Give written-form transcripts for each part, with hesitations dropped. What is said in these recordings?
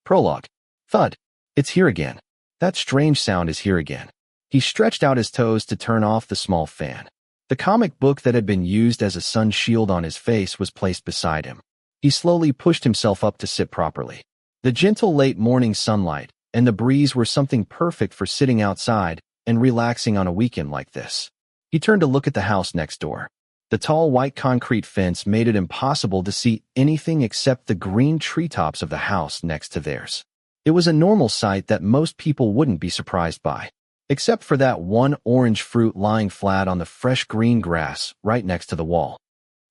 Prologue. Thud. It's here again. That strange sound is here again. He stretched out his toes to turn off the small fan. The comic book that had been used as a sun shield on his face was placed beside him. He slowly pushed himself up to sit properly. The gentle late morning sunlight and the breeze were something perfect for sitting outside and relaxing on a weekend like this. He turned to look at the house next door. The tall white concrete fence made it impossible to see anything except the green treetops of the house next to theirs. It was a normal sight that most people wouldn't be surprised by, except for that one orange fruit lying flat on the fresh green grass right next to the wall.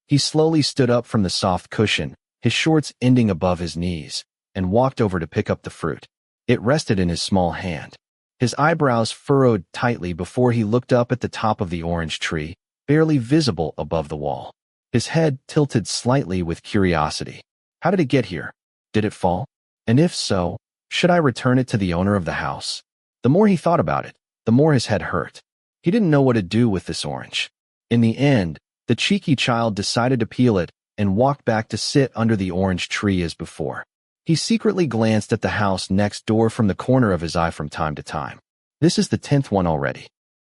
He slowly stood up from the soft cushion, his shorts ending above his knees, and walked over to pick up the fruit. It rested in his small hand. His eyebrows furrowed tightly before he looked up at the top of the orange tree, barely visible above the wall. His head tilted slightly with curiosity. How did it get here? Did it fall? And if so, should I return it to the owner of the house? The more he thought about it, the more his head hurt. He didn't know what to do with this orange. In the end, the cheeky child decided to peel it and walk back to sit under the orange tree as before. He secretly glanced at the house next door from the corner of his eye from time to time. This is the 10th one already.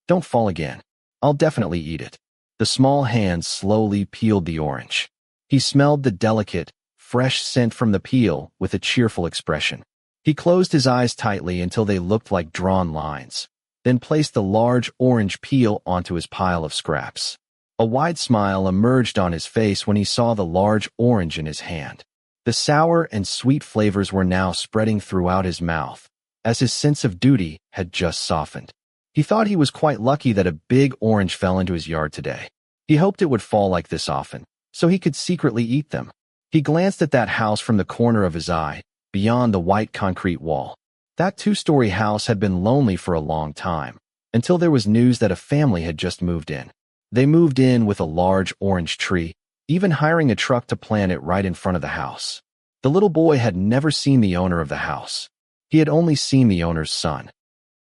Don't fall again. I'll definitely eat it. The small hand slowly peeled the orange. He smelled the delicate, fresh scent from the peel with a cheerful expression. He closed his eyes tightly until they looked like drawn lines, then placed the large orange peel onto his pile of scraps. A wide smile emerged on his face when he saw the large orange in his hand. The sour and sweet flavors were now spreading throughout his mouth, as his sense of duty had just softened. He thought he was quite lucky that a big orange fell into his yard today. He hoped it would fall like this often, so he could secretly eat them. He glanced at that house from the corner of his eye, beyond the white concrete wall. That two-story house had been lonely for a long time, until there was news that a family had just moved in. They moved in with a large orange tree, even hiring a truck to plant it right in front of the house. The little boy had never seen the owner of the house. He had only seen the owner's son.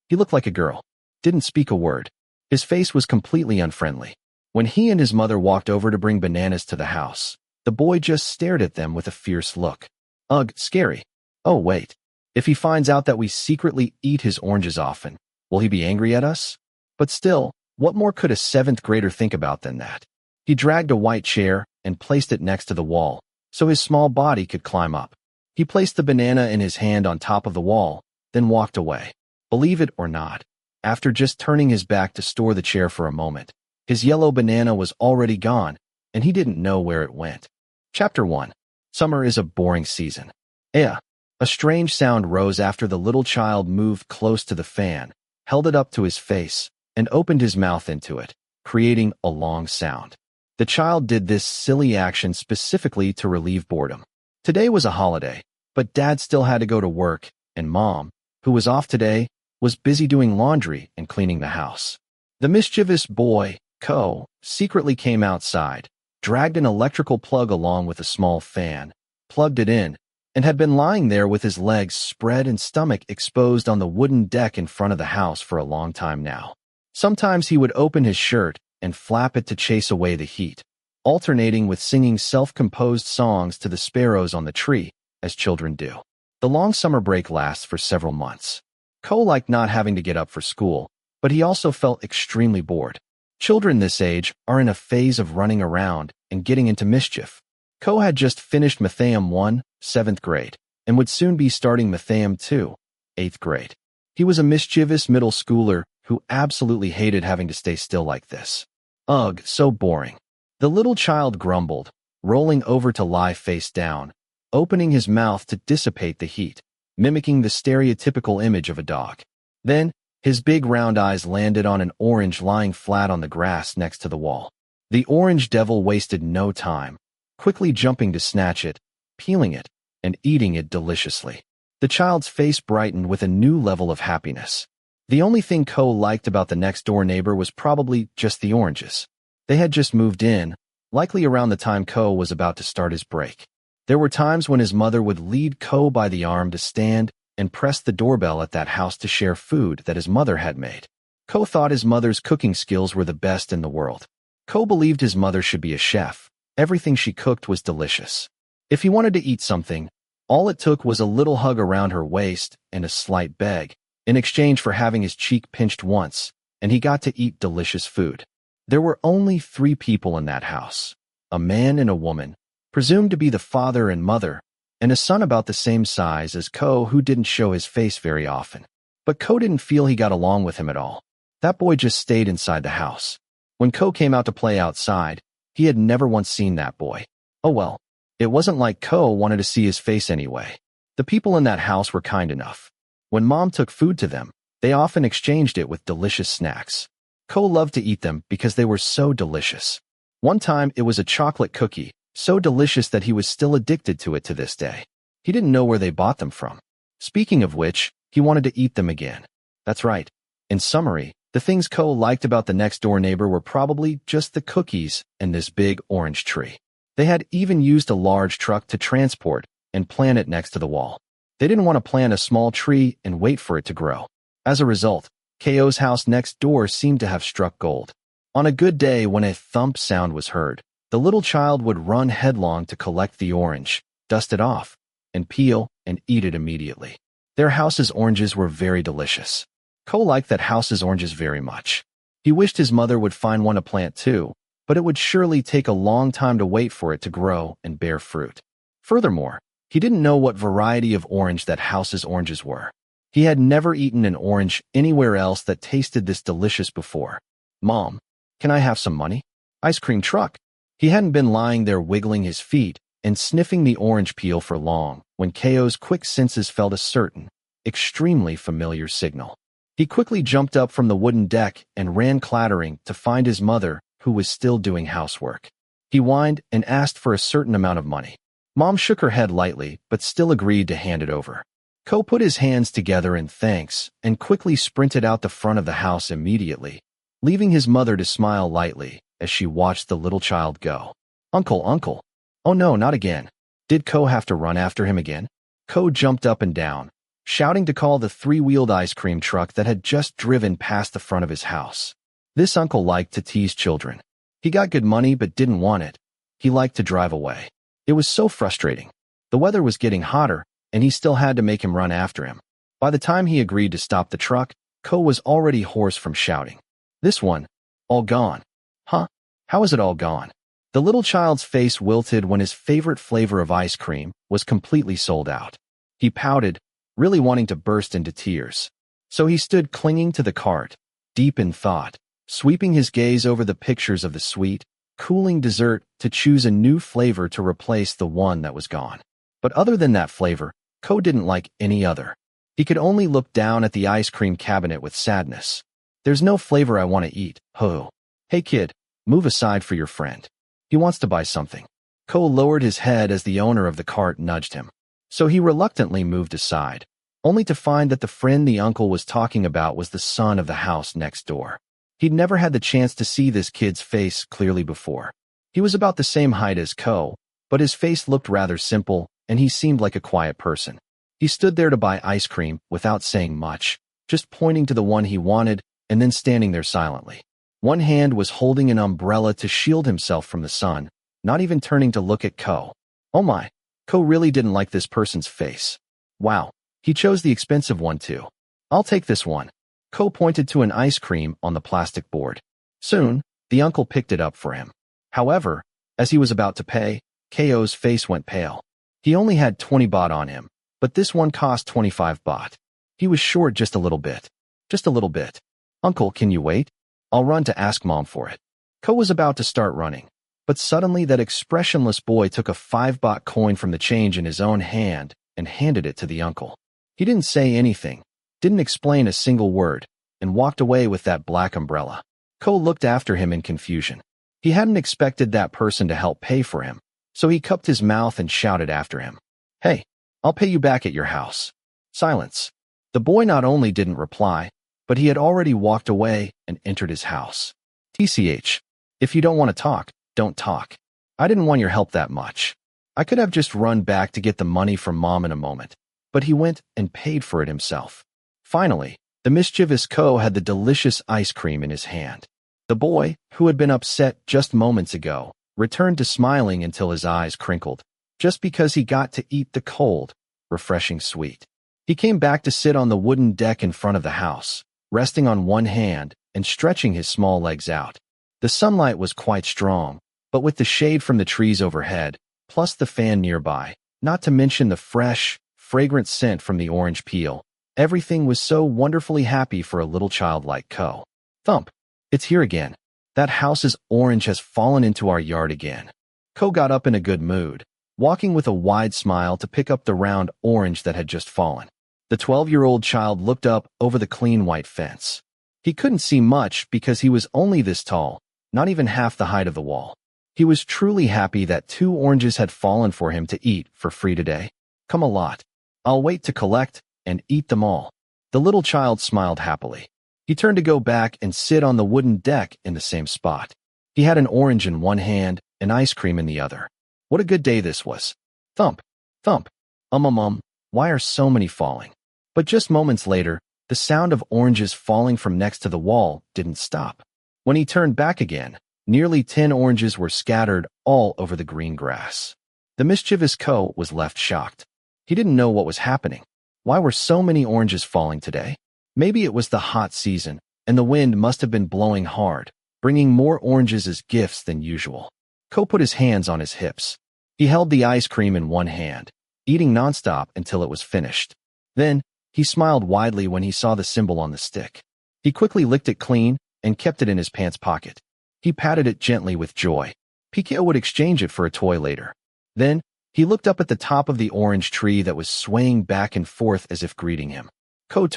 He looked like a girl, didn't speak a word. His face was completely unfriendly. When he and his mother walked over to bring bananas to the house, the boy just stared at them with a fierce look. Ugh, scary. Oh, wait. If he finds out that we secretly eat his oranges often, will he be angry at us? But still, what more could a 7th grader think about than that? He dragged a white chair and placed it next to the wall, so his small body could climb up. He placed the banana in his hand on top of the wall, then walked away. Believe it or not, after just turning his back to store the chair for a moment, his yellow banana was already gone, and he didn't know where it went. Chapter 1. Summer is a boring season. A strange sound rose after the little child moved close to the fan, held it up to his face, and opened his mouth into it, creating a long sound. The child did this silly action specifically to relieve boredom. Today was a holiday, but Dad still had to go to work, and Mom, who was off today, was busy doing laundry and cleaning the house. The mischievous boy, Ko, secretly came outside, dragged an electrical plug along with a small fan, plugged it in, and had been lying there with his legs spread and stomach exposed on the wooden deck in front of the house for a long time now. Sometimes he would open his shirt and flap it to chase away the heat, alternating with singing self-composed songs to the sparrows on the tree, as children do. The long summer break lasts for several months. Ko liked not having to get up for school, but he also felt extremely bored. Children this age are in a phase of running around and getting into mischief. Ko had just finished Matheum 1, 7th grade, and would soon be starting Matheum 2, 8th grade. He was a mischievous middle schooler who absolutely hated having to stay still like this. Ugh, so boring. The little child grumbled, rolling over to lie face down, opening his mouth to dissipate the heat, mimicking the stereotypical image of a dog. Then, his big round eyes landed on an orange lying flat on the grass next to the wall. The orange devil wasted no time, quickly jumping to snatch it, peeling it, and eating it deliciously. The child's face brightened with a new level of happiness. The only thing Ko liked about the next-door neighbor was probably just the oranges. They had just moved in, likely around the time Ko was about to start his break. There were times when his mother would lead Ko by the arm to stand and press the doorbell at that house to share food that his mother had made. Ko thought his mother's cooking skills were the best in the world. Ko believed his mother should be a chef. Everything she cooked was delicious. If he wanted to eat something, All it took was a little hug around her waist and a slight beg, in exchange for having his cheek pinched once, and he got to eat delicious food. There were only 3 people in that house, a man and a woman, presumed to be the father and mother, and a son about the same size as Ko who didn't show his face very often. But Ko didn't feel he got along with him at all. That boy just stayed inside the house. When Ko came out to play outside, he had never once seen that boy. Oh well, it wasn't like Ko wanted to see his face anyway. The people in that house were kind enough. When Mom took food to them, they often exchanged it with delicious snacks. Ko loved to eat them because they were so delicious. One time it was a chocolate cookie, so delicious that he was still addicted to it to this day. He didn't know where they bought them from. Speaking of which, he wanted to eat them again. That's right. In summary, the things Ko liked about the next-door neighbor were probably just the cookies and this big orange tree. They had even used a large truck to transport and plant it next to the wall. They didn't want to plant a small tree and wait for it to grow. As a result, Ko's house next door seemed to have struck gold. On a good day when a thump sound was heard, the little child would run headlong to collect the orange, dust it off, and peel and eat it immediately. Their house's oranges were very delicious. Ko liked that house's oranges very much. He wished his mother would find one to plant too, but it would surely take a long time to wait for it to grow and bear fruit. Furthermore, he didn't know what variety of orange that house's oranges were. He had never eaten an orange anywhere else that tasted this delicious before. Mom, can I have some money? Ice cream truck. He hadn't been lying there wiggling his feet and sniffing the orange peel for long when Ko's quick senses felt a certain, extremely familiar signal. He quickly jumped up from the wooden deck and ran clattering to find his mother, who was still doing housework. He whined and asked for a certain amount of money. Mom shook her head lightly but still agreed to hand it over. Ko put his hands together in thanks and quickly sprinted out the front of the house immediately, leaving his mother to smile lightly as she watched the little child go. Uncle. Oh no, not again. Did Ko have to run after him again? Ko jumped up and down, shouting to call the 3-wheeled ice cream truck that had just driven past the front of his house. This uncle liked to tease children. He got good money but didn't want it. He liked to drive away. It was so frustrating. The weather was getting hotter, and he still had to make him run after him. By the time he agreed to stop the truck, Ko was already hoarse from shouting. This one, all gone. Huh? How is it all gone? The little child's face wilted when his favorite flavor of ice cream was completely sold out. He pouted, really wanting to burst into tears. So he stood clinging to the cart, deep in thought, sweeping his gaze over the pictures of the sweet, cooling dessert to choose a new flavor to replace the one that was gone. But other than that flavor, Ko didn't like any other. He could only look down at the ice cream cabinet with sadness. There's no flavor I want to eat, ho. Hey kid, move aside for your friend. He wants to buy something. Ko lowered his head as the owner of the cart nudged him. So he reluctantly moved aside, only to find that the friend the uncle was talking about was the son of the house next door. He'd never had the chance to see this kid's face clearly before. He was about the same height as Ko, but his face looked rather simple, and he seemed like a quiet person. He stood there to buy ice cream without saying much, just pointing to the one he wanted and then standing there silently. One hand was holding an umbrella to shield himself from the sun, not even turning to look at Ko. Oh my, Ko really didn't like this person's face. Wow, he chose the expensive one too. I'll take this one. Ko pointed to an ice cream on the plastic board. Soon, the uncle picked it up for him. However, as he was about to pay, Ko's face went pale. He only had 20 baht on him, but this one cost 25 baht. He was short just a little bit. Just a little bit. Uncle, can you wait? I'll run to ask Mom for it. Ko was about to start running, but suddenly that expressionless boy took a 5 baht coin from the change in his own hand and handed it to the uncle. He didn't say anything, didn't explain a single word, and walked away with that black umbrella. Ko looked after him in confusion. He hadn't expected that person to help pay for him, so he cupped his mouth and shouted after him. Hey, I'll pay you back at your house. Silence. The boy not only didn't reply, but he had already walked away and entered his house. TCH. If you don't want to talk, don't talk. I didn't want your help that much. I could have just run back to get the money from Mom in a moment, but he went and paid for it himself. Finally, the mischievous Ko had the delicious ice cream in his hand. The boy, who had been upset just moments ago, returned to smiling until his eyes crinkled. just because he got to eat the cold, refreshing sweet. He came back to sit on the wooden deck in front of the house, resting on one hand and stretching his small legs out. The sunlight was quite strong, but with the shade from the trees overhead, plus the fan nearby, not to mention the fresh, fragrant scent from the orange peel, everything was so wonderfully happy for a little child like Ko. Thump! It's here again. That house's orange has fallen into our yard again. Ko got up in a good mood, walking with a wide smile to pick up the round orange that had just fallen. The 12-year-old child looked up over the clean white fence. He couldn't see much because he was only this tall, not even half the height of the wall. He was truly happy that 2 oranges had fallen for him to eat for free today. Come a lot. I'll wait to collect and eat them all. The little child smiled happily. He turned to go back and sit on the wooden deck in the same spot. He had an orange in one hand and ice cream in the other. What a good day this was. Thump, thump, why are so many falling? But just moments later, the sound of oranges falling from next to the wall didn't stop. When he turned back again, nearly 10 oranges were scattered all over the green grass. The mischievous Ko was left shocked. He didn't know what was happening. Why were so many oranges falling today? Maybe it was the hot season, and the wind must have been blowing hard, bringing more oranges as gifts than usual. Ko put his hands on his hips. He held the ice cream in one hand, eating nonstop until it was finished. Then, he smiled widely when he saw the symbol on the stick. He quickly licked it clean and kept it in his pants pocket. He patted it gently with joy. Ko would exchange it for a toy later. Then, he looked up at the top of the orange tree that was swaying back and forth as if greeting him. Ko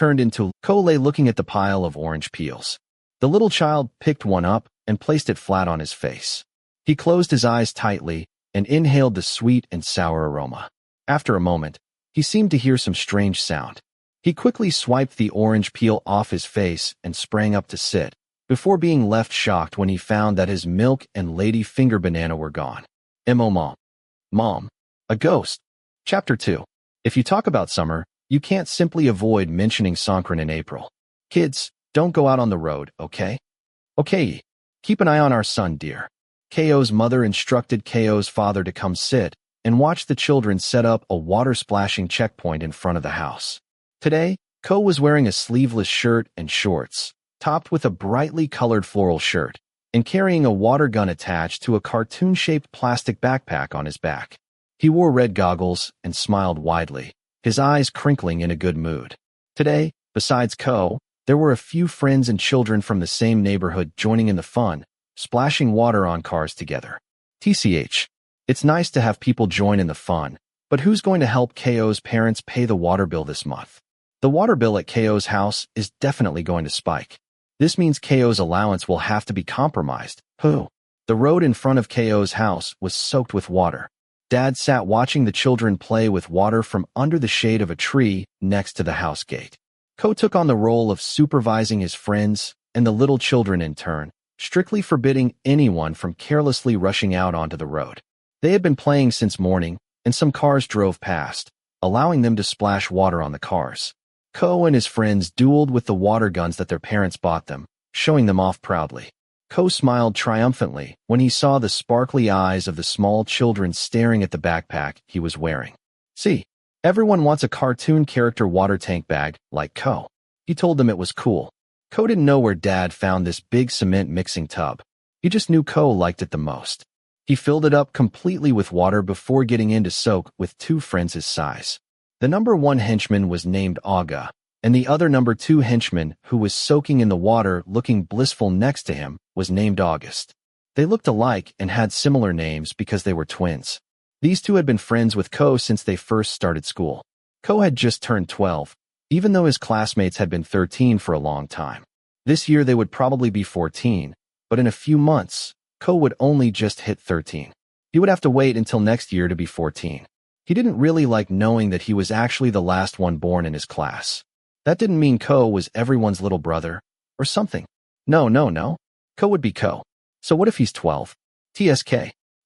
lay looking at the pile of orange peels. The little child picked one up and placed it flat on his face. He closed his eyes tightly and inhaled the sweet and sour aroma. After a moment, he seemed to hear some strange sound. He quickly swiped the orange peel off his face and sprang up to sit, before being left shocked when he found that his milk and lady finger banana were gone. Mom. A ghost. Chapter 2. If you talk about summer, you can't simply avoid mentioning Songkran in April. Kids, don't go out on the road, okay? Okay. Keep an eye on our son, dear. Ko's mother instructed Ko's father to come sit and watch the children set up a water-splashing checkpoint in front of the house. Today, Ko was wearing a sleeveless shirt and shorts, topped with a brightly colored floral shirt, and carrying a water gun attached to a cartoon-shaped plastic backpack on his back. He wore red goggles and smiled widely, his eyes crinkling in a good mood. Today, besides Ko, there were a few friends and children from the same neighborhood joining in the fun, splashing water on cars together. TCH. It's nice to have people join in the fun, but who's going to help Ko's parents pay the water bill this month? The water bill at Ko's house is definitely going to spike. This means Ko's allowance will have to be compromised. The road in front of Ko's house was soaked with water. Dad sat watching the children play with water from under the shade of a tree next to the house gate. Ko took on the role of supervising his friends and the little children in turn, strictly forbidding anyone from carelessly rushing out onto the road. They had been playing since morning, and some cars drove past, allowing them to splash water on the cars. Ko and his friends dueled with the water guns that their parents bought them, showing them off proudly. Ko smiled triumphantly when he saw the sparkly eyes of the small children staring at the backpack he was wearing. See, everyone wants a cartoon character water tank bag like Ko. He told them it was cool. Ko didn't know where Dad found this big cement mixing tub. He just knew Ko liked it the most. He filled it up completely with water before getting in to soak with 2 friends his size. The number 1 henchman was named Aga, and the other number 2 henchman, who was soaking in the water looking blissful next to him, was named August. They looked alike and had similar names because they were twins. These 2 had been friends with Ko since they first started school. Ko had just turned 12, even though his classmates had been 13 for a long time. This year they would probably be 14, but in a few months, Ko would only just hit 13. He would have to wait until next year to be 14. He didn't really like knowing that he was actually the last one born in his class. That didn't mean Ko was everyone's little brother, or something. No. Ko would be Ko. So what if he's 12? TSK.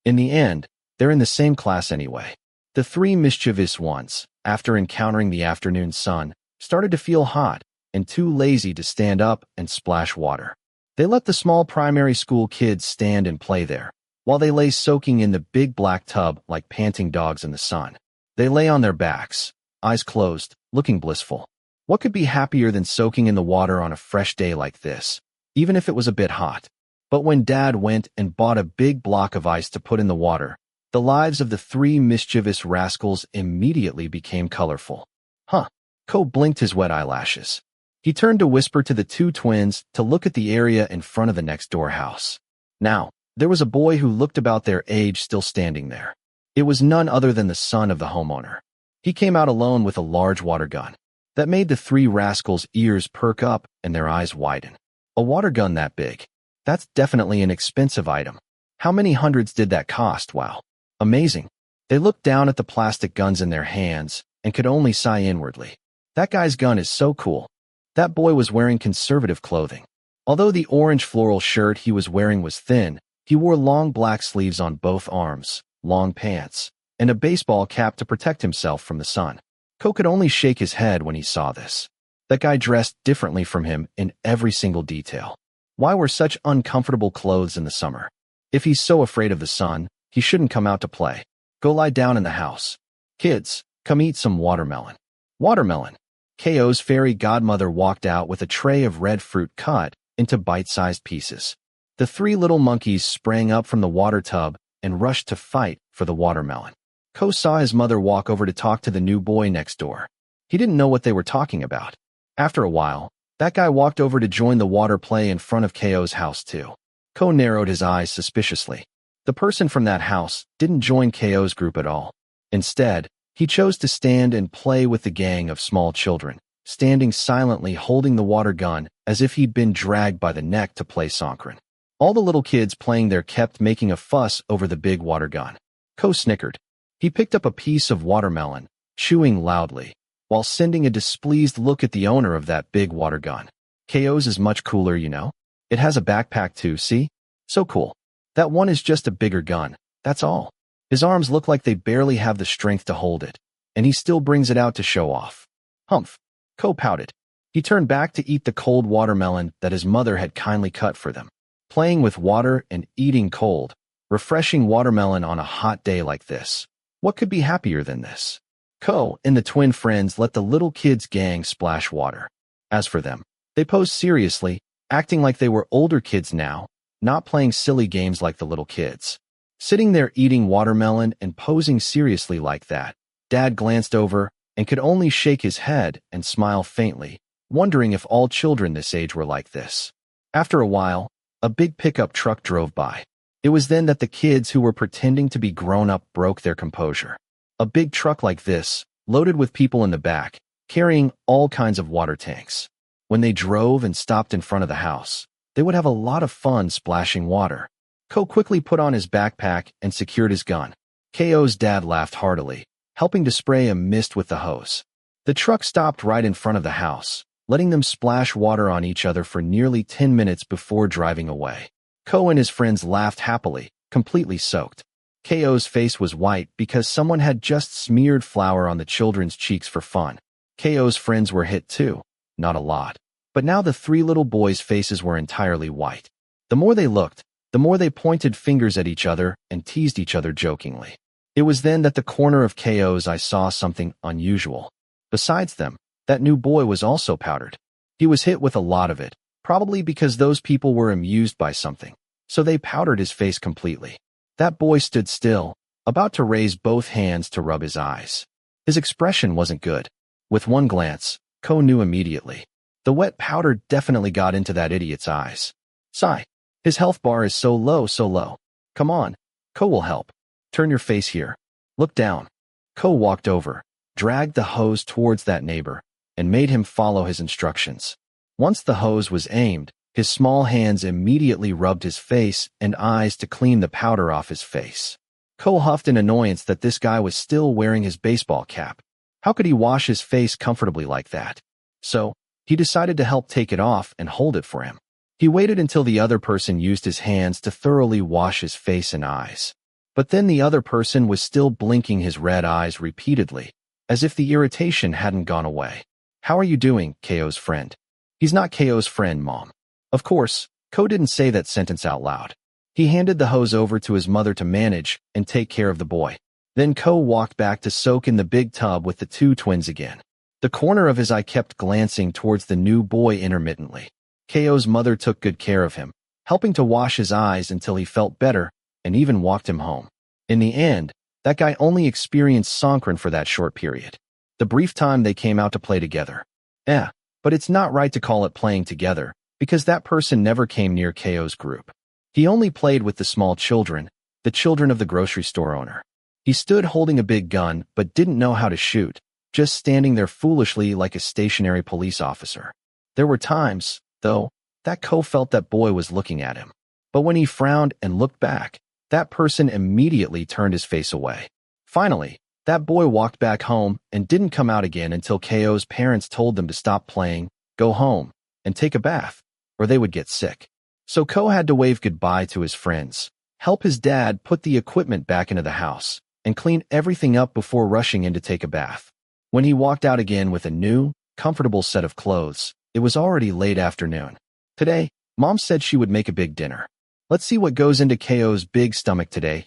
In the end, they're in the same class anyway. The 3 mischievous ones, after encountering the afternoon sun, started to feel hot and too lazy to stand up and splash water. They let the small primary school kids stand and play there, while they lay soaking in the big black tub like panting dogs in the sun. They lay on their backs, eyes closed, looking blissful. What could be happier than soaking in the water on a fresh day like this, even if it was a bit hot? But when Dad went and bought a big block of ice to put in the water, the lives of the three mischievous rascals immediately became colorful. Huh. Ko blinked his wet eyelashes. He turned to whisper to the two twins to look at the area in front of the next-door house. Now, there was a boy who looked about their age still standing there. It was none other than the son of the homeowner. He came out alone with a large water gun. That made the three rascals' ears perk up and their eyes widen. A water gun that big? That's definitely an expensive item. How many hundreds did that cost? Wow. Amazing. They looked down at the plastic guns in their hands and could only sigh inwardly. That guy's gun is so cool. That boy was wearing conservative clothing. Although the orange floral shirt he was wearing was thin, he wore long black sleeves on both arms, long pants, and a baseball cap to protect himself from the sun. Ko could only shake his head when he saw this. That guy dressed differently from him in every single detail. Why were such uncomfortable clothes in the summer? If he's so afraid of the sun, he shouldn't come out to play. Go lie down in the house. Kids, come eat some watermelon. Watermelon. Ko's fairy godmother walked out with a tray of red fruit cut into bite-sized pieces. The three little monkeys sprang up from the water tub and rushed to fight for the watermelon. Ko saw his mother walk over to talk to the new boy next door. He didn't know what they were talking about. After a while, that guy walked over to join the water play in front of Ko's house too. Ko narrowed his eyes suspiciously. The person from that house didn't join Ko's group at all. Instead, he chose to stand and play with the gang of small children, standing silently holding the water gun as if he'd been dragged by the neck to play Songkran. All the little kids playing there kept making a fuss over the big water gun. Ko snickered. He picked up a piece of watermelon, chewing loudly, while sending a displeased look at the owner of that big water gun. Ko's is much cooler, you know? It has a backpack too, see? So cool. That one is just a bigger gun, that's all. His arms look like they barely have the strength to hold it, and he still brings it out to show off. Humph. Ko pouted. He turned back to eat the cold watermelon that his mother had kindly cut for them. Playing with water and eating cold, refreshing watermelon on a hot day like this. What could be happier than this? Ko and the twin friends let the little kids' gang splash water. As for them, they posed seriously, acting like they were older kids now, not playing silly games like the little kids. Sitting there eating watermelon and posing seriously like that, Dad glanced over and could only shake his head and smile faintly, wondering if all children this age were like this. After a while, a big pickup truck drove by. It was then that the kids who were pretending to be grown-up broke their composure. A big truck like this, loaded with people in the back, carrying all kinds of water tanks. When they drove and stopped in front of the house, they would have a lot of fun splashing water. Ko quickly put on his backpack and secured his gun. Ko's dad laughed heartily, helping to spray a mist with the hose. The truck stopped right in front of the house, letting them splash water on each other for nearly 10 minutes before driving away. Ko and his friends laughed happily, completely soaked. Ko's face was white because someone had just smeared flour on the children's cheeks for fun. Ko's friends were hit too, not a lot. But now the three little boys' faces were entirely white. The more they looked, the more they pointed fingers at each other and teased each other jokingly. It was then that the corner of Ko's eye saw something unusual. Besides them, that new boy was also powdered. He was hit with a lot of it, probably because those people were amused by something, so they powdered his face completely. That boy stood still, about to raise both hands to rub his eyes. His expression wasn't good. With one glance, Ko knew immediately. The wet powder definitely got into that idiot's eyes. Sigh. His health bar is so low, so low. Come on. Ko will help. Turn your face here. Look down. Ko walked over, dragged the hose towards that neighbor, and made him follow his instructions. Once the hose was aimed, his small hands immediately rubbed his face and eyes to clean the powder off his face. Ko huffed in annoyance that this guy was still wearing his baseball cap. How could he wash his face comfortably like that? So, he decided to help take it off and hold it for him. He waited until the other person used his hands to thoroughly wash his face and eyes. But then the other person was still blinking his red eyes repeatedly, as if the irritation hadn't gone away. How are you doing, Ko's friend? He's not Ko's friend, Mom. Of course, Ko didn't say that sentence out loud. He handed the hose over to his mother to manage and take care of the boy. Then Ko walked back to soak in the big tub with the two twins again. The corner of his eye kept glancing towards the new boy intermittently. Ko's mother took good care of him, helping to wash his eyes until he felt better and even walked him home. In the end, that guy only experienced Songkran for that short period. The brief time they came out to play together. But it's not right to call it playing together, because that person never came near Ko's group. He only played with the small children, the children of the grocery store owner. He stood holding a big gun but didn't know how to shoot, just standing there foolishly like a stationary police officer. There were times, though, that Ko felt that boy was looking at him. But when he frowned and looked back, that person immediately turned his face away. Finally, that boy walked back home and didn't come out again until Ko's parents told them to stop playing, go home, and take a bath, or they would get sick. So Ko had to wave goodbye to his friends, help his dad put the equipment back into the house, and clean everything up before rushing in to take a bath. When he walked out again with a new, comfortable set of clothes, it was already late afternoon. Today, Mom said she would make a big dinner. Let's see what goes into Ko's big stomach today.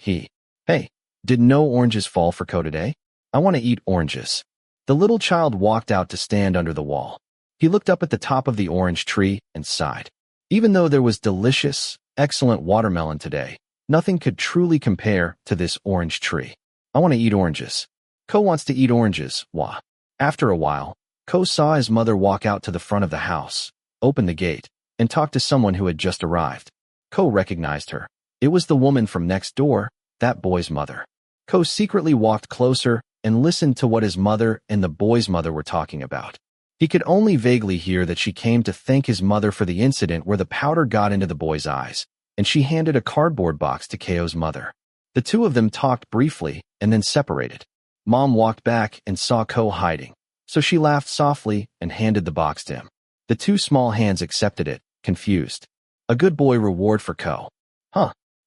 Hey, did no oranges fall for Ko today? I want to eat oranges. The little child walked out to stand under the wall. He looked up at the top of the orange tree and sighed. Even though there was delicious, excellent watermelon today, nothing could truly compare to this orange tree. I want to eat oranges. Ko wants to eat oranges. Wah. After a while, Ko saw his mother walk out to the front of the house, open the gate, and talk to someone who had just arrived. Ko recognized her. It was the woman from next door, that boy's mother. Ko secretly walked closer and listened to what his mother and the boy's mother were talking about. He could only vaguely hear that she came to thank his mother for the incident where the powder got into the boy's eyes, and she handed a cardboard box to Ko's mother. The two of them talked briefly and then separated. Mom walked back and saw Ko hiding, so she laughed softly and handed the box to him. The two small hands accepted it, confused. A good boy reward for Ko.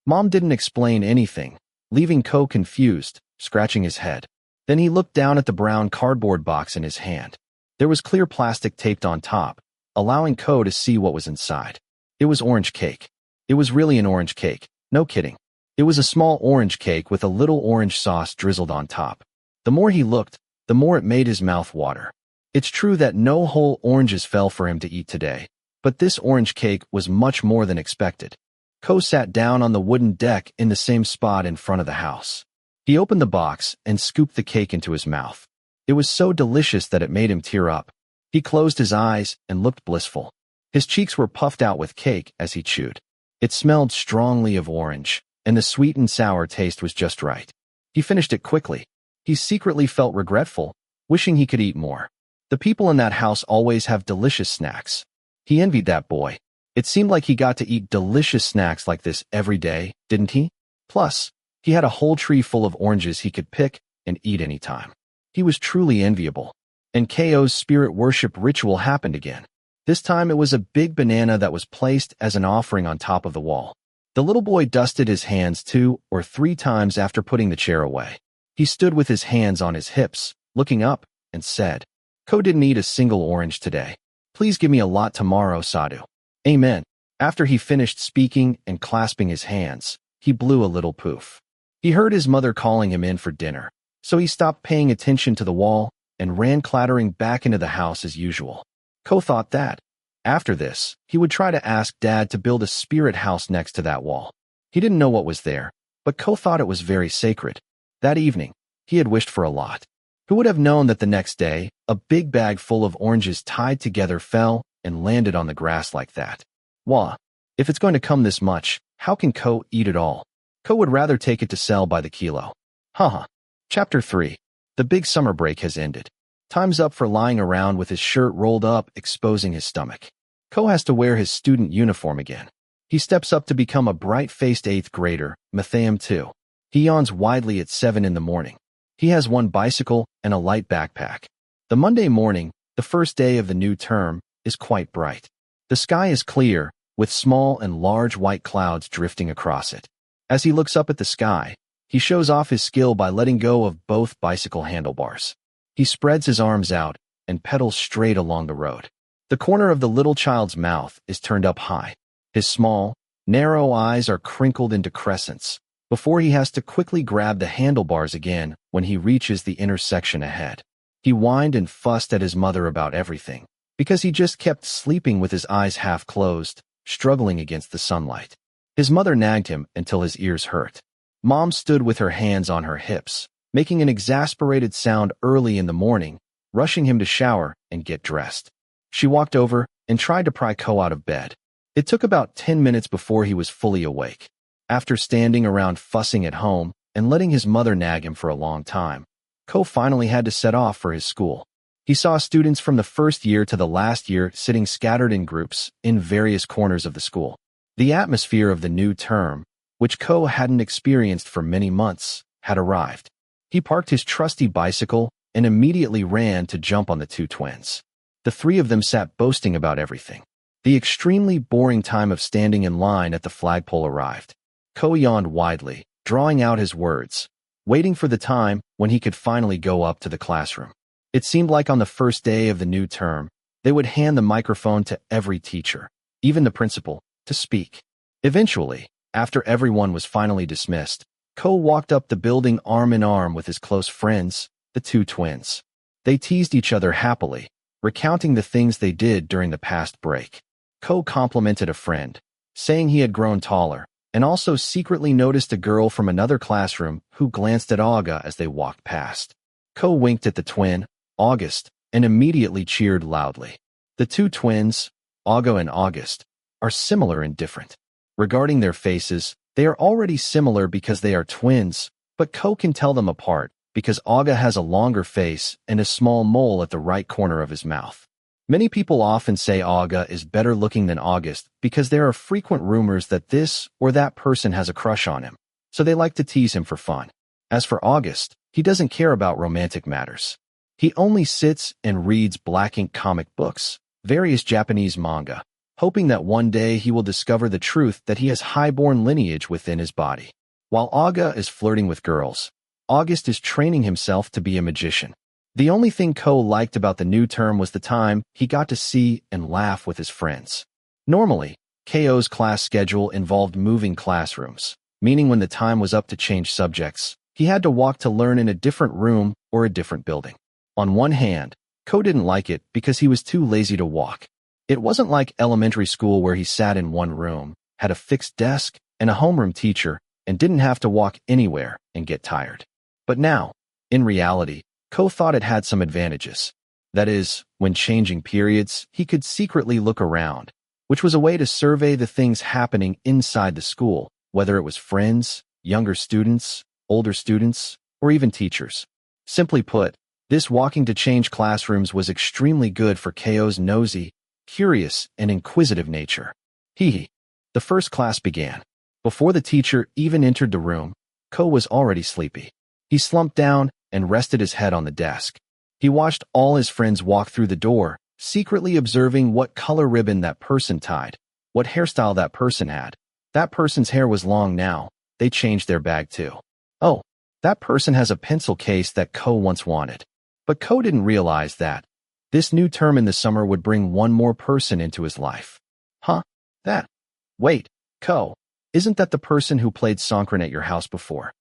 Mom didn't explain anything, leaving Ko confused, scratching his head. Then he looked down at the brown cardboard box in his hand. There was clear plastic taped on top, allowing Ko to see what was inside. It was orange cake. It was really an orange cake, no kidding. It was a small orange cake with a little orange sauce drizzled on top. The more he looked, the more it made his mouth water. It's true that no whole oranges fell for him to eat today, but this orange cake was much more than expected. Ko sat down on the wooden deck in the same spot in front of the house. He opened the box and scooped the cake into his mouth. It was so delicious that it made him tear up. He closed his eyes and looked blissful. His cheeks were puffed out with cake as he chewed. It smelled strongly of orange, and the sweet and sour taste was just right. He finished it quickly. He secretly felt regretful, wishing he could eat more. The people in that house always have delicious snacks. He envied that boy. It seemed like he got to eat delicious snacks like this every day, didn't he? Plus, he had a whole tree full of oranges he could pick and eat anytime. He was truly enviable. And Ko's spirit worship ritual happened again. This time it was a big banana that was placed as an offering on top of the wall. The little boy dusted his hands 2 or 3 times after putting the chair away. He stood with his hands on his hips, looking up, and said, Ko didn't eat a single orange today. Please give me a lot tomorrow, Sadhu. Amen. After he finished speaking and clasping his hands, he blew a little poof. He heard his mother calling him in for dinner, so he stopped paying attention to the wall and ran clattering back into the house as usual. Ko thought that, after this, he would try to ask Dad to build a spirit house next to that wall. He didn't know what was there, but Ko thought it was very sacred. That evening, he had wished for a lot. Who would have known that the next day, a big bag full of oranges tied together fell and landed on the grass like that? Wah! If it's going to come this much, how can Ko eat it all? Ko would rather take it to sell by the kilo. Haha. Chapter 3. The big summer break has ended. Time's up for lying around with his shirt rolled up, exposing his stomach. Ko has to wear his student uniform again. He steps up to become a bright-faced 8th grader, Mathayam 2. He yawns widely at 7 in the morning. He has one bicycle and a light backpack. The Monday morning, the first day of the new term, is quite bright. The sky is clear, with small and large white clouds drifting across it. As he looks up at the sky, he shows off his skill by letting go of both bicycle handlebars. He spreads his arms out and pedals straight along the road. The corner of the little child's mouth is turned up high. His small, Narrow eyes are crinkled into crescents, before he has to quickly grab the handlebars again when he reaches the intersection ahead. He whined and fussed at his mother about everything, because he just kept sleeping with his eyes half closed, struggling against the sunlight. His mother nagged him until his ears hurt. Mom stood with her hands on her hips, making an exasperated sound early in the morning, rushing him to shower and get dressed. She walked over and tried to pry Ko out of bed. It took about 10 minutes before he was fully awake. After standing around fussing at home and letting his mother nag him for a long time, Ko finally had to set off for his school. He saw students from the first year to the last year sitting scattered in groups in various corners of the school. The atmosphere of the new term, which Ko hadn't experienced for many months, had arrived. He parked his trusty bicycle and immediately ran to jump on the two twins. The three of them sat boasting about everything. The extremely boring time of standing in line at the flagpole arrived. Ko yawned widely, drawing out his words, waiting for the time when he could finally go up to the classroom. It seemed like on the first day of the new term, they would hand the microphone to every teacher, even the principal, to speak. Eventually, after everyone was finally dismissed, Ko walked up the building arm in arm with his close friends, the two twins. They teased each other happily, recounting the things they did during the past break. Ko complimented a friend, saying he had grown taller, and also secretly noticed a girl from another classroom who glanced at Aga as they walked past. Ko winked at the twin, August, and immediately cheered loudly. The two twins, Aga and August, are similar and different. Regarding their faces, they are already similar because they are twins, but Ko can tell them apart because Aga has a longer face and a small mole at the right corner of his mouth. Many people often say Aga is better looking than August because there are frequent rumors that this or that person has a crush on him, so they like to tease him for fun. As for August, he doesn't care about romantic matters. He only sits and reads black ink comic books, various Japanese manga, hoping that one day he will discover the truth that he has highborn lineage within his body. While Aga is flirting with girls, August is training himself to be a magician. The only thing Ko liked about the new term was the time he got to see and laugh with his friends. Normally, Ko's class schedule involved moving classrooms, meaning when the time was up to change subjects, he had to walk to learn in a different room or a different building. On one hand, Ko didn't like it because he was too lazy to walk. It wasn't like elementary school where he sat in one room, had a fixed desk and a homeroom teacher, and didn't have to walk anywhere and get tired. But now, in reality, Ko thought it had some advantages. That is, when changing periods, he could secretly look around, which was a way to survey the things happening inside the school, whether it was friends, younger students, older students, or even teachers. Simply put, this walking to change classrooms was extremely good for Ko's nosy, curious, and inquisitive nature. The first class began. Before the teacher even entered the room, Ko was already sleepy. He slumped down and rested his head on the desk. He watched all his friends walk through the door, secretly observing what color ribbon that person tied, what hairstyle that person had. That person's hair was long now. They changed their bag too. Oh, that person has a pencil case that Ko once wanted. But Ko didn't realize that this new term in the summer would bring one more person into his life. Wait, Ko, isn't that the person who played Songkran at your house before?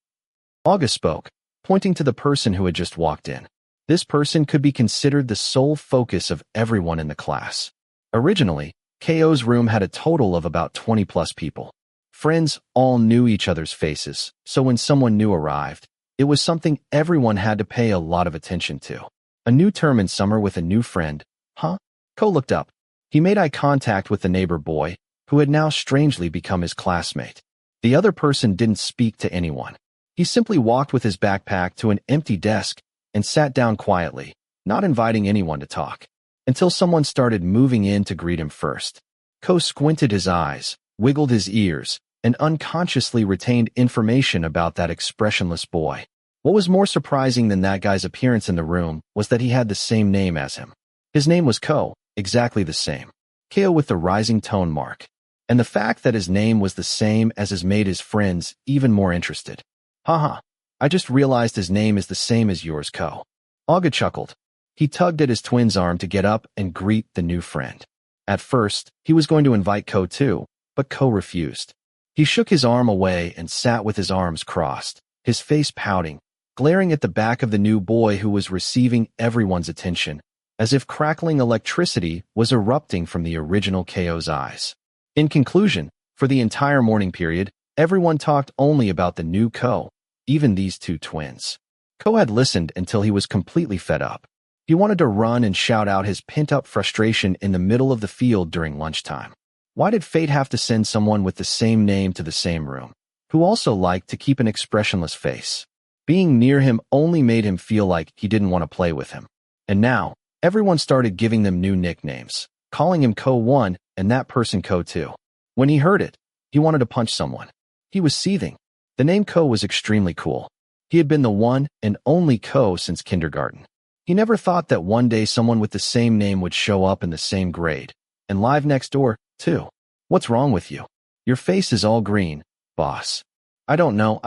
August spoke, pointing to the person who had just walked in. This person could be considered the sole focus of everyone in the class. Originally, Ko's room had a total of about 20+ people. Friends all knew each other's faces, so when someone new arrived, it was something everyone had to pay a lot of attention to. A new term in summer with a new friend. Ko looked up. He made eye contact with the neighbor boy, who had now strangely become his classmate. The other person didn't speak to anyone. He simply walked with his backpack to an empty desk and sat down quietly, not inviting anyone to talk, until someone started moving in to greet him first. Ko squinted his eyes, wiggled his ears, and unconsciously retained information about that expressionless boy. What was more surprising than that guy's appearance in the room was that he had the same name as him. His name was Ko, exactly the same. Ko with the rising tone mark. And the fact that his name was the same as his made his friends even more interested. I just realized his name is the same as yours, Ko. Aga chuckled. He tugged at his twin's arm to get up and greet the new friend. At first, he was going to invite Ko too, but Ko refused. He shook his arm away and sat with his arms crossed, his face pouting, glaring at the back of the new boy who was receiving everyone's attention, as if crackling electricity was erupting from the original Ko's eyes. In conclusion, for the entire morning period, everyone talked only about the new Ko, even these two twins. Ko had listened until he was completely fed up. He wanted to run and shout out his pent-up frustration in the middle of the field during lunchtime. Why did fate have to send someone with the same name to the same room, who also liked to keep an expressionless face? Being near him only made him feel like he didn't want to play with him. And now, everyone started giving them new nicknames, calling him Ko-1 and that person Ko-2. When he heard it, he wanted to punch someone. He was seething. The name Ko was extremely cool. He had been the one and only Ko since kindergarten. He never thought that one day someone with the same name would show up in the same grade, and live next door, too. What's wrong with you? Your face is all green, boss. I don't know.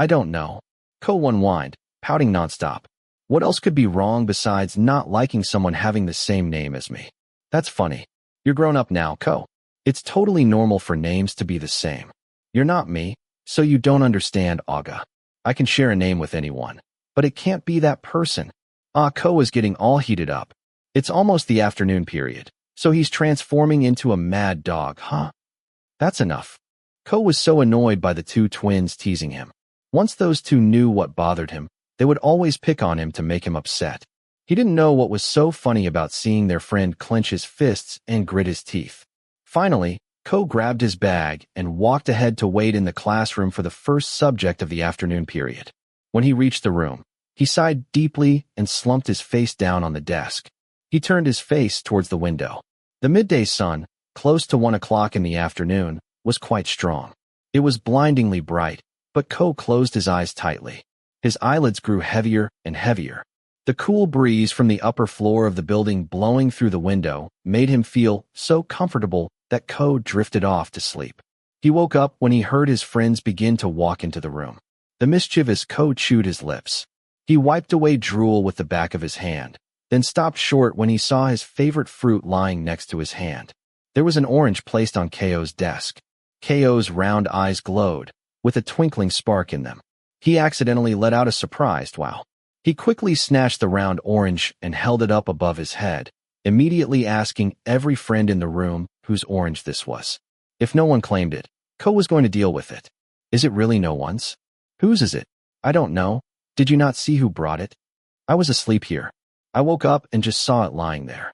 Ko-1 whined, pouting nonstop. What else could be wrong besides not liking someone having the same name as me? That's funny. You're grown up now, Ko. It's totally normal for names to be the same. You're not me, so you don't understand, Aga. I can share a name with anyone, but it can't be that person. Ko is getting all heated up. It's almost the afternoon period, so he's transforming into a mad dog, huh? That's enough. Ko was so annoyed by the two twins teasing him. Once those two knew what bothered him, they would always pick on him to make him upset. He didn't know what was so funny about seeing their friend clench his fists and grit his teeth. Finally, Ko grabbed his bag and walked ahead to wait in the classroom for the first subject of the afternoon period. When he reached the room, he sighed deeply and slumped his face down on the desk. He turned his face towards the window. The midday sun, close to 1 o'clock in the afternoon, was quite strong. It was blindingly bright, but Ko closed his eyes tightly. His eyelids grew heavier and heavier. The cool breeze from the upper floor of the building blowing through the window made him feel so comfortable that Ko drifted off to sleep. He woke up when he heard his friends begin to walk into the room. The mischievous Ko chewed his lips. He wiped away drool with the back of his hand, then stopped short when he saw his favorite fruit lying next to his hand. There was an orange placed on Ko's desk. Ko's round eyes glowed, with a twinkling spark in them. He accidentally let out a surprised wow. He quickly snatched the round orange and held it up above his head, immediately asking every friend in the room whose orange this was. If no one claimed it, Ko was going to deal with it. Is it really no one's? Whose is it? I don't know. Did you not see who brought it? I was asleep here. I woke up and just saw it lying there.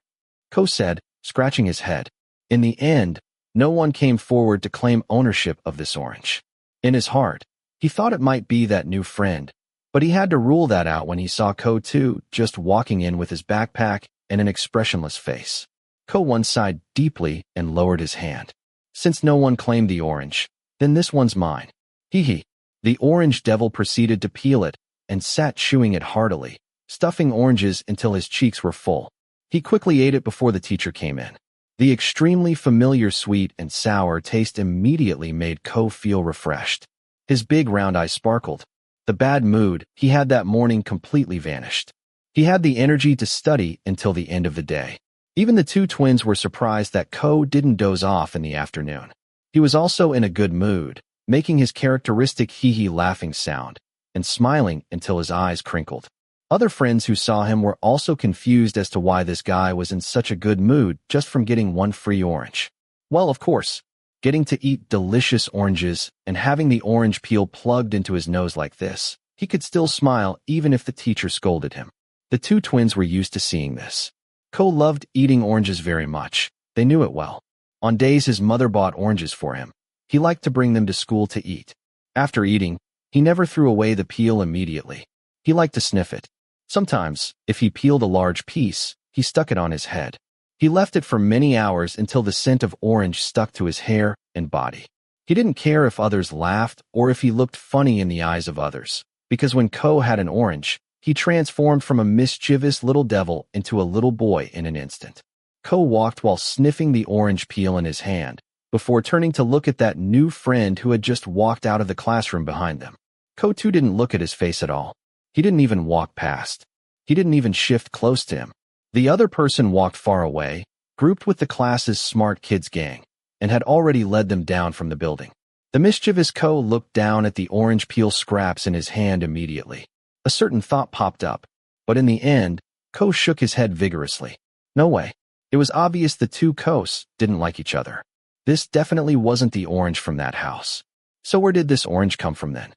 Ko said, scratching his head. In the end, no one came forward to claim ownership of this orange. In his heart, he thought it might be that new friend, but he had to rule that out when he saw Ko-2 just walking in with his backpack and an expressionless face. Ko-1 sighed deeply and lowered his hand. Since no one claimed the orange, then this one's mine. Hee. The orange devil proceeded to peel it and sat chewing it heartily, stuffing oranges until his cheeks were full. He quickly ate it before the teacher came in. The extremely familiar sweet and sour taste immediately made Ko feel refreshed. His big round eyes sparkled. The bad mood he had that morning completely vanished. He had the energy to study until the end of the day. Even the two twins were surprised that Ko didn't doze off in the afternoon. He was also in a good mood, making his characteristic hee-hee laughing sound, and smiling until his eyes crinkled. Other friends who saw him were also confused as to why this guy was in such a good mood just from getting one free orange. Well, of course, getting to eat delicious oranges and having the orange peel plugged into his nose like this, he could still smile even if the teacher scolded him. The two twins were used to seeing this. Ko loved eating oranges very much. They knew it well. On days his mother bought oranges for him, he liked to bring them to school to eat. After eating, he never threw away the peel immediately. He liked to sniff it. Sometimes, if he peeled a large piece, he stuck it on his head. He left it for many hours until the scent of orange stuck to his hair and body. He didn't care if others laughed or if he looked funny in the eyes of others, because when Ko had an orange, he transformed from a mischievous little devil into a little boy in an instant. Ko walked while sniffing the orange peel in his hand, before turning to look at that new friend who had just walked out of the classroom behind them. Ko too didn't look at his face at all. He didn't even walk past. He didn't even shift close to him. The other person walked far away, grouped with the class's smart kids gang, and had already led them down from the building. The mischievous Ko looked down at the orange peel scraps in his hand immediately. A certain thought popped up, but in the end, Ko shook his head vigorously. No way. It was obvious the two Kos didn't like each other. This definitely wasn't the orange from that house. So where did this orange come from then?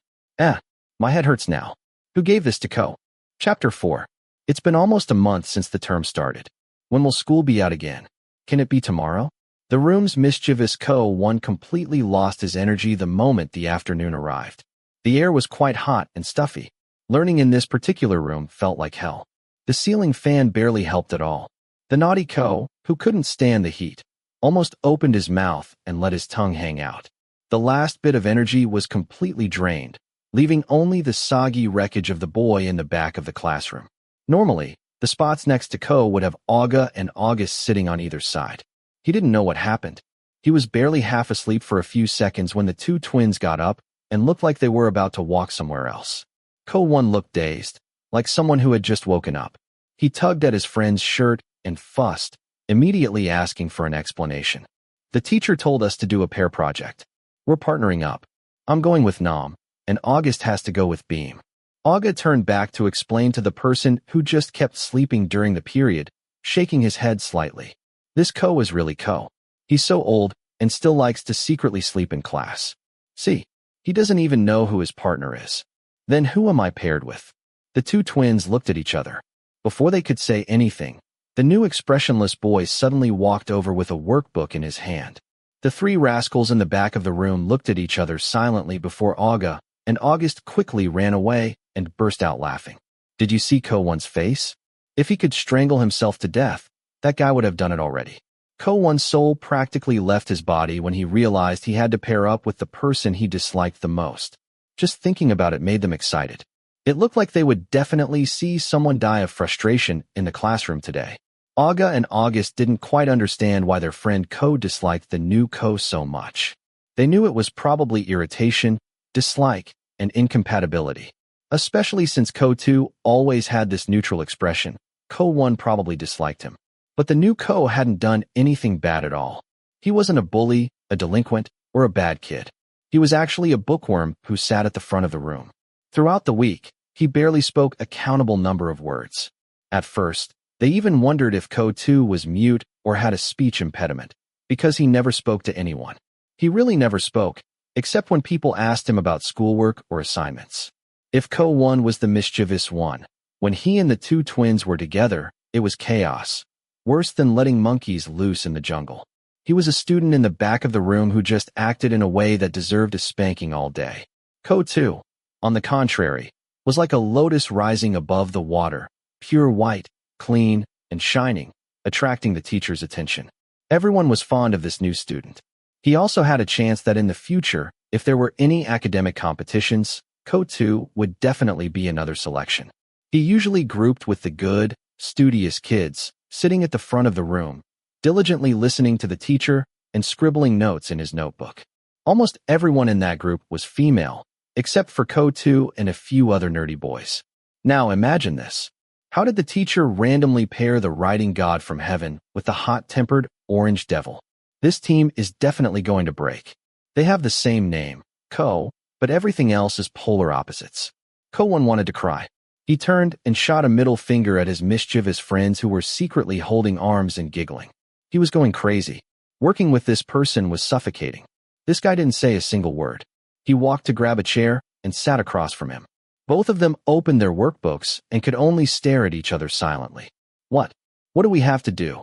My head hurts now. Who gave this to Ko? Chapter 4. It's been almost a month since the term started. When will school be out again? Can it be tomorrow? The room's mischievous Ko completely lost his energy the moment the afternoon arrived. The air was quite hot and stuffy. Learning in this particular room felt like hell. The ceiling fan barely helped at all. The naughty Ko, who couldn't stand the heat, almost opened his mouth and let his tongue hang out. The last bit of energy was completely drained, leaving only the soggy wreckage of the boy in the back of the classroom. Normally, the spots next to Ko would have Olga and August sitting on either side. He didn't know what happened. He was barely half asleep for a few seconds when the two twins got up and looked like they were about to walk somewhere else. Ko looked dazed, like someone who had just woken up. He tugged at his friend's shirt and fussed, immediately asking for an explanation. The teacher told us to do a pair project. We're partnering up. I'm going with Neung, and August has to go with Beam. Olga turned back to explain to the person who just kept sleeping during the period, shaking his head slightly. This Ko is really Ko. He's so old and still likes to secretly sleep in class. See, he doesn't even know who his partner is. Then who am I paired with? The two twins looked at each other. Before they could say anything, the new expressionless boy suddenly walked over with a workbook in his hand. The three rascals in the back of the room looked at each other silently before Olga and August quickly ran away and burst out laughing. Did you see Ko-won's face? If he could strangle himself to death, that guy would have done it already. Ko-won's soul practically left his body when he realized he had to pair up with the person he disliked the most. Just thinking about it made them excited. It looked like they would definitely see someone die of frustration in the classroom today. Olga and August didn't quite understand why their friend Ko disliked the new Ko so much. They knew it was probably irritation, dislike, and incompatibility. Especially since Ko 2 always had this neutral expression, Ko 1 probably disliked him. But the new Ko hadn't done anything bad at all. He wasn't a bully, a delinquent, or a bad kid. He was actually a bookworm who sat at the front of the room. Throughout the week, he barely spoke a countable number of words. At first, they even wondered if Ko 2 was mute or had a speech impediment, because he never spoke to anyone. He really never spoke, except when people asked him about schoolwork or assignments. If Ko 1 was the mischievous one, when he and the two twins were together, it was chaos. Worse than letting monkeys loose in the jungle. He was a student in the back of the room who just acted in a way that deserved a spanking all day. Ko 2, on the contrary, was like a lotus rising above the water, pure white, clean, and shining, attracting the teacher's attention. Everyone was fond of this new student. He also had a chance that in the future, if there were any academic competitions, Ko 2 would definitely be another selection. He usually grouped with the good, studious kids, sitting at the front of the room, diligently listening to the teacher and scribbling notes in his notebook. Almost everyone in that group was female, except for Ko 2 and a few other nerdy boys. Now imagine this. How did the teacher randomly pair the writing god from heaven with the hot-tempered orange devil? This team is definitely going to break. They have the same name, Ko, but everything else is polar opposites. Ko 1 wanted to cry. He turned and shot a middle finger at his mischievous friends who were secretly holding arms and giggling. He was going crazy. Working with this person was suffocating. This guy didn't say a single word. He walked to grab a chair and sat across from him. Both of them opened their workbooks and could only stare at each other silently. What? What do we have to do?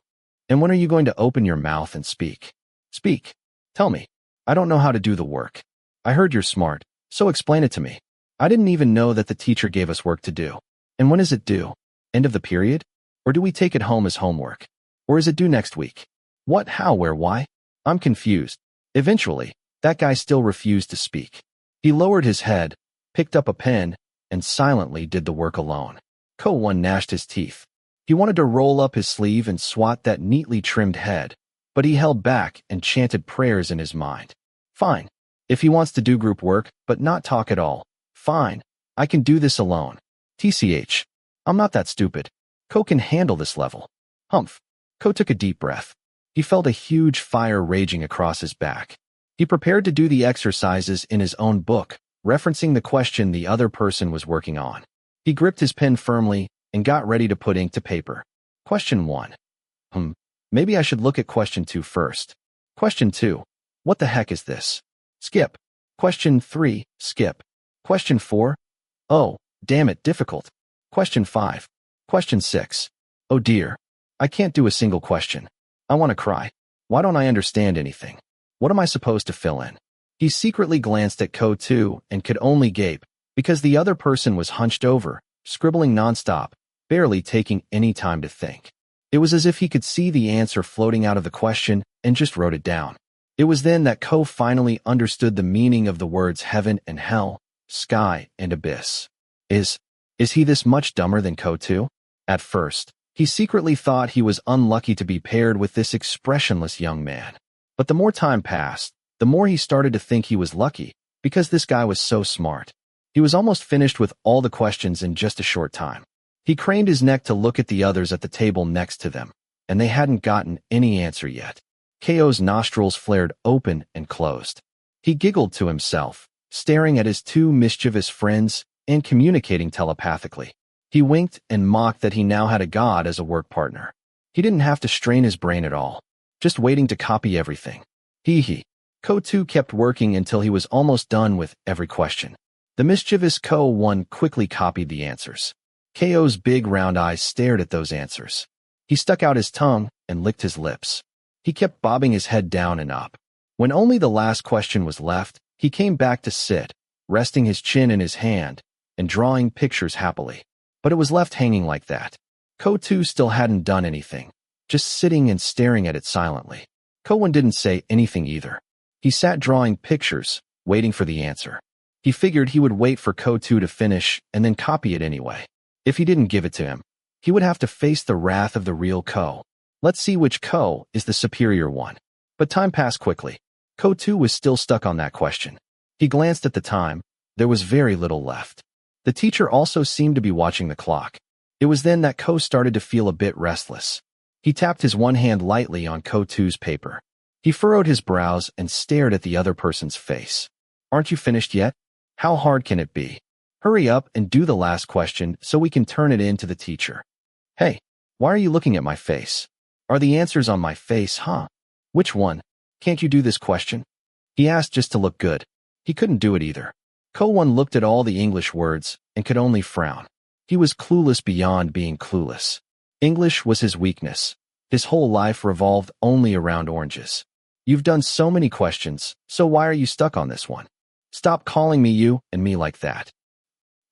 And when are you going to open your mouth and speak? Speak. Tell me. I don't know how to do the work. I heard you're smart, so explain it to me. I didn't even know that the teacher gave us work to do. And when is it due? End of the period? Or do we take it home as homework? Or is it due next week? What, how, where, why? I'm confused. Eventually, that guy still refused to speak. He lowered his head, picked up a pen, and silently did the work alone. Ko 1 gnashed his teeth. He wanted to roll up his sleeve and swat that neatly trimmed head, but he held back and chanted prayers in his mind. Fine. If he wants to do group work, but not talk at all, fine. I can do this alone. TCH. I'm not that stupid. Ko can handle this level. Humph. Ko took a deep breath. He felt a huge fire raging across his back. He prepared to do the exercises in his own book, referencing the question the other person was working on. He gripped his pen firmly and got ready to put ink to paper. Question 1. Maybe I should look at question 2 first. Question 2. What the heck is this? Skip. Question 3. Skip. Question 4. Oh, damn it, difficult. Question 5. Question 6. Oh dear. I can't do a single question. I want to cry. Why don't I understand anything? What am I supposed to fill in? He secretly glanced at Ko too and could only gape, because the other person was hunched over, scribbling nonstop, barely taking any time to think. It was as if he could see the answer floating out of the question and just wrote it down. It was then that Ko finally understood the meaning of the words heaven and hell, sky and abyss. Is he this much dumber than Ko too? At first, he secretly thought he was unlucky to be paired with this expressionless young man. But the more time passed, the more he started to think he was lucky, because this guy was so smart. He was almost finished with all the questions in just a short time. He craned his neck to look at the others at the table next to them, and they hadn't gotten any answer yet. Ko's nostrils flared open and closed. He giggled to himself, staring at his two mischievous friends and communicating telepathically. He winked and mocked that he now had a god as a work partner. He didn't have to strain his brain at all, just waiting to copy everything. Ko too kept working until he was almost done with every question. The mischievous Ko one quickly copied the answers. Ko's big round eyes stared at those answers. He stuck out his tongue and licked his lips. He kept bobbing his head down and up. When only the last question was left, he came back to sit, resting his chin in his hand and drawing pictures happily. But it was left hanging like that. Ko too still hadn't done anything, just sitting and staring at it silently. Ko one didn't say anything either. He sat drawing pictures, waiting for the answer. He figured he would wait for Ko too to finish and then copy it anyway. If he didn't give it to him, he would have to face the wrath of the real Ko. Let's see which Ko is the superior one. But time passed quickly. Ko too was still stuck on that question. He glanced at the time. There was very little left. The teacher also seemed to be watching the clock. It was then that Ko started to feel a bit restless. He tapped his one hand lightly on Ko too's paper. He furrowed his brows and stared at the other person's face. Aren't you finished yet? How hard can it be? Hurry up and do the last question so we can turn it in to the teacher. Hey, why are you looking at my face? Are the answers on my face, huh? Which one? Can't you do this question? He asked just to look good. He couldn't do it either. Ko one looked at all the English words and could only frown. He was clueless beyond being clueless. English was his weakness. His whole life revolved only around oranges. You've done so many questions, so why are you stuck on this one? Stop calling me you and me like that.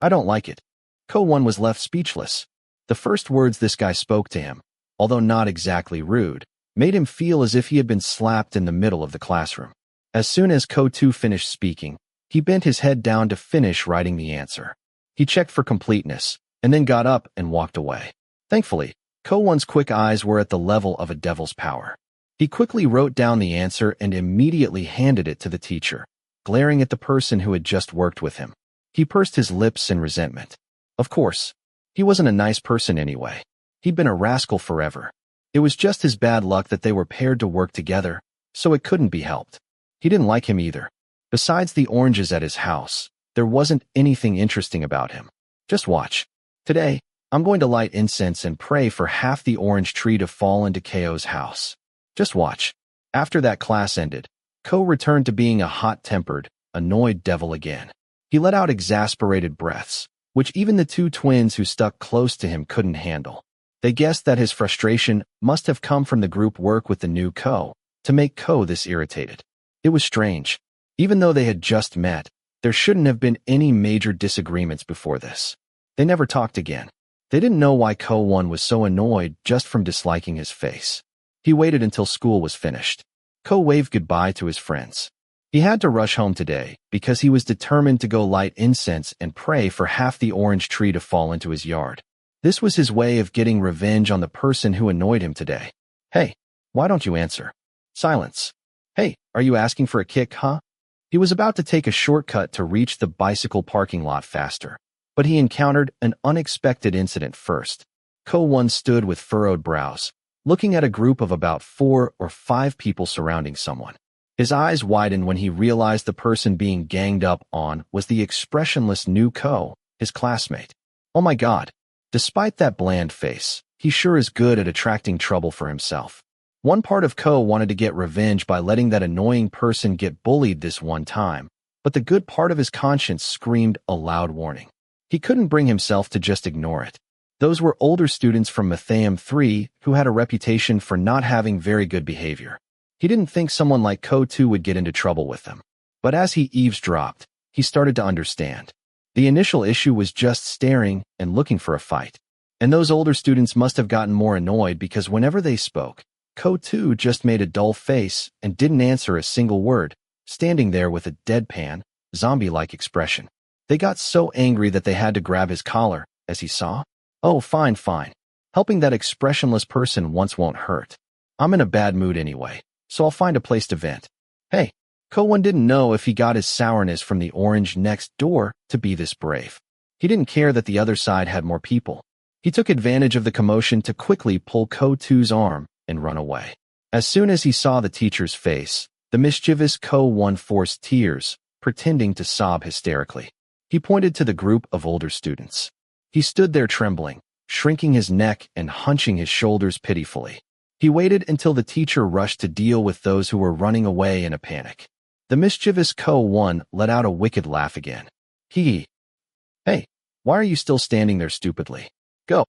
I don't like it. Ko one was left speechless. The first words this guy spoke to him, although not exactly rude, made him feel as if he had been slapped in the middle of the classroom. As soon as Ko too finished speaking, he bent his head down to finish writing the answer. He checked for completeness, and then got up and walked away. Thankfully, Ko one's quick eyes were at the level of a devil's power. He quickly wrote down the answer and immediately handed it to the teacher, glaring at the person who had just worked with him. He pursed his lips in resentment. Of course, he wasn't a nice person anyway. He'd been a rascal forever. It was just his bad luck that they were paired to work together, so it couldn't be helped. He didn't like him either. Besides the oranges at his house, there wasn't anything interesting about him. Just watch. Today, I'm going to light incense and pray for half the orange tree to fall into Ko's house. Just watch. After that class ended, Ko returned to being a hot-tempered, annoyed devil again. He let out exasperated breaths, which even the two twins who stuck close to him couldn't handle. They guessed that his frustration must have come from the group work with the new Ko, to make Ko this irritated. It was strange. Even though they had just met, there shouldn't have been any major disagreements before this. They never talked again. They didn't know why Ko one was so annoyed just from disliking his face. He waited until school was finished. Ko waved goodbye to his friends. He had to rush home today because he was determined to go light incense and pray for half the orange tree to fall into his yard. This was his way of getting revenge on the person who annoyed him today. Hey, why don't you answer? Silence. Hey, are you asking for a kick, huh? He was about to take a shortcut to reach the bicycle parking lot faster, but he encountered an unexpected incident first. Ko one stood with furrowed brows, looking at a group of about 4 or 5 people surrounding someone. His eyes widened when he realized the person being ganged up on was the expressionless new Ko, his classmate. Oh my God. Despite that bland face, he sure is good at attracting trouble for himself. One part of Ko wanted to get revenge by letting that annoying person get bullied this one time, but the good part of his conscience screamed a loud warning. He couldn't bring himself to just ignore it. Those were older students from Matheum 3 who had a reputation for not having very good behavior. He didn't think someone like Ko 2 would get into trouble with them. But as he eavesdropped, he started to understand. The initial issue was just staring and looking for a fight. And those older students must have gotten more annoyed because whenever they spoke, Ko 2 just made a dull face and didn't answer a single word, standing there with a deadpan, zombie-like expression. They got so angry that they had to grab his collar, as he saw. Oh, fine, fine. Helping that expressionless person once won't hurt. I'm in a bad mood anyway, so I'll find a place to vent. Hey, Ko 1 didn't know if he got his sourness from the orange next door to be this brave. He didn't care that the other side had more people. He took advantage of the commotion to quickly pull Ko 2's arm and run away. As soon as he saw the teacher's face, the mischievous Ko 1 forced tears, pretending to sob hysterically. He pointed to the group of older students. He stood there trembling, shrinking his neck and hunching his shoulders pitifully. He waited until the teacher rushed to deal with those who were running away in a panic. The mischievous Ko 1 let out a wicked laugh again. Hey, why are you still standing there stupidly? Go.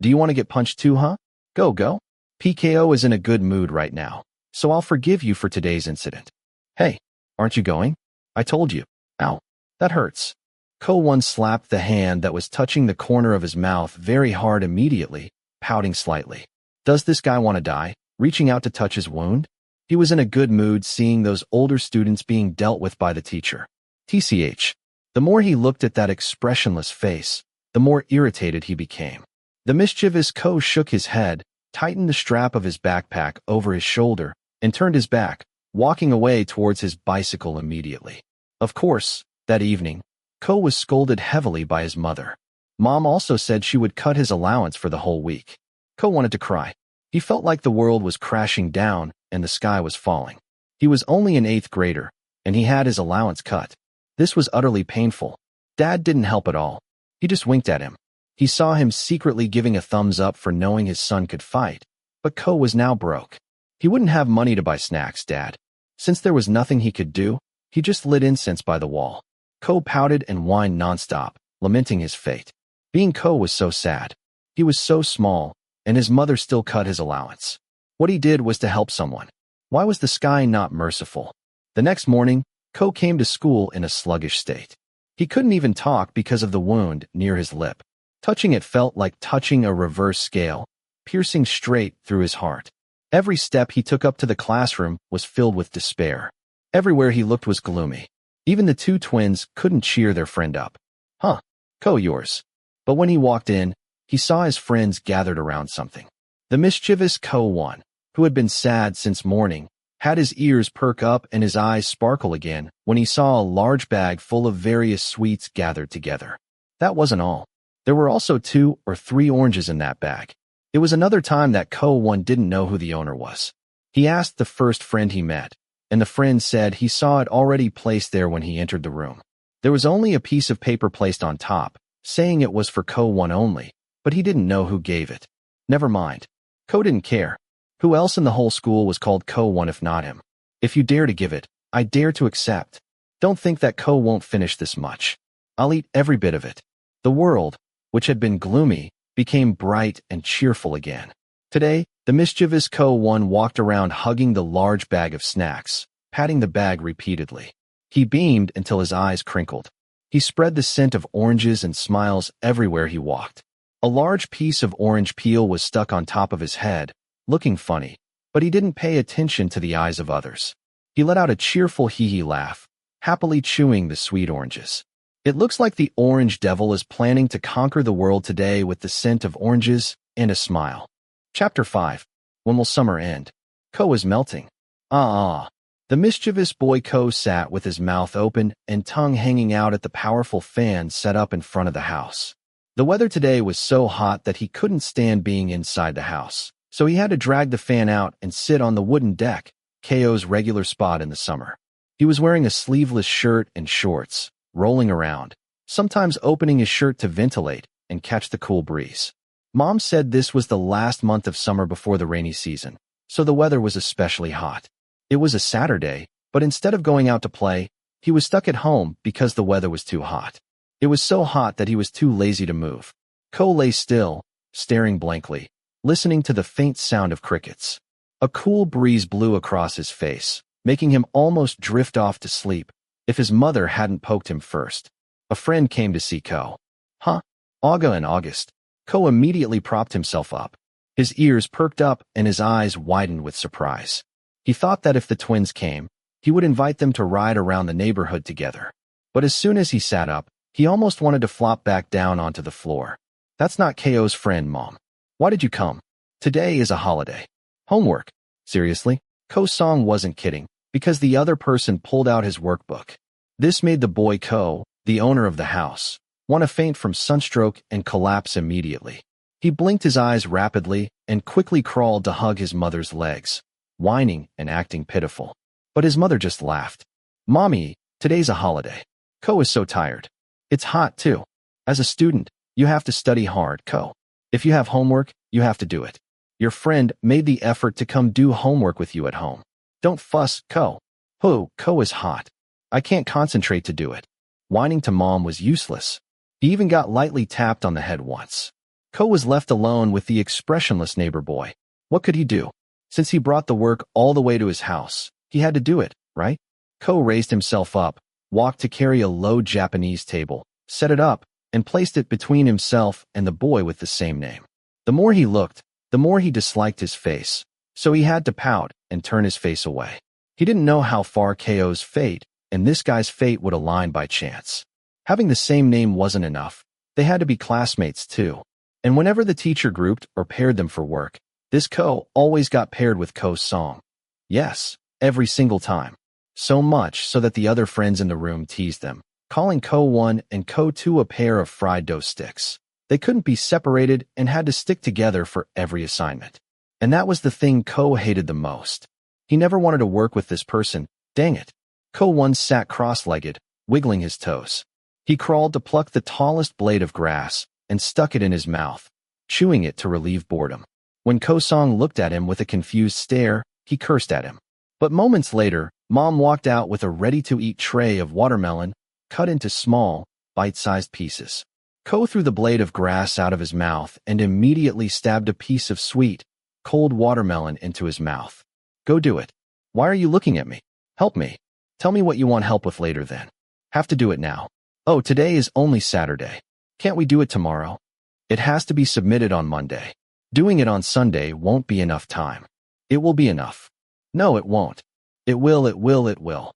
Do you want to get punched too, huh? Go. PKO is in a good mood right now, so I'll forgive you for today's incident. Hey, aren't you going? I told you. Ow, that hurts. Ko 1 slapped the hand that was touching the corner of his mouth very hard immediately, pouting slightly. Does this guy want to die? Reaching out to touch his wound? He was in a good mood seeing those older students being dealt with by the teacher. TCH. The more he looked at that expressionless face, the more irritated he became. The mischievous Ko shook his head, tightened the strap of his backpack over his shoulder, and turned his back, walking away towards his bicycle immediately. Of course, that evening, Ko was scolded heavily by his mother. Mom also said she would cut his allowance for the whole week. Ko wanted to cry. He felt like the world was crashing down and the sky was falling. He was only an 8th grader, and he had his allowance cut. This was utterly painful. Dad didn't help at all. He just winked at him. He saw him secretly giving a thumbs up for knowing his son could fight, but Ko was now broke. He wouldn't have money to buy snacks, Dad. Since there was nothing he could do, he just lit incense by the wall. Ko pouted and whined nonstop, lamenting his fate. Being Ko was so sad. He was so small, and his mother still cut his allowance. What he did was to help someone. Why was the sky not merciful? The next morning, Ko came to school in a sluggish state. He couldn't even talk because of the wound near his lip. Touching it felt like touching a reverse scale, piercing straight through his heart. Every step he took up to the classroom was filled with despair. Everywhere he looked was gloomy. Even the two twins couldn't cheer their friend up. Huh, Ko yours. But when he walked in, he saw his friends gathered around something. The mischievous Ko 1, who had been sad since morning, had his ears perk up and his eyes sparkle again when he saw a large bag full of various sweets gathered together. That wasn't all. There were also 2 or 3 oranges in that bag. It was another time that Ko 1 didn't know who the owner was. He asked the first friend he met, and the friend said he saw it already placed there when he entered the room. There was only a piece of paper placed on top, saying it was for Ko 1 only, but he didn't know who gave it. Never mind. Ko didn't care. Who else in the whole school was called Ko 1 if not him? If you dare to give it, I dare to accept. Don't think that Ko won't finish this much. I'll eat every bit of it. The world, which had been gloomy, became bright and cheerful again. Today, the mischievous Ko 1 walked around hugging the large bag of snacks, patting the bag repeatedly. He beamed until his eyes crinkled. He spread the scent of oranges and smiles everywhere he walked. A large piece of orange peel was stuck on top of his head, looking funny, but he didn't pay attention to the eyes of others. He let out a cheerful hee-hee laugh, happily chewing the sweet oranges. It looks like the orange devil is planning to conquer the world today with the scent of oranges and a smile. Chapter 5. When will summer end? Ko is melting. The mischievous boy Ko sat with his mouth open and tongue hanging out at the powerful fan set up in front of the house. The weather today was so hot that he couldn't stand being inside the house, so he had to drag the fan out and sit on the wooden deck, Ko's regular spot in the summer. He was wearing a sleeveless shirt and shorts, rolling around, sometimes opening his shirt to ventilate and catch the cool breeze. Mom said this was the last month of summer before the rainy season, so the weather was especially hot. It was a Saturday, but instead of going out to play, he was stuck at home because the weather was too hot. It was so hot that he was too lazy to move. Ko lay still, staring blankly, listening to the faint sound of crickets. A cool breeze blew across his face, making him almost drift off to sleep if his mother hadn't poked him first. A friend came to see Ko. Huh? Aga in August. Ko immediately propped himself up. His ears perked up and his eyes widened with surprise. He thought that if the twins came, he would invite them to ride around the neighborhood together. But as soon as he sat up, he almost wanted to flop back down onto the floor. That's not Ko's friend, Mom. Why did you come? Today is a holiday. Homework. Seriously? Ko Song wasn't kidding, because the other person pulled out his workbook. This made the boy Ko, the owner of the house, want to faint from sunstroke and collapse immediately. He blinked his eyes rapidly and quickly crawled to hug his mother's legs, whining and acting pitiful. But his mother just laughed. Mommy, today's a holiday. Ko is so tired. It's hot too. As a student, you have to study hard, Ko. If you have homework, you have to do it. Your friend made the effort to come do homework with you at home. Don't fuss, Ko. Ko is hot. I can't concentrate to do it. Whining to Mom was useless. He even got lightly tapped on the head once. Ko was left alone with the expressionless neighbor boy. What could he do? Since he brought the work all the way to his house, he had to do it, right? Ko raised himself up, walked to carry a low Japanese table, set it up, and placed it between himself and the boy with the same name. The more he looked, the more he disliked his face, so he had to pout and turn his face away. He didn't know how far Ko's fate and this guy's fate would align by chance. Having the same name wasn't enough. They had to be classmates too. And whenever the teacher grouped or paired them for work, this Ko always got paired with Ko Song. Yes, every single time. So much so that the other friends in the room teased them, calling Ko 1 and Ko 2 a pair of fried dough sticks. They couldn't be separated and had to stick together for every assignment. And that was the thing Ko hated the most. He never wanted to work with this person, dang it. Ko 1 sat cross-legged, wiggling his toes. He crawled to pluck the tallest blade of grass and stuck it in his mouth, chewing it to relieve boredom. When Ko Song looked at him with a confused stare, he cursed at him. But moments later, Mom walked out with a ready-to-eat tray of watermelon, cut into small, bite-sized pieces. Ko threw the blade of grass out of his mouth and immediately stabbed a piece of sweet, cold watermelon into his mouth. Go do it. Why are you looking at me? Help me. Tell me what you want help with later then. Have to do it now. Oh, today is only Saturday. Can't we do it tomorrow? It has to be submitted on Monday. Doing it on Sunday won't be enough time. It will be enough. No, it won't. It will.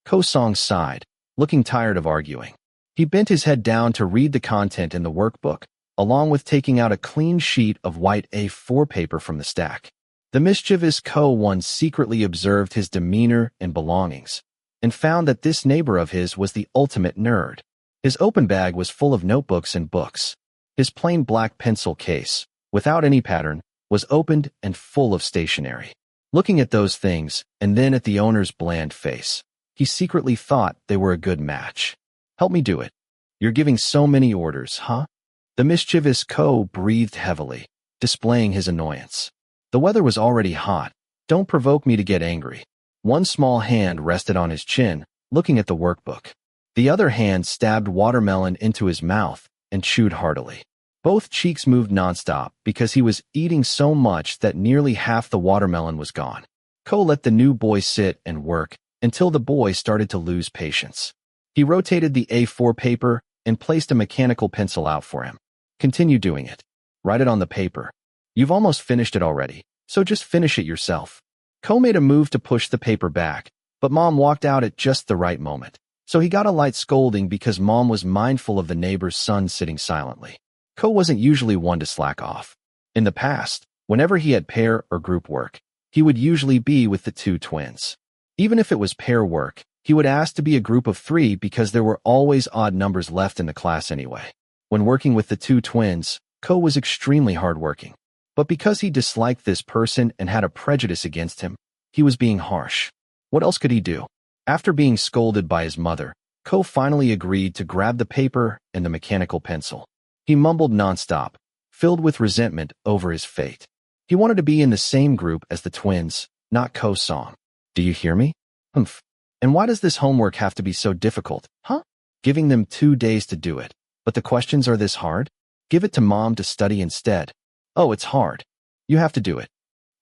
Ko Song sighed, looking tired of arguing. He bent his head down to read the content in the workbook, along with taking out a clean sheet of white A4 paper from the stack. The mischievous Ko 1 secretly observed his demeanor and belongings, and found that this neighbor of his was the ultimate nerd. His open bag was full of notebooks and books. His plain black pencil case, without any pattern, was opened and full of stationery. Looking at those things, and then at the owner's bland face, he secretly thought they were a good match. Help me do it. You're giving so many orders, huh? The mischievous Ko breathed heavily, displaying his annoyance. The weather was already hot. Don't provoke me to get angry. One small hand rested on his chin, looking at the workbook. The other hand stabbed watermelon into his mouth and chewed heartily. Both cheeks moved nonstop because he was eating so much that nearly half the watermelon was gone. Ko let the new boy sit and work until the boy started to lose patience. He rotated the A4 paper and placed a mechanical pencil out for him. Continue doing it. Write it on the paper. You've almost finished it already, so just finish it yourself. Ko made a move to push the paper back, but Mom walked out at just the right moment. So he got a light scolding because Mom was mindful of the neighbor's son sitting silently. Ko wasn't usually one to slack off. In the past, whenever he had pair or group work, he would usually be with the two twins. Even if it was pair work, he would ask to be a group of 3 because there were always odd numbers left in the class anyway. When working with the two twins, Ko was extremely hardworking. But because he disliked this person and had a prejudice against him, He was being harsh. What else could he do? After being scolded by his mother, Ko finally agreed to grab the paper and the mechanical pencil. He mumbled nonstop, filled with resentment over his fate. He wanted to be in the same group as the twins, not Ko-song. Do you hear me? Humph. And why does this homework have to be so difficult, huh? Giving them 2 days to do it. But the questions are this hard? Give it to mom to study instead. Oh, it's hard. You have to do it.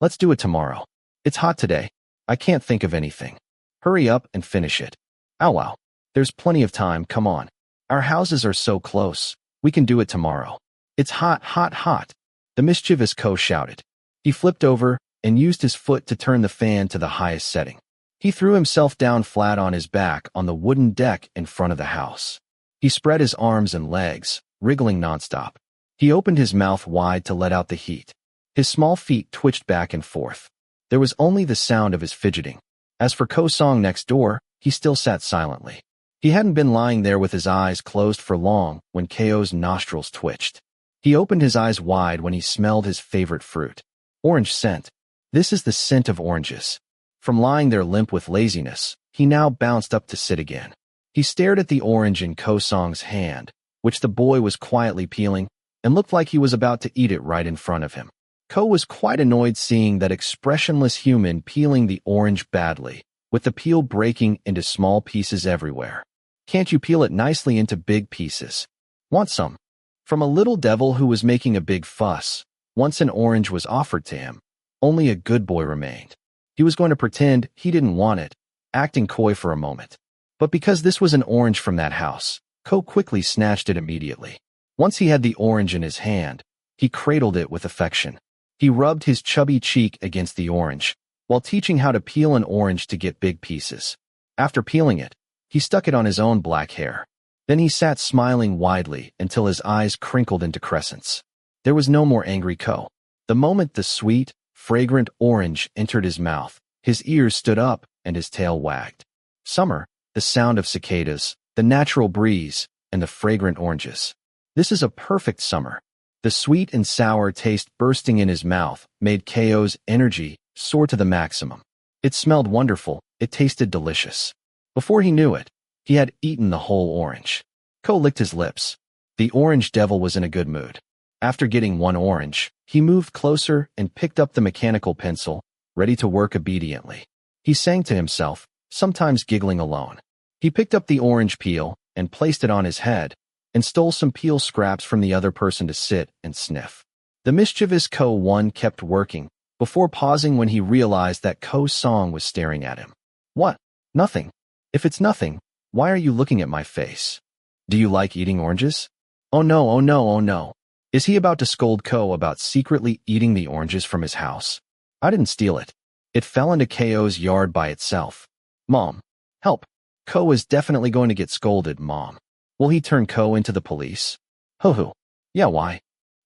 Let's do it tomorrow. It's hot today. I can't think of anything. Hurry up and finish it. Ow wow. There's plenty of time, come on. Our houses are so close. We can do it tomorrow. It's hot, hot, hot. The mischievous Ko shouted. He flipped over and used his foot to turn the fan to the highest setting. He threw himself down flat on his back on the wooden deck in front of the house. He spread his arms and legs, wriggling nonstop. He opened his mouth wide to let out the heat. His small feet twitched back and forth. There was only the sound of his fidgeting. As for Ko-song next door, he still sat silently. He hadn't been lying there with his eyes closed for long when Ko's nostrils twitched. He opened his eyes wide when he smelled his favorite fruit. Orange scent. This is the scent of oranges. From lying there limp with laziness, he now bounced up to sit again. He stared at the orange in Ko-song's hand, which the boy was quietly peeling, and looked like he was about to eat it right in front of him. Ko was quite annoyed seeing that expressionless human peeling the orange badly, with the peel breaking into small pieces everywhere. Can't you peel it nicely into big pieces? Want some? From a little devil who was making a big fuss. Once an orange was offered to him, only a good boy remained. He was going to pretend he didn't want it, acting coy for a moment. But because this was an orange from that house, Ko quickly snatched it immediately. Once he had the orange in his hand, he cradled it with affection. He rubbed his chubby cheek against the orange, while teaching how to peel an orange to get big pieces. After peeling it, he stuck it on his own black hair. Then he sat smiling widely until his eyes crinkled into crescents. There was no more angry Ko. The moment the sweet, fragrant orange entered his mouth, his ears stood up and his tail wagged. Summer, the sound of cicadas, the natural breeze, and the fragrant oranges. This is a perfect summer. The sweet and sour taste bursting in his mouth made Ko's energy soar to the maximum. It smelled wonderful, it tasted delicious. Before he knew it, he had eaten the whole orange. Ko licked his lips. The orange devil was in a good mood. After getting one orange, he moved closer and picked up the mechanical pencil, ready to work obediently. He sang to himself, sometimes giggling alone. He picked up the orange peel and placed it on his head, and stole some peel scraps from the other person to sit and sniff. The mischievous Ko-1 kept working, before pausing when he realized that Ko-song was staring at him. What? Nothing. If it's nothing, why are you looking at my face? Do you like eating oranges? Oh no, oh no, oh no. Is he about to scold Ko about secretly eating the oranges from his house? I didn't steal it. It fell into Ko's yard by itself. Mom, help. Ko is definitely going to get scolded, Mom. Will he turn Ko into the police? Ho-ho. Yeah, why?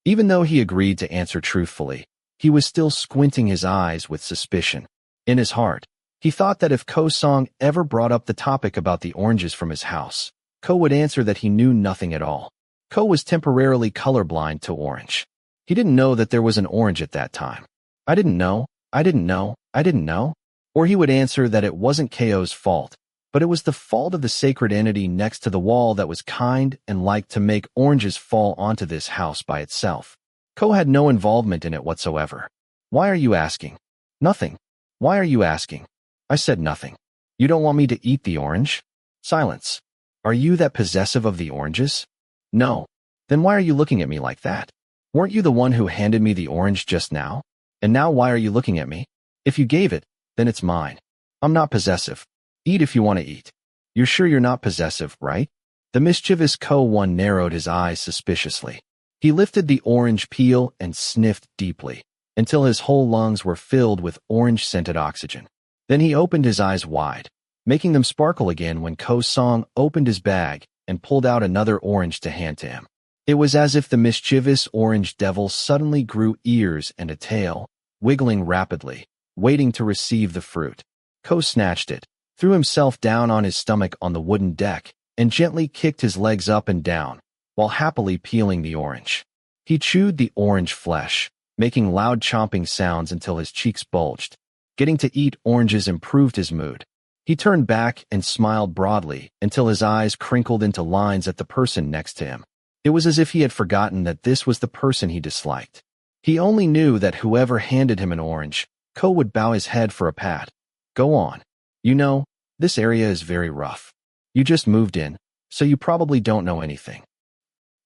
Even though he agreed to answer truthfully, he was still squinting his eyes with suspicion. In his heart, he thought that if Ko-song ever brought up the topic about the oranges from his house, Ko would answer that he knew nothing at all. Ko was temporarily colorblind to orange. He didn't know that there was an orange at that time. I didn't know, I didn't know, I didn't know. Or he would answer that it wasn't Ko's fault, but it was the fault of the sacred entity next to the wall that was kind and liked to make oranges fall onto this house by itself. Ko had no involvement in it whatsoever. Why are you asking? Nothing. Why are you asking? I said nothing. You don't want me to eat the orange? Silence. Are you that possessive of the oranges? No. Then why are you looking at me like that? Weren't you the one who handed me the orange just now? And now why are you looking at me? If you gave it, then it's mine. I'm not possessive. Eat if you want to eat. You're sure you're not possessive, right? The mischievous Ko-1 narrowed his eyes suspiciously. He lifted the orange peel and sniffed deeply, until his whole lungs were filled with orange-scented oxygen. Then he opened his eyes wide, making them sparkle again when Ko-song opened his bag and pulled out another orange to hand to him. It was as if the mischievous orange devil suddenly grew ears and a tail, wiggling rapidly, waiting to receive the fruit. Ko snatched it, threw himself down on his stomach on the wooden deck, and gently kicked his legs up and down, while happily peeling the orange. He chewed the orange flesh, making loud chomping sounds until his cheeks bulged. Getting to eat oranges improved his mood. He turned back and smiled broadly until his eyes crinkled into lines at the person next to him. It was as if he had forgotten that this was the person he disliked. He only knew that whoever handed him an orange, Ko would bow his head for a pat. Go on. You know, this area is very rough. You just moved in, so you probably don't know anything.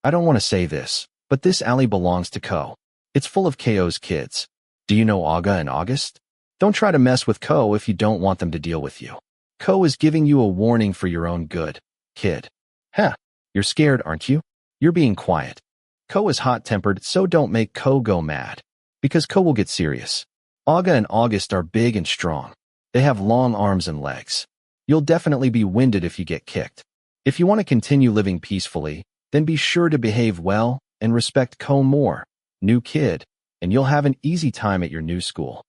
I don't want to say this, but this alley belongs to Ko. It's full of Ko's kids. Do you know Aga and August? Don't try to mess with Ko if you don't want them to deal with you. Ko is giving you a warning for your own good, kid. Huh, you're scared, aren't you? You're being quiet. Ko is hot-tempered, so don't make Ko go mad, because Ko will get serious. Aga and August are big and strong. They have long arms and legs. You'll definitely be winded if you get kicked. If you want to continue living peacefully, then be sure to behave well and respect Ko more, new kid, and you'll have an easy time at your new school.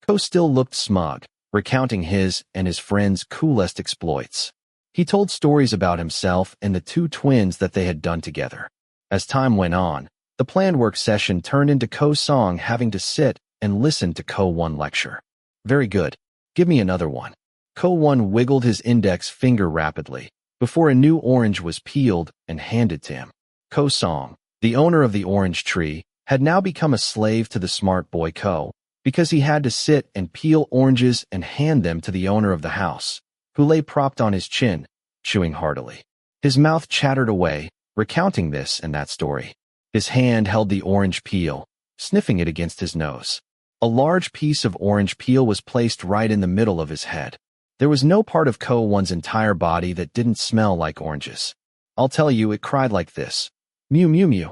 Ko still looked smug, recounting his and his friends' coolest exploits. He told stories about himself and the two twins that they had done together. As time went on, the planned work session turned into Ko-song having to sit and listen to Ko-1 lecture. Very good. Give me another one. Ko-1 wiggled his index finger rapidly before a new orange was peeled and handed to him. Ko-song, the owner of the orange tree, had now become a slave to the smart boy Ko, because he had to sit and peel oranges and hand them to the owner of the house, who lay propped on his chin, chewing heartily. His mouth chattered away, recounting this and that story. His hand held the orange peel, sniffing it against his nose. A large piece of orange peel was placed right in the middle of his head. There was no part of Ko-1's entire body that didn't smell like oranges. I'll tell you, it cried like this. Mew mew mew.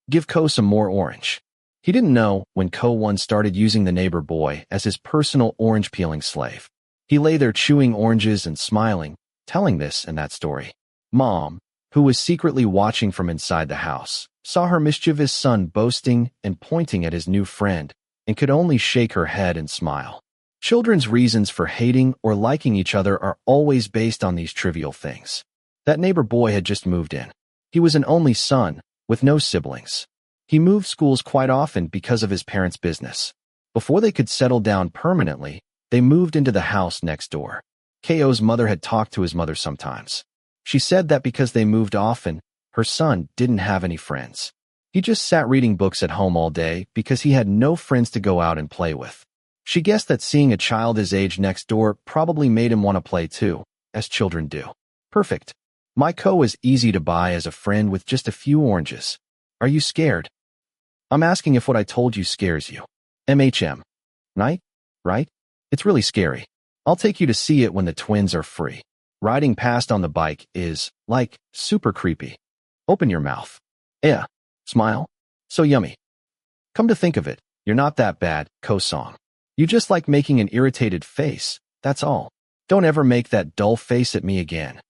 Give Ko some more orange. He didn't know when Ko-1 started using the neighbor boy as his personal orange peeling slave. He lay there chewing oranges and smiling, telling this and that story. Mom, who was secretly watching from inside the house, saw her mischievous son boasting and pointing at his new friend, and could only shake her head and smile. Children's reasons for hating or liking each other are always based on these trivial things. That neighbor boy had just moved in. He was an only son, with no siblings. He moved schools quite often because of his parents' business. Before they could settle down permanently, they moved into the house next door. Ko's mother had talked to his mother sometimes. She said that because they moved often, her son didn't have any friends. He just sat reading books at home all day because he had no friends to go out and play with. She guessed that seeing a child his age next door probably made him want to play too, as children do. Perfect. My Ko is easy to buy as a friend with just a few oranges. Are you scared? I'm asking if what I told you scares you. Right? It's really scary. I'll take you to see it when the twins are free. Riding past on the bike is, like, super creepy. Open your mouth. Yeah. Smile. So yummy. Come to think of it, you're not that bad, Ko-song. You just like making an irritated face, that's all. Don't ever make that dull face at me again.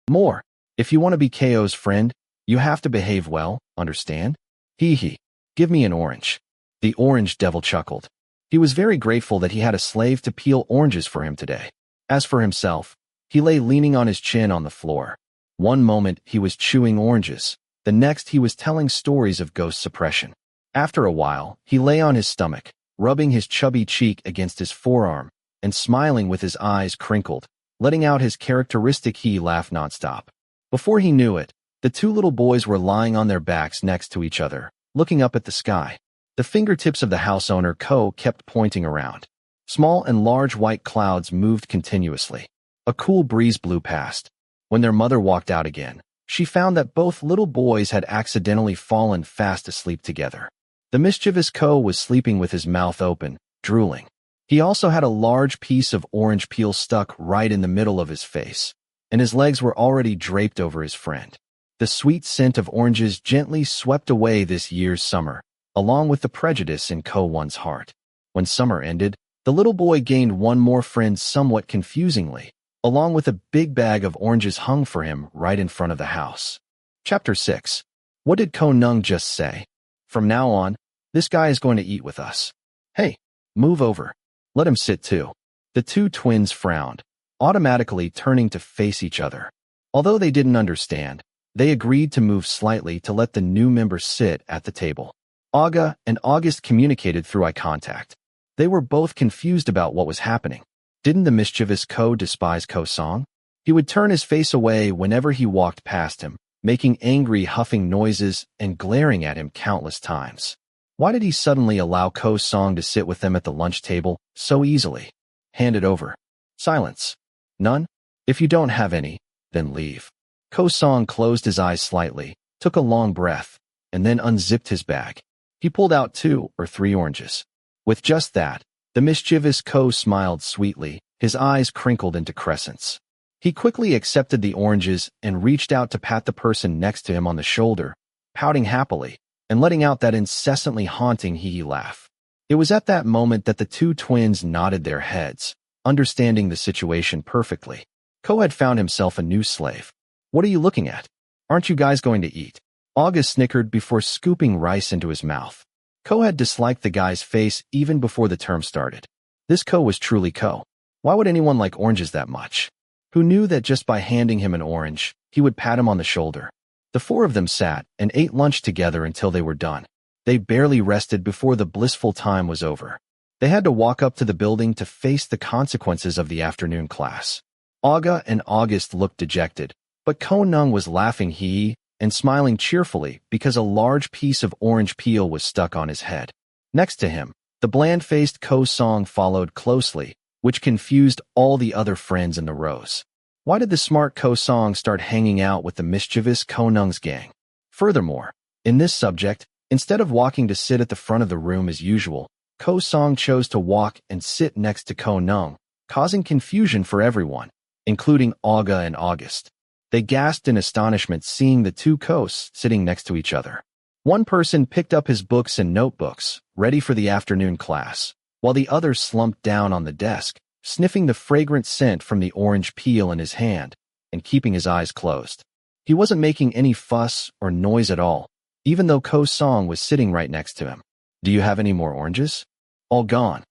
More. If you want to be Ko's friend, you have to behave well, understand? Give me an orange. The orange devil chuckled. He was very grateful that he had a slave to peel oranges for him today. As for himself, he lay leaning on his chin on the floor. One moment he was chewing oranges, the next he was telling stories of ghost suppression. After a while, he lay on his stomach, rubbing his chubby cheek against his forearm, and smiling with his eyes crinkled, letting out his characteristic laugh nonstop. Before he knew it, the two little boys were lying on their backs next to each other, looking up at the sky. The fingertips of the house owner Ko kept pointing around. Small and large white clouds moved continuously. A cool breeze blew past. When their mother walked out again, she found that both little boys had accidentally fallen fast asleep together. The mischievous Ko was sleeping with his mouth open, drooling. He also had a large piece of orange peel stuck right in the middle of his face, and his legs were already draped over his friend. The sweet scent of oranges gently swept away this year's summer, along with the prejudice in Ko-1's heart. When summer ended, the little boy gained one more friend somewhat confusingly, along with a big bag of oranges hung for him right in front of the house. Chapter 6. What did Neung just say? From now on, this guy is going to eat with us. Hey, move over. Let him sit too. The two twins frowned, automatically turning to face each other. Although they didn't understand, they agreed to move slightly to let the new member sit at the table. Aga and August communicated through eye contact. They were both confused about what was happening. Didn't the mischievous Ko despise Ko-song? He would turn his face away whenever he walked past him, making angry huffing noises and glaring at him countless times. Why did he suddenly allow Ko-song to sit with them at the lunch table so easily? Hand it over. Silence. None? If you don't have any, then leave. Ko-song closed his eyes slightly, took a long breath, and then unzipped his bag. He pulled out 2 or 3 oranges. With just that, the mischievous Ko smiled sweetly, his eyes crinkled into crescents. He quickly accepted the oranges and reached out to pat the person next to him on the shoulder, pouting happily, and letting out that incessantly haunting hee-hee laugh. It was at that moment that the 2 twins nodded their heads, understanding the situation perfectly. Ko had found himself a new slave. What are you looking at? Aren't you guys going to eat? August snickered before scooping rice into his mouth. Ko had disliked the guy's face even before the term started. This Ko was truly Ko. Why would anyone like oranges that much? Who knew that just by handing him an orange, he would pat him on the shoulder? The 4 of them sat and ate lunch together until they were done. They barely rested before the blissful time was over. They had to walk up to the building to face the consequences of the afternoon class. Aga and August looked dejected, but Ko Neung was laughing hee and smiling cheerfully because a large piece of orange peel was stuck on his head. Next to him, the bland-faced Ko-song followed closely, which confused all the other friends in the rows. Why did the smart Ko-song start hanging out with the mischievous Ko Neung's gang? Furthermore, in this subject, instead of walking to sit at the front of the room as usual, Ko-song chose to walk and sit next to Ko Neung, causing confusion for everyone, including Aga and August. They gasped in astonishment seeing the 2 Kos sitting next to each other. One person picked up his books and notebooks, ready for the afternoon class, while the other slumped down on the desk, sniffing the fragrant scent from the orange peel in his hand and keeping his eyes closed. He wasn't making any fuss or noise at all, even though Ko-song was sitting right next to him. Do you have any more oranges? All gone.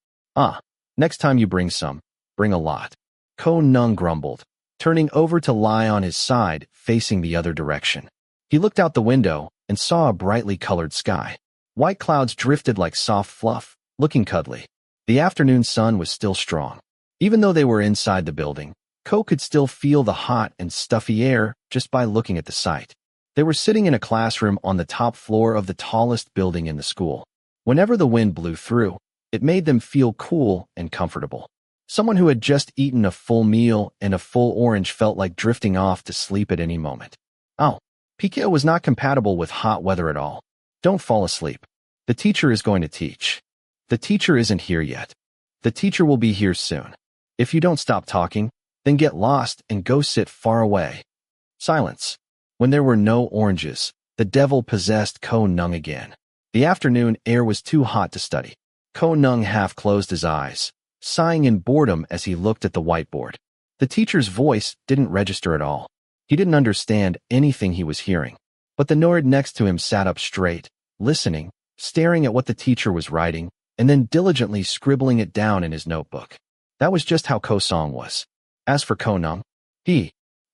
Next time you bring some, bring a lot. Ko Neung grumbled, turning over to lie on his side, facing the other direction. He looked out the window and saw a brightly colored sky. White clouds drifted like soft fluff, looking cuddly. The afternoon sun was still strong. Even though they were inside the building, Ko could still feel the hot and stuffy air just by looking at the sight. They were sitting in a classroom on the top floor of the tallest building in the school. Whenever the wind blew through, it made them feel cool and comfortable. Someone who had just eaten a full meal and a full orange felt like drifting off to sleep at any moment. Oh, PKO was not compatible with hot weather at all. Don't fall asleep. The teacher is going to teach. The teacher isn't here yet. The teacher will be here soon. If you don't stop talking, then get lost and go sit far away. Silence. When there were no oranges, the devil possessed Ko Neung again. The afternoon air was too hot to study. Ko Neung half closed his eyes, sighing in boredom as he looked at the whiteboard. The teacher's voice didn't register at all. He didn't understand anything he was hearing. But the nerd next to him sat up straight, listening, staring at what the teacher was writing, and then diligently scribbling it down in his notebook. That was just how Ko-song was. As for Ko Neung,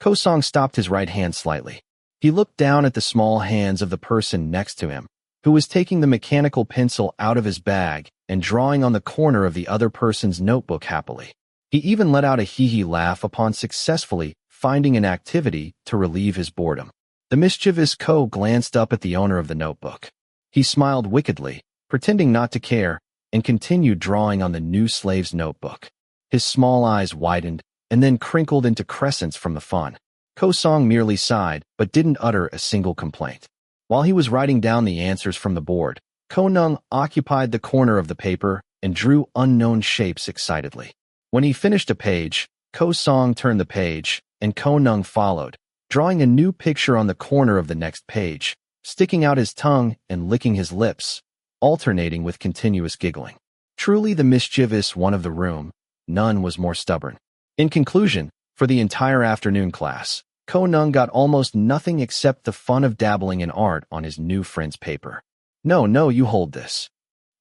Ko-song stopped his right hand slightly. He looked down at the small hands of the person next to him, who was taking the mechanical pencil out of his bag and drawing on the corner of the other person's notebook happily. He even let out a hee-hee laugh upon successfully finding an activity to relieve his boredom. The mischievous Ko glanced up at the owner of the notebook. He smiled wickedly, pretending not to care, and continued drawing on the new slave's notebook. His small eyes widened and then crinkled into crescents from the fun. Ko-song merely sighed but didn't utter a single complaint. While he was writing down the answers from the board, Ko Neung occupied the corner of the paper and drew unknown shapes excitedly. When he finished a page, Ko-song turned the page, and Ko Neung followed, drawing a new picture on the corner of the next page, sticking out his tongue and licking his lips, alternating with continuous giggling. Truly the mischievous one of the room, none was more stubborn. In conclusion, for the entire afternoon class, Ko Neung got almost nothing except the fun of dabbling in art on his new friend's paper. No, you hold this.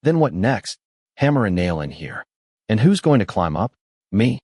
Then what next? Hammer a nail in here. And who's going to climb up? Me?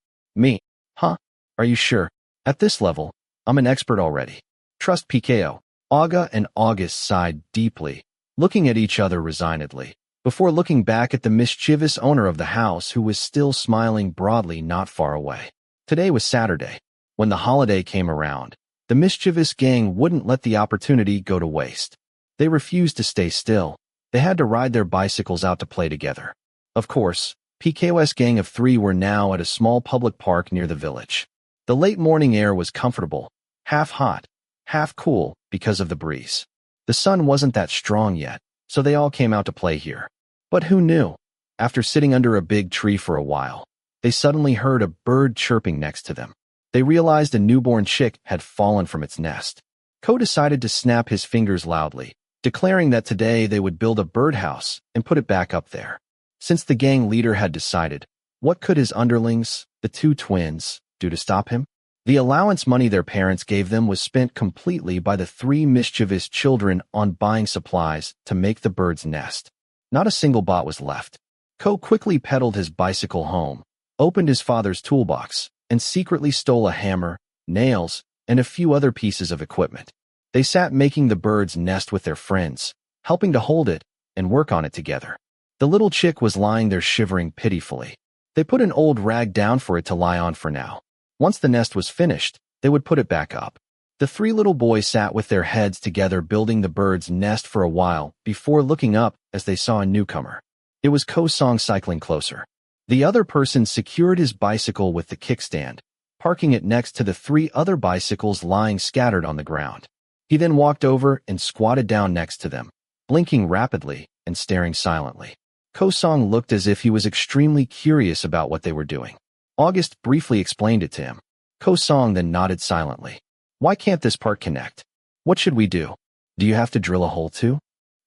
Huh? Are you sure? At this level, I'm an expert already. Trust PKO. Aga and August sighed deeply, looking at each other resignedly. before looking back at the mischievous owner of the house who was still smiling broadly not far away. Today was Saturday. When the holiday came around, the mischievous gang wouldn't let the opportunity go to waste. They refused to stay still. They had to ride their bicycles out to play together. Of course, PKO's gang of 3 were now at a small public park near the village. The late morning air was comfortable, half hot, half cool because of the breeze. The sun wasn't that strong yet, so they all came out to play here. But who knew? After sitting under a big tree for a while, they suddenly heard a bird chirping next to them. They realized a newborn chick had fallen from its nest. Ko decided to snap his fingers loudly, declaring that today they would build a birdhouse and put it back up there. Since the gang leader had decided, what could his underlings, the 2 twins, do to stop him? The allowance money their parents gave them was spent completely by the 3 mischievous children on buying supplies to make the bird's nest. Not a single baht was left. Ko quickly pedaled his bicycle home, opened his father's toolbox, and secretly stole a hammer, nails, and a few other pieces of equipment. They sat making the bird's nest with their friends, helping to hold it and work on it together. The little chick was lying there shivering pitifully. They put an old rag down for it to lie on for now. Once the nest was finished, they would put it back up. The 3 little boys sat with their heads together building the bird's nest for a while before looking up as they saw a newcomer. It was Ko Song cycling closer. The other person secured his bicycle with the kickstand, parking it next to the 3 other bicycles lying scattered on the ground. He then walked over and squatted down next to them, blinking rapidly and staring silently. Ko Song looked as if he was extremely curious about what they were doing. August briefly explained it to him. Ko Song then nodded silently. Why can't this part connect? What should we do? Do you have to drill a hole too?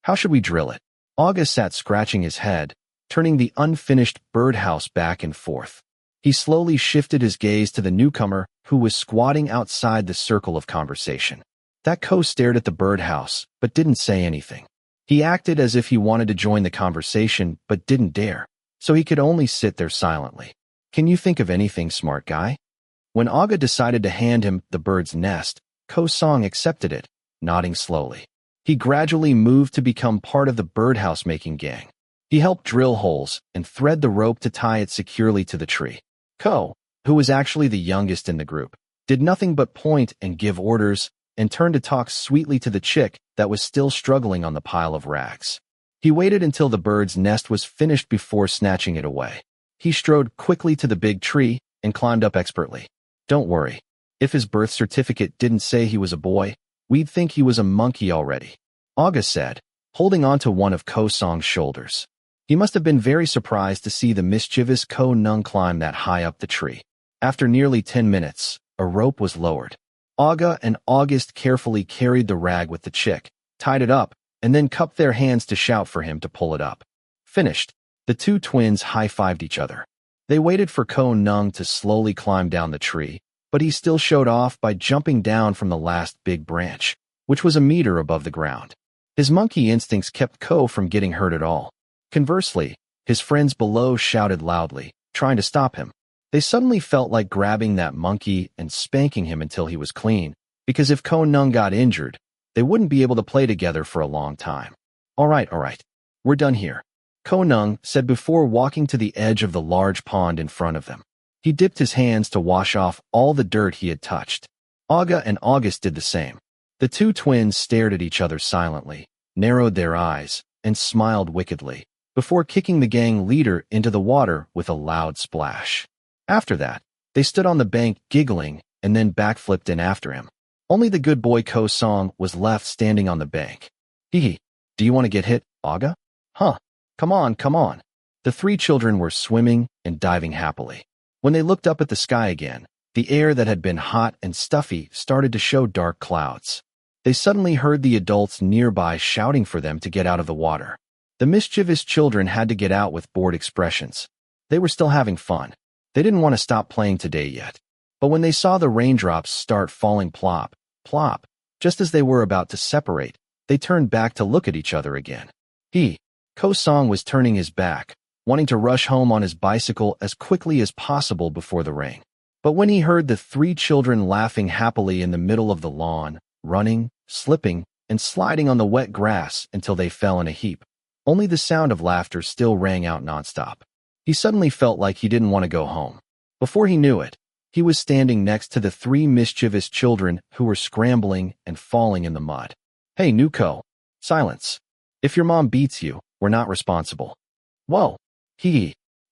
How should we drill it? August sat scratching his head, turning the unfinished birdhouse back and forth. He slowly shifted his gaze to the newcomer who was squatting outside the circle of conversation. That Ko stared at the birdhouse, but didn't say anything. He acted as if he wanted to join the conversation, but didn't dare, so he could only sit there silently. Can you think of anything, smart guy? When Aga decided to hand him the bird's nest, Ko Song accepted it, nodding slowly. He gradually moved to become part of the birdhouse making gang. He helped drill holes and thread the rope to tie it securely to the tree. Ko, who was actually the youngest in the group, did nothing but point and give orders and turned to talk sweetly to the chick that was still struggling on the pile of rags. He waited until the bird's nest was finished before snatching it away. He strode quickly to the big tree and climbed up expertly. Don't worry. If his birth certificate didn't say he was a boy, we'd think he was a monkey already, Aga said, holding on to one of Ko Song's shoulders. He must have been very surprised to see the mischievous Ko Neung climb that high up the tree. After nearly 10 minutes, a rope was lowered. Aga and August carefully carried the rag with the chick, tied it up, and then cupped their hands to shout for him to pull it up. Finished, the 2 twins high-fived each other. They waited for Ko Neung to slowly climb down the tree, but he still showed off by jumping down from the last big branch, which was a meter above the ground. His monkey instincts kept Ko from getting hurt at all. Conversely, his friends below shouted loudly, trying to stop him. They suddenly felt like grabbing that monkey and spanking him until he was clean, because if Ko Neung got injured, they wouldn't be able to play together for a long time. All right, we're done here, Ko Neung said before walking to the edge of the large pond in front of them. He dipped his hands to wash off all the dirt he had touched. Aga and August did the same. The 2 twins stared at each other silently, narrowed their eyes, and smiled wickedly, before kicking the gang leader into the water with a loud splash. After that, they stood on the bank giggling and then backflipped in after him. Only the good boy Ko Song was left standing on the bank. Hee, do you want to get hit, Aga? Huh, come on. The 3 children were swimming and diving happily. When they looked up at the sky again, the air that had been hot and stuffy started to show dark clouds. They suddenly heard the adults nearby shouting for them to get out of the water. The mischievous children had to get out with bored expressions. They were still having fun. They didn't want to stop playing today yet. But when they saw the raindrops start falling plop, plop, just as they were about to separate, they turned back to look at each other again. Ko Song was turning his back, wanting to rush home on his bicycle as quickly as possible before the rain. But when he heard the 3 children laughing happily in the middle of the lawn, running, slipping, and sliding on the wet grass until they fell in a heap, Only the sound of laughter still rang out nonstop. He suddenly felt like he didn't want to go home. Before he knew it, he was standing next to the three mischievous children who were scrambling and falling in the mud. Hey, Nuko. Silence. If your mom beats you, we're not responsible. Whoa.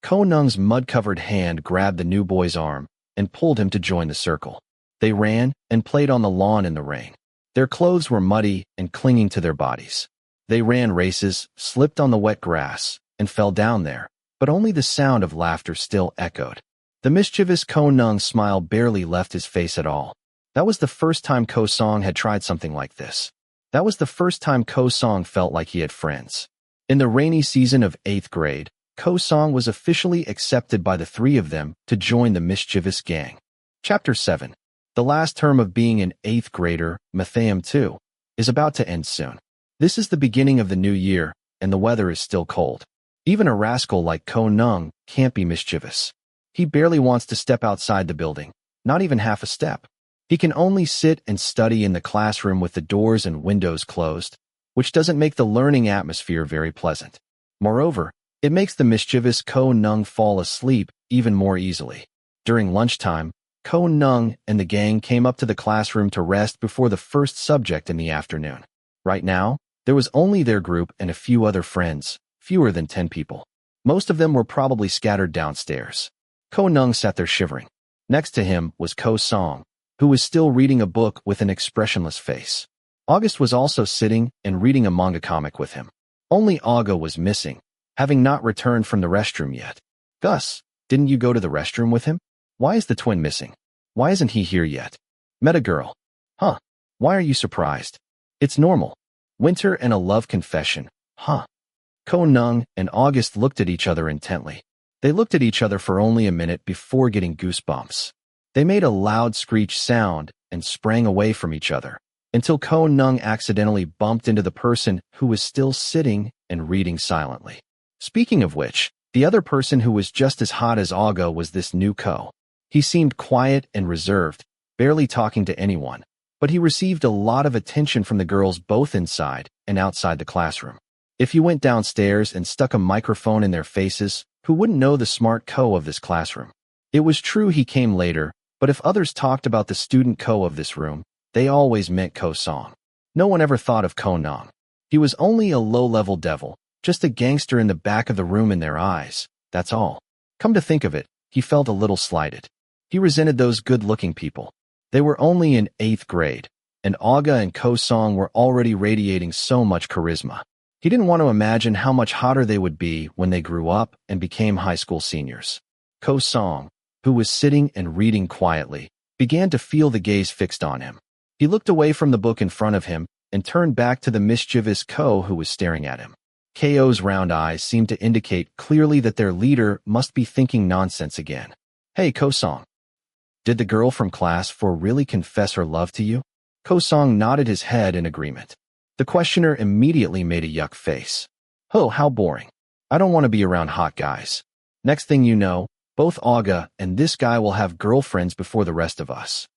Ko Neung's mud-covered hand grabbed the new boy's arm and pulled him to join the circle. They ran and played on the lawn in the rain. Their clothes were muddy and clinging to their bodies. They ran races, slipped on the wet grass, and fell down there, but only the sound of laughter still echoed. The mischievous Ko Neung's smile barely left his face at all. That was the first time Ko Song had tried something like this. That was the first time Ko Song felt like he had friends. In the rainy season of 8th grade, Ko Song was officially accepted by the three of them to join the mischievous gang. Chapter 7. The last term of being an 8th grader, Matheum 2, is about to end soon. This is the beginning of the new year, and the weather is still cold. Even a rascal like Ko Neung can't be mischievous. He barely wants to step outside the building, not even half a step. He can only sit and study in the classroom with the doors and windows closed, which doesn't make the learning atmosphere very pleasant. Moreover, it makes the mischievous Ko Neung fall asleep even more easily. During lunchtime, Ko Neung and the gang came up to the classroom to rest before the first subject in the afternoon. Right now, there was only their group and a few other friends, fewer than 10 people. Most of them were probably scattered downstairs. Ko Neung sat there shivering. Next to him was Ko Song, who was still reading a book with an expressionless face. August was also sitting and reading a manga comic with him. Only Aga was missing, having not returned from the restroom yet. Gus, didn't you go to the restroom with him? Why is the twin missing? Why isn't he here yet? Meta girl. Huh. Why are you surprised? It's normal. Winter and a love confession. Huh. Ko Neung and August looked at each other intently. They looked at each other for only a minute before getting goosebumps. They made a loud screech sound and sprang away from each other, until Ko Neung accidentally bumped into the person who was still sitting and reading silently. Speaking of which, the other person who was just as hot as Aga was this new Ko. He seemed quiet and reserved, barely talking to anyone, but he received a lot of attention from the girls both inside and outside the classroom. If you went downstairs and stuck a microphone in their faces, who wouldn't know the smart Ko of this classroom? It was true he came later, but if others talked about the student Ko of this room, they always meant Ko Song. No one ever thought of Ko Neung. He was only a low-level devil, just a gangster in the back of the room in their eyes, that's all. Come to think of it, he felt a little slighted. He resented those good-looking people. They were only in 8th grade, and Aga and Ko Song were already radiating so much charisma. He didn't want to imagine how much hotter they would be when they grew up and became high school seniors. Ko Song, who was sitting and reading quietly, began to feel the gaze fixed on him. He looked away from the book in front of him and turned back to the mischievous Ko who was staring at him. Ko's round eyes seemed to indicate clearly that their leader must be thinking nonsense again. Hey, Ko Song. Did the girl from class 4 really confess her love to you? Ko Song nodded his head in agreement. The questioner immediately made a yuck face. Oh, how boring. I don't want to be around hot guys. Next thing you know, both Aga and this guy will have girlfriends before the rest of us.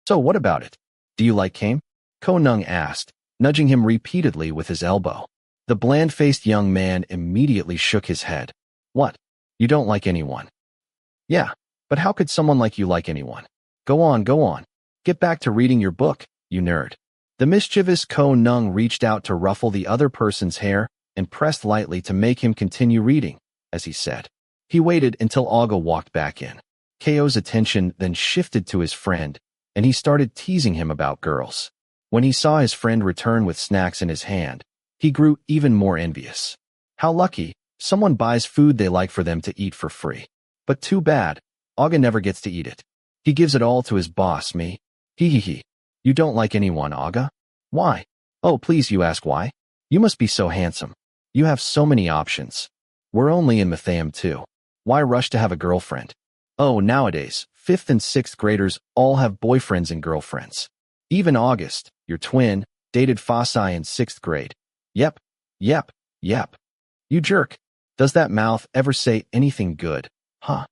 So what about it? Do you like Kame? Ko Neung asked, nudging him repeatedly with his elbow. The bland-faced young man immediately shook his head. What? You don't like anyone? Yeah, but how could someone like you like anyone? Go on, go on. Get back to reading your book, you nerd. The mischievous Ko Neung reached out to ruffle the other person's hair and pressed lightly to make him continue reading, as he said. He waited until Aga walked back in. Ko's attention then shifted to his friend, and he started teasing him about girls. When he saw his friend return with snacks in his hand, he grew even more envious. How lucky, someone buys food they like for them to eat for free. But too bad, Aga never gets to eat it. He gives it all to his boss, me. Hee. You don't like anyone, Aga? Why? Oh, please, you ask why? You must be so handsome. You have so many options. We're only in Matheum 2. Why rush to have a girlfriend? Oh, nowadays, 5th and 6th graders all have boyfriends and girlfriends. Even August, your twin, dated Fasai in 6th grade. Yep. You jerk. Does that mouth ever say anything good, huh?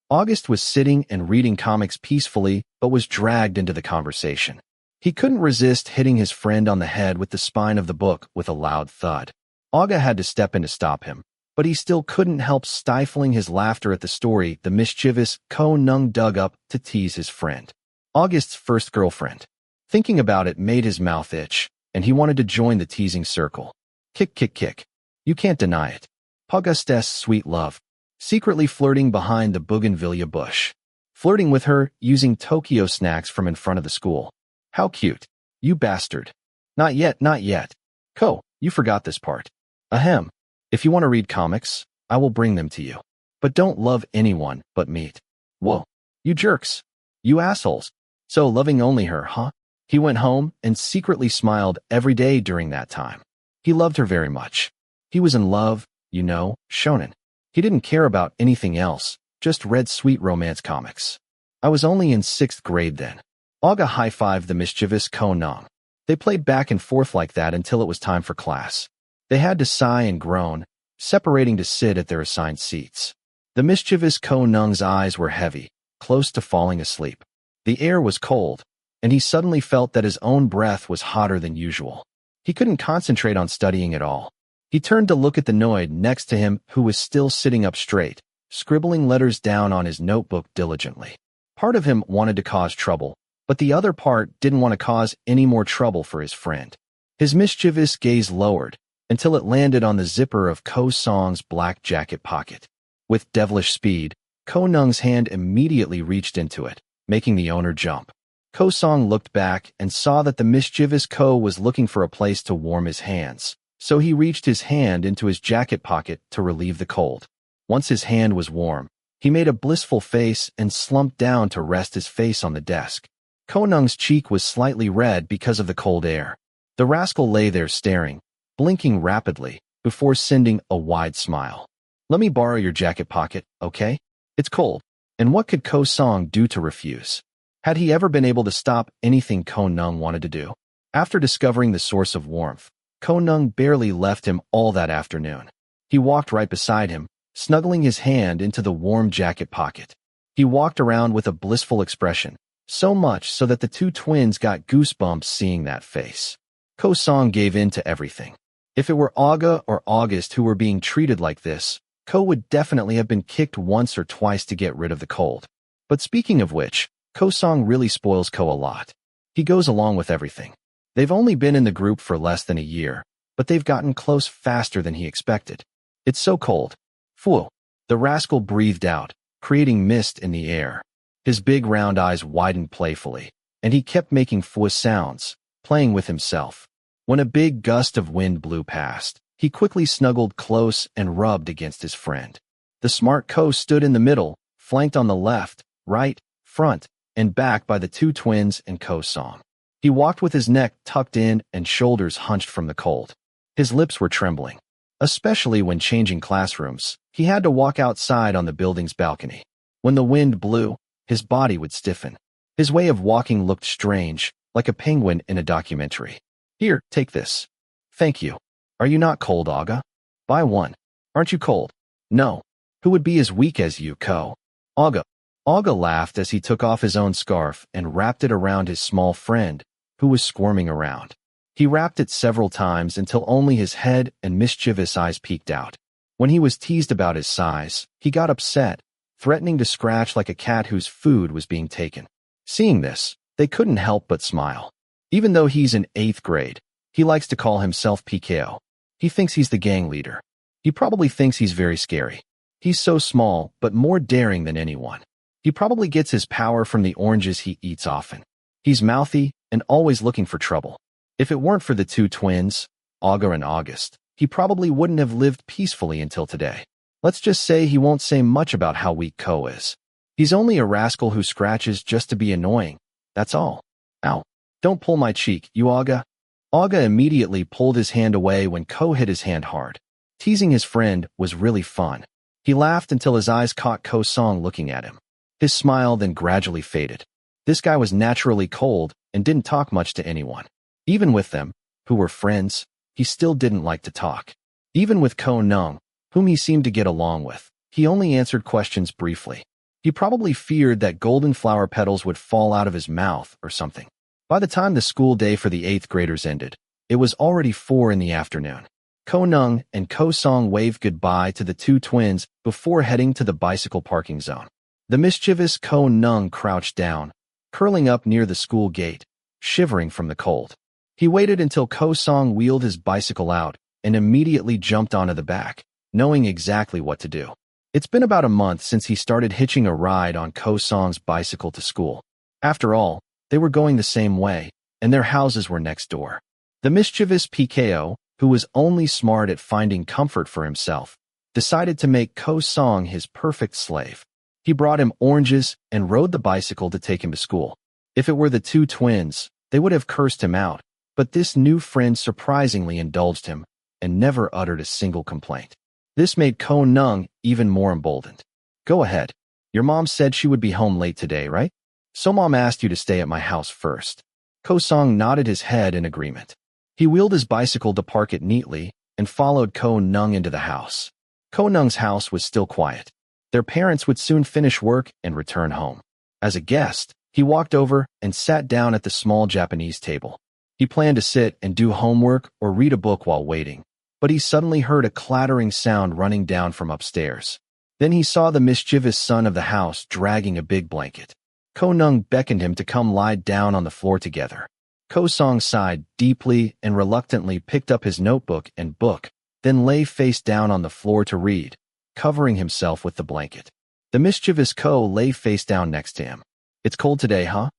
August was sitting and reading comics peacefully, but was dragged into the conversation. He couldn't resist hitting his friend on the head with the spine of the book with a loud thud. Aga had to step in to stop him, but he still couldn't help stifling his laughter at the story the mischievous Ko Neung dug up to tease his friend. August's first girlfriend. Thinking about it made his mouth itch, and he wanted to join the teasing circle. Kick, kick, kick. You can't deny it. Augustes' sweet love. Secretly flirting behind the bougainvillea bush. Flirting with her using Tokyo snacks from in front of the school. How cute. You bastard. Not yet, not yet. Ko, you forgot this part. Ahem. If you want to read comics, I will bring them to you. But don't love anyone but meat. Whoa. You jerks. You assholes. So loving only her, huh? He went home and secretly smiled every day during that time. He loved her very much. He was in love, you know, shonen. He didn't care about anything else, just read sweet romance comics. I was only in 6th grade then. Aga high-fived the mischievous Ko Neung. They played back and forth like that until it was time for class. They had to sigh and groan, separating to sit at their assigned seats. The mischievous Ko Neung's eyes were heavy, close to falling asleep. The air was cold, and he suddenly felt that his own breath was hotter than usual. He couldn't concentrate on studying at all. He turned to look at the Noid next to him who was still sitting up straight, scribbling letters down on his notebook diligently. Part of him wanted to cause trouble, but the other part didn't want to cause any more trouble for his friend. His mischievous gaze lowered, until it landed on the zipper of Ko Song's black jacket pocket. With devilish speed, Ko Neung's hand immediately reached into it, making the owner jump. Ko Song looked back and saw that the mischievous Ko was looking for a place to warm his hands, so he reached his hand into his jacket pocket to relieve the cold. Once his hand was warm, he made a blissful face and slumped down to rest his face on the desk. Ko Neung's cheek was slightly red because of the cold air. The rascal lay there staring, blinking rapidly, before sending a wide smile. Let me borrow your jacket pocket, okay? It's cold. And what could Ko Song do to refuse? Had he ever been able to stop anything Ko Neung wanted to do? After discovering the source of warmth, Ko Neung barely left him all that afternoon. He walked right beside him, snuggling his hand into the warm jacket pocket. He walked around with a blissful expression, so much so that the two twins got goosebumps seeing that face. Ko Song gave in to everything. If it were Aga or August who were being treated like this, Ko would definitely have been kicked once or twice to get rid of the cold. But speaking of which, Ko Song really spoils Ko a lot. He goes along with everything. They've only been in the group for less than a year, but they've gotten close faster than he expected. It's so cold. Phew. The rascal breathed out, creating mist in the air. His big round eyes widened playfully, and he kept making phew sounds, playing with himself. When a big gust of wind blew past, he quickly snuggled close and rubbed against his friend. The smart Ko stood in the middle, flanked on the left, right, front, and back by the two twins and Ko Song. He walked with his neck tucked in and shoulders hunched from the cold. His lips were trembling. Especially when changing classrooms, he had to walk outside on the building's balcony. When the wind blew, his body would stiffen. His way of walking looked strange, like a penguin in a documentary. Here, take this. Thank you. Are you not cold, Aga? Buy one. Aren't you cold? No. Who would be as weak as you, Ko? Aga. Aga laughed as he took off his own scarf and wrapped it around his small friend, who was squirming around. He wrapped it several times until only his head and mischievous eyes peeked out. When he was teased about his size, he got upset, threatening to scratch like a cat whose food was being taken. Seeing this, they couldn't help but smile. Even though he's in 8th grade, he likes to call himself PKO. He thinks he's the gang leader. He probably thinks he's very scary. He's so small, but more daring than anyone. He probably gets his power from the oranges he eats often. He's mouthy and always looking for trouble. If it weren't for the two twins, Aga and August, he probably wouldn't have lived peacefully until today. Let's just say he won't say much about how weak Ko is. He's only a rascal who scratches just to be annoying. That's all. Ow. Don't pull my cheek, you Aga. Aga immediately pulled his hand away when Ko hit his hand hard. Teasing his friend was really fun. He laughed until his eyes caught Ko Song looking at him. His smile then gradually faded. This guy was naturally cold and didn't talk much to anyone. Even with them, who were friends, he still didn't like to talk. Even with Ko Neung, whom he seemed to get along with, he only answered questions briefly. He probably feared that golden flower petals would fall out of his mouth or something. By the time the school day for the 8th graders ended, it was already 4 in the afternoon. Ko Neung and Ko Song waved goodbye to the two twins before heading to the bicycle parking zone. The mischievous Ko Neung crouched down, curling up near the school gate, shivering from the cold. He waited until Ko Song wheeled his bicycle out and immediately jumped onto the back, knowing exactly what to do. It's been about a month since he started hitching a ride on Ko Song's bicycle to school. After all, they were going the same way, and their houses were next door. The mischievous PKO, who was only smart at finding comfort for himself, decided to make Ko Song his perfect slave. He brought him oranges and rode the bicycle to take him to school. If it were the two twins, they would have cursed him out, but this new friend surprisingly indulged him and never uttered a single complaint. This made Ko Neung even more emboldened. Go ahead. Your mom said she would be home late today, right? So mom asked you to stay at my house first. Ko Song nodded his head in agreement. He wheeled his bicycle to park it neatly and followed Ko Neung into the house. Ko Neung's house was still quiet. Their parents would soon finish work and return home. As a guest, he walked over and sat down at the small Japanese table. He planned to sit and do homework or read a book while waiting, but he suddenly heard a clattering sound running down from upstairs. Then he saw the mischievous son of the house dragging a big blanket. Ko Neung beckoned him to come lie down on the floor together. Ko Song sighed deeply and reluctantly picked up his notebook and book, then lay face down on the floor to read, covering himself with the blanket. The mischievous Ko lay face down next to him. It's cold today, huh?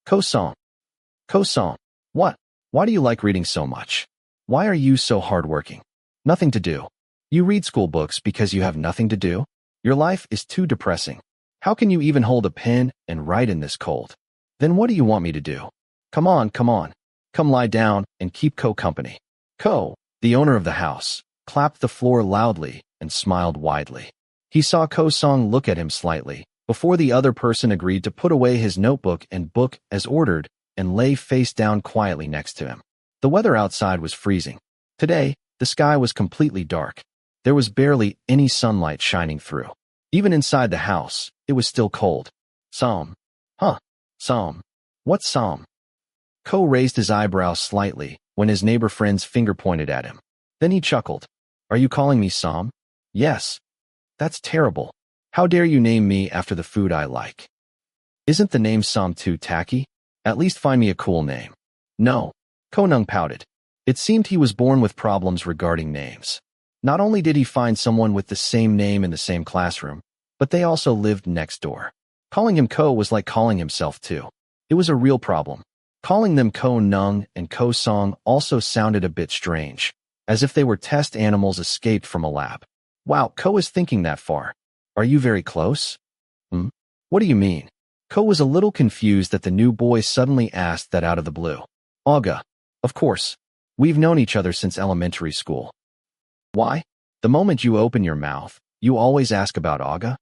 Ko Song. Ko Song. What? Why do you like reading so much? Why are you so hardworking? Nothing to do. You read school books because you have nothing to do? Your life is too depressing. How can you even hold a pen and write in this cold? Then what do you want me to do? Come on, come on. Come lie down and keep Ko company. Ko, the owner of the house, clapped the floor loudly and smiled widely. He saw Ko Song look at him slightly before the other person agreed to put away his notebook and book as ordered and lay face down quietly next to him. The weather outside was freezing. Today, the sky was completely dark. There was barely any sunlight shining through. Even inside the house, it was still cold. Psalm. Huh. Psalm. What psalm? Ko raised his eyebrows slightly when his neighbor friend's finger pointed at him. Then he chuckled. Are you calling me Psalm? Yes. That's terrible. How dare you name me after the food I like? Isn't the name Psalm too tacky? At least find me a cool name. No. Ko Neung pouted. It seemed he was born with problems regarding names. Not only did he find someone with the same name in the same classroom, but they also lived next door. Calling him Ko was like calling himself too. It was a real problem. Calling them Ko Neung and Ko Song also sounded a bit strange, as if they were test animals escaped from a lab. Wow, Ko is thinking that far. Are you very close? What do you mean? Ko was a little confused that the new boy suddenly asked that out of the blue. Aga. Of course. We've known each other since elementary school. Why? The moment you open your mouth, you always ask about Aga?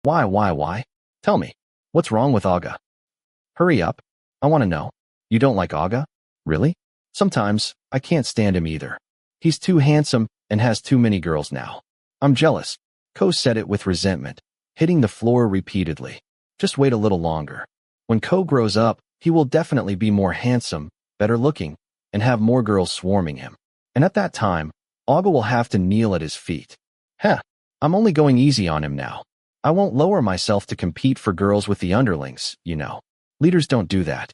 Why? Tell me. What's wrong with Aga? Hurry up. I want to know. You don't like Aga? Really? Sometimes, I can't stand him either. He's too handsome and has too many girls now. I'm jealous. Ko said it with resentment, hitting the floor repeatedly. Just wait a little longer. When Ko grows up, he will definitely be more handsome, better looking, and have more girls swarming him. And at that time, Aga will have to kneel at his feet. Heh, I'm only going easy on him now. I won't lower myself to compete for girls with the underlings, you know. Leaders don't do that.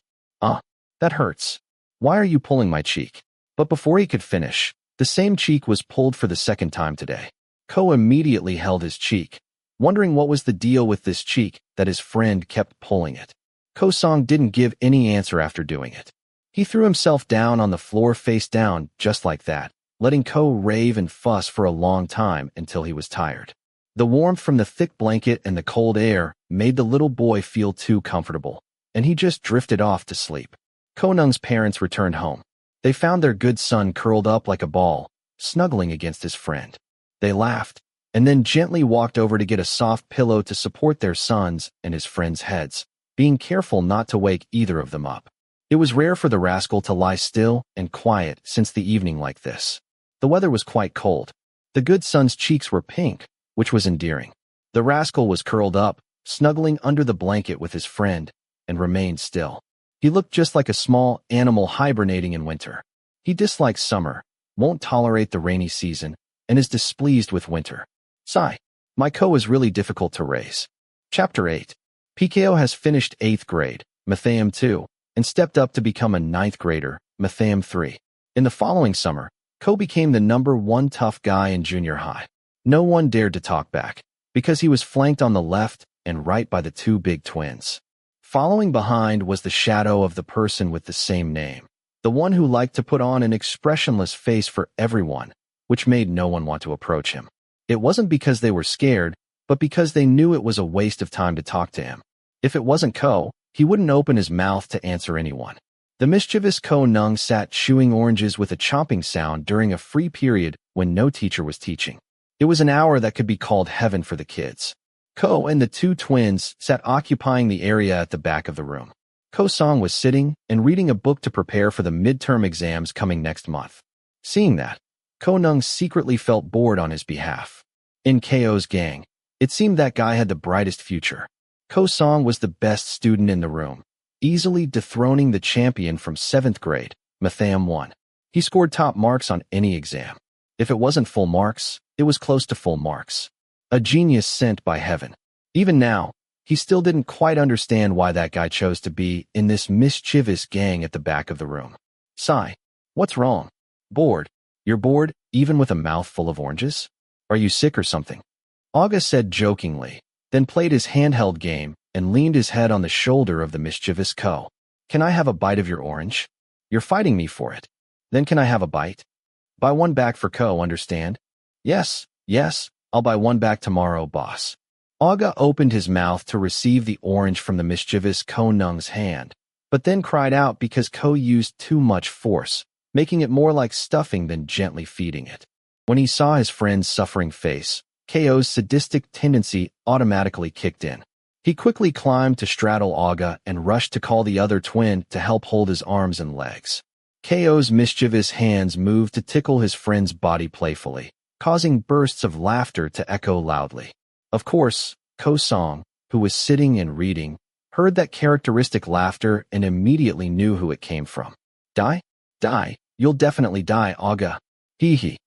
That hurts. Why are you pulling my cheek? But before he could finish, the same cheek was pulled for the second time today. Ko immediately held his cheek, wondering what was the deal with this cheek that his friend kept pulling it. Ko Song didn't give any answer after doing it. He threw himself down on the floor face down just like that, letting Ko rave and fuss for a long time until he was tired. The warmth from the thick blanket and the cold air made the little boy feel too comfortable, and he just drifted off to sleep. Ko Neung's parents returned home. They found their good son curled up like a ball, snuggling against his friend. They laughed, and then gently walked over to get a soft pillow to support their son's and his friend's heads, being careful not to wake either of them up. It was rare for the rascal to lie still and quiet since the evening like this. The weather was quite cold. The good son's cheeks were pink, which was endearing. The rascal was curled up, snuggling under the blanket with his friend, and remained still. He looked just like a small animal hibernating in winter. He disliked summer, won't tolerate the rainy season, and is displeased with winter. Sigh. My Ko is really difficult to raise. Chapter 8. PKO has finished 8th grade, Matheum 2, and stepped up to become a 9th grader, Matheum 3. In the following summer, Ko became the #1 tough guy in junior high. No one dared to talk back, because he was flanked on the left and right by the two big twins. Following behind was the shadow of the person with the same name, the one who liked to put on an expressionless face for everyone, which made no one want to approach him. It wasn't because they were scared, but because they knew it was a waste of time to talk to him. If it wasn't Ko, he wouldn't open his mouth to answer anyone. The mischievous Ko Neung sat chewing oranges with a chomping sound during a free period when no teacher was teaching. It was an hour that could be called heaven for the kids. Ko and the two twins sat occupying the area at the back of the room. Ko Song was sitting and reading a book to prepare for the midterm exams coming next month. Seeing that, Ko Neung secretly felt bored on his behalf. In Ko's gang, it seemed that guy had the brightest future. Ko Song was the best student in the room, easily dethroning the champion from 7th grade, Matheum 1. He scored top marks on any exam. If it wasn't full marks, it was close to full marks. A genius sent by heaven. Even now, he still didn't quite understand why that guy chose to be in this mischievous gang at the back of the room. Sigh. What's wrong? Bored. You're bored, even with a mouthful of oranges? Are you sick or something? Aga said jokingly, then played his handheld game and leaned his head on the shoulder of the mischievous Ko. Can I have a bite of your orange? You're fighting me for it. Then can I have a bite? Buy one back for Ko, understand? Yes, I'll buy one back tomorrow, boss. Aga opened his mouth to receive the orange from the mischievous Ko Neung's hand, but then cried out because Ko used too much force, making it more like stuffing than gently feeding it. When he saw his friend's suffering face, Ko's sadistic tendency automatically kicked in. He quickly climbed to straddle Aga and rushed to call the other twin to help hold his arms and legs. Ko's mischievous hands moved to tickle his friend's body playfully, causing bursts of laughter to echo loudly. Of course, Ko Song, who was sitting and reading, heard that characteristic laughter and immediately knew who it came from. Die? Die. You'll definitely die, Aga. Hee hee.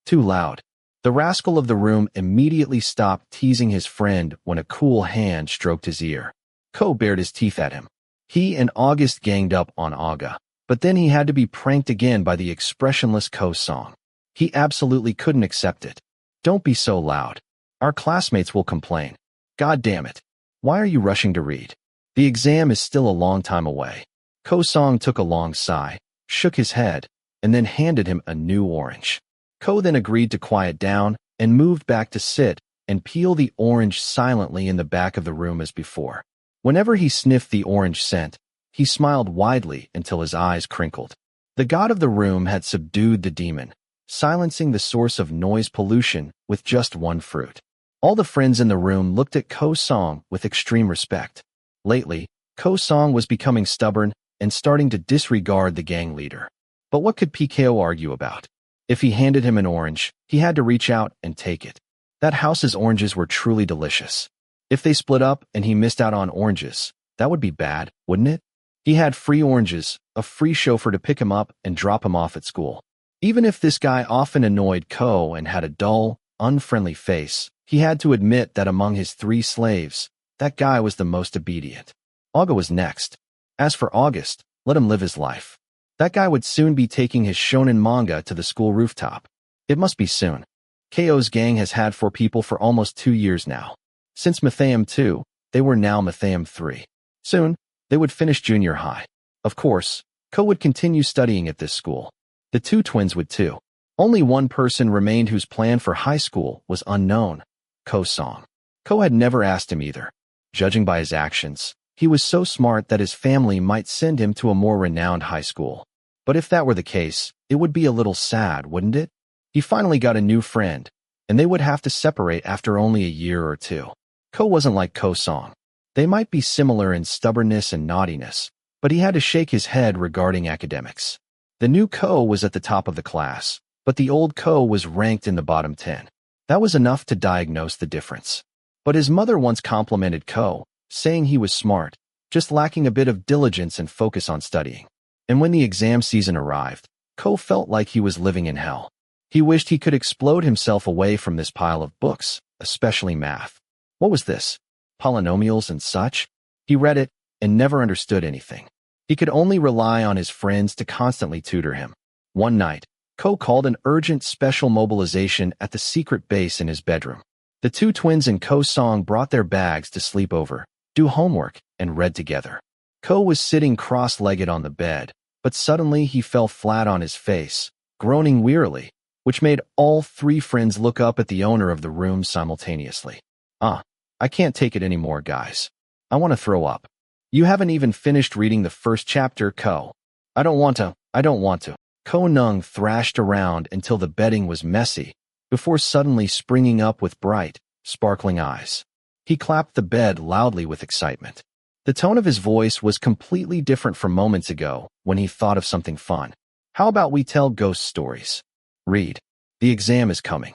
Too loud. The rascal of the room immediately stopped teasing his friend when a cool hand stroked his ear. Ko bared his teeth at him. He and August ganged up on Aga, but then he had to be pranked again by the expressionless Ko Song. He absolutely couldn't accept it. Don't be so loud. Our classmates will complain. God damn it. Why are you rushing to read? The exam is still a long time away. Ko Song took a long sigh, shook his head, and then handed him a new orange. Ko then agreed to quiet down and moved back to sit and peel the orange silently in the back of the room as before. Whenever he sniffed the orange scent, he smiled widely until his eyes crinkled. The god of the room had subdued the demon, silencing the source of noise pollution with just one fruit. All the friends in the room looked at Ko Song with extreme respect. Lately, Ko Song was becoming stubborn and starting to disregard the gang leader. But what could PKO argue about? If he handed him an orange, he had to reach out and take it. That house's oranges were truly delicious. If they split up and he missed out on oranges, that would be bad, wouldn't it? He had free oranges, a free chauffeur to pick him up and drop him off at school. Even if this guy often annoyed Ko and had a dull, unfriendly face, he had to admit that among his 3 slaves, that guy was the most obedient. Aga was next. As for August, let him live his life. That guy would soon be taking his shonen manga to the school rooftop. It must be soon. Ko's gang has had 4 people for almost 2 years now. Since Matheum 2, they were now Matheum 3. Soon, they would finish junior high. Of course, Ko would continue studying at this school. The 2 twins would too. Only one person remained whose plan for high school was unknown, Ko Song. Ko had never asked him either. Judging by his actions, he was so smart that his family might send him to a more renowned high school. But if that were the case, it would be a little sad, wouldn't it? He finally got a new friend, and they would have to separate after only a year or 2. Ko wasn't like Ko Song. They might be similar in stubbornness and naughtiness, but he had to shake his head regarding academics. The new Ko was at the top of the class, but the old Ko was ranked in the bottom 10. That was enough to diagnose the difference. But his mother once complimented Ko, saying he was smart, just lacking a bit of diligence and focus on studying. And when the exam season arrived, Ko felt like he was living in hell. He wished he could explode himself away from this pile of books, especially math. What was this? Polynomials and such? He read it and never understood anything. He could only rely on his friends to constantly tutor him. One night, Ko called an urgent special mobilization at the secret base in his bedroom. The two twins and Ko Song brought their bags to sleep over, do homework, and read together. Ko was sitting cross-legged on the bed, but suddenly he fell flat on his face, groaning wearily, which made all three friends look up at the owner of the room simultaneously. I can't take it anymore, guys. I want to throw up. You haven't even finished reading the first chapter, Ko. I don't want to. Ko Neung thrashed around until the bedding was messy, before suddenly springing up with bright, sparkling eyes. He clapped the bed loudly with excitement. The tone of his voice was completely different from moments ago when he thought of something fun. How about we tell ghost stories? Read. The exam is coming.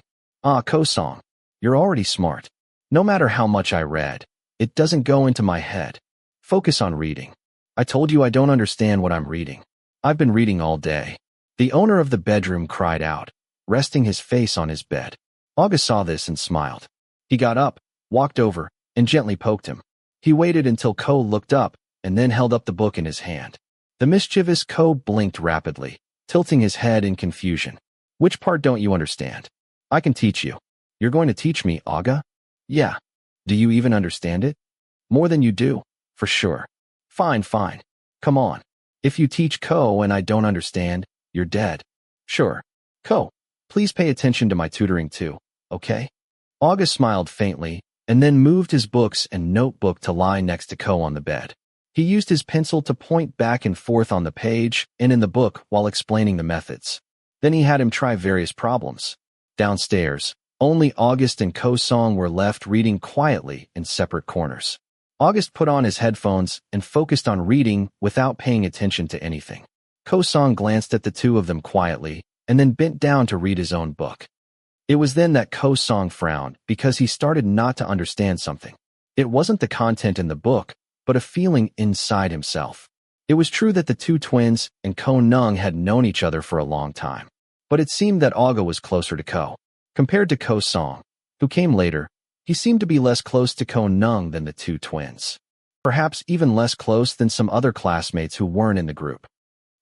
Ko Song, you're already smart. No matter how much I read, it doesn't go into my head. Focus on reading. I told you I don't understand what I'm reading. I've been reading all day. The owner of the bedroom cried out, resting his face on his bed. August saw this and smiled. He got up, walked over, and gently poked him. He waited until Ko looked up and then held up the book in his hand. The mischievous Ko blinked rapidly, tilting his head in confusion. Which part don't you understand? I can teach you. You're going to teach me, Aga? Yeah. Do you even understand it? More than you do, for sure. Fine. Come on. If you teach Ko and I don't understand, you're dead. Sure. Ko, please pay attention to my tutoring too, okay? August smiled faintly and then moved his books and notebook to lie next to Ko on the bed. He used his pencil to point back and forth on the page and in the book while explaining the methods. Then he had him try various problems. Downstairs, only August and Ko Song were left reading quietly in separate corners. August put on his headphones and focused on reading without paying attention to anything. Ko Song glanced at the two of them quietly and then bent down to read his own book. It was then that Ko Song frowned because he started not to understand something. It wasn't the content in the book, but a feeling inside himself. It was true that the two twins and Ko Neung had known each other for a long time, but it seemed that Aga was closer to Ko. Compared to Ko Song, who came later, he seemed to be less close to Ko Neung than the two twins. Perhaps even less close than some other classmates who weren't in the group.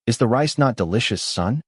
Is the rice not delicious, son?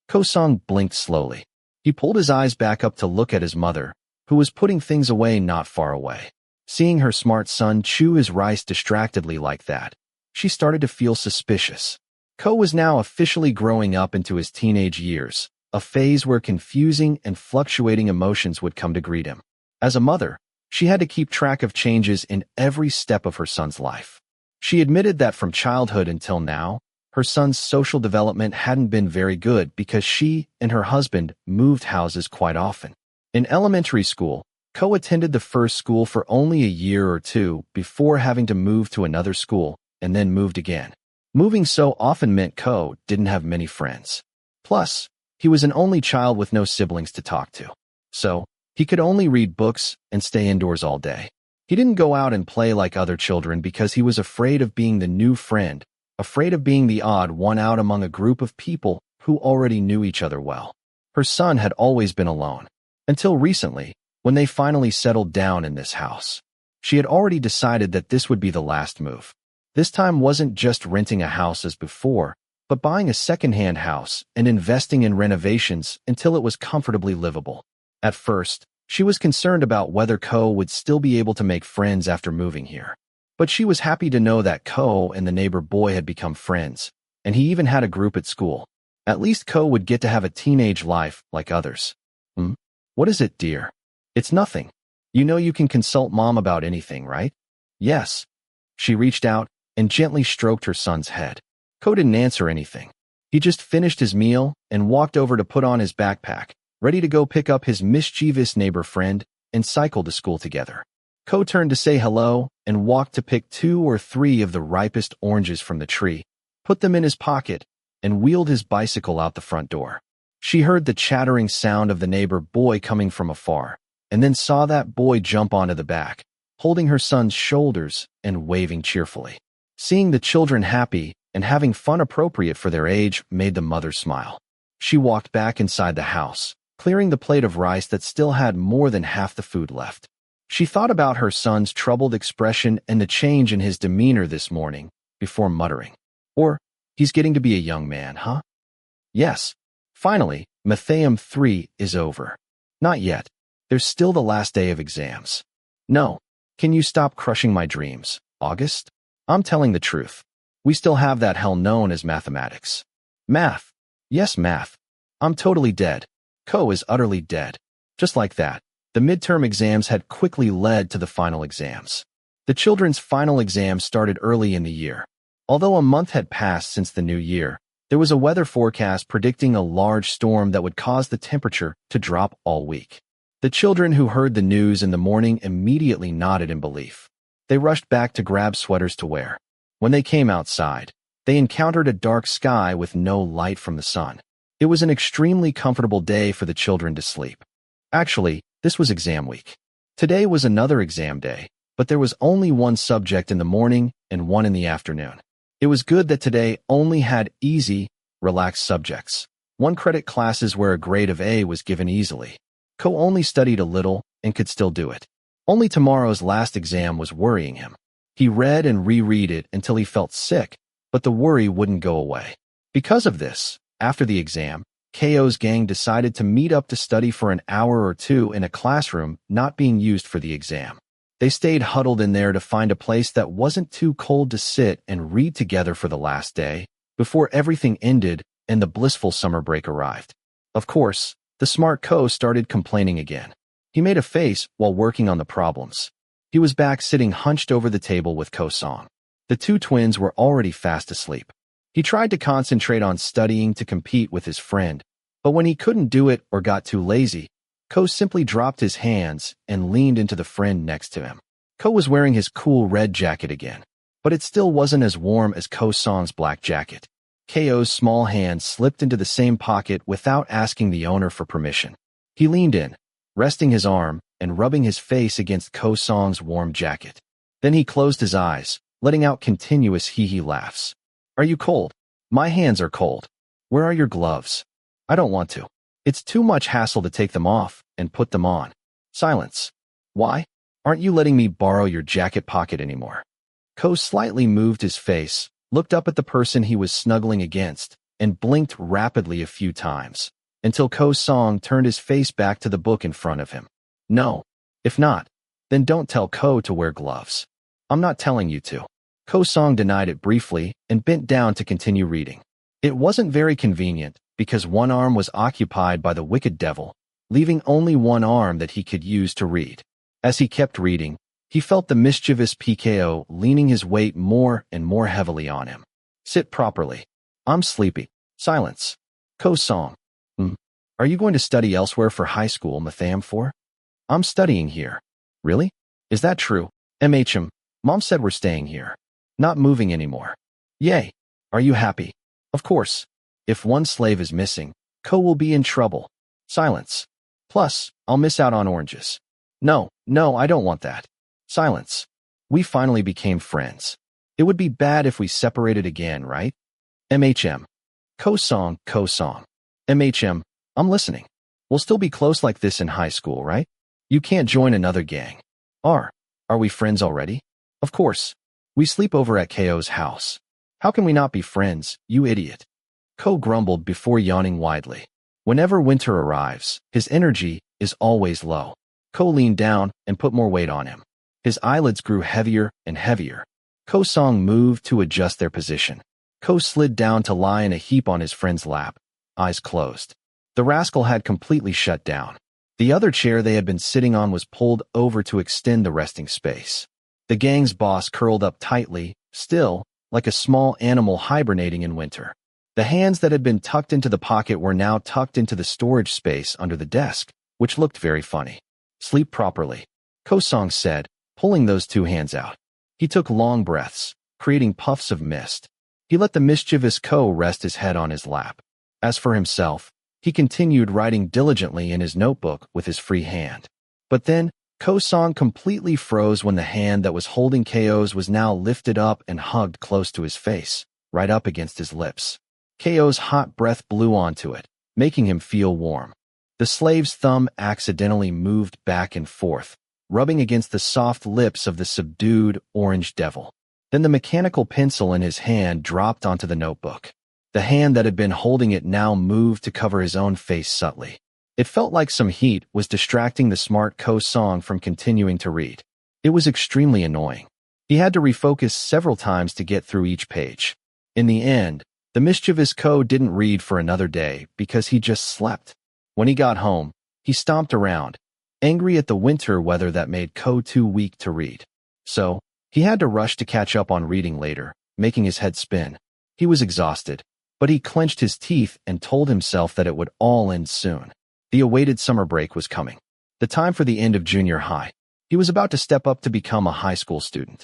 Ko Song blinked slowly. He pulled his eyes back up to look at his mother, who was putting things away not far away. Seeing her smart son chew his rice distractedly like that, she started to feel suspicious. Ko was now officially growing up into his teenage years, a phase where confusing and fluctuating emotions would come to greet him. As a mother, she had to keep track of changes in every step of her son's life. She admitted that from childhood until now, her son's social development hadn't been very good because she and her husband moved houses quite often. In elementary school, Ko attended the first school for only a year or two before having to move to another school and then moved again. Moving so often meant Ko didn't have many friends. Plus, he was an only child with no siblings to talk to. So, he could only read books and stay indoors all day. He didn't go out and play like other children because he was afraid of being the new friend, afraid of being the odd one out among a group of people who already knew each other well. Her son had always been alone. Until recently, when they finally settled down in this house. She had already decided that this would be the last move. This time wasn't just renting a house as before, but buying a second-hand house and investing in renovations until it was comfortably livable. At first, she was concerned about whether Ko would still be able to make friends after moving here. But she was happy to know that Ko and the neighbor boy had become friends, and he even had a group at school. At least Ko would get to have a teenage life like others. What is it, dear? It's nothing. You know you can consult Mom about anything, right? Yes. She reached out and gently stroked her son's head. Ko didn't answer anything. He just finished his meal and walked over to put on his backpack, ready to go pick up his mischievous neighbor friend and cycle to school together. Ko turned to say hello and walked to pick 2 or 3 of the ripest oranges from the tree, put them in his pocket, and wheeled his bicycle out the front door. She heard the chattering sound of the neighbor boy coming from afar, and then saw that boy jump onto the back, holding her son's shoulders and waving cheerfully. Seeing the children happy and having fun appropriate for their age made the mother smile. She walked back inside the house, clearing the plate of rice that still had more than half the food left. She thought about her son's troubled expression and the change in his demeanor this morning, before muttering, "Or, he's getting to be a young man, huh?" Yes. Finally, Matheum 3 is over. Not yet. There's still the last day of exams. No. Can you stop crushing my dreams, August? I'm telling the truth. We still have that hell known as mathematics. Math. Yes, math. I'm totally dead. Ko is utterly dead. Just like that, the midterm exams had quickly led to the final exams. The children's final exams started early in the year. Although a month had passed since the new year, there was a weather forecast predicting a large storm that would cause the temperature to drop all week. The children who heard the news in the morning immediately nodded in belief. They rushed back to grab sweaters to wear. When they came outside, they encountered a dark sky with no light from the sun. It was an extremely comfortable day for the children to sleep. Actually, this was exam week. Today was another exam day, but there was only one subject in the morning and one in the afternoon. It was good that today only had easy, relaxed subjects. 1-credit classes where a grade of A was given easily. Ko only studied a little and could still do it. Only tomorrow's last exam was worrying him. He read and reread it until he felt sick, but the worry wouldn't go away. Because of this, after the exam, Ko's gang decided to meet up to study for an hour or two in a classroom not being used for the exam. They stayed huddled in there to find a place that wasn't too cold to sit and read together for the last day, before everything ended and the blissful summer break arrived. Of course, the smart Ko started complaining again. He made a face while working on the problems. He was back sitting hunched over the table with Ko-song. The two twins were already fast asleep. He tried to concentrate on studying to compete with his friend, but when he couldn't do it or got too lazy, Ko simply dropped his hands and leaned into the friend next to him. Ko was wearing his cool red jacket again, but it still wasn't as warm as Ko-song's black jacket. Ko's small hand slipped into the same pocket without asking the owner for permission. He leaned in, resting his arm and rubbing his face against Ko-song's warm jacket. Then he closed his eyes, letting out continuous hee-hee laughs. "Are you cold? My hands are cold. Where are your gloves? I don't want to. It's too much hassle to take them off and put them on." Silence. "Why? Aren't you letting me borrow your jacket pocket anymore?" Ko slightly moved his face, looked up at the person he was snuggling against, and blinked rapidly a few times, until Ko-song turned his face back to the book in front of him. "No. If not, then don't tell Ko to wear gloves. I'm not telling you to." Ko-song denied it briefly and bent down to continue reading. It wasn't very convenient, because one arm was occupied by the wicked devil, leaving only one arm that he could use to read. As he kept reading, he felt the mischievous PKO leaning his weight more and more heavily on him. "Sit properly. I'm sleepy." Silence. Ko-song. Are you going to study elsewhere for high school, Matham 4? "I'm studying here." "Really? Is that true?" "MHM. Mom said we're staying here. Not moving anymore." "Yay. Are you happy?" "Of course. If one slave is missing, Ko will be in trouble." Silence. "Plus, I'll miss out on oranges." No, I don't want that." Silence. "We finally became friends. It would be bad if we separated again, right?" MHM. Ko-song. MHM. I'm listening. We'll still be close like this in high school, right? You can't join another gang. Are we friends already?" "Of course. We sleep over at Ko's house. How can we not be friends, you idiot?" Ko grumbled before yawning widely. Whenever winter arrives, his energy is always low. Ko leaned down and put more weight on him. His eyelids grew heavier and heavier. Ko-song moved to adjust their position. Ko slid down to lie in a heap on his friend's lap, eyes closed. The rascal had completely shut down. The other chair they had been sitting on was pulled over to extend the resting space. The gang's boss curled up tightly, still, like a small animal hibernating in winter. The hands that had been tucked into the pocket were now tucked into the storage space under the desk, which looked very funny. "Sleep properly," Ko-song said, pulling those two hands out. He took long breaths, creating puffs of mist. He let the mischievous Ko rest his head on his lap. As for himself, he continued writing diligently in his notebook with his free hand. But then, Ko-song completely froze when the hand that was holding Ko's was now lifted up and hugged close to his face, right up against his lips. Ko's hot breath blew onto it, making him feel warm. The slave's thumb accidentally moved back and forth, rubbing against the soft lips of the subdued orange devil. Then the mechanical pencil in his hand dropped onto the notebook. The hand that had been holding it now moved to cover his own face subtly. It felt like some heat was distracting the smart Ko-song from continuing to read. It was extremely annoying. He had to refocus several times to get through each page. In the end, the mischievous Ko didn't read for another day because he just slept. When he got home, he stomped around, angry at the winter weather that made Ko too weak to read. So, he had to rush to catch up on reading later, making his head spin. He was exhausted, but he clenched his teeth and told himself that it would all end soon. The awaited summer break was coming. The time for the end of junior high. He was about to step up to become a high school student.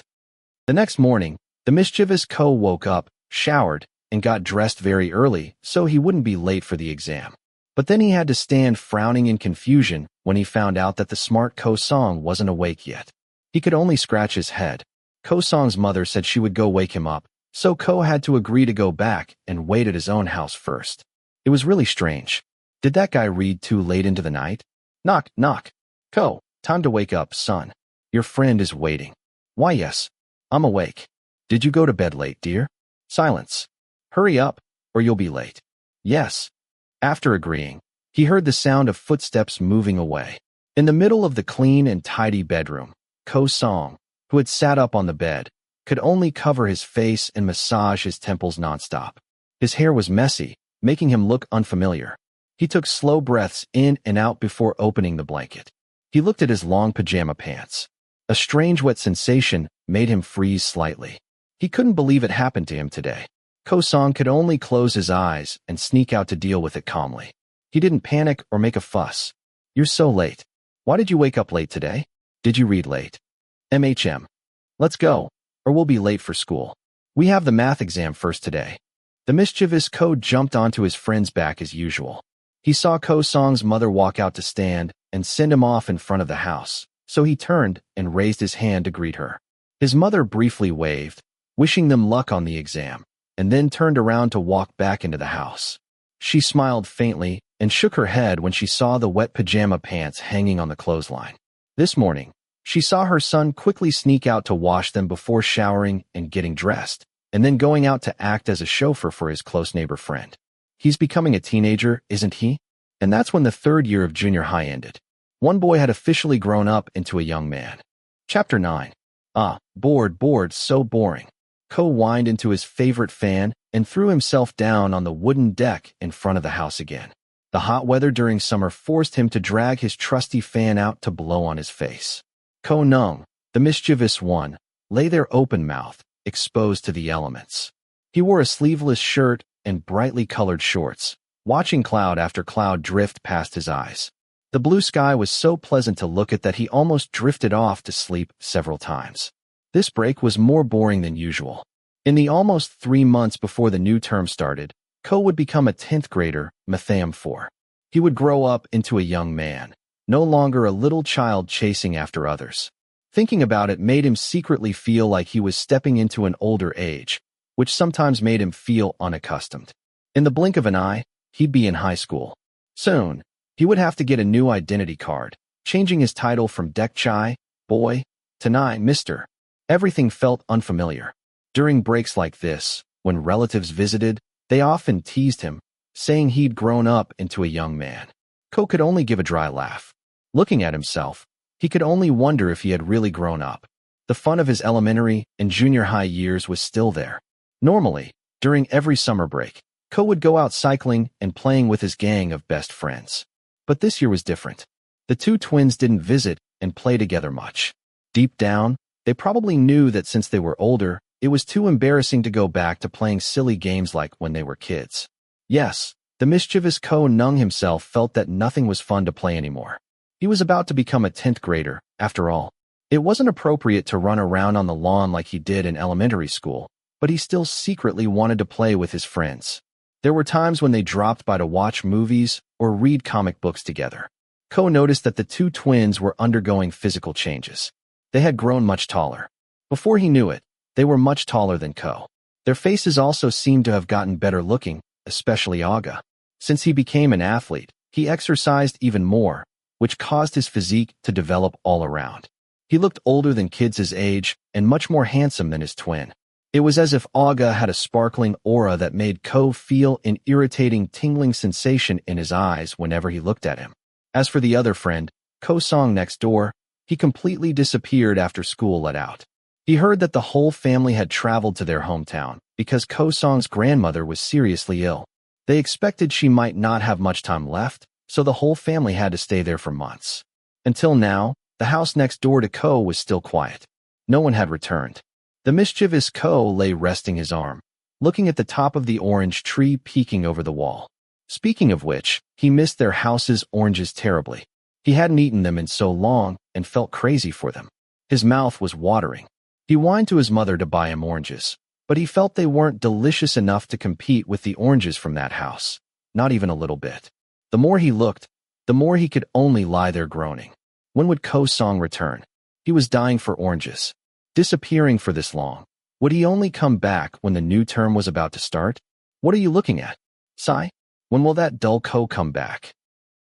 The next morning, the mischievous Ko woke up, showered, and got dressed very early so he wouldn't be late for the exam. But then he had to stand frowning in confusion when he found out that the smart Ko-song wasn't awake yet. He could only scratch his head. Ko-song's mother said she would go wake him up, so Ko had to agree to go back and wait at his own house first. It was really strange. Did that guy read too late into the night? Knock, knock. Ko, time to wake up, son. Your friend is waiting. Why, yes. I'm awake. Did you go to bed late, dear? Silence. Hurry up, or you'll be late. Yes. After agreeing, he heard the sound of footsteps moving away. In the middle of the clean and tidy bedroom, Ko-song, who had sat up on the bed, could only cover his face and massage his temples nonstop. His hair was messy, making him look unfamiliar. He took slow breaths in and out before opening the blanket. He looked at his long pajama pants. A strange wet sensation made him freeze slightly. He couldn't believe it happened to him today. Ko-song could only close his eyes and sneak out to deal with it calmly. He didn't panic or make a fuss. You're so late. Why did you wake up late today? Did you read late? Let's go, or we'll be late for school. We have the math exam first today. The mischievous Ko jumped onto his friend's back as usual. He saw Ko-song's mother walk out to stand and send him off in front of the house, so he turned and raised his hand to greet her. His mother briefly waved, wishing them luck on the exam, and then turned around to walk back into the house. She smiled faintly and shook her head when she saw the wet pajama pants hanging on the clothesline. This morning, she saw her son quickly sneak out to wash them before showering and getting dressed, and then going out to act as a chauffeur for his close neighbor friend. He's becoming a teenager, isn't he? And that's when the third year of junior high ended. One boy had officially grown up into a young man. Chapter 9. Bored, so boring. Ko whined into his favorite fan and threw himself down on the wooden deck in front of the house again. The hot weather during summer forced him to drag his trusty fan out to blow on his face. Ko Neung, the mischievous one, lay there open-mouthed, exposed to the elements. He wore a sleeveless shirt and brightly colored shorts, watching cloud after cloud drift past his eyes. The blue sky was so pleasant to look at that he almost drifted off to sleep several times. This break was more boring than usual. In the almost 3 months before the new term started, Ko would become a 10th grader, Matham 4. He would grow up into a young man, no longer a little child chasing after others. Thinking about it made him secretly feel like he was stepping into an older age, which sometimes made him feel unaccustomed. In the blink of an eye, he'd be in high school. Soon, he would have to get a new identity card, changing his title from Dekchai, boy, to Nai, Mr. Everything felt unfamiliar. During breaks like this, when relatives visited, they often teased him, saying he'd grown up into a young man. Ko could only give a dry laugh. Looking at himself, he could only wonder if he had really grown up. The fun of his elementary and junior high years was still there. Normally, during every summer break, Ko would go out cycling and playing with his gang of best friends. But this year was different. The two twins didn't visit and play together much. Deep down, they probably knew that since they were older, it was too embarrassing to go back to playing silly games like when they were kids. Yes, the mischievous Ko Neung himself felt that nothing was fun to play anymore. He was about to become a 10th grader, after all. It wasn't appropriate to run around on the lawn like he did in elementary school, but he still secretly wanted to play with his friends. There were times when they dropped by to watch movies or read comic books together. Ko noticed that the two twins were undergoing physical changes. They had grown much taller. Before he knew it, they were much taller than Ko. Their faces also seemed to have gotten better looking, especially Aga. Since he became an athlete, he exercised even more, which caused his physique to develop all around. He looked older than kids his age and much more handsome than his twin. It was as if Aga had a sparkling aura that made Ko feel an irritating tingling sensation in his eyes whenever he looked at him. As for the other friend, Ko-song next door, he completely disappeared after school let out. He heard that the whole family had traveled to their hometown because Ko-song's grandmother was seriously ill. They expected she might not have much time left, so the whole family had to stay there for months. Until now, the house next door to Ko was still quiet. No one had returned. The mischievous Ko lay resting his arm, looking at the top of the orange tree peeking over the wall. Speaking of which, he missed their house's oranges terribly. He hadn't eaten them in so long and felt crazy for them. His mouth was watering. He whined to his mother to buy him oranges, but he felt they weren't delicious enough to compete with the oranges from that house. Not even a little bit. The more he looked, the more he could only lie there groaning. When would Ko-song return? He was dying for oranges. Disappearing for this long. Would he only come back when the new term was about to start? What are you looking at? Sigh? When will that dull Ko come back?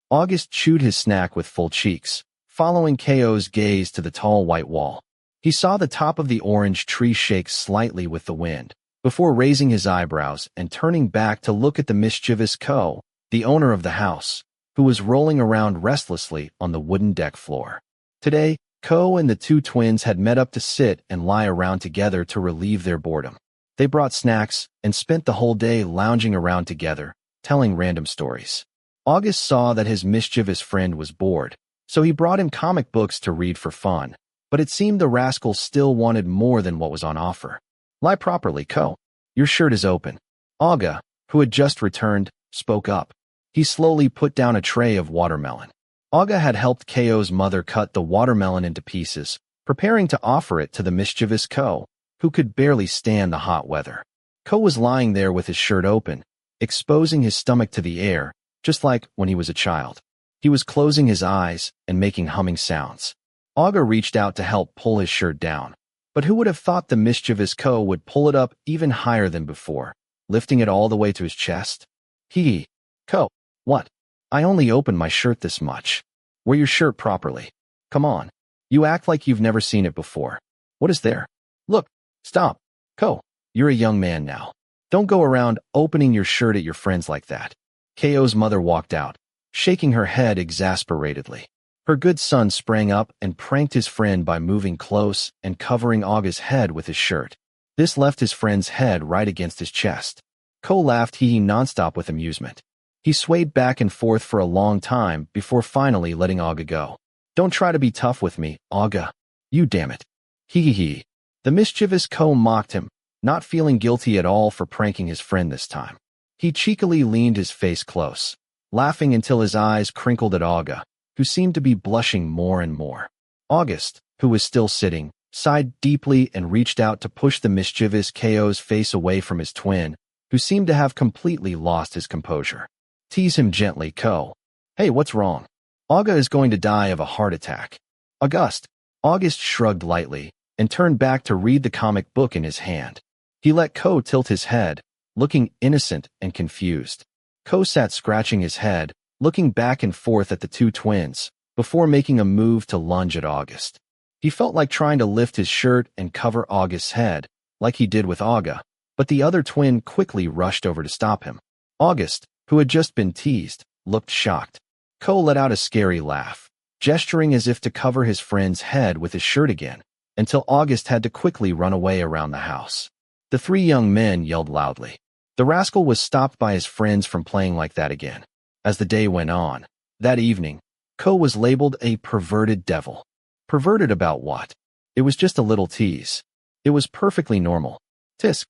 August chewed his snack with full cheeks, following Ko's gaze to the tall white wall. He saw the top of the orange tree shake slightly with the wind, before raising his eyebrows and turning back to look at the mischievous Ko, the owner of the house, who was rolling around restlessly on the wooden deck floor. Today, Ko and the two twins had met up to sit and lie around together to relieve their boredom. They brought snacks and spent the whole day lounging around together, telling random stories. August saw that his mischievous friend was bored, so he brought him comic books to read for fun, but it seemed the rascal still wanted more than what was on offer. Lie properly, Ko. Your shirt is open. Aga, who had just returned, spoke up. He slowly put down a tray of watermelon. Aga had helped Ko's mother cut the watermelon into pieces, preparing to offer it to the mischievous Ko, who could barely stand the hot weather. Ko was lying there with his shirt open, exposing his stomach to the air, just like when he was a child. He was closing his eyes and making humming sounds. Aga reached out to help pull his shirt down, but who would have thought the mischievous Ko would pull it up even higher than before, lifting it all the way to his chest? Hee. Ko. What? I only opened my shirt this much. Wear your shirt properly. Come on. You act like you've never seen it before. What is there? Look. Stop. Ko. You're a young man now. Don't go around opening your shirt at your friends like that. Ko's mother walked out, shaking her head exasperatedly. Her good son sprang up and pranked his friend by moving close and covering Aga's head with his shirt. This left his friend's head right against his chest. Ko laughed hee-hee nonstop with amusement. He swayed back and forth for a long time before finally letting Aga go. Don't try to be tough with me, Aga. You damn it. Hee-hee-hee. The mischievous Ko mocked him, not feeling guilty at all for pranking his friend this time. He cheekily leaned his face close, laughing until his eyes crinkled at Aga, who seemed to be blushing more and more. August, who was still sitting, sighed deeply and reached out to push the mischievous Ko's face away from his twin, who seemed to have completely lost his composure. Tease him gently, Ko. Hey, what's wrong? Aga is going to die of a heart attack. August shrugged lightly and turned back to read the comic book in his hand. He let Ko tilt his head, looking innocent and confused. Ko sat scratching his head, looking back and forth at the two twins, before making a move to lunge at August. He felt like trying to lift his shirt and cover August's head, like he did with Aga, but the other twin quickly rushed over to stop him. August, who had just been teased, looked shocked. Ko let out a scary laugh, gesturing as if to cover his friend's head with his shirt again, until August had to quickly run away around the house. The three young men yelled loudly. The rascal was stopped by his friends from playing like that again. As the day went on, that evening, Ko was labeled a perverted devil. Perverted about what? It was just a little tease. It was perfectly normal. Tisk.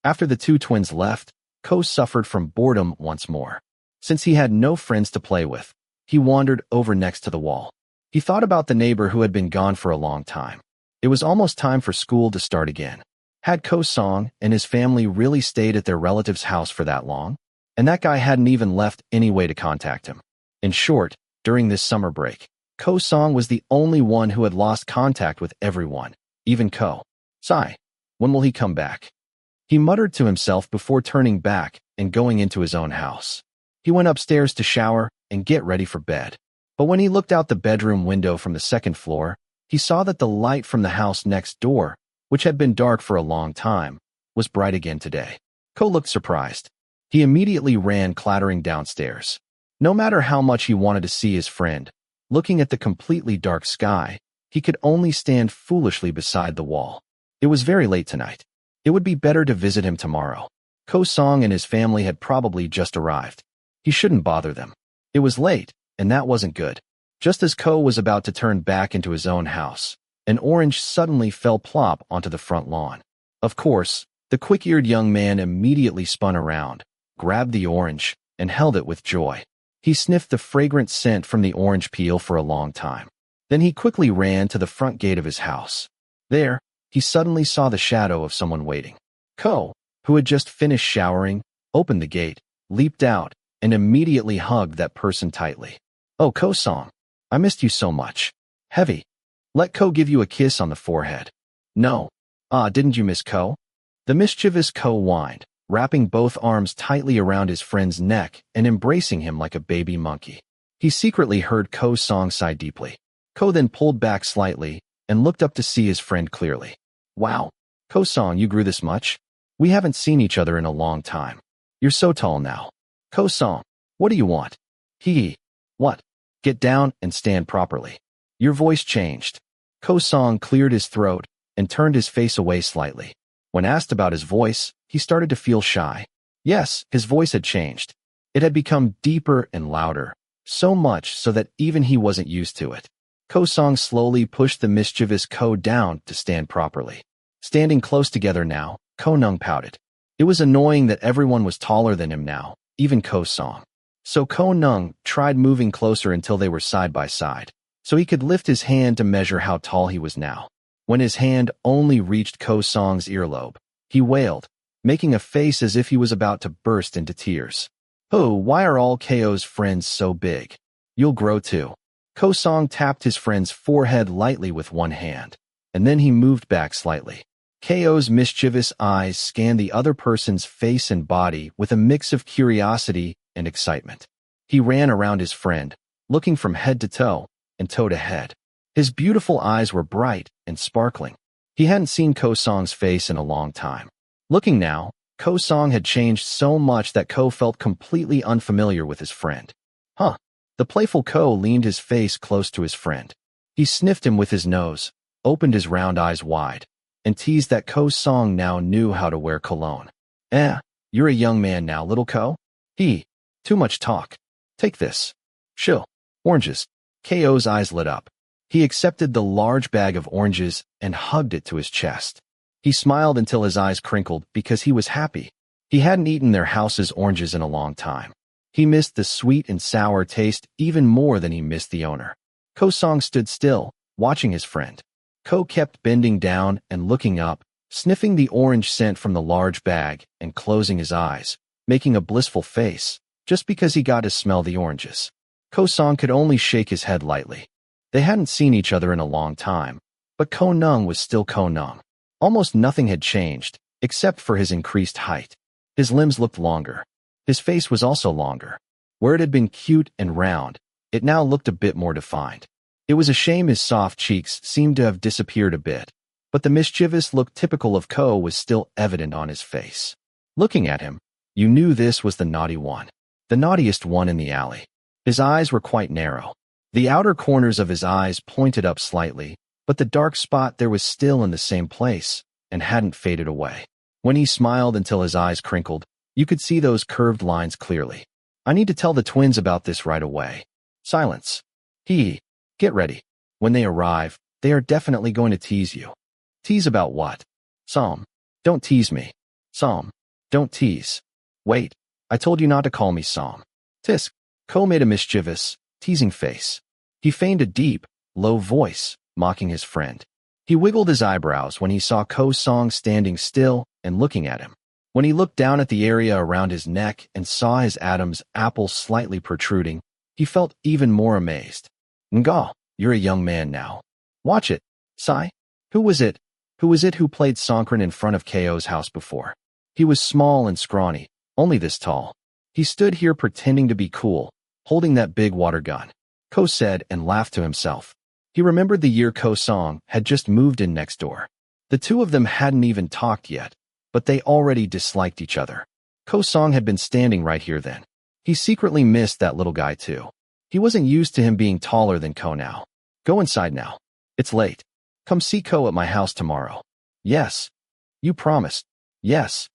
After the two twins left, Ko suffered from boredom once more. Since he had no friends to play with, he wandered over next to the wall. He thought about the neighbor who had been gone for a long time. It was almost time for school to start again. Had Ko-song and his family really stayed at their relative's house for that long? And that guy hadn't even left any way to contact him. In short, during this summer break, Ko-song was the only one who had lost contact with everyone, even Ko. Sigh. When will he come back? He muttered to himself before turning back and going into his own house. He went upstairs to shower and get ready for bed. But when he looked out the bedroom window from the second floor, he saw that the light from the house next door, which had been dark for a long time, was bright again today. Ko looked surprised. He immediately ran clattering downstairs. No matter how much he wanted to see his friend, looking at the completely dark sky, he could only stand foolishly beside the wall. It was very late tonight. It would be better to visit him tomorrow. Ko Song and his family had probably just arrived. He shouldn't bother them. It was late, and that wasn't good. Just as Ko was about to turn back into his own house, an orange suddenly fell plop onto the front lawn. Of course, the quick-eared young man immediately spun around, grabbed the orange, and held it with joy. He sniffed the fragrant scent from the orange peel for a long time. Then he quickly ran to the front gate of his house. There, he suddenly saw the shadow of someone waiting. Ko, who had just finished showering, opened the gate, leaped out, and immediately hugged that person tightly. "Oh, Ko Song, I missed you so much." Heavy. Let Ko give you a kiss on the forehead. No. Didn't you miss Ko? The mischievous Ko whined, wrapping both arms tightly around his friend's neck and embracing him like a baby monkey. He secretly heard Ko Song sigh deeply. Ko then pulled back slightly and looked up to see his friend clearly. Wow. Ko Song, you grew this much? We haven't seen each other in a long time. You're so tall now. Ko Song, what do you want? Hee. What? Get down and stand properly. Your voice changed. Ko Song cleared his throat and turned his face away slightly. When asked about his voice, he started to feel shy. Yes, his voice had changed. It had become deeper and louder, so much so that even he wasn't used to it. Ko Song slowly pushed the mischievous Ko down to stand properly. Standing close together now, Ko Neung pouted. It was annoying that everyone was taller than him now, even Ko Song. So Ko Neung tried moving closer until they were side by side, so he could lift his hand to measure how tall he was now. When his hand only reached Ko Song's earlobe, he wailed, making a face as if he was about to burst into tears. Oh, why are all Ko's friends so big? You'll grow too. Ko Song tapped his friend's forehead lightly with one hand, and then he moved back slightly. Ko's mischievous eyes scanned the other person's face and body with a mix of curiosity and excitement. He ran around his friend, looking from head to toe and toe to head. His beautiful eyes were bright and sparkling. He hadn't seen Ko Song's face in a long time. Looking now, Ko Song had changed so much that Ko felt completely unfamiliar with his friend. Huh. The playful Ko leaned his face close to his friend. He sniffed him with his nose, opened his round eyes wide, and teased that Ko Song now knew how to wear cologne. You're a young man now, little Ko? Too much talk. Take this. Chill. Oranges. Ko's eyes lit up. He accepted the large bag of oranges and hugged it to his chest. He smiled until his eyes crinkled because he was happy. He hadn't eaten their house's oranges in a long time. He missed the sweet and sour taste even more than he missed the owner. Ko Song stood still, watching his friend. Ko kept bending down and looking up, sniffing the orange scent from the large bag and closing his eyes, making a blissful face, just because he got to smell the oranges. Ko Song could only shake his head lightly. They hadn't seen each other in a long time, but Ko Neung was still Ko Neung. Almost nothing had changed, except for his increased height. His limbs looked longer. His face was also longer. Where it had been cute and round, it now looked a bit more defined. It was a shame his soft cheeks seemed to have disappeared a bit, but the mischievous look typical of Ko was still evident on his face. Looking at him, you knew this was the naughty one. The naughtiest one in the alley. His eyes were quite narrow. The outer corners of his eyes pointed up slightly, but the dark spot there was still in the same place and hadn't faded away. When he smiled until his eyes crinkled, you could see those curved lines clearly. I need to tell the twins about this right away. Silence. Get ready. When they arrive, they are definitely going to tease you. Tease about what? Psalm. Don't tease me. Psalm. Don't tease. Wait. I told you not to call me Psalm. Tisk. Ko made a mischievous, teasing face. He feigned a deep, low voice, mocking his friend. He wiggled his eyebrows when he saw Ko Song standing still and looking at him. When he looked down at the area around his neck and saw his Adam's apple slightly protruding, he felt even more amazed. Nga, you're a young man now. Watch it. Sai. Who was it who played Songkran in front of Ko's house before? He was small and scrawny, only this tall. He stood here pretending to be cool, holding that big water gun, Ko said and laughed to himself. He remembered the year Ko Song had just moved in next door. The two of them hadn't even talked yet, but they already disliked each other. Ko Song had been standing right here then. He secretly missed that little guy too. He wasn't used to him being taller than Ko now. Go inside now. It's late. Come see Ko at my house tomorrow. Yes. You promised. Yes.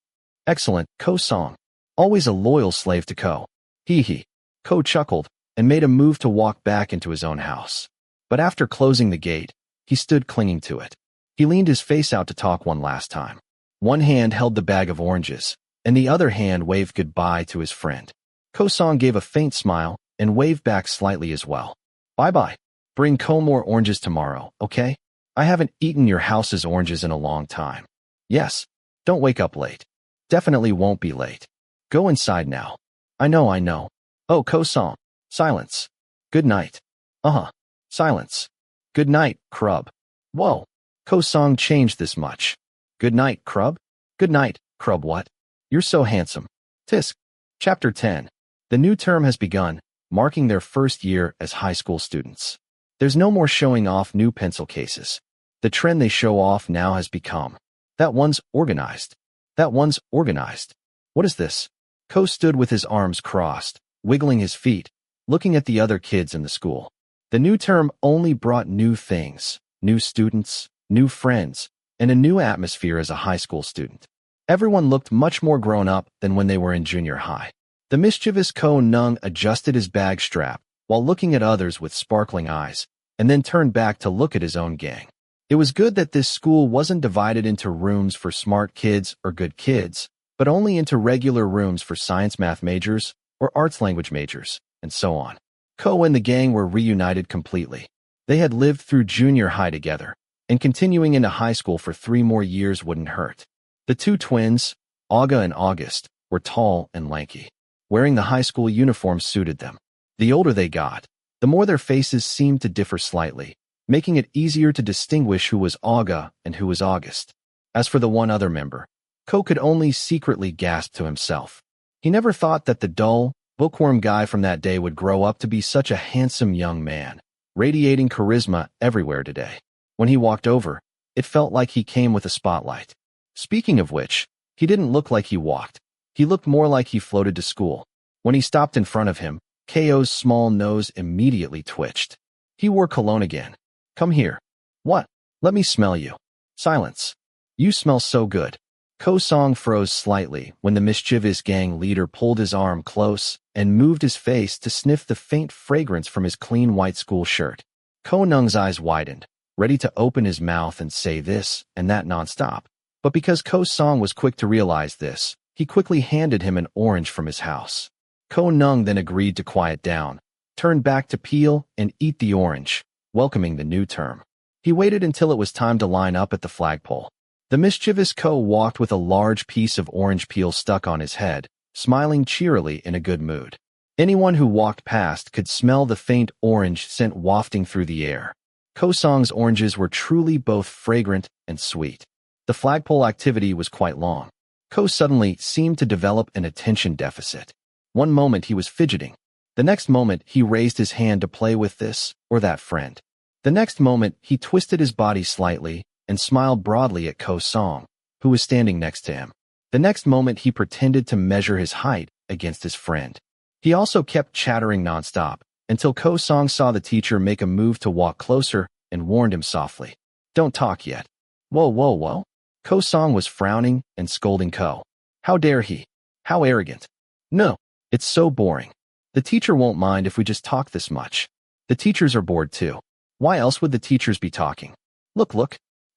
Excellent, Ko Song. Always a loyal slave to Ko. Hee hee. Ko chuckled and made a move to walk back into his own house. But after closing the gate, he stood clinging to it. He leaned his face out to talk one last time. One hand held the bag of oranges, and the other hand waved goodbye to his friend. Ko Song gave a faint smile and waved back slightly as well. Bye-bye. Bring Ko more oranges tomorrow, okay? I haven't eaten your house's oranges in a long time. Yes. Don't wake up late. Definitely won't be late. Go inside now. I know. Oh, Ko Song. Silence. Good night. Uh-huh. Silence. Good night, Crub. Whoa. Ko Song changed this much. Good night, Crub? Good night, Crub what? You're so handsome. Tisk. Chapter 10. The new term has begun, marking their first year as high school students. There's no more showing off new pencil cases. The trend they show off now has become, that one's organized. That one's organized. What is this? Ko stood with his arms crossed, wiggling his feet, looking at the other kids in the school. The new term only brought new things, new students, new friends, and a new atmosphere as a high school student. Everyone looked much more grown up than when they were in junior high. The mischievous Ko Neung adjusted his bag strap while looking at others with sparkling eyes, and then turned back to look at his own gang. It was good that this school wasn't divided into rooms for smart kids or good kids, but only into regular rooms for science math majors or arts language majors, and so on. Ko and the gang were reunited completely. They had lived through junior high together, and continuing into high school for 3 more years wouldn't hurt. The two twins, Aga and August, were tall and lanky. Wearing the high school uniform suited them. The older they got, the more their faces seemed to differ slightly, making it easier to distinguish who was Aga and who was August. As for the one other member, Ko could only secretly gasp to himself. He never thought that the dull, bookworm guy from that day would grow up to be such a handsome young man, radiating charisma everywhere today. When he walked over, it felt like he came with a spotlight. Speaking of which, he didn't look like he walked. He looked more like he floated to school. When he stopped in front of him, Ko's small nose immediately twitched. He wore cologne again. Come here. What? Let me smell you. Silence. You smell so good. Ko Song froze slightly when the mischievous gang leader pulled his arm close and moved his face to sniff the faint fragrance from his clean white school shirt. Ko Neung's eyes widened, ready to open his mouth and say this and that nonstop. But because Ko Song was quick to realize this, he quickly handed him an orange from his house. Ko Neung then agreed to quiet down, turned back to peel and eat the orange, welcoming the new term. He waited until it was time to line up at the flagpole. The mischievous Ko walked with a large piece of orange peel stuck on his head, smiling cheerily in a good mood. Anyone who walked past could smell the faint orange scent wafting through the air. Ko Song's oranges were truly both fragrant and sweet. The flagpole activity was quite long. Ko suddenly seemed to develop an attention deficit. One moment he was fidgeting. The next moment he raised his hand to play with this or that friend. The next moment he twisted his body slightly and smiled broadly at Ko Song, who was standing next to him. The next moment he pretended to measure his height against his friend. He also kept chattering nonstop until Ko Song saw the teacher make a move to walk closer and warned him softly. Don't talk yet. Whoa. Ko Song was frowning and scolding Ko. How dare he? How arrogant. No, it's so boring. The teacher won't mind if we just talk this much. The teachers are bored too. Why else would the teachers be talking? Look.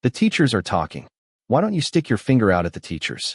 The teachers are talking. Why don't you stick your finger out at the teachers?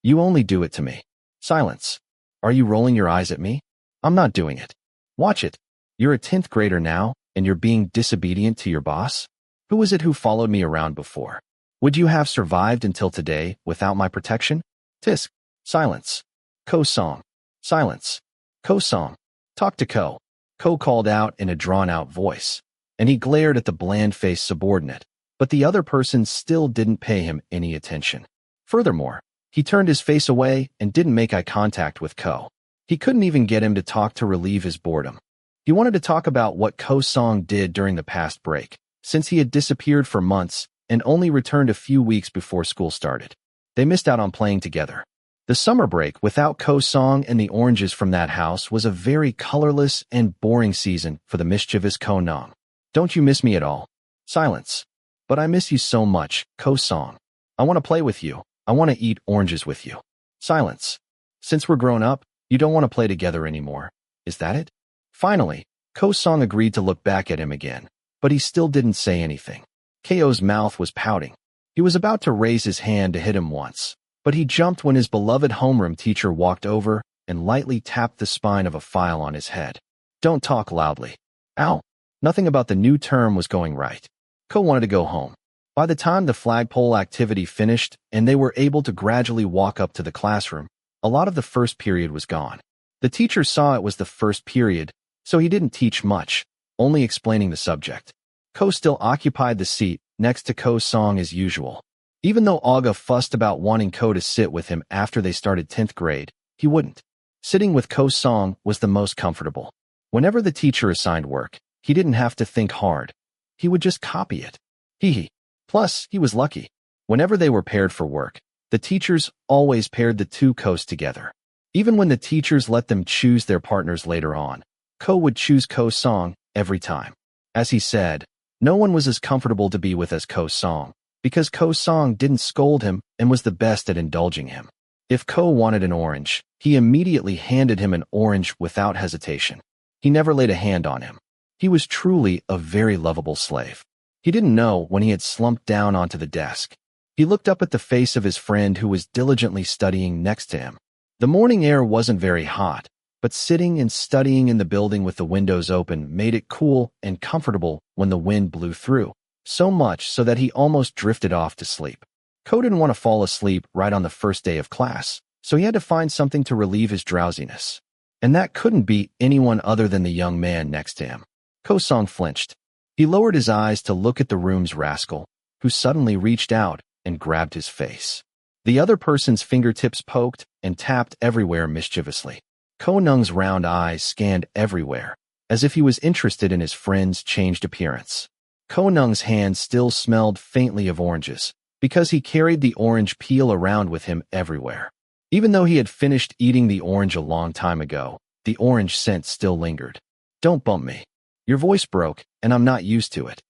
You only do it to me. Silence. Are you rolling your eyes at me? I'm not doing it. Watch it. You're a 10th grader now, and you're being disobedient to your boss? Who was it who followed me around before? Would you have survived until today without my protection? Tisk. Silence. Ko Song. Silence. Ko Song. Talk to Ko. Ko called out in a drawn-out voice, and he glared at the bland-faced subordinate, but the other person still didn't pay him any attention. Furthermore, he turned his face away and didn't make eye contact with Ko. He couldn't even get him to talk to relieve his boredom. He wanted to talk about what Ko-song did during the past break, since he had disappeared for months and only returned a few weeks before school started. They missed out on playing together. The summer break without Ko-song and the oranges from that house was a very colorless and boring season for the mischievous Ko-nung. Don't you miss me at all? Silence. But I miss you so much, Ko-song. I want to play with you. I want to eat oranges with you. Silence. Since we're grown up, you don't want to play together anymore. Is that it? Finally, Ko-song agreed to look back at him again, but he still didn't say anything. Ko's mouth was pouting. He was about to raise his hand to hit him once, but he jumped when his beloved homeroom teacher walked over and lightly tapped the spine of a file on his head. Don't talk loudly. Ow! Nothing about the new term was going right. Ko wanted to go home. By the time the flagpole activity finished and they were able to gradually walk up to the classroom, a lot of the first period was gone. The teacher saw it was the first period, so he didn't teach much, only explaining the subject. Ko still occupied the seat next to Ko-song as usual. Even though Aga fussed about wanting Ko to sit with him after they started 10th grade, he wouldn't. Sitting with Ko-song was the most comfortable. Whenever the teacher assigned work, he didn't have to think hard. He would just copy it. Hee. Plus, he was lucky. Whenever they were paired for work, the teachers always paired the two Kos together. Even when the teachers let them choose their partners later on, Ko would choose Ko-song every time. As he said, no one was as comfortable to be with as Ko-song, because Ko-song didn't scold him and was the best at indulging him. If Ko wanted an orange, he immediately handed him an orange without hesitation. He never laid a hand on him. He was truly a very lovable slave. He didn't know when he had slumped down onto the desk. He looked up at the face of his friend who was diligently studying next to him. The morning air wasn't very hot, but sitting and studying in the building with the windows open made it cool and comfortable when the wind blew through, so much so that he almost drifted off to sleep. Ko didn't want to fall asleep right on the first day of class, so he had to find something to relieve his drowsiness. And that couldn't be anyone other than the young man next to him. Ko-song flinched. He lowered his eyes to look at the room's rascal, who suddenly reached out and grabbed his face. The other person's fingertips poked and tapped everywhere mischievously. Ko-nung's round eyes scanned everywhere, as if he was interested in his friend's changed appearance. Ko-nung's hand still smelled faintly of oranges, because he carried the orange peel around with him everywhere. Even though he had finished eating the orange a long time ago, the orange scent still lingered. Don't bump me. Your voice broke, and I'm not used to it.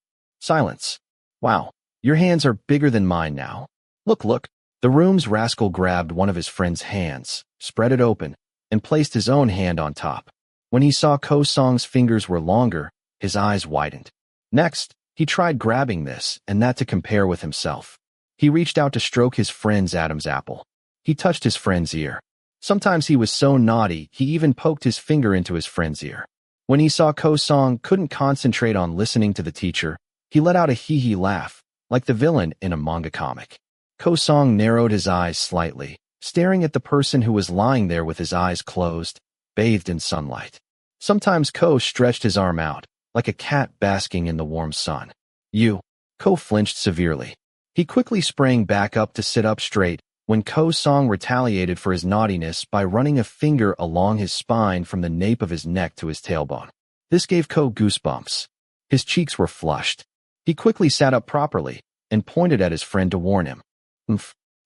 Silence. Wow, your hands are bigger than mine now. Look. The room's rascal grabbed one of his friend's hands, spread it open, and placed his own hand on top. When he saw Ko-song's fingers were longer, his eyes widened. Next, he tried grabbing this and that to compare with himself. He reached out to stroke his friend's Adam's apple. He touched his friend's ear. Sometimes he was so naughty, he even poked his finger into his friend's ear. When he saw Ko-song couldn't concentrate on listening to the teacher, he let out a hee-hee laugh, like the villain in a manga comic. Ko-song narrowed his eyes slightly, staring at the person who was lying there with his eyes closed, bathed in sunlight. Sometimes Ko stretched his arm out, like a cat basking in the warm sun. Ko flinched severely. He quickly sprang back up to sit up straight when Ko-song retaliated for his naughtiness by running a finger along his spine from the nape of his neck to his tailbone. This gave Ko goosebumps. His cheeks were flushed. He quickly sat up properly and pointed at his friend to warn him.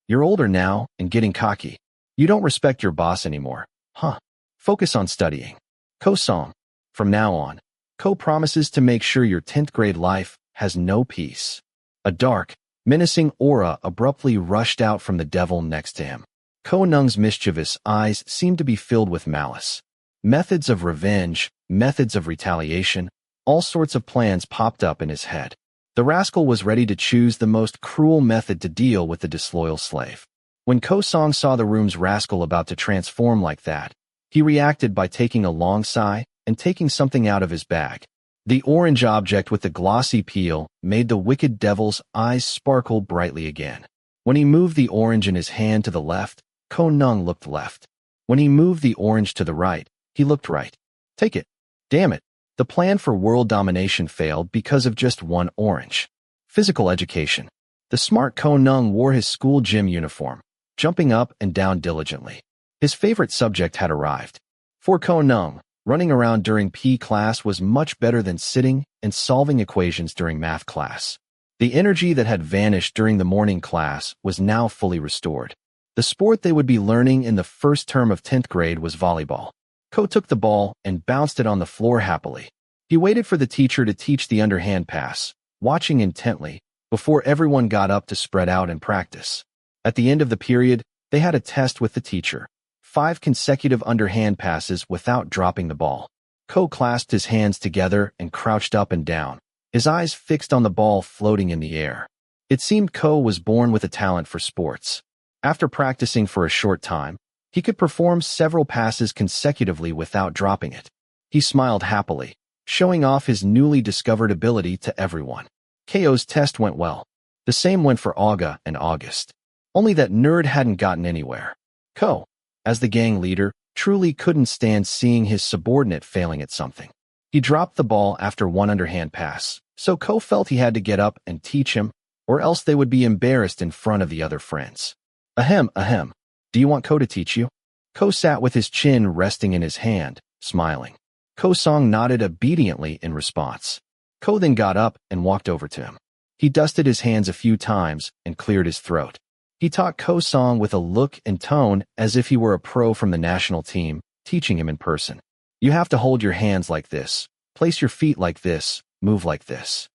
You're older now and getting cocky. You don't respect your boss anymore, huh? Focus on studying. Ko-song. From now on, Ko promises to make sure your 10th grade life has no peace. A dark, menacing aura abruptly rushed out from the devil next to him. Ko-nung's mischievous eyes seemed to be filled with malice. Methods of revenge, methods of retaliation, all sorts of plans popped up in his head. The rascal was ready to choose the most cruel method to deal with the disloyal slave. When Ko-song saw the room's rascal about to transform like that, he reacted by taking a long sigh and taking something out of his bag. The orange object with the glossy peel made the wicked devil's eyes sparkle brightly again. When he moved the orange in his hand to the left, Ko-nung looked left. When he moved the orange to the right, he looked right. Take it. Damn it. The plan for world domination failed because of just one orange. Physical education. The smart Ko-nung wore his school gym uniform, jumping up and down diligently. His favorite subject had arrived. For Ko Neung, running around during PE class was much better than sitting and solving equations during math class. The energy that had vanished during the morning class was now fully restored. The sport they would be learning in the first term of 10th grade was volleyball. Ko took the ball and bounced it on the floor happily. He waited for the teacher to teach the underhand pass, watching intently, before everyone got up to spread out and practice. At the end of the period, they had a test with the teacher. 5 consecutive underhand passes without dropping the ball. Ko clasped his hands together and crouched up and down, his eyes fixed on the ball floating in the air. It seemed Ko was born with a talent for sports. After practicing for a short time, he could perform several passes consecutively without dropping it. He smiled happily, showing off his newly discovered ability to everyone. Ko's test went well. The same went for Auga and August. Only that nerd hadn't gotten anywhere. Ko, as the gang leader, truly couldn't stand seeing his subordinate failing at something. He dropped the ball after one underhand pass, so Ko felt he had to get up and teach him, or else they would be embarrassed in front of the other friends. Ahem, ahem. Do you want Ko to teach you? Ko sat with his chin resting in his hand, smiling. Ko Song nodded obediently in response. Ko then got up and walked over to him. He dusted his hands a few times and cleared his throat. He taught Ko Song with a look and tone as if he were a pro from the national team, teaching him in person. You have to hold your hands like this, place your feet like this, move like this.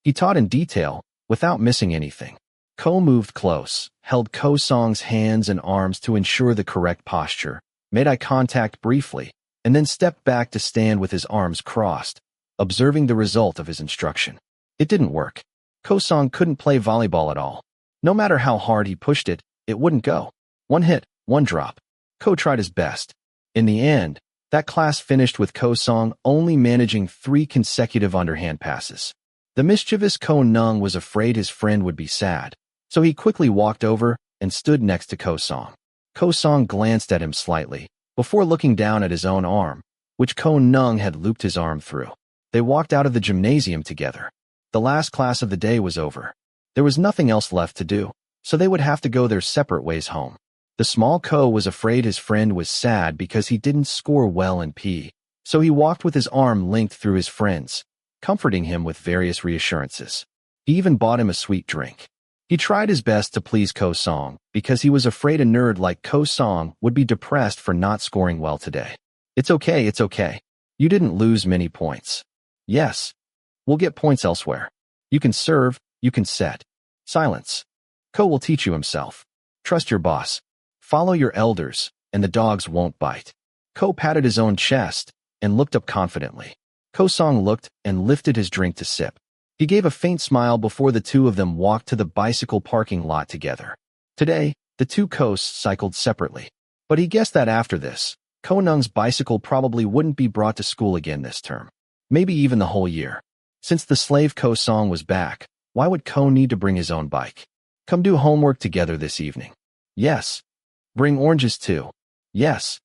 He taught in detail, without missing anything. Ko moved close, held Ko Song's hands and arms to ensure the correct posture, made eye contact briefly, and then stepped back to stand with his arms crossed, observing the result of his instruction. It didn't work. Ko Song couldn't play volleyball at all. No matter how hard he pushed it, it wouldn't go. One hit, one drop. Ko tried his best. In the end, that class finished with Ko Song only managing 3 consecutive underhand passes. The mischievous Ko Neung was afraid his friend would be sad, so he quickly walked over and stood next to Ko Song. Ko Song glanced at him slightly, before looking down at his own arm, which Ko Neung had looped his arm through. They walked out of the gymnasium together. The last class of the day was over. There was nothing else left to do, so they would have to go their separate ways home. The small Ko was afraid his friend was sad because he didn't score well in PE, so he walked with his arm linked through his friend's, comforting him with various reassurances. He even bought him a sweet drink. He tried his best to please Ko Song because he was afraid a nerd like Ko Song would be depressed for not scoring well today. It's okay, it's okay. You didn't lose many points. Yes. We'll get points elsewhere. You can serve, you can set. Silence. Ko will teach you himself. Trust your boss. Follow your elders, and the dogs won't bite. Ko patted his own chest and looked up confidently. Ko Song looked and lifted his drink to sip. He gave a faint smile before the two of them walked to the bicycle parking lot together. Today, the two Kos cycled separately. But he guessed that after this, Ko Neung's bicycle probably wouldn't be brought to school again this term. Maybe even the whole year. Since the slave Ko Song was back, why would Ko need to bring his own bike? Come do homework together this evening. Yes. Bring oranges too. Yes.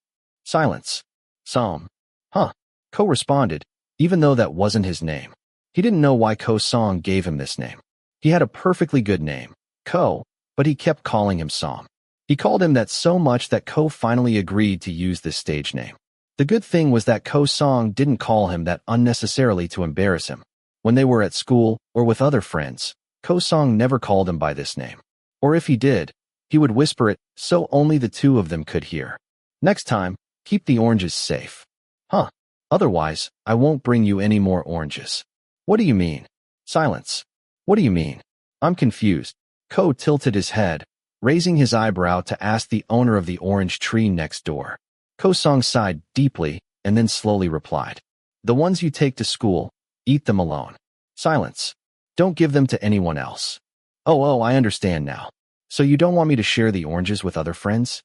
Silence. Some. Huh. Ko responded, even though that wasn't his name. He didn't know why Ko Song gave him this name. He had a perfectly good name, Ko, but he kept calling him Som. He called him that so much that Ko finally agreed to use this stage name. The good thing was that Ko Song didn't call him that unnecessarily to embarrass him. When they were at school or with other friends, Ko Song never called him by this name. Or if he did, he would whisper it so only the two of them could hear. Next time, keep the oranges safe. Huh. Otherwise, I won't bring you any more oranges. What do you mean? Silence. What do you mean? I'm confused. Ko tilted his head, raising his eyebrow to ask the owner of the orange tree next door. Ko Song sighed deeply and then slowly replied. The ones you take to school, eat them alone. Silence. Don't give them to anyone else. Oh, I understand now. So you don't want me to share the oranges with other friends?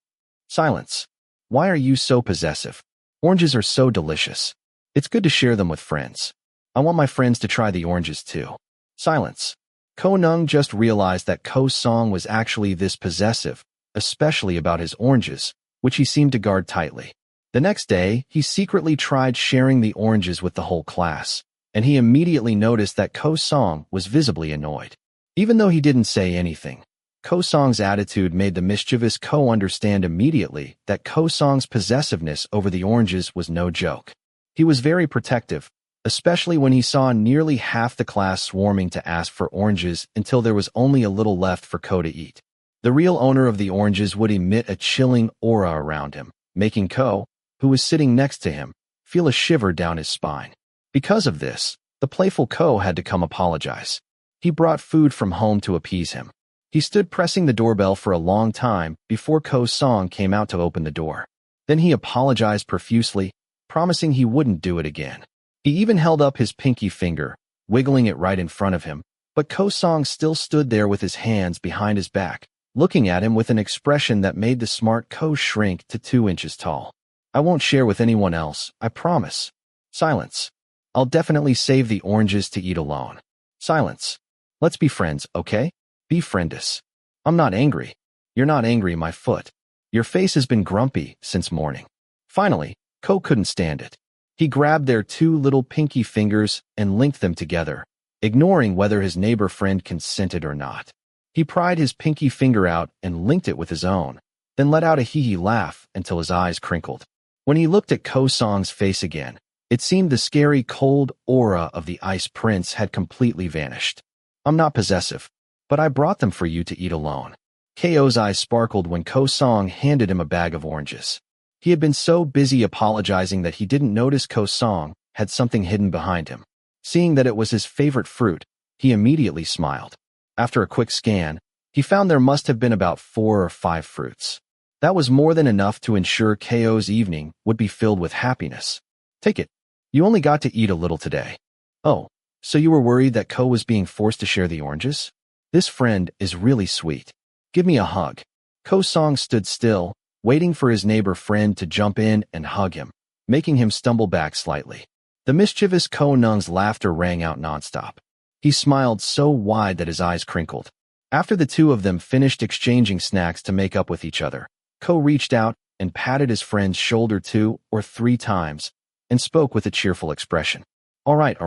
Silence. Why are you so possessive? Oranges are so delicious. It's good to share them with friends. I want my friends to try the oranges too. Silence. Ko Neung just realized that Ko Song was actually this possessive, especially about his oranges, which he seemed to guard tightly. The next day, he secretly tried sharing the oranges with the whole class, and he immediately noticed that Ko Song was visibly annoyed. Even though he didn't say anything, Ko-song's attitude made the mischievous Ko understand immediately that Ko-song's possessiveness over the oranges was no joke. He was very protective, especially when he saw nearly half the class swarming to ask for oranges until there was only a little left for Ko to eat. The real owner of the oranges would emit a chilling aura around him, making Ko, who was sitting next to him, feel a shiver down his spine. Because of this, the playful Ko had to come apologize. He brought food from home to appease him. He stood pressing the doorbell for a long time before Ko-song came out to open the door. Then he apologized profusely, promising he wouldn't do it again. He even held up his pinky finger, wiggling it right in front of him, but Ko-song still stood there with his hands behind his back, looking at him with an expression that made the smart Ko shrink to 2 inches tall. I won't share with anyone else, I promise. Silence. I'll definitely save the oranges to eat alone. Silence. Let's be friends, okay? Befriend us. I'm not angry. You're not angry, my foot. Your face has been grumpy since morning. Finally, Ko couldn't stand it. He grabbed their 2 little pinky fingers and linked them together, ignoring whether his neighbor friend consented or not. He pried his pinky finger out and linked it with his own, then let out a hee-hee laugh until his eyes crinkled. When he looked at Ko-song's face again, it seemed the scary cold aura of the Ice Prince had completely vanished. I'm not possessive, but I brought them for you to eat alone. Ko's eyes sparkled when Ko-song handed him a bag of oranges. He had been so busy apologizing that he didn't notice Ko-song had something hidden behind him. Seeing that it was his favorite fruit, he immediately smiled. After a quick scan, he found there must have been about 4 or 5 fruits. That was more than enough to ensure Ko's evening would be filled with happiness. Take it. You only got to eat a little today. Oh, so you were worried that Ko was being forced to share the oranges? This friend is really sweet. Give me a hug. Ko-song stood still, waiting for his neighbor friend to jump in and hug him, making him stumble back slightly. The mischievous Neung's laughter rang out nonstop. He smiled so wide that his eyes crinkled. After the 2 of them finished exchanging snacks to make up with each other, Ko reached out and patted his friend's shoulder 2 or 3 times and spoke with a cheerful expression. All right.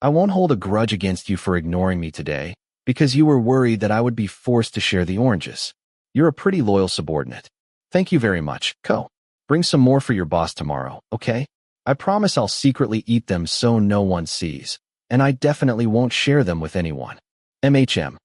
I won't hold a grudge against you for ignoring me today, because you were worried that I would be forced to share the oranges. You're a pretty loyal subordinate. Thank you very much, Ko. Bring some more for your boss tomorrow, okay? I promise I'll secretly eat them so no one sees, and I definitely won't share them with anyone. MHM.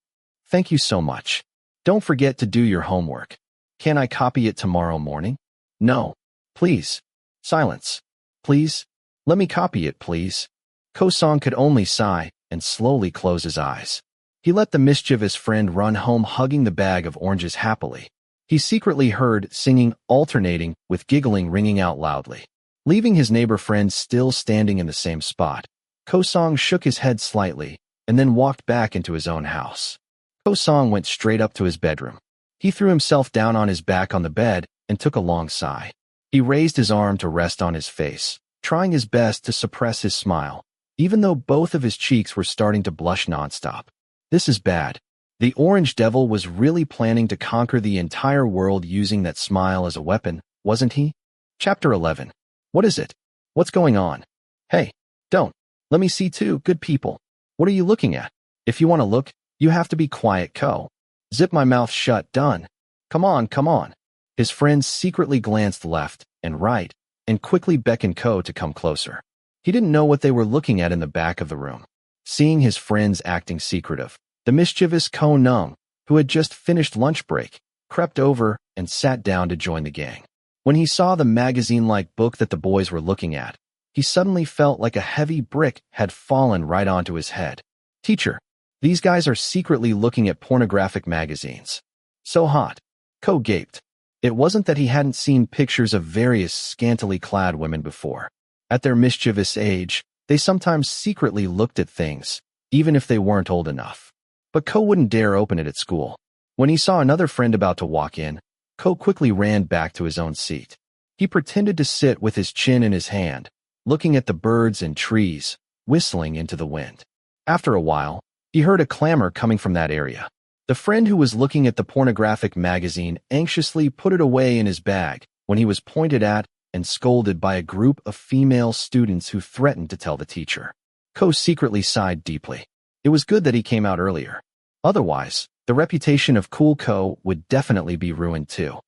Thank you so much. Don't forget to do your homework. Can I copy it tomorrow morning? No. Please. Silence. Please. Let me copy it, please. Ko-song could only sigh and slowly close his eyes. He let the mischievous friend run home hugging the bag of oranges happily. He secretly heard singing alternating with giggling ringing out loudly. Leaving his neighbor friend still standing in the same spot, Ko-song shook his head slightly and then walked back into his own house. Ko-song went straight up to his bedroom. He threw himself down on his back on the bed and took a long sigh. He raised his arm to rest on his face, trying his best to suppress his smile, even though both of his cheeks were starting to blush nonstop. This is bad. The Orange Devil was really planning to conquer the entire world using that smile as a weapon, wasn't he? Chapter 11. What is it? What's going on? Hey, don't. Let me see too, good people. What are you looking at? If you want to look, you have to be quiet, Ko. Zip my mouth shut, done. Come on. His friends secretly glanced left and right and quickly beckoned Ko to come closer. He didn't know what they were looking at in the back of the room. Seeing his friends acting secretive, the mischievous Ko Neung, who had just finished lunch break, crept over and sat down to join the gang. When he saw the magazine-like book that the boys were looking at, he suddenly felt like a heavy brick had fallen right onto his head. Teacher, these guys are secretly looking at pornographic magazines. So hot. Ko gaped. It wasn't that he hadn't seen pictures of various scantily clad women before. At their mischievous age, they sometimes secretly looked at things, even if they weren't old enough. But Ko wouldn't dare open it at school. When he saw another friend about to walk in, Ko quickly ran back to his own seat. He pretended to sit with his chin in his hand, looking at the birds and trees, whistling into the wind. After a while, he heard a clamor coming from that area. The friend who was looking at the pornographic magazine anxiously put it away in his bag when he was pointed at and scolded by a group of female students who threatened to tell the teacher. Ko secretly sighed deeply. It was good that he came out earlier. Otherwise, the The reputation of Cool Ko would definitely be ruined too.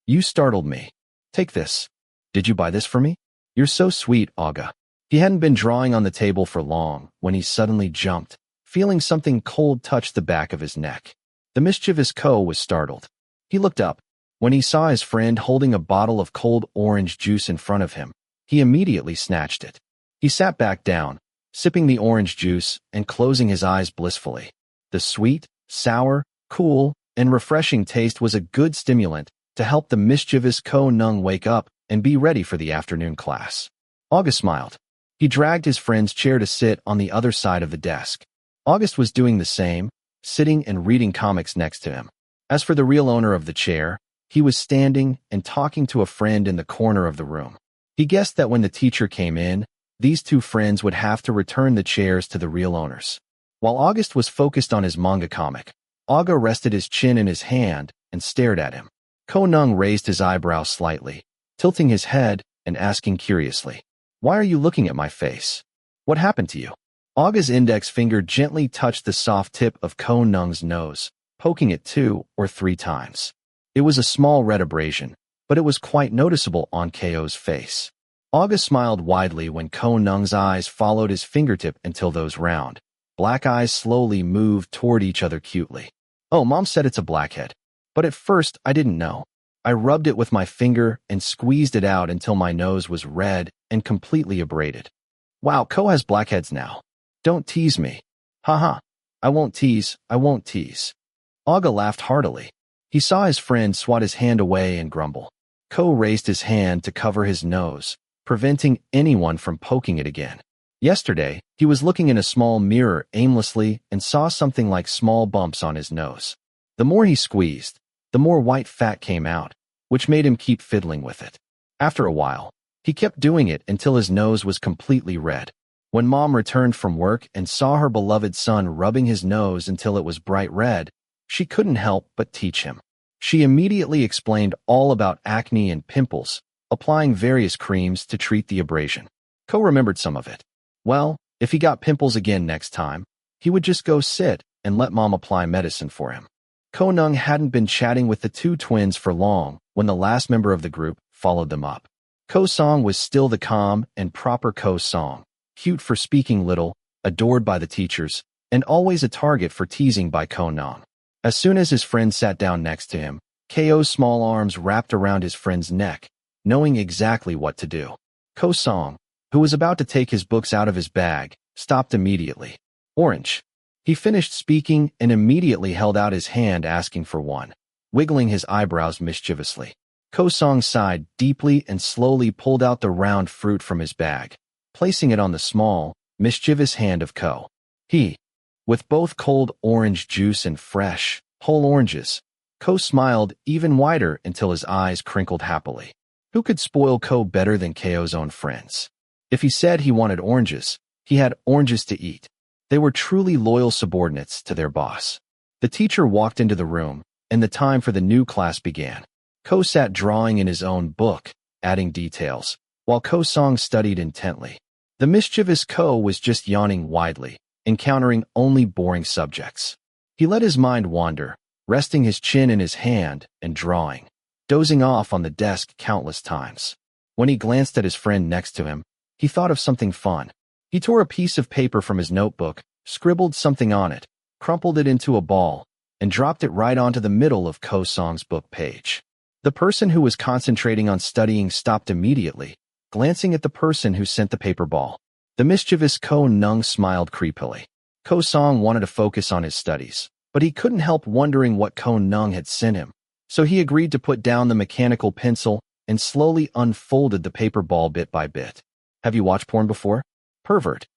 You startled me. Take this. Did you buy this for me? You're so sweet, Aga. He hadn't been drawing on the table for long when he suddenly jumped, feeling something cold touch the back of his neck. The mischievous Ko was startled. He looked up. When he saw his friend holding a bottle of cold orange juice in front of him, he immediately snatched it. He sat back down, sipping the orange juice and closing his eyes blissfully. The sweet, sour, cool, and refreshing taste was a good stimulant to help the mischievous Ko Neung wake up and be ready for the afternoon class. August smiled. He dragged his friend's chair to sit on the other side of the desk. August was doing the same, sitting and reading comics next to him. As for the real owner of the chair, he was standing and talking to a friend in the corner of the room. He guessed that when the teacher came in, these two friends would have to return the chairs to the real owners. While August was focused on his manga comic, Aga rested his chin in his hand and stared at him. Ko Neung raised his eyebrows slightly, tilting his head and asking curiously, "Why are you looking at my face? What happened to you?" Aga's index finger gently touched the soft tip of Ko Neung's nose, poking it 2 or 3 times. It was a small red abrasion, but it was quite noticeable on Ko's face. Aga smiled widely when Ko Neung's eyes followed his fingertip until those round, black eyes slowly moved toward each other cutely. "Oh, Mom said it's a blackhead. But at first, I didn't know. I rubbed it with my finger and squeezed it out until my nose was red and completely abraded." "Wow, Ko has blackheads now. Don't tease me." "Haha. I won't tease. Aga laughed heartily. He saw his friend swat his hand away and grumble. Ko raised his hand to cover his nose, preventing anyone from poking it again. Yesterday, he was looking in a small mirror aimlessly and saw something like small bumps on his nose. The more he squeezed, the more white fat came out, which made him keep fiddling with it. After a while, he kept doing it until his nose was completely red. When Mom returned from work and saw her beloved son rubbing his nose until it was bright red, she couldn't help but teach him. She immediately explained all about acne and pimples, applying various creams to treat the abrasion. Ko remembered some of it. Well, if he got pimples again next time, he would just go sit and let Mom apply medicine for him. Ko Neung hadn't been chatting with the two twins for long when the last member of the group followed them up. Ko Song was still the calm and proper Ko Song, cute for speaking little, adored by the teachers, and always a target for teasing by Ko Neung. As soon as his friend sat down next to him, Ko's small arms wrapped around his friend's neck, knowing exactly what to do. Ko Song, who was about to take his books out of his bag, stopped immediately. "Orange." He finished speaking and immediately held out his hand asking for one, wiggling his eyebrows mischievously. Ko Song sighed deeply and slowly pulled out the round fruit from his bag, placing it on the small, mischievous hand of Ko. With both cold orange juice and fresh, whole oranges, Ko smiled even wider until his eyes crinkled happily. Who could spoil Ko better than Ko's own friends? If he said he wanted oranges, he had oranges to eat. They were truly loyal subordinates to their boss. The teacher walked into the room, and the time for the new class began. Ko sat drawing in his own book, adding details, while Ko Song studied intently. The mischievous Ko was just yawning widely, encountering only boring subjects. He let his mind wander, resting his chin in his hand and drawing, dozing off on the desk countless times. When he glanced at his friend next to him, he thought of something fun. He tore a piece of paper from his notebook, scribbled something on it, crumpled it into a ball, and dropped it right onto the middle of Ko Song's book page. The person who was concentrating on studying stopped immediately, glancing at the person who sent the paper ball. The mischievous Ko Neung smiled creepily. Ko Song wanted to focus on his studies, but he couldn't help wondering what Ko Neung had sent him, so he agreed to put down the mechanical pencil and slowly unfolded the paper ball bit by bit. "Have you watched porn before? Pervert.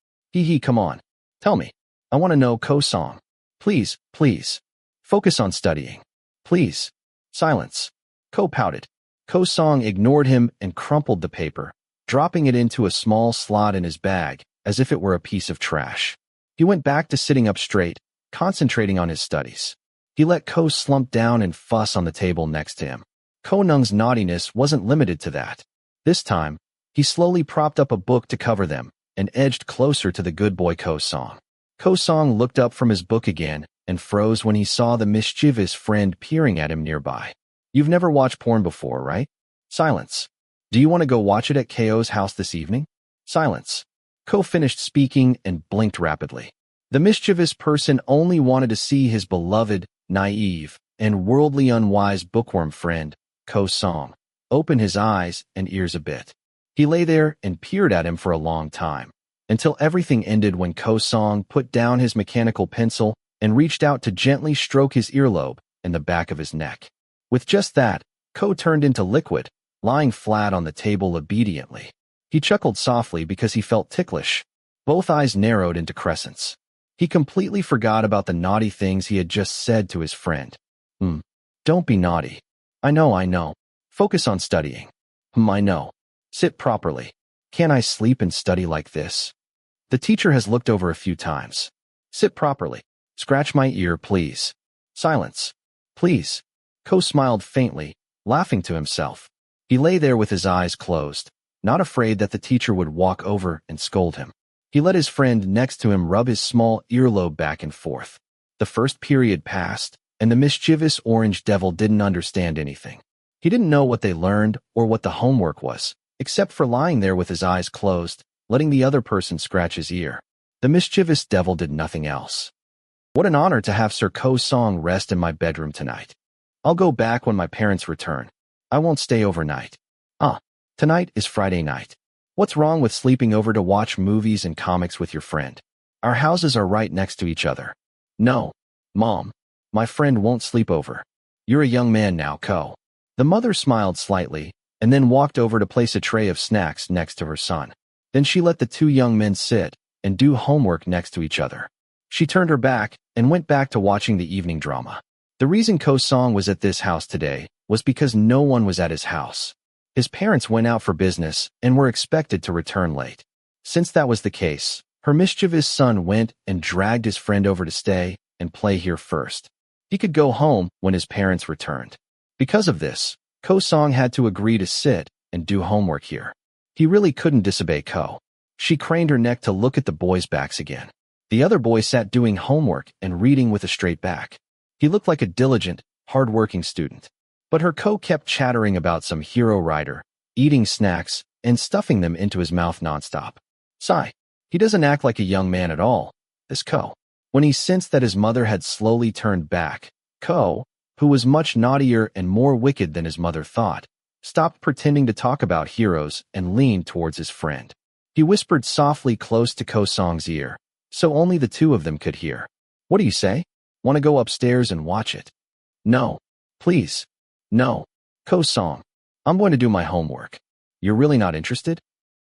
Come on. Tell me. I want to know, Ko Song. Please. Focus on studying. Please." Silence. Ko pouted. Ko Song ignored him and crumpled the paper, dropping it into a small slot in his bag as if it were a piece of trash. He went back to sitting up straight, concentrating on his studies. He let Ko slump down and fuss on the table next to him. Ko Neung's naughtiness wasn't limited to that. This time, he slowly propped up a book to cover them and edged closer to the good boy Ko Song. Ko Song looked up from his book again and froze when he saw the mischievous friend peering at him nearby. You've never watched porn before, right? Silence. Do you want to go watch it at Ko's house this evening? Silence. Ko finished speaking and blinked rapidly. The mischievous person only wanted to see his beloved, naive, and worldly unwise bookworm friend, Ko Song, open his eyes and ears a bit. He lay there and peered at him for a long time, until everything ended when Ko Song put down his mechanical pencil and reached out to gently stroke his earlobe and the back of his neck. With just that, Ko turned into liquid, lying flat on the table obediently. He chuckled softly because he felt ticklish. Both eyes narrowed into crescents. He completely forgot about the naughty things he had just said to his friend. Don't be naughty. I know. Focus on studying. I know. Sit properly. Can't I sleep and study like this? The teacher has looked over a few times. Sit properly. Scratch my ear, please. Silence. Please. Ko smiled faintly, laughing to himself. He lay there with his eyes closed, not afraid that the teacher would walk over and scold him. He let his friend next to him rub his small earlobe back and forth. The first period passed, and the mischievous orange devil didn't understand anything. He didn't know what they learned or what the homework was, except for lying there with his eyes closed, letting the other person scratch his ear. The mischievous devil did nothing else. What an honor to have Sir Ko Song rest in my bedroom tonight. I'll go back when my parents return. I won't stay overnight. Tonight is Friday night. What's wrong with sleeping over to watch movies and comics with your friend? Our houses are right next to each other. No, Mom. My friend won't sleep over. You're a young man now, Ko. The mother smiled slightly, and then walked over to place a tray of snacks next to her son. Then she let the two young men sit and do homework next to each other. She turned her back and went back to watching the evening drama. The reason Ko Song was at this house today was because no one was at his house. His parents went out for business and were expected to return late. Since that was the case, her mischievous son went and dragged his friend over to stay and play here first. He could go home when his parents returned. Because of this, Ko Song had to agree to sit and do homework here. He really couldn't disobey Ko. She craned her neck to look at the boys' backs again. The other boy sat doing homework and reading with a straight back. He looked like a diligent, hard-working student. But her Ko kept chattering about some hero rider, eating snacks, and stuffing them into his mouth nonstop. Sigh. He doesn't act like a young man at all, this Ko. When he sensed that his mother had slowly turned back, Ko, who was much naughtier and more wicked than his mother thought, stopped pretending to talk about heroes and leaned towards his friend. He whispered softly close to Ko Song's ear, so only the two of them could hear. What do you say? Want to go upstairs and watch it? No. Please. No. Ko Song. I'm going to do my homework. You're really not interested?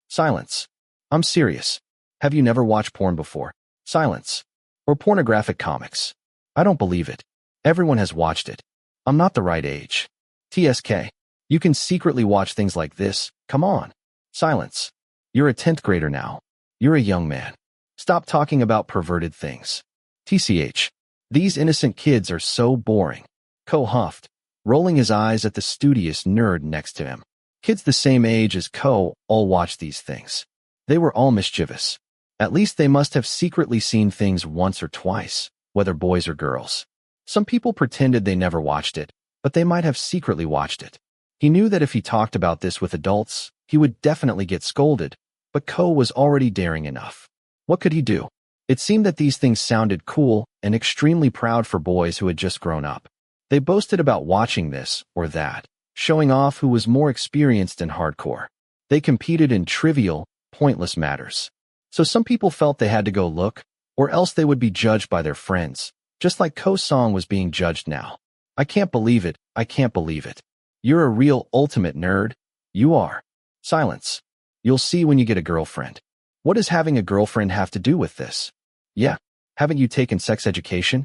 Silence. I'm serious. Have you never watched porn before? Silence. Or pornographic comics? I don't believe it. Everyone has watched it. I'm not the right age. TSK. You can secretly watch things like this. Come on. Silence. You're a 10th grader now. You're a young man. Stop talking about perverted things. TCH. These innocent kids are so boring. Ko huffed, rolling his eyes at the studious nerd next to him. Kids the same age as Ko all watched these things. They were all mischievous. At least they must have secretly seen things once or twice, whether boys or girls. Some people pretended they never watched it, but they might have secretly watched it. He knew that if he talked about this with adults, he would definitely get scolded, but Ko was already daring enough. What could he do? It seemed that these things sounded cool and extremely proud for boys who had just grown up. They boasted about watching this or that, showing off who was more experienced and hardcore. They competed in trivial, pointless matters. So some people felt they had to go look, or else they would be judged by their friends, just like Ko Song was being judged now. I can't believe it. I can't believe it. You're a real ultimate nerd. You are. Silence. You'll see when you get a girlfriend. What does having a girlfriend have to do with this? Yeah. Haven't you taken sex education?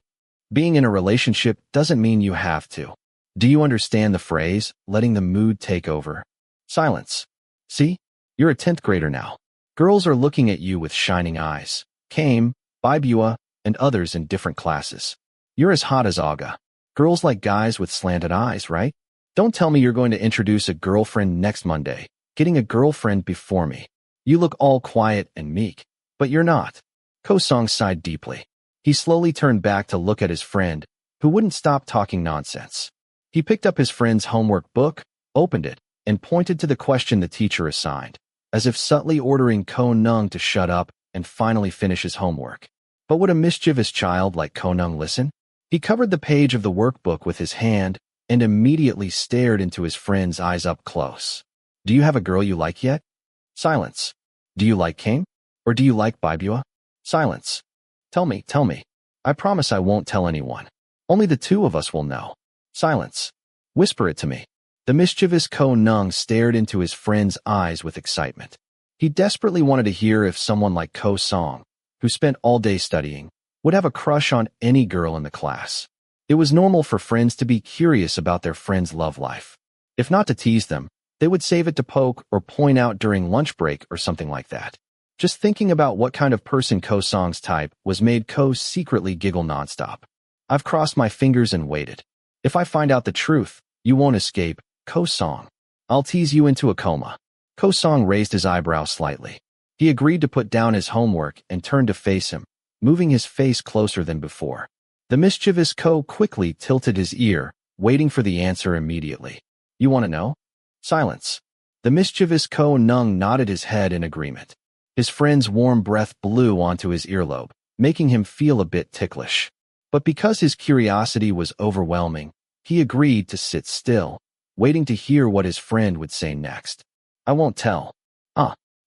Being in a relationship doesn't mean you have to. Do you understand the phrase, letting the mood take over? Silence. See? You're a 10th grader now. Girls are looking at you with shining eyes. Kame, Baibua, and others in different classes. You're as hot as Aga. Girls like guys with slanted eyes, right? Don't tell me you're going to introduce a girlfriend next Monday, getting a girlfriend before me. You look all quiet and meek, but you're not. Ko Song sighed deeply. He slowly turned back to look at his friend, who wouldn't stop talking nonsense. He picked up his friend's homework book, opened it, and pointed to the question the teacher assigned, as if subtly ordering Ko Neung to shut up and finally finish his homework. But would a mischievous child like Ko Neung listen? He covered the page of the workbook with his hand and immediately stared into his friend's eyes up close. Do you have a girl you like yet? Silence. Do you like Kame? Or do you like Baibua? Silence. Tell me. I promise I won't tell anyone. Only the two of us will know. Silence. Whisper it to me. The mischievous Ko Neung stared into his friend's eyes with excitement. He desperately wanted to hear if someone like Ko Song, who spent all day studying, would have a crush on any girl in the class. It was normal for friends to be curious about their friends' love life. If not to tease them, they would save it to poke or point out during lunch break or something like that. Just thinking about what kind of person Ko Song's type was made Ko secretly giggle nonstop. I've crossed my fingers and waited. If I find out the truth, you won't escape, Ko Song. I'll tease you into a coma. Ko Song raised his eyebrows slightly. He agreed to put down his homework and turned to face him, moving his face closer than before. The mischievous Ko quickly tilted his ear, waiting for the answer immediately. You want to know? Silence. The mischievous Ko Neung nodded his head in agreement. His friend's warm breath blew onto his earlobe, making him feel a bit ticklish. But because his curiosity was overwhelming, he agreed to sit still, waiting to hear what his friend would say next. I won't tell.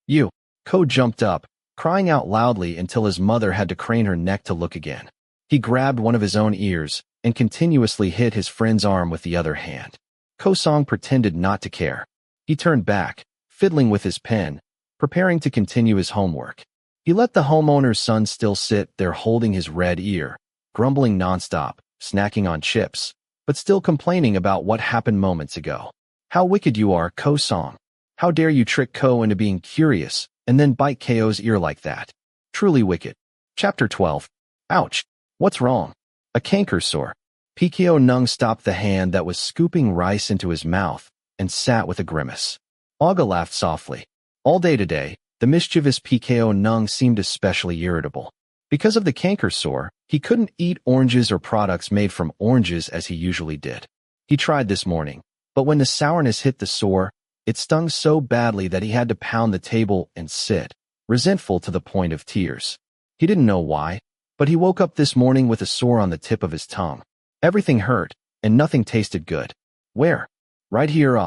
You. Ko jumped up, crying out loudly until his mother had to crane her neck to look again. He grabbed one of his own ears and continuously hit his friend's arm with the other hand. Ko Song pretended not to care. He turned back, fiddling with his pen, preparing to continue his homework. He let the homeowner's son still sit there holding his red ear, grumbling nonstop, snacking on chips, but still complaining about what happened moments ago. How wicked you are, Ko Song. How dare you trick Ko into being curious and then bite Ko's ear like that. Truly wicked. Chapter 12. Ouch. What's wrong? A canker sore. Ko Neung stopped the hand that was scooping rice into his mouth and sat with a grimace. Aga laughed softly. All day today, the mischievous Ko Neung seemed especially irritable. Because of the canker sore, he couldn't eat oranges or products made from oranges as he usually did. He tried this morning, but when the sourness hit the sore, it stung so badly that he had to pound the table and sit, resentful to the point of tears. He didn't know why, but he woke up this morning with a sore on the tip of his tongue. Everything hurt, and nothing tasted good. Where? Right here,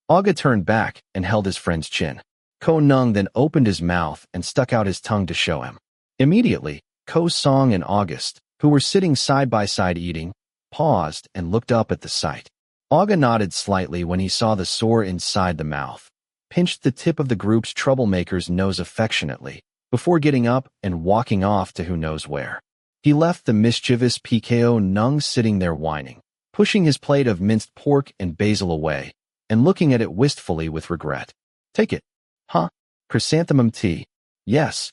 Aga turned back and held his friend's chin. Ko Neung then opened his mouth and stuck out his tongue to show him. Immediately, Ko Song and August, who were sitting side by side eating, paused and looked up at the sight. Aga nodded slightly when he saw the sore inside the mouth, pinched the tip of the group's troublemaker's nose affectionately, before getting up and walking off to who knows where. He left the mischievous Ko Neung sitting there whining, pushing his plate of minced pork and basil away, and looking at it wistfully with regret. Take it. Huh? Chrysanthemum tea. Yes.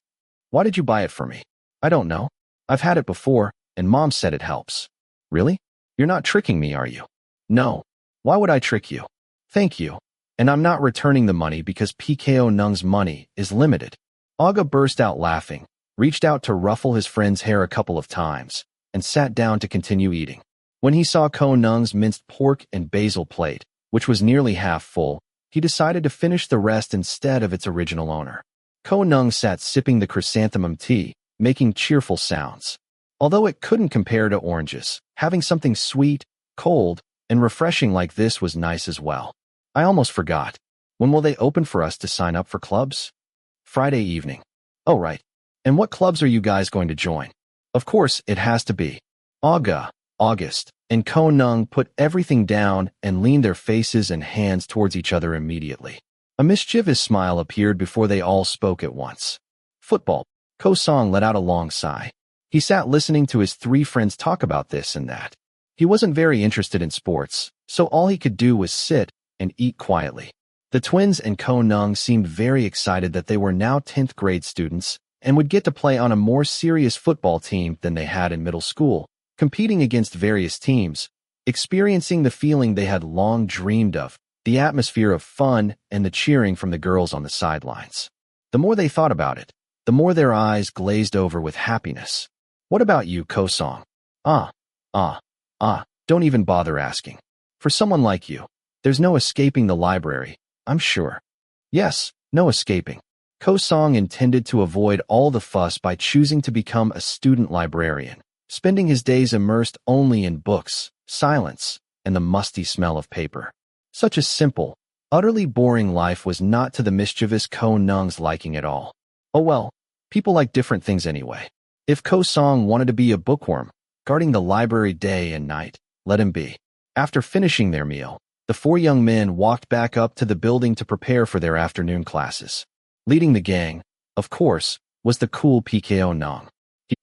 Why did you buy it for me? I don't know. I've had it before, and Mom said it helps. Really? You're not tricking me, are you? No. Why would I trick you? Thank you. And I'm not returning the money because Ko Neung's money is limited. Aga burst out laughing, reached out to ruffle his friend's hair a couple of times, and sat down to continue eating. When he saw Ko Neung's minced pork and basil plate, which was nearly half full, he decided to finish the rest instead of its original owner. Ko Neung sat sipping the chrysanthemum tea, making cheerful sounds. Although it couldn't compare to oranges, having something sweet, cold, and refreshing like this was nice as well. I almost forgot. When will they open for us to sign up for clubs? Friday evening. Oh, right. And what clubs are you guys going to join? Of course, it has to be. Aga, August, and Ko Neung put everything down and leaned their faces and hands towards each other immediately. A mischievous smile appeared before they all spoke at once. Football. Ko Song let out a long sigh. He sat listening to his three friends talk about this and that. He wasn't very interested in sports, so all he could do was sit and eat quietly. The twins and Ko Neung seemed very excited that they were now 10th grade students and would get to play on a more serious football team than they had in middle school, competing against various teams, experiencing the feeling they had long dreamed of, the atmosphere of fun and the cheering from the girls on the sidelines. The more they thought about it, the more their eyes glazed over with happiness. What about you, Ko-song? Ah, don't even bother asking. For someone like you, there's no escaping the library, I'm sure. Yes, no escaping. Ko-song intended to avoid all the fuss by choosing to become a student librarian, spending his days immersed only in books, silence, and the musty smell of paper. Such a simple, utterly boring life was not to the mischievous Ko-Neung's liking at all. Oh well, people like different things anyway. If Ko-song wanted to be a bookworm, guarding the library day and night, let him be. After finishing their meal, the four young men walked back up to the building to prepare for their afternoon classes. Leading the gang, of course, was the cool PKO Neung.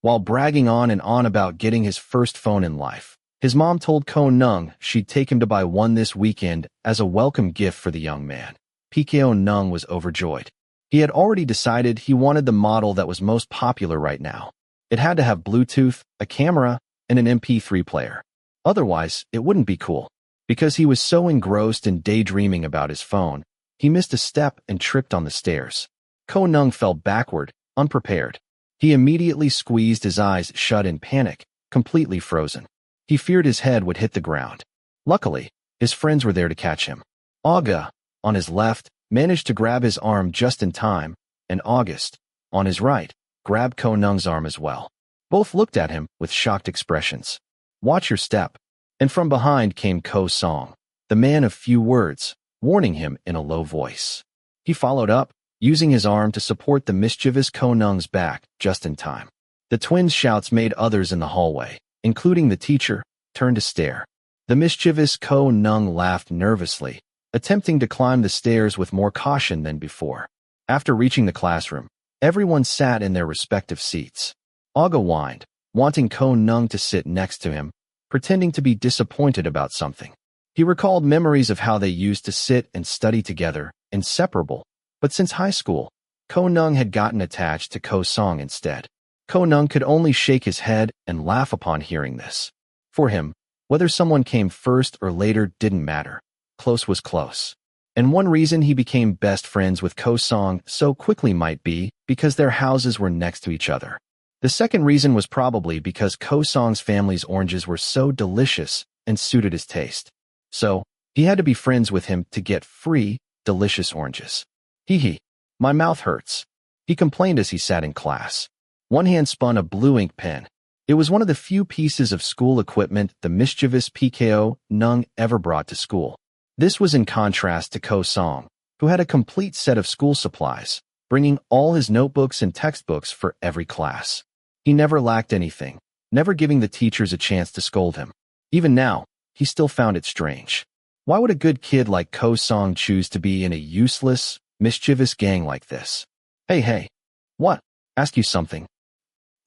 While bragging on and on about getting his first phone in life, his mom told Ko-Neung she'd take him to buy one this weekend as a welcome gift for the young man. PKO Neung was overjoyed. He had already decided he wanted the model that was most popular right now. It had to have Bluetooth, a camera, and an MP3 player. Otherwise, it wouldn't be cool. Because he was so engrossed in daydreaming about his phone, he missed a step and tripped on the stairs. Ko-Neung fell backward, unprepared. He immediately squeezed his eyes shut in panic, completely frozen. He feared his head would hit the ground. Luckily, his friends were there to catch him. Aga, on his left, managed to grab his arm just in time, and August, on his right, grabbed Ko-Neung's arm as well. Both looked at him with shocked expressions. Watch your step. And from behind came Ko-song, the man of few words, warning him in a low voice. He followed up, using his arm to support the mischievous Ko-Neung's back just in time. The twins' shouts made others in the hallway, including the teacher, turn to stare. The mischievous Ko-Neung laughed nervously, attempting to climb the stairs with more caution than before. After reaching the classroom, everyone sat in their respective seats. Aga whined, wanting Ko-Neung to sit next to him, pretending to be disappointed about something. He recalled memories of how they used to sit and study together, inseparable, but since high school, Ko-Neung had gotten attached to Ko-song instead. Ko-Neung could only shake his head and laugh upon hearing this. For him, whether someone came first or later didn't matter. Close was close. And one reason he became best friends with Ko-song so quickly might be because their houses were next to each other. The second reason was probably because Ko-song's family's oranges were so delicious and suited his taste. So, he had to be friends with him to get free, delicious oranges. Hee, my mouth hurts. He complained as he sat in class. One hand spun a blue ink pen. It was one of the few pieces of school equipment the mischievous PKO Neung ever brought to school. This was in contrast to Ko-song, who had a complete set of school supplies, bringing all his notebooks and textbooks for every class. He never lacked anything, never giving the teachers a chance to scold him. Even now, he still found it strange. Why would a good kid like Ko-song choose to be in a useless, mischievous gang like this? Hey. What? Ask you something.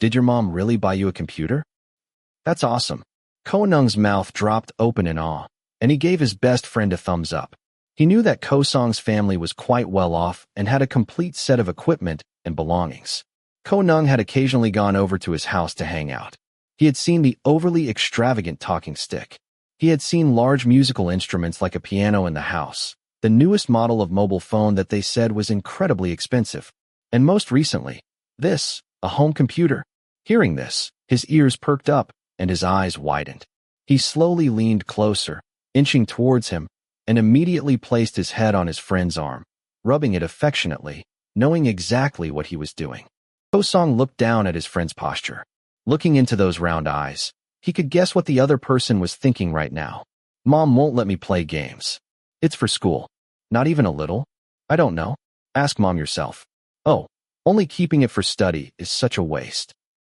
Did your mom really buy you a computer? That's awesome. Ko-Neung's mouth dropped open in awe, and he gave his best friend a thumbs up. He knew that Ko-song's family was quite well off and had a complete set of equipment and belongings. Ko-Neung had occasionally gone over to his house to hang out. He had seen the overly extravagant talking stick. He had seen large musical instruments like a piano in the house, the newest model of mobile phone that they said was incredibly expensive. And most recently, this, a home computer. Hearing this, his ears perked up and his eyes widened. He slowly leaned closer, inching towards him, and immediately placed his head on his friend's arm, rubbing it affectionately, knowing exactly what he was doing. Ko-song looked down at his friend's posture. Looking into those round eyes, he could guess what the other person was thinking right now. Mom won't let me play games. It's for school. Not even a little? I don't know. Ask Mom yourself. Oh, only keeping it for study is such a waste.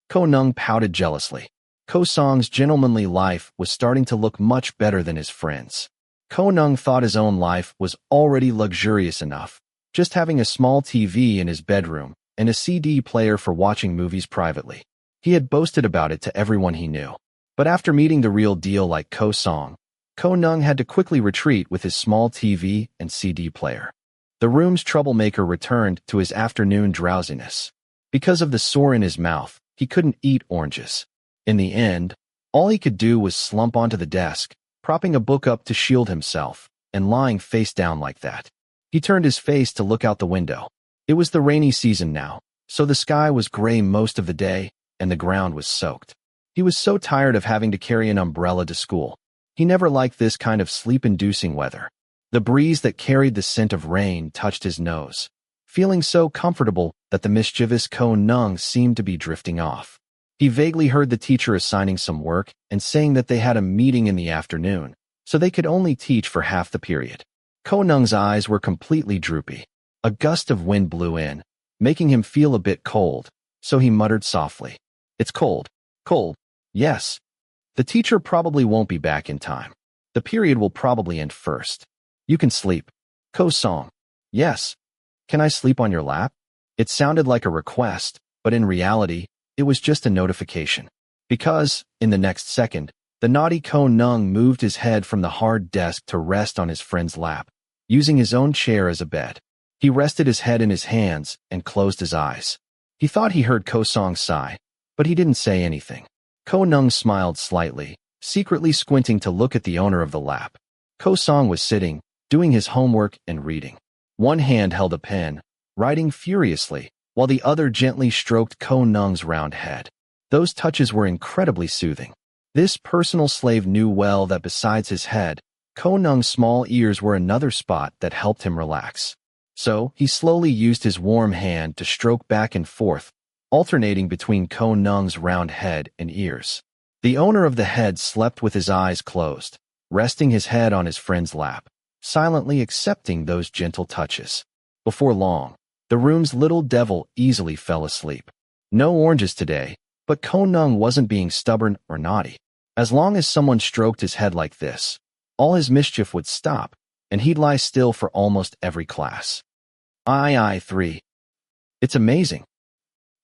Ko-Neung pouted jealously. Ko-song's gentlemanly life was starting to look much better than his friends. Ko-Neung thought his own life was already luxurious enough, just having a small TV in his bedroom and a CD player for watching movies privately. He had boasted about it to everyone he knew. But after meeting the real deal like Ko-song, Ko-Neung had to quickly retreat with his small TV and CD player. The room's troublemaker returned to his afternoon drowsiness. Because of the sore in his mouth, he couldn't eat oranges. In the end, all he could do was slump onto the desk, propping a book up to shield himself, and lying face down like that. He turned his face to look out the window. It was the rainy season now, so the sky was gray most of the day, and the ground was soaked. He was so tired of having to carry an umbrella to school. He never liked this kind of sleep-inducing weather. The breeze that carried the scent of rain touched his nose, feeling so comfortable that the mischievous Ko Neung seemed to be drifting off. He vaguely heard the teacher assigning some work and saying that they had a meeting in the afternoon, so they could only teach for half the period. Ko Neung's eyes were completely droopy. A gust of wind blew in, making him feel a bit cold, so he muttered softly, "It's cold. Cold. Yes. The teacher probably won't be back in time. The period will probably end first. You can sleep." Ko Song. "Yes. Can I sleep on your lap?" It sounded like a request, but in reality, it was just a notification. Because, in the next second, the naughty Ko Neung moved his head from the hard desk to rest on his friend's lap, using his own chair as a bed. He rested his head in his hands and closed his eyes. He thought he heard Ko Song sigh, but he didn't say anything. Ko Neung smiled slightly, secretly squinting to look at the owner of the lap. Ko Song was sitting, doing his homework and reading. One hand held a pen, writing furiously, while the other gently stroked Ko Neung's round head. Those touches were incredibly soothing. This personal slave knew well that besides his head, Ko Neung's small ears were another spot that helped him relax. So, he slowly used his warm hand to stroke back and forth, alternating between Ko Neung's round head and ears. The owner of the head slept with his eyes closed, resting his head on his friend's lap, silently accepting those gentle touches. Before long, the room's little devil easily fell asleep. No oranges today, but Ko Neung wasn't being stubborn or naughty. As long as someone stroked his head like this, all his mischief would stop, and he'd lie still for almost every class. II-3. It's amazing.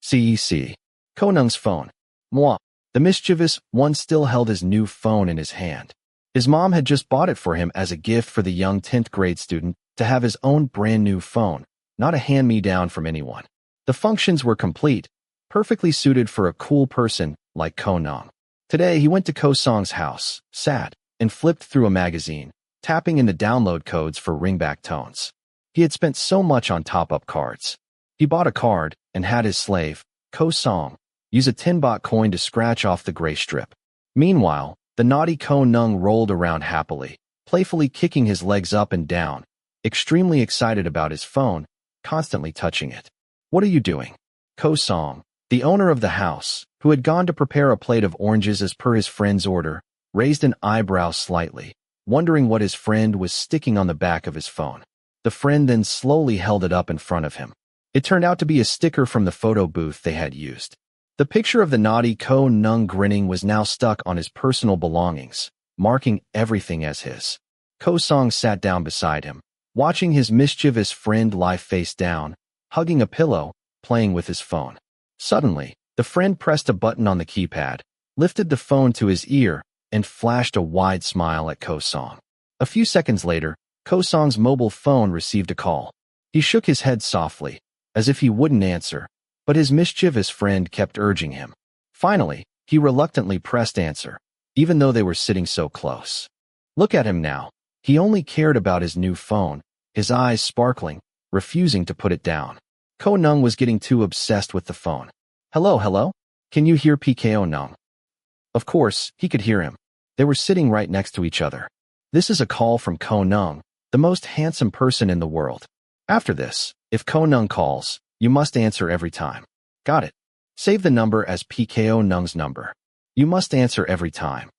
CEC. Ko Neung's phone. Moi. The mischievous one still held his new phone in his hand. His mom had just bought it for him as a gift for the young 10th grade student to have his own brand new phone, not a hand-me-down from anyone. The functions were complete, perfectly suited for a cool person like Ko Neung. Today he went to Ko Song's house, sat, and flipped through a magazine, tapping in the download codes for ringback tones. He had spent so much on top-up cards. He bought a card and had his slave, Ko Song, use a 10 baht coin to scratch off the gray strip. Meanwhile, the naughty Ko Neung rolled around happily, playfully kicking his legs up and down, extremely excited about his phone, constantly touching it. "What are you doing?" Ko Song, the owner of the house, who had gone to prepare a plate of oranges as per his friend's order, raised an eyebrow slightly, wondering what his friend was sticking on the back of his phone. The friend then slowly held it up in front of him. It turned out to be a sticker from the photo booth they had used. The picture of the naughty Ko Neung grinning was now stuck on his personal belongings, marking everything as his. Ko Song sat down beside him, watching his mischievous friend lie face down, hugging a pillow, playing with his phone. Suddenly, the friend pressed a button on the keypad, lifted the phone to his ear, and flashed a wide smile at Ko Song. A few seconds later, Ko Song's mobile phone received a call. He shook his head softly, as if he wouldn't answer, but his mischievous friend kept urging him. Finally, he reluctantly pressed answer, even though they were sitting so close. Look at him now. He only cared about his new phone, his eyes sparkling, refusing to put it down. Ko Neung was getting too obsessed with the phone. "Hello, hello? Can you hear PKO Neung?" Of course, he could hear him. They were sitting right next to each other. "This is a call from Ko Neung, the most handsome person in the world. After this, if Ko Neung calls, you must answer every time. Got it? Save the number as PKO Neung's number. You must answer every time."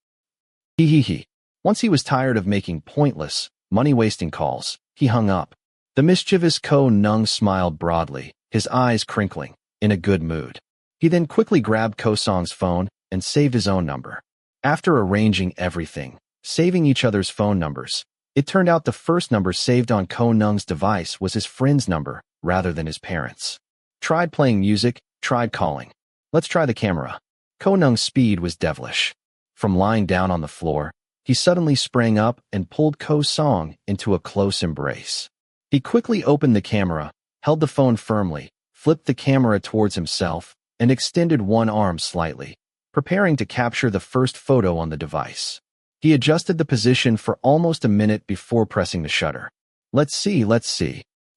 He. Once he was tired of making pointless, money-wasting calls, he hung up. The mischievous Ko Neung smiled broadly, his eyes crinkling, in a good mood. He then quickly grabbed Ko Song's phone and saved his own number. After arranging everything, saving each other's phone numbers, it turned out the first number saved on Ko Neung's device was his friend's number, rather than his parents'. Tried playing music, tried calling. Let's try the camera. Ko Neung's speed was devilish. From lying down on the floor, he suddenly sprang up and pulled Ko Song into a close embrace. He quickly opened the camera, held the phone firmly, flipped the camera towards himself, and extended one arm slightly, preparing to capture the first photo on the device. He adjusted the position for almost a minute before pressing the shutter. Let's see.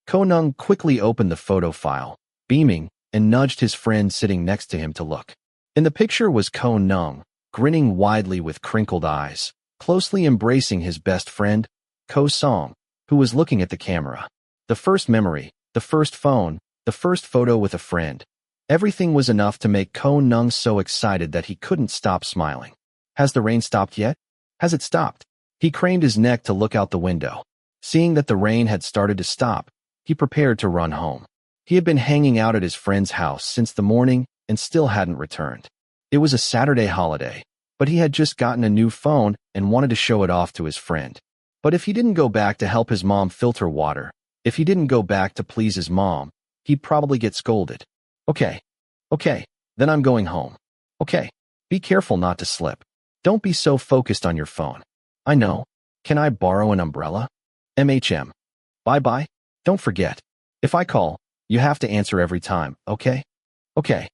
Ko Neung quickly opened the photo file, beaming, and nudged his friend sitting next to him to look. In the picture was Ko Neung, grinning widely with crinkled eyes, closely embracing his best friend, Ko Song, who was looking at the camera. The first memory, the first phone, the first photo with a friend. Everything was enough to make Ko Neung so excited that he couldn't stop smiling. Has the rain stopped yet? Has it stopped? He craned his neck to look out the window. Seeing that the rain had started to stop, he prepared to run home. He had been hanging out at his friend's house since the morning and still hadn't returned. It was a Saturday holiday, but he had just gotten a new phone and wanted to show it off to his friend. But if he didn't go back to help his mom filter water, if he didn't go back to please his mom, he'd probably get scolded. Okay, then I'm going home. Okay, be careful not to slip. Don't be so focused on your phone. I know. Can I borrow an umbrella? MHM. Bye-bye. Don't forget. If I call, you have to answer every time, okay? Okay.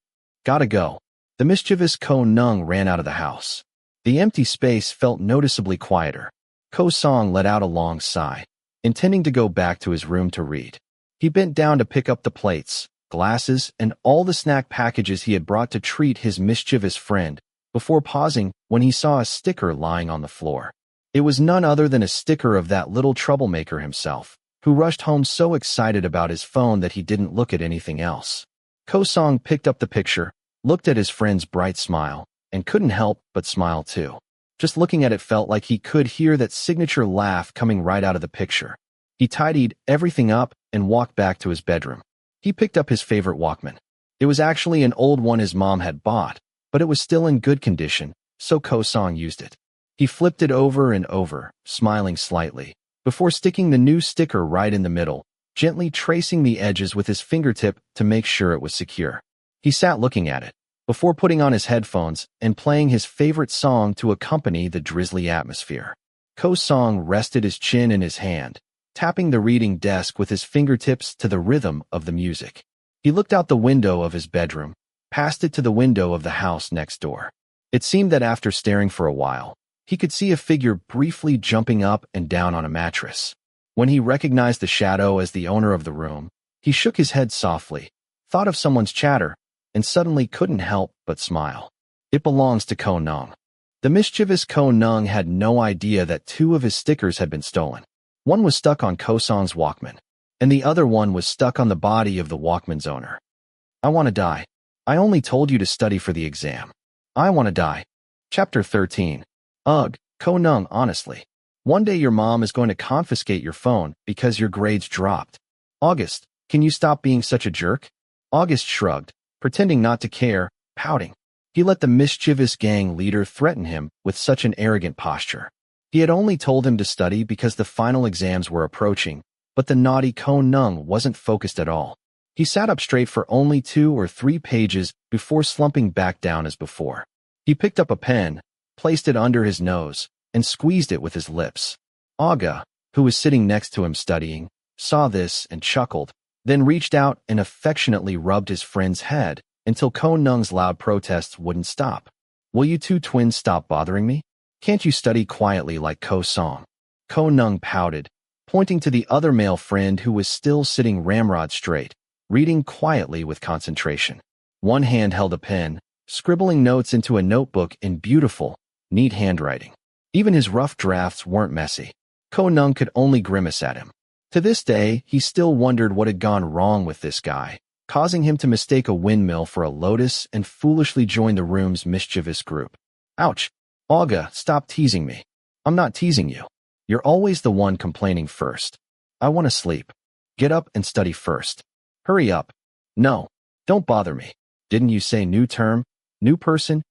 Gotta go. The mischievous Ko Neung ran out of the house. The empty space felt noticeably quieter. Ko Song let out a long sigh, intending to go back to his room to read. He bent down to pick up the plates, glasses, and all the snack packages he had brought to treat his mischievous friend, before pausing when he saw a sticker lying on the floor. It was none other than a sticker of that little troublemaker himself, who rushed home so excited about his phone that he didn't look at anything else. Ko Song picked up the picture, looked at his friend's bright smile, and couldn't help but smile too. Just looking at it felt like he could hear that signature laugh coming right out of the picture. He tidied everything up and walked back to his bedroom. He picked up his favorite Walkman. It was actually an old one his mom had bought, but it was still in good condition, so Ko Song used it. He flipped it over and over, smiling slightly, before sticking the new sticker right in the middle, gently tracing the edges with his fingertip to make sure it was secure. He sat looking at it, before putting on his headphones and playing his favorite song to accompany the drizzly atmosphere. Ko Song rested his chin in his hand, tapping the reading desk with his fingertips to the rhythm of the music. He looked out the window of his bedroom, past it to the window of the house next door. It seemed that after staring for a while, he could see a figure briefly jumping up and down on a mattress. When he recognized the shadow as the owner of the room, he shook his head softly, thought of someone's chatter, and suddenly couldn't help but smile. It belongs to Ko Neung. The mischievous Ko Neung had no idea that two of his stickers had been stolen. One was stuck on Ko Song's Walkman, and the other one was stuck on the body of the Walkman's owner. I want to die. I only told you to study for the exam. I want to die. Chapter 13. Ugh, Ko Neung, honestly. One day your mom is going to confiscate your phone because your grades dropped. August, can you stop being such a jerk? August shrugged, pretending not to care, pouting. He let the mischievous gang leader threaten him with such an arrogant posture. He had only told him to study because the final exams were approaching, but the naughty Ko Neung wasn't focused at all. He sat up straight for only 2 or 3 pages before slumping back down as before. He picked up a pen, placed it under his nose, and squeezed it with his lips. Aga, who was sitting next to him studying, saw this and chuckled, then reached out and affectionately rubbed his friend's head until Ko Neung's loud protests wouldn't stop. Will you two twins stop bothering me? Can't you study quietly like Ko Song? Ko Neung pouted, pointing to the other male friend who was still sitting ramrod straight, reading quietly with concentration. One hand held a pen, scribbling notes into a notebook in beautiful, neat handwriting. Even his rough drafts weren't messy. Ko Neung could only grimace at him. To this day, he still wondered what had gone wrong with this guy, causing him to mistake a windmill for a lotus and foolishly join the room's mischievous group. Ouch! Aga, stop teasing me. I'm not teasing you. You're always the one complaining first. I want to sleep. Get up and study first. Hurry up. No, don't bother me. Didn't you say new term, new person?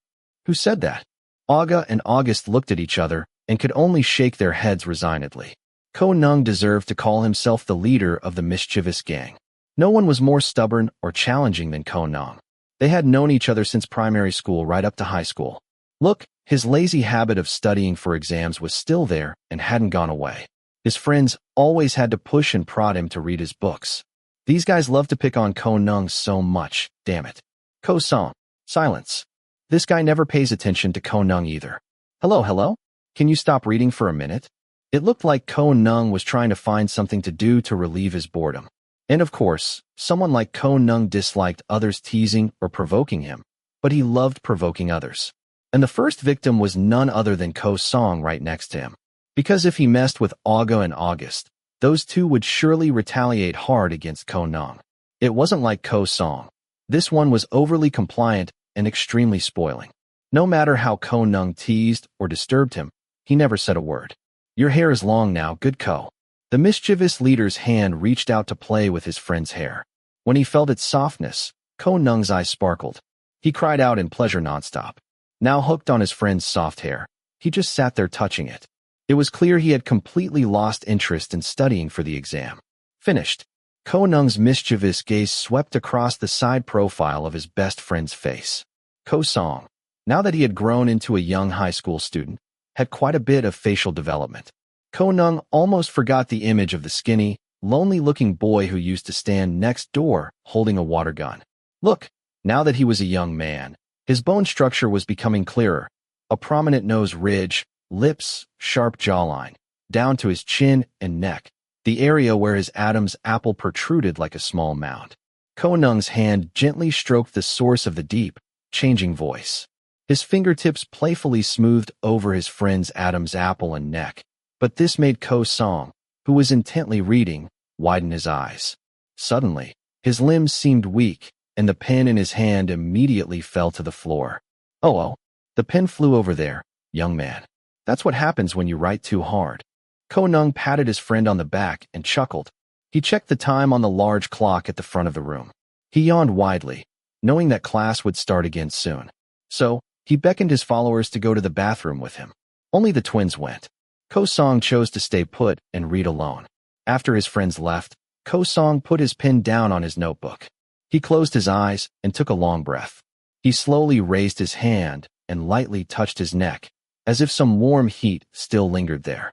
Who said that? Aga and August looked at each other and could only shake their heads resignedly. Ko Neung deserved to call himself the leader of the mischievous gang. No one was more stubborn or challenging than Ko Neung. They had known each other since primary school right up to high school. Look, his lazy habit of studying for exams was still there and hadn't gone away. His friends always had to push and prod him to read his books. These guys love to pick on Ko Neung so much, damn it. Ko Song, silence. This guy never pays attention to Ko Neung either. Hello? Can you stop reading for a minute? It looked like Ko Neung was trying to find something to do to relieve his boredom. And of course, someone like Ko Neung disliked others teasing or provoking him, but he loved provoking others. And the first victim was none other than Ko Song right next to him. Because if he messed with Aga and August, those two would surely retaliate hard against Ko Neung. It wasn't like Ko Song. This one was overly compliant and extremely spoiling. No matter how Ko Neung teased or disturbed him, he never said a word. Your hair is long now, good Ko. The mischievous leader's hand reached out to play with his friend's hair. When he felt its softness, Ko Neung's eyes sparkled. He cried out in pleasure nonstop. Now hooked on his friend's soft hair, he just sat there touching it. It was clear he had completely lost interest in studying for the exam. Finished. Ko Neung's mischievous gaze swept across the side profile of his best friend's face. Ko Song, now that he had grown into a young high school student, had quite a bit of facial development. Ko Neung almost forgot the image of the skinny, lonely-looking boy who used to stand next door holding a water gun. Look, now that he was a young man, his bone structure was becoming clearer. A prominent nose ridge, lips, sharp jawline, down to his chin and neck, the area where his Adam's apple protruded like a small mound. Ko Neung's hand gently stroked the source of the deep, changing voice. His fingertips playfully smoothed over his friend's Adam's apple and neck. But this made Ko Song, who was intently reading, widen his eyes. Suddenly, his limbs seemed weak, and the pen in his hand immediately fell to the floor. Oh, the pen flew over there, young man. That's what happens when you write too hard. Ko Neung patted his friend on the back and chuckled. He checked the time on the large clock at the front of the room. He yawned widely, knowing that class would start again soon. So, he beckoned his followers to go to the bathroom with him. Only the twins went. Ko Song chose to stay put and read alone. After his friends left, Ko Song put his pen down on his notebook. He closed his eyes and took a long breath. He slowly raised his hand and lightly touched his neck, as if some warm heat still lingered there.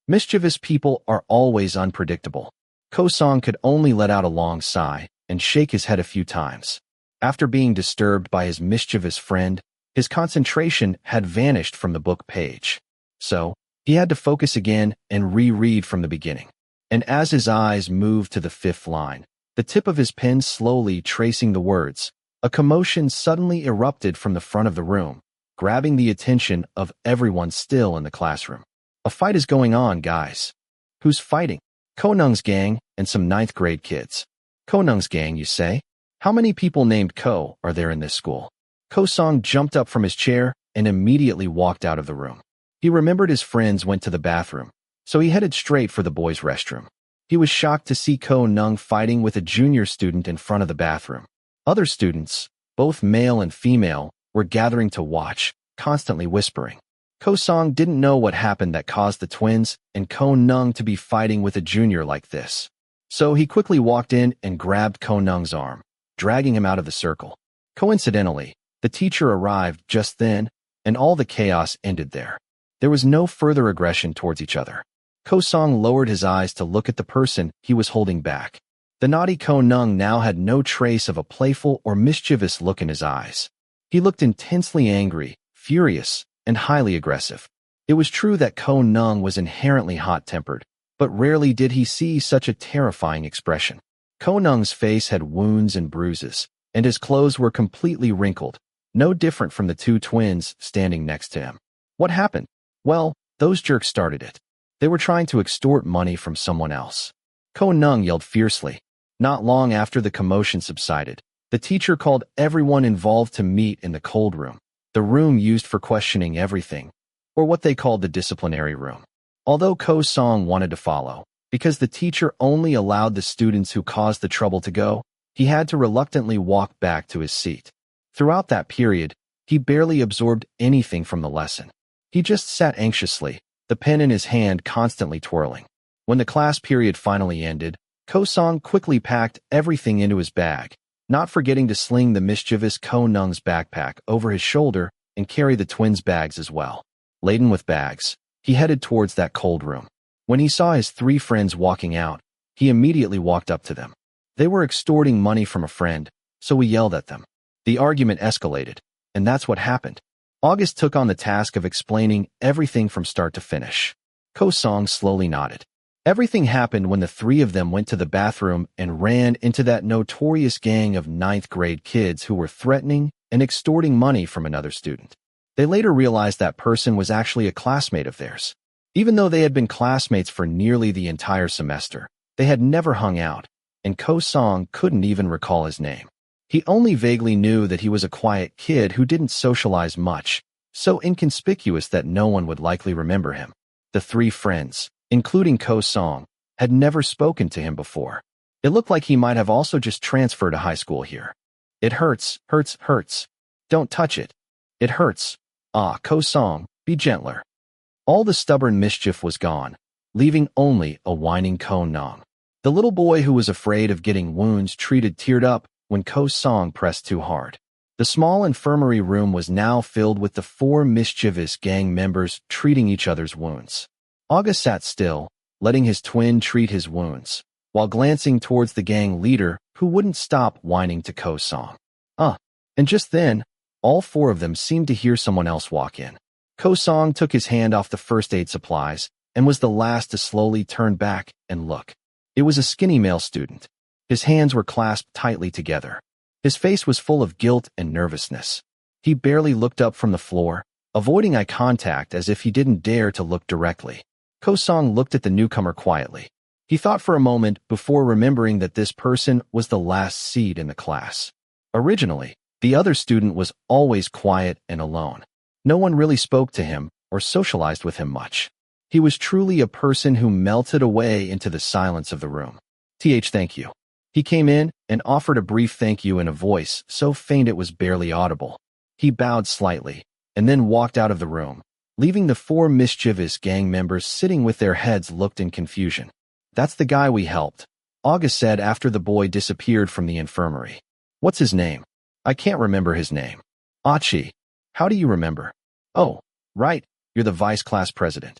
Mischievous people are always unpredictable. Ko Song could only let out a long sigh and shake his head a few times. After being disturbed by his mischievous friend, his concentration had vanished from the book page. So, he had to focus again and reread from the beginning. And as his eyes moved to the 5th line, the tip of his pen slowly tracing the words, a commotion suddenly erupted from the front of the room, grabbing the attention of everyone still in the classroom. A fight is going on, guys. Who's fighting? Ko Neung's gang and some 9th grade kids. Ko Neung's gang, you say? How many people named Ko are there in this school? Ko Song jumped up from his chair and immediately walked out of the room. He remembered his friends went to the bathroom, so he headed straight for the boys' restroom. He was shocked to see Ko Neung fighting with a junior student in front of the bathroom. Other students, both male and female, were gathering to watch, constantly whispering. Ko Song didn't know what happened that caused the twins and Ko Neung to be fighting with a junior like this. So he quickly walked in and grabbed Ko Neung's arm, dragging him out of the circle. Coincidentally, the teacher arrived just then, and all the chaos ended there. There was no further aggression towards each other. Ko Song lowered his eyes to look at the person he was holding back. The naughty Ko Neung now had no trace of a playful or mischievous look in his eyes. He looked intensely angry, furious, and highly aggressive. It was true that Ko Neung was inherently hot-tempered, but rarely did he see such a terrifying expression. Ko Neung's face had wounds and bruises, and his clothes were completely wrinkled, no different from the two twins standing next to him. What happened? Well, those jerks started it. They were trying to extort money from someone else. Ko Neung yelled fiercely. Not long after the commotion subsided, the teacher called everyone involved to meet in the cold room, the room used for questioning everything, or what they called the disciplinary room. Although Ko Song wanted to follow, because the teacher only allowed the students who caused the trouble to go, he had to reluctantly walk back to his seat. Throughout that period, he barely absorbed anything from the lesson. He just sat anxiously, the pen in his hand constantly twirling. When the class period finally ended, Ko Song quickly packed everything into his bag, not forgetting to sling the mischievous Ko Neung's backpack over his shoulder and carry the twins' bags as well. Laden with bags, he headed towards that cold room. When he saw his 3 friends walking out, he immediately walked up to them. They were extorting money from a friend, so he yelled at them. The argument escalated, and that's what happened. August took on the task of explaining everything from start to finish. Ko Song slowly nodded. Everything happened when the 3 of them went to the bathroom and ran into that notorious gang of 9th grade kids who were threatening, and extorting money from another student. They later realized that person was actually a classmate of theirs. Even though they had been classmates for nearly the entire semester, they had never hung out, and Ko-song couldn't even recall his name. He only vaguely knew that he was a quiet kid who didn't socialize much, so inconspicuous that no one would likely remember him. The three friends, including Ko-song, had never spoken to him before. It looked like he might have also just transferred to high school here. It hurts, hurts, hurts. Don't touch it. It hurts. Ah, Ko-song, be gentler. All the stubborn mischief was gone, leaving only a whining Ko-nung. The little boy who was afraid of getting wounds treated teared up when Ko-song pressed too hard. The small infirmary room was now filled with the four mischievous gang members treating each other's wounds. August sat still, letting his twin treat his wounds, while glancing towards the gang leader who wouldn't stop whining to Ko-song. And just then, all four of them seemed to hear someone else walk in. Ko-song took his hand off the first aid supplies and was the last to slowly turn back and look. It was a skinny male student. His hands were clasped tightly together. His face was full of guilt and nervousness. He barely looked up from the floor, avoiding eye contact as if he didn't dare to look directly. Ko-song looked at the newcomer quietly. He thought for a moment before remembering that this person was the last seat in the class. Originally, the other student was always quiet and alone. No one really spoke to him or socialized with him much. He was truly a person who melted away into the silence of the room. Thank you. He came in and offered a brief thank you in a voice so faint it was barely audible. He bowed slightly and then walked out of the room, leaving the four mischievous gang members sitting with their heads looked in confusion. That's the guy we helped, August said after the boy disappeared from the infirmary. What's his name? I can't remember his name. Achi. How do you remember? Oh, right, you're the vice class president.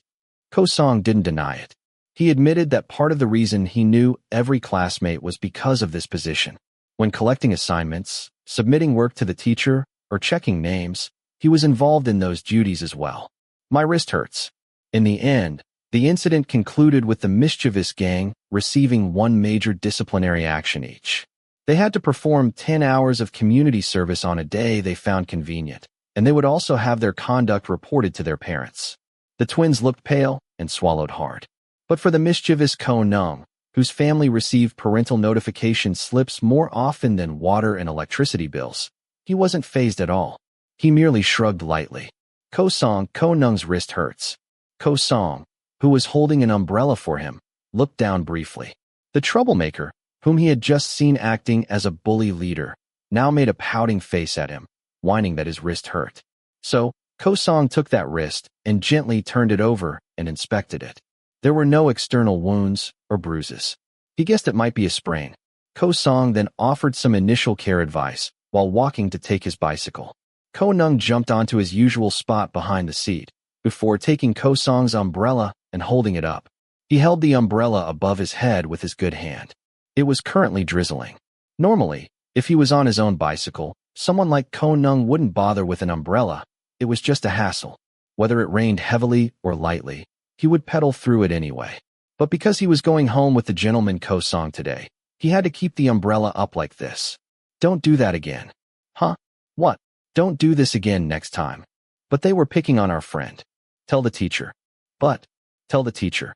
Ko-song didn't deny it. He admitted that part of the reason he knew every classmate was because of this position. When collecting assignments, submitting work to the teacher, or checking names, he was involved in those duties as well. My wrist hurts. In the end, the incident concluded with the mischievous gang receiving one major disciplinary action each. They had to perform 10 hours of community service on a day they found convenient, and they would also have their conduct reported to their parents. The twins looked pale and swallowed hard. But for the mischievous Ko-nung, whose family received parental notification slips more often than water and electricity bills, he wasn't fazed at all. He merely shrugged lightly. Ko-nung's wrist hurts. Ko-song, who was holding an umbrella for him, looked down briefly. The troublemaker, whom he had just seen acting as a bully leader, now made a pouting face at him, whining that his wrist hurt. So, Ko-song took that wrist and gently turned it over and inspected it. There were no external wounds or bruises. He guessed it might be a sprain. Ko-song then offered some initial care advice while walking to take his bicycle. Ko-nung jumped onto his usual spot behind the seat, before taking Ko-song's umbrella and holding it up. He held the umbrella above his head with his good hand. It was currently drizzling. Normally, if he was on his own bicycle, someone like Ko-nung wouldn't bother with an umbrella. It was just a hassle. Whether it rained heavily or lightly, he would pedal through it anyway. But because he was going home with the gentleman Ko-song today, he had to keep the umbrella up like this. Don't do that again. Huh? What? Don't do this again next time. But they were picking on our friend. Tell the teacher. But, tell the teacher.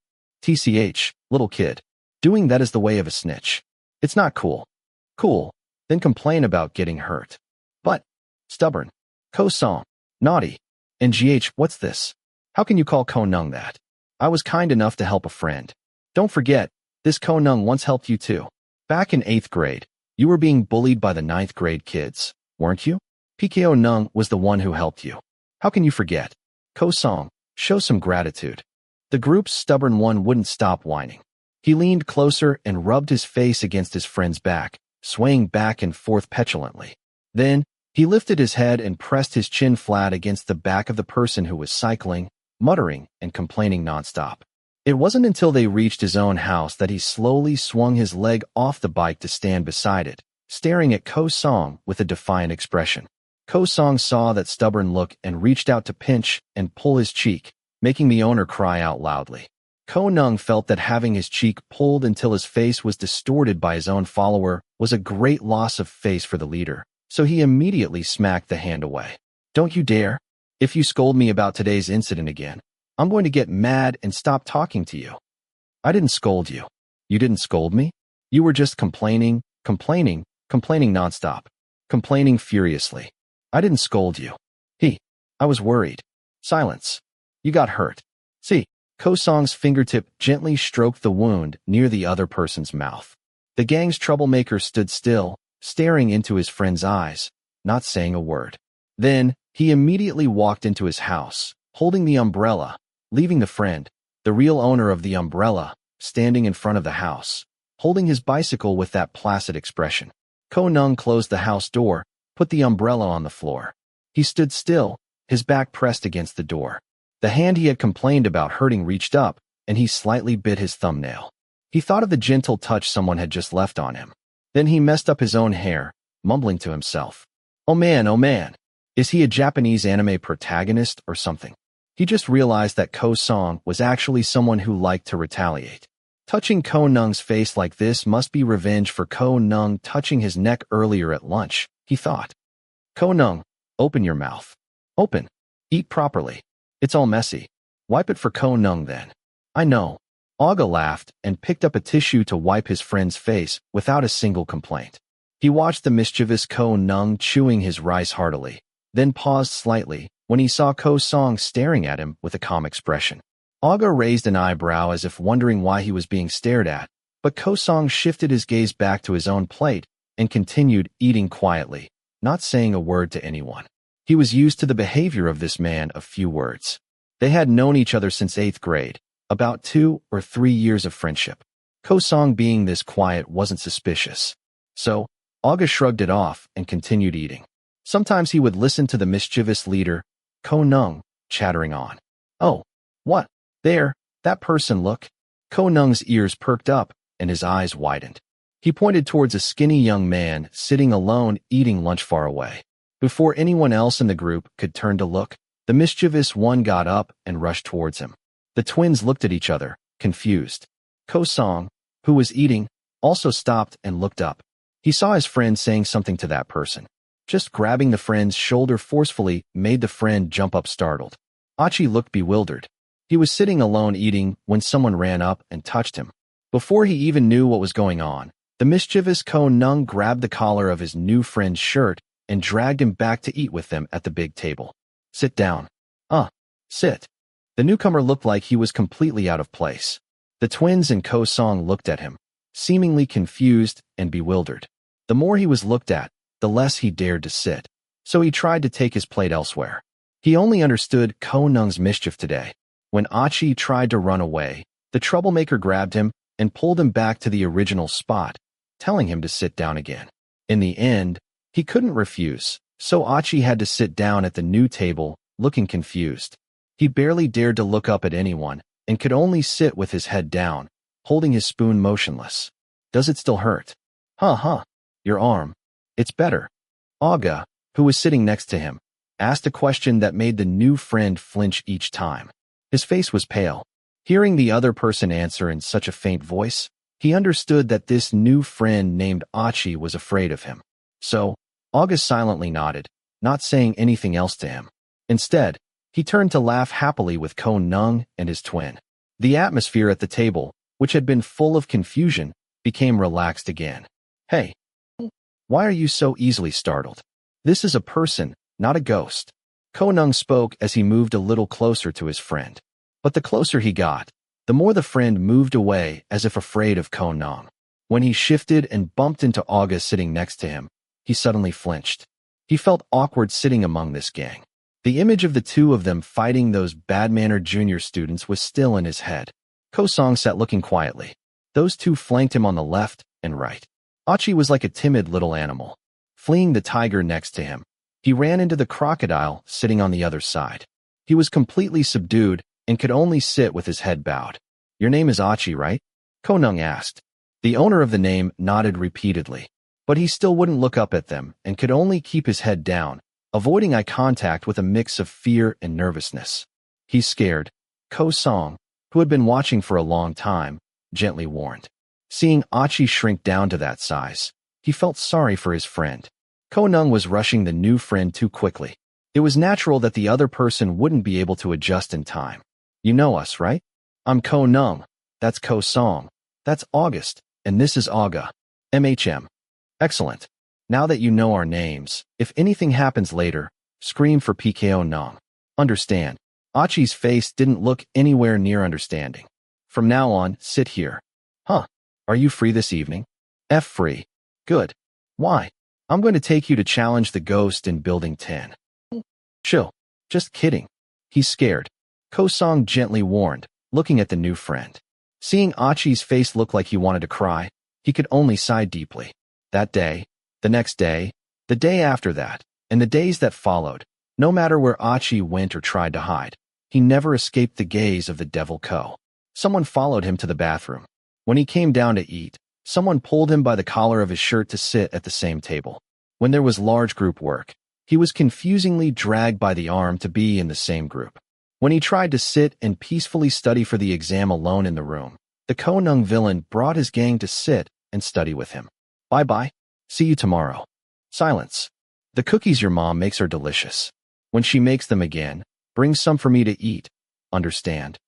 Little kid. Doing that is the way of a snitch. It's not cool. Cool. Then complain about getting hurt. But, stubborn. Ko-song. Naughty. And what's this? How can you call Ko-nung that? I was kind enough to help a friend. Don't forget, this Ko-nung once helped you too. Back in 8th grade, you were being bullied by the 9th grade kids, weren't you? Ko-nung was the one who helped you. How can you forget? Ko-song, show some gratitude. The group's stubborn one wouldn't stop whining. He leaned closer and rubbed his face against his friend's back, swaying back and forth petulantly. Then, he lifted his head and pressed his chin flat against the back of the person who was cycling, muttering and complaining nonstop. It wasn't until they reached his own house that he slowly swung his leg off the bike to stand beside it, staring at Ko-song with a defiant expression. Ko-song saw that stubborn look and reached out to pinch and pull his cheek, making the owner cry out loudly. Ko-nung felt that having his cheek pulled until his face was distorted by his own follower was a great loss of face for the leader, so he immediately smacked the hand away. Don't you dare. If you scold me about today's incident again, I'm going to get mad and stop talking to you. I didn't scold you. You didn't scold me? You were just complaining nonstop. Complaining furiously. I didn't scold you. I was worried. Silence. You got hurt. See, Ko-song's fingertip gently stroked the wound near the other person's mouth. The gang's troublemaker stood still, staring into his friend's eyes, not saying a word. Then, he immediately walked into his house, holding the umbrella, leaving the friend, the real owner of the umbrella, standing in front of the house, holding his bicycle with that placid expression. Ko-Neung closed the house door, put the umbrella on the floor. He stood still, his back pressed against the door. The hand he had complained about hurting reached up, and he slightly bit his thumbnail. He thought of the gentle touch someone had just left on him. Then he messed up his own hair, mumbling to himself. Oh man, is he a Japanese anime protagonist or something? He just realized that Ko-song was actually someone who liked to retaliate. Touching Ko-Neung's face like this must be revenge for Ko-Neung touching his neck earlier at lunch, he thought. Ko-Neung, open your mouth. Open. Eat properly. It's all messy. Wipe it for Ko-Neung then. I know. Aga laughed and picked up a tissue to wipe his friend's face without a single complaint. He watched the mischievous Ko-Neung chewing his rice heartily, then paused slightly when he saw Ko-song staring at him with a calm expression. Aga raised an eyebrow as if wondering why he was being stared at, but Ko-song shifted his gaze back to his own plate and continued eating quietly, not saying a word to anyone. He was used to the behavior of this man of few words. They had known each other since 8th grade, about 2 or 3 years of friendship. Ko-song being this quiet wasn't suspicious. So, Aga shrugged it off and continued eating. Sometimes he would listen to the mischievous leader, Ko-Neung, chattering on. Oh, what? There, that person, look. Ko-Neung's ears perked up and his eyes widened. He pointed towards a skinny young man sitting alone eating lunch far away. Before anyone else in the group could turn to look, the mischievous one got up and rushed towards him. The twins looked at each other, confused. Ko-song, who was eating, also stopped and looked up. He saw his friend saying something to that person. Just grabbing the friend's shoulder forcefully made the friend jump up startled. Achi looked bewildered. He was sitting alone eating when someone ran up and touched him. Before he even knew what was going on, the mischievous Ko-Neung grabbed the collar of his new friend's shirt and dragged him back to eat with them at the big table. Sit down. Sit. The newcomer looked like he was completely out of place. The twins and Ko-song looked at him, seemingly confused and bewildered. The more he was looked at, the less he dared to sit, so he tried to take his plate elsewhere. He only understood Ko-Neung's mischief today. When Achi tried to run away, the troublemaker grabbed him and pulled him back to the original spot, telling him to sit down again. In the end, he couldn't refuse, so Achi had to sit down at the new table, looking confused. He barely dared to look up at anyone and could only sit with his head down, holding his spoon motionless. Does it still hurt? Your arm. It's better. Aga, who was sitting next to him, asked a question that made the new friend flinch each time. His face was pale. Hearing the other person answer in such a faint voice, he understood that this new friend named Achi was afraid of him. So, Aga silently nodded, not saying anything else to him. Instead, he turned to laugh happily with Ko-Neung and his twin. The atmosphere at the table, which had been full of confusion, became relaxed again. Hey, why are you so easily startled? This is a person, not a ghost. Ko-Neung spoke as he moved a little closer to his friend. But the closer he got, the more the friend moved away as if afraid of Ko-Neung. When he shifted and bumped into Aga sitting next to him, he suddenly flinched. He felt awkward sitting among this gang. The image of the two of them fighting those bad-mannered junior students was still in his head. Ko-song sat looking quietly. Those two flanked him on the left and right. Achi was like a timid little animal. Fleeing the tiger next to him, he ran into the crocodile sitting on the other side. He was completely subdued and could only sit with his head bowed. Your name is Achi, right? Ko-Neung asked. The owner of the name nodded repeatedly, but he still wouldn't look up at them and could only keep his head down, avoiding eye contact with a mix of fear and nervousness. He's scared, Ko-song, who had been watching for a long time, gently warned. Seeing Achi shrink down to that size, he felt sorry for his friend. Ko Neung was rushing the new friend too quickly. It was natural that the other person wouldn't be able to adjust in time. You know us, right? I'm Ko Neung. That's Ko Song. That's August. And this is Aga. MHM. Excellent. Now that you know our names, if anything happens later, scream for PKO Neung. Understand. Achi's face didn't look anywhere near understanding. From now on, sit here. Huh. Are you free this evening? Free. Good. Why? I'm going to take you to challenge the ghost in Building 10. Chill. Just kidding. He's scared. Ko Song gently warned, looking at the new friend. Seeing Achi's face look like he wanted to cry, he could only sigh deeply. That day, the next day, the day after that, and the days that followed, no matter where Achi went or tried to hide, he never escaped the gaze of the devil Ko. Someone followed him to the bathroom. When he came down to eat, someone pulled him by the collar of his shirt to sit at the same table. When there was large group work, he was confusingly dragged by the arm to be in the same group. When he tried to sit and peacefully study for the exam alone in the room, the Ko Neung villain brought his gang to sit and study with him. Bye-bye. See you tomorrow. Silence. The cookies your mom makes are delicious. When she makes them again, bring some for me to eat. Understand?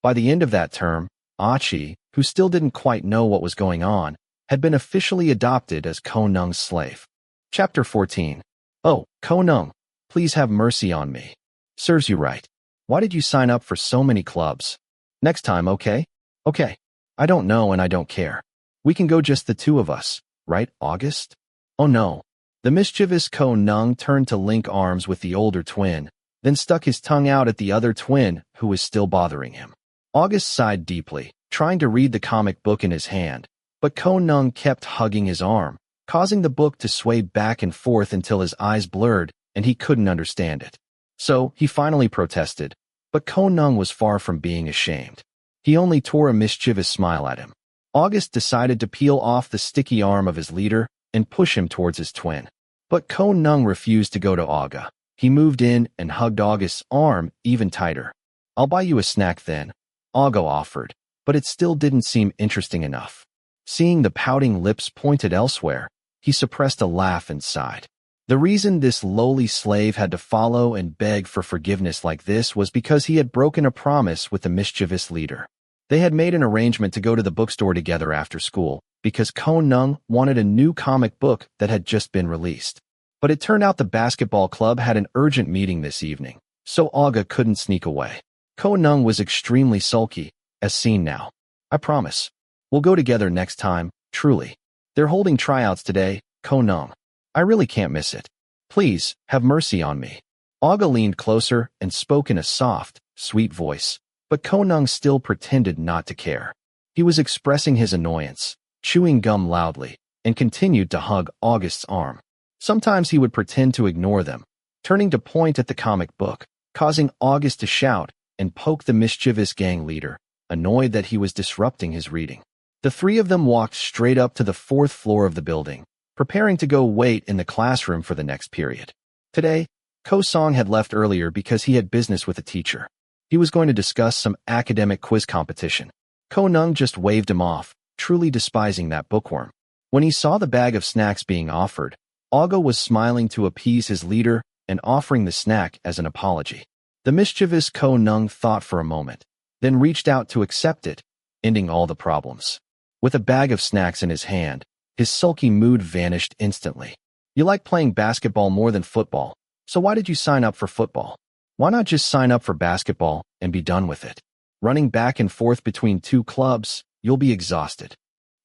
By the end of that term, Achi, who still didn't quite know what was going on, had been officially adopted as Ko Neung's slave. Chapter 14. Oh, Ko Neung, please have mercy on me. Serves you right. Why did you sign up for so many clubs? Next time, okay? Okay. I don't know and I don't care. We can go just the two of us, right, August? Oh no. The mischievous Ko Neung turned to link arms with the older twin, then stuck his tongue out at the other twin who was still bothering him. August sighed deeply, trying to read the comic book in his hand, but Ko Neung kept hugging his arm, causing the book to sway back and forth until his eyes blurred and he couldn't understand it. So he finally protested, but Ko Neung was far from being ashamed. He only tore a mischievous smile at him. August decided to peel off the sticky arm of his leader and push him towards his twin. But Ko Neung refused to go to Aga. He moved in and hugged August's arm even tighter. I'll buy you a snack then, Aga offered, but it still didn't seem interesting enough. Seeing the pouting lips pointed elsewhere, he suppressed a laugh and sighed. The reason this lowly slave had to follow and beg for forgiveness like this was because he had broken a promise with the mischievous leader. They had made an arrangement to go to the bookstore together after school because Ko Neung wanted a new comic book that had just been released. But it turned out the basketball club had an urgent meeting this evening, so Aga couldn't sneak away. Ko Neung was extremely sulky, as seen now. I promise. We'll go together next time, truly. They're holding tryouts today, Ko Neung. I really can't miss it. Please, have mercy on me. Aga leaned closer and spoke in a soft, sweet voice, but Ko Neung still pretended not to care. He was expressing his annoyance, chewing gum loudly, and continued to hug August's arm. Sometimes he would pretend to ignore them, turning to point at the comic book, causing August to shout and poke the mischievous gang leader, annoyed that he was disrupting his reading. The three of them walked straight up to the 4th floor of the building, preparing to go wait in the classroom for the next period. Today, Ko Song had left earlier because he had business with a teacher. He was going to discuss some academic quiz competition. Ko Neung just waved him off, truly despising that bookworm. When he saw the bag of snacks being offered, Aga was smiling to appease his leader and offering the snack as an apology. The mischievous Ko Neung thought for a moment, then reached out to accept it, ending all the problems. With a bag of snacks in his hand, his sulky mood vanished instantly. You like playing basketball more than football, so why did you sign up for football? Why not just sign up for basketball and be done with it? Running back and forth between two clubs, you'll be exhausted.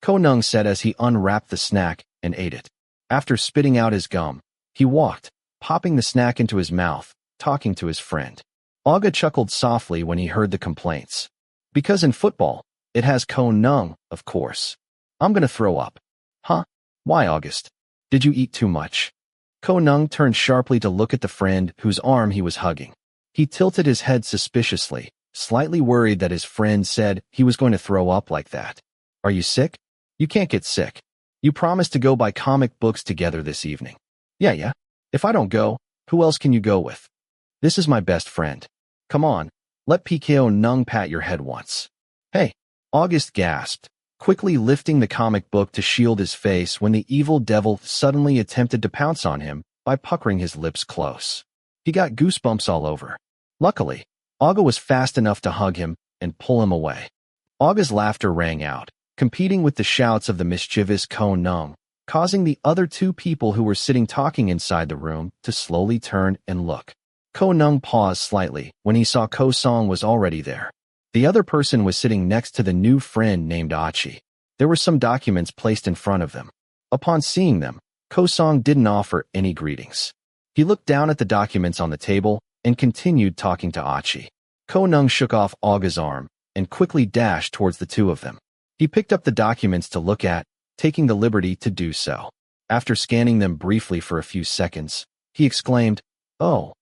Ko Neung said as he unwrapped the snack and ate it. After spitting out his gum, he walked, popping the snack into his mouth, talking to his friend. Aga chuckled softly when he heard the complaints. Because in football, it has Ko Neung, of course. I'm gonna throw up. Huh? Why, August? Did you eat too much? Ko Neung turned sharply to look at the friend whose arm he was hugging. He tilted his head suspiciously, slightly worried that his friend said he was going to throw up like that. Are you sick? You can't get sick. You promised to go buy comic books together this evening. Yeah. If I don't go, who else can you go with? This is my best friend. Come on, let PKO Neung pat your head once. Hey, August gasped, quickly lifting the comic book to shield his face when the evil devil suddenly attempted to pounce on him by puckering his lips close. He got goosebumps all over. Luckily, Aga was fast enough to hug him and pull him away. Aga's laughter rang out, competing with the shouts of the mischievous Ko Neung, causing the other two people who were sitting talking inside the room to slowly turn and look. Ko Neung paused slightly when he saw Ko Song was already there. The other person was sitting next to the new friend named Achi. There were some documents placed in front of them. Upon seeing them, Ko Song didn't offer any greetings. He looked down at the documents on the table and continued talking to Achi. Ko Neung shook off Aga's arm and quickly dashed towards the two of them. He picked up the documents to look at, taking the liberty to do so. After scanning them briefly for a few seconds, he exclaimed, "Oh."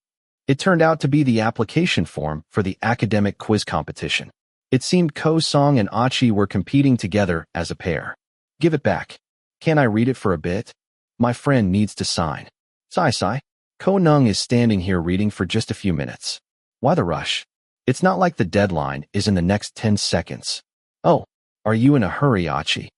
It turned out to be the application form for the academic quiz competition. It seemed Ko Song and Achi were competing together as a pair. "Give it back. Can I read it for a bit? My friend needs to sign." Sigh. Ko Neung is standing here reading for just a few minutes. Why the rush? It's not like the deadline is in the next 10 seconds. "Oh, are you in a hurry, Achi?"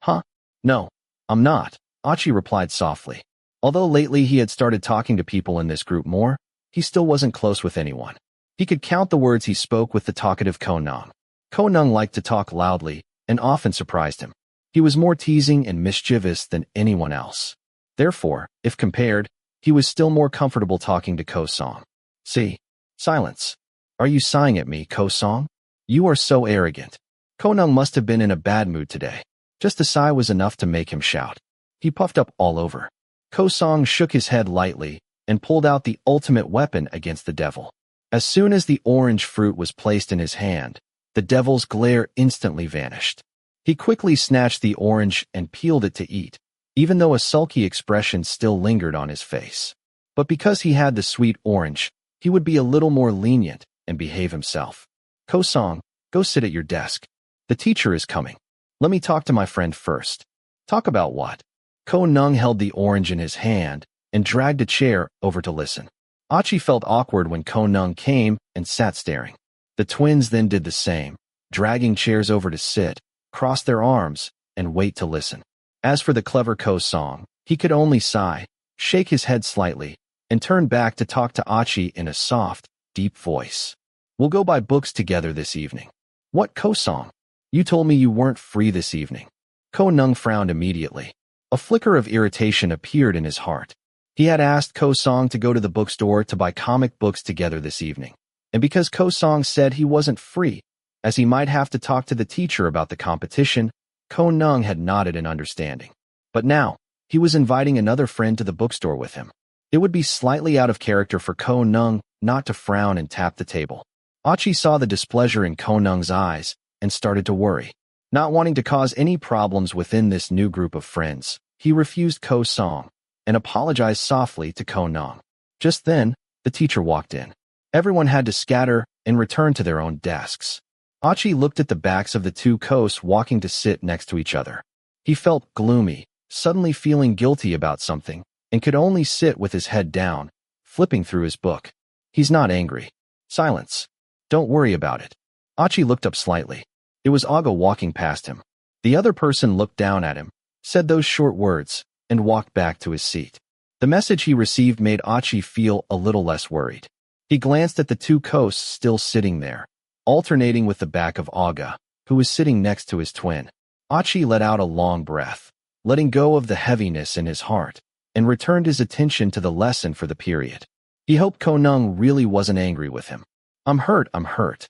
"Huh? No, I'm not," Achi replied softly. Although lately he had started talking to people in this group more, he still wasn't close with anyone. He could count the words he spoke with the talkative Ko Neung. Ko Neung liked to talk loudly and often surprised him. He was more teasing and mischievous than anyone else. Therefore, if compared, he was still more comfortable talking to Ko Song. "See? Silence. Are you sighing at me, Ko Song? You are so arrogant." Ko Neung must have been in a bad mood today. Just a sigh was enough to make him shout. He puffed up all over. Ko Song shook his head lightly and pulled out the ultimate weapon against the devil. As soon as the orange fruit was placed in his hand, the devil's glare instantly vanished. He quickly snatched the orange and peeled it to eat, even though a sulky expression still lingered on his face. But because he had the sweet orange, he would be a little more lenient and behave himself. "Ko Song, go sit at your desk. The teacher is coming. Let me talk to my friend first." "Talk about what?" Ko Neung held the orange in his hand and dragged a chair over to listen. Achi felt awkward when Ko Neung came and sat staring. The twins then did the same, dragging chairs over to sit, cross their arms, and wait to listen. As for the clever Ko Song, he could only sigh, shake his head slightly, and turn back to talk to Achi in a soft, deep voice. "We'll go buy books together this evening." "What, Ko Song? You told me you weren't free this evening." Ko Neung frowned immediately. A flicker of irritation appeared in his heart. He had asked Ko Song to go to the bookstore to buy comic books together this evening. And because Ko Song said he wasn't free, as he might have to talk to the teacher about the competition, Ko Neung had nodded in understanding. But now, he was inviting another friend to the bookstore with him. It would be slightly out of character for Ko Neung not to frown and tap the table. Achi saw the displeasure in Ko Neung's eyes and started to worry. Not wanting to cause any problems within this new group of friends, he refused Ko Song and apologized softly to Ko Neung. Just then, the teacher walked in. Everyone had to scatter and return to their own desks. Achi looked at the backs of the two Kos walking to sit next to each other. He felt gloomy, suddenly feeling guilty about something, and could only sit with his head down, flipping through his book. "He's not angry." "Silence. Don't worry about it." Achi looked up slightly. It was Aga walking past him. The other person looked down at him, said those short words, and walked back to his seat. The message he received made Achi feel a little less worried. He glanced at the two Kos still sitting there, alternating with the back of Aga, who was sitting next to his twin. Achi let out a long breath, letting go of the heaviness in his heart, and returned his attention to the lesson for the period. He hoped Ko Neung really wasn't angry with him. I'm hurt.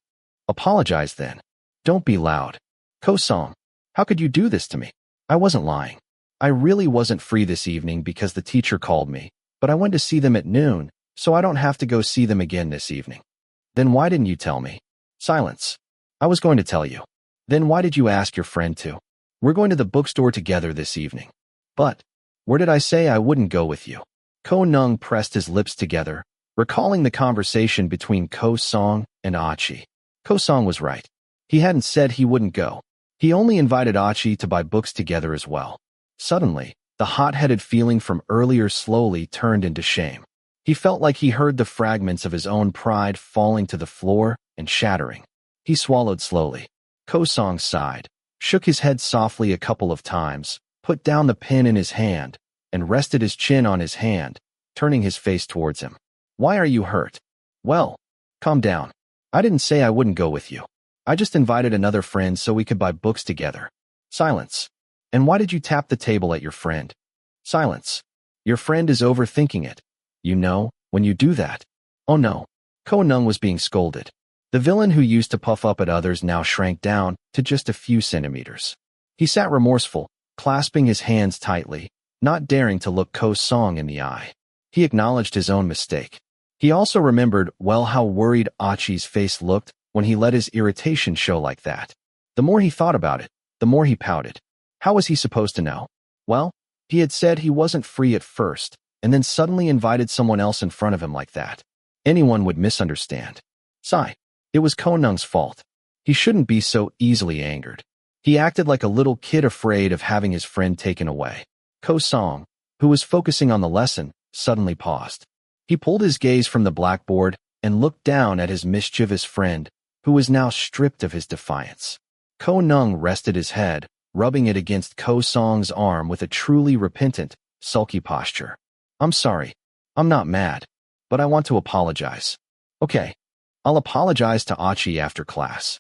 "Apologize then. Don't be loud." "Ko Song, how could you do this to me?" "I wasn't lying. I really wasn't free this evening because the teacher called me, but I went to see them at noon, so I don't have to go see them again this evening." "Then why didn't you tell me?" "Silence. I was going to tell you." "Then why did you ask your friend to?" "We're going to the bookstore together this evening." "But, where did I say I wouldn't go with you?" Ko Neung pressed his lips together, recalling the conversation between Ko Song and Achi. Ko Song was right. He hadn't said he wouldn't go. He only invited Achi to buy books together as well. Suddenly, the hot-headed feeling from earlier slowly turned into shame. He felt like he heard the fragments of his own pride falling to the floor and shattering. He swallowed slowly. Ko Song sighed, shook his head softly a couple of times, put down the pen in his hand, and rested his chin on his hand, turning his face towards him. Why are you hurt? Well, calm down. I didn't say I wouldn't go with you. I just invited another friend so we could buy books together. Silence. And why did you tap the table at your friend? Silence. Your friend is overthinking it. You know, when you do that. Oh no. Ko Neung was being scolded. The villain who used to puff up at others now shrank down to just a few centimeters. He sat remorseful, clasping his hands tightly, not daring to look Ko Song in the eye. He acknowledged his own mistake. He also remembered well how worried Achi's face looked when he let his irritation show like that. The more he thought about it, the more he pouted. How was he supposed to know? Well, he had said he wasn't free at first, and then suddenly invited someone else in front of him like that. Anyone would misunderstand. Sigh. It was Ko Neung's fault. He shouldn't be so easily angered. He acted like a little kid afraid of having his friend taken away. Ko Song, who was focusing on the lesson, suddenly paused. He pulled his gaze from the blackboard and looked down at his mischievous friend, who was now stripped of his defiance. Ko Neung rested his head, rubbing it against Ko Song's arm with a truly repentant, sulky posture. I'm sorry. I'm not mad. But I want to apologize. Okay. I'll apologize to Achi after class.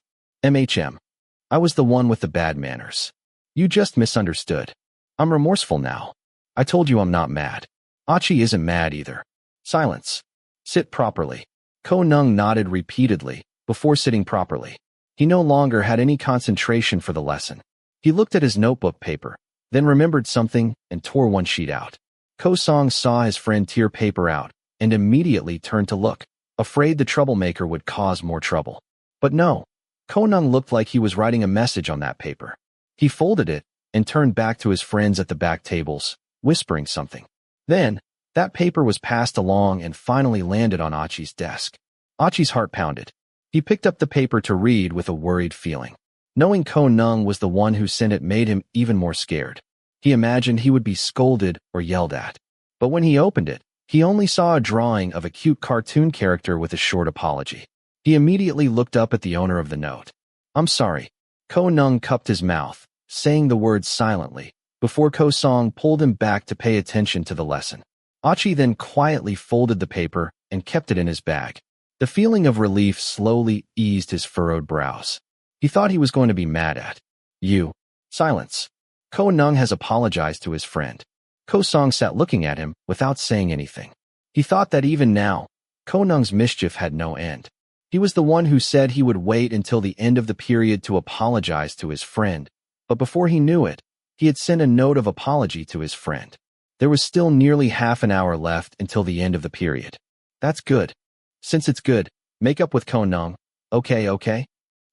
I was the one with the bad manners. You just misunderstood. I'm remorseful now. I told you I'm not mad. Achi isn't mad either. Silence. Sit properly. Ko Neung nodded repeatedly before sitting properly. He no longer had any concentration for the lesson. He looked at his notebook paper, then remembered something and tore one sheet out. Ko Song saw his friend tear paper out and immediately turned to look, afraid the troublemaker would cause more trouble. But no, Ko Neung looked like he was writing a message on that paper. He folded it and turned back to his friends at the back tables, whispering something. Then, that paper was passed along and finally landed on Achi's desk. Achi's heart pounded. He picked up the paper to read with a worried feeling. Knowing Ko Neung was the one who sent it made him even more scared. He imagined he would be scolded or yelled at. But when he opened it, he only saw a drawing of a cute cartoon character with a short apology. He immediately looked up at the owner of the note. I'm sorry. Ko Neung cupped his mouth, saying the words silently, before Ko Song pulled him back to pay attention to the lesson. Achi then quietly folded the paper and kept it in his bag. The feeling of relief slowly eased his furrowed brows. He thought he was going to be mad at you. Silence. Ko Neung has apologized to his friend. Ko Song sat looking at him without saying anything. He thought that even now, Ko Neung's mischief had no end. He was the one who said he would wait until the end of the period to apologize to his friend, but before he knew it, he had sent a note of apology to his friend. There was still nearly half an hour left until the end of the period. That's good. Since it's good, make up with Ko Neung. Okay?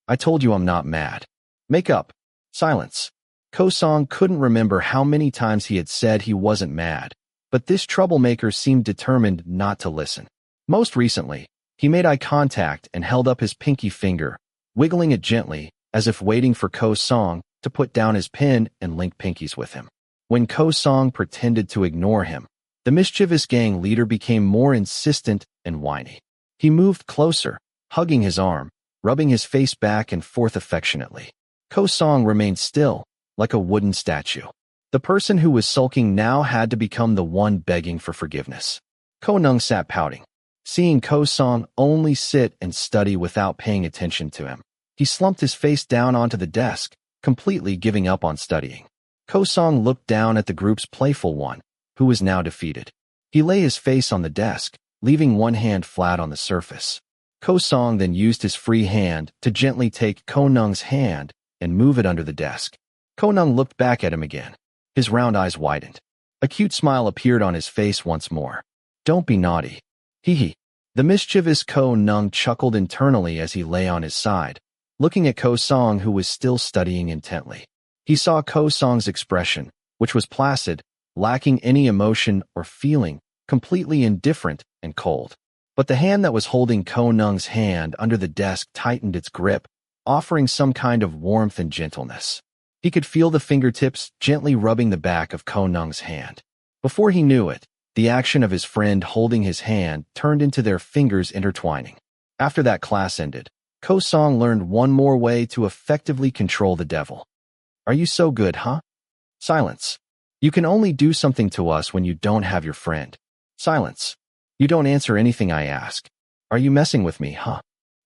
I told you I'm not mad. Make up. Silence. Ko Song couldn't remember how many times he had said he wasn't mad, but this troublemaker seemed determined not to listen. Most recently, he made eye contact and held up his pinky finger, wiggling it gently, as if waiting for Ko Song to put down his pen and link pinkies with him. When Ko Song pretended to ignore him, the mischievous gang leader became more insistent and whiny. He moved closer, hugging his arm, rubbing his face back and forth affectionately. Ko Song remained still, like a wooden statue. The person who was sulking now had to become the one begging for forgiveness. Ko Neung sat pouting, seeing Ko Song only sit and study without paying attention to him. He slumped his face down onto the desk, completely giving up on studying. Ko Song looked down at the group's playful one, who was now defeated. He lay his face on the desk, leaving one hand flat on the surface. Ko Song then used his free hand to gently take Ko Neung's hand and move it under the desk. Ko Neung looked back at him again. His round eyes widened. A cute smile appeared on his face once more. Don't be naughty. Hee. The mischievous Ko Neung chuckled internally as he lay on his side, looking at Ko Song, who was still studying intently. He saw Ko Song's expression, which was placid, lacking any emotion or feeling, completely indifferent and cold. But the hand that was holding Ko Neung's hand under the desk tightened its grip, offering some kind of warmth and gentleness. He could feel the fingertips gently rubbing the back of Ko Neung's hand. Before he knew it, the action of his friend holding his hand turned into their fingers intertwining. After that class ended, Ko Song learned one more way to effectively control the devil. Are you so good, huh? Silence. You can only do something to us when you don't have your friend. Silence. You don't answer anything I ask. Are you messing with me, huh?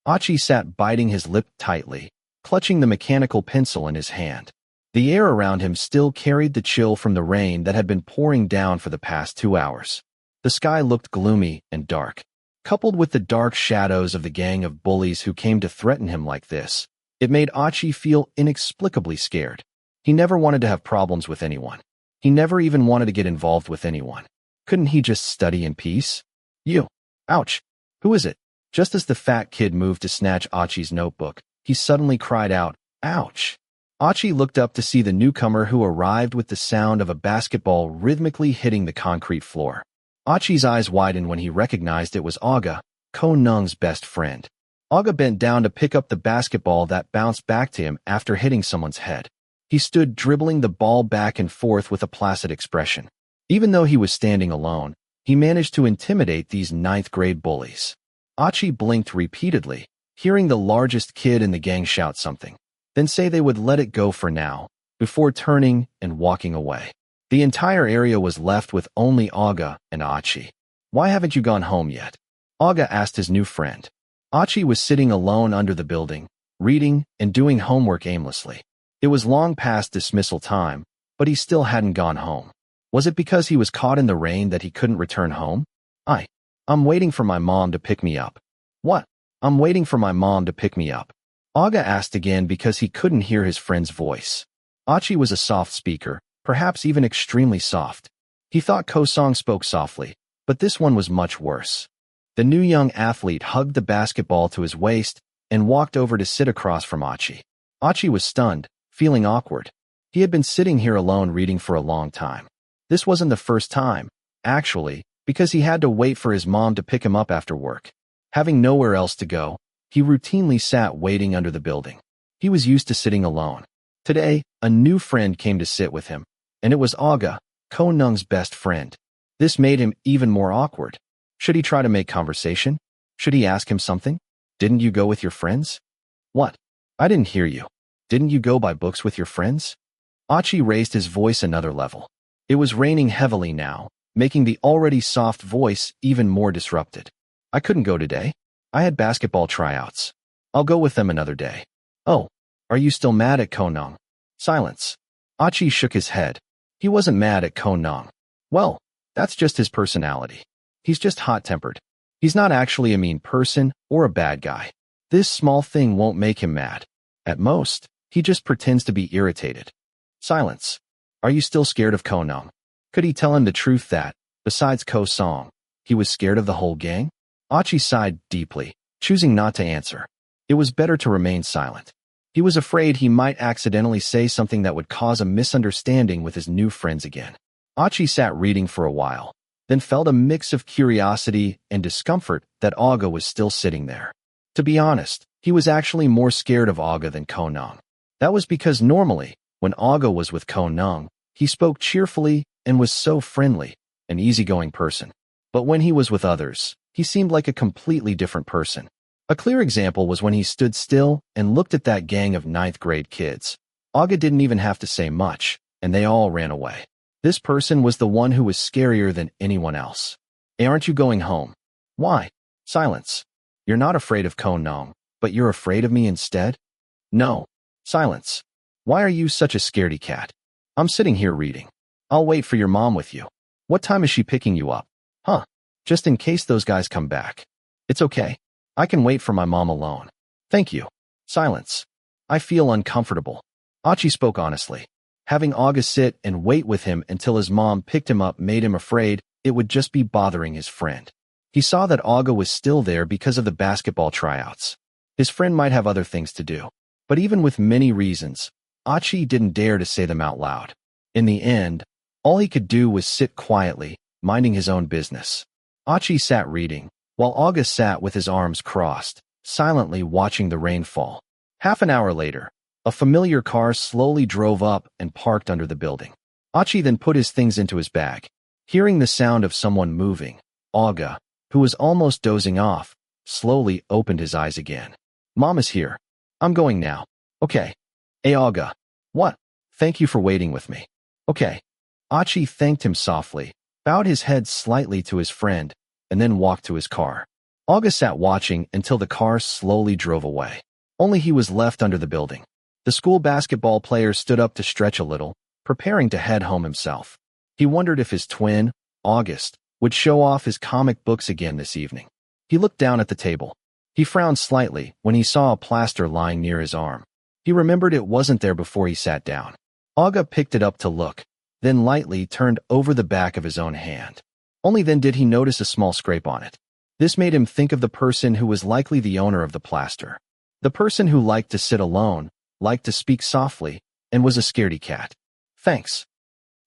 Achi sat biting his lip tightly, clutching the mechanical pencil in his hand. The air around him still carried the chill from the rain that had been pouring down for the past 2 hours. The sky looked gloomy and dark. Coupled with the dark shadows of the gang of bullies who came to threaten him like this, it made Achi feel inexplicably scared. He never wanted to have problems with anyone. He never even wanted to get involved with anyone. Couldn't he just study in peace? You. Ouch. Who is it? Just as the fat kid moved to snatch Achi's notebook, he suddenly cried out, "Ouch!" Achi looked up to see the newcomer who arrived with the sound of a basketball rhythmically hitting the concrete floor. Achi's eyes widened when he recognized it was Aga, Ko Neung's best friend. Aga bent down to pick up the basketball that bounced back to him after hitting someone's head. He stood dribbling the ball back and forth with a placid expression. Even though he was standing alone, he managed to intimidate these ninth-grade bullies. Achi blinked repeatedly, hearing the largest kid in the gang shout something, then say they would let it go for now, before turning and walking away. The entire area was left with only Aga and Achi. "Why haven't you gone home yet?" Aga asked his new friend. Achi was sitting alone under the building, reading and doing homework aimlessly. It was long past dismissal time, but he still hadn't gone home. Was it because he was caught in the rain that he couldn't return home? I'm waiting for my mom to pick me up." "What?" "I'm waiting for my mom to pick me up." Aga asked again because he couldn't hear his friend's voice. Achi was a soft speaker, perhaps even extremely soft. He thought Ko-song spoke softly, but this one was much worse. The new young athlete hugged the basketball to his waist and walked over to sit across from Achi. Achi was stunned, feeling awkward. He had been sitting here alone reading for a long time. This wasn't the first time, actually, because he had to wait for his mom to pick him up after work. Having nowhere else to go, he routinely sat waiting under the building. He was used to sitting alone. Today, a new friend came to sit with him, and it was Aga, Ko Neung's best friend. This made him even more awkward. Should he try to make conversation? Should he ask him something? "Didn't you go with your friends?" "What? I didn't hear you. Didn't you go buy books with your friends?" Achi raised his voice another level. It was raining heavily now, making the already soft voice even more disrupted. "I couldn't go today. I had basketball tryouts. I'll go with them another day." "Oh, are you still mad at Ko Neung?" Silence. Achi shook his head. He wasn't mad at Ko Neung. Well, that's just his personality. He's just hot-tempered. He's not actually a mean person or a bad guy. This small thing won't make him mad. At most, he just pretends to be irritated. Silence. Are you still scared of Ko Neung? Could he tell him the truth that, besides Ko-song, he was scared of the whole gang? Achi sighed deeply, choosing not to answer. It was better to remain silent. He was afraid he might accidentally say something that would cause a misunderstanding with his new friends again. Achi sat reading for a while, then felt a mix of curiosity and discomfort that Aga was still sitting there. To be honest, he was actually more scared of Aga than Ko Neung. That was because normally, when Aga was with Ko Neung, he spoke cheerfully and was so friendly, an easygoing person. But when he was with others, he seemed like a completely different person. A clear example was when he stood still and looked at that gang of ninth-grade kids. Aga didn't even have to say much, and they all ran away. This person was the one who was scarier than anyone else. "Hey, aren't you going home?" "Why?" Silence. "You're not afraid of Ko Neung, but you're afraid of me instead?" "No." Silence. "Why are you such a scaredy cat?" "I'm sitting here reading. I'll wait for your mom with you." "What time is she picking you up?" "Huh. Just in case those guys come back." "It's okay. I can wait for my mom alone." "Thank you." Silence. "I feel uncomfortable." Achi spoke honestly. Having Aga sit and wait with him until his mom picked him up made him afraid it would just be bothering his friend. He saw that Aga was still there because of the basketball tryouts. His friend might have other things to do. But even with many reasons, Achi didn't dare to say them out loud. In the end, all he could do was sit quietly, minding his own business. Achi sat reading, while Aga sat with his arms crossed, silently watching the rain fall. Half an hour later, a familiar car slowly drove up and parked under the building. Achi then put his things into his bag. Hearing the sound of someone moving, Aga, who was almost dozing off, slowly opened his eyes again. "Mom is here. I'm going now." "Okay." "Hey, Aga." "What?" Thank you for waiting with me. Okay. Achi thanked him softly, bowed his head slightly to his friend, and then walked to his car. Aga sat watching until the car slowly drove away. Only he was left under the building. The school basketball player stood up to stretch a little, preparing to head home himself. He wondered if his twin, August, would show off his comic books again this evening. He looked down at the table. He frowned slightly when he saw a plaster lying near his arm. He remembered it wasn't there before he sat down. Aga picked it up to look, then lightly turned over the back of his own hand. Only then did he notice a small scrape on it. This made him think of the person who was likely the owner of the plaster. The person who liked to sit alone, liked to speak softly, and was a scaredy cat. Thanks.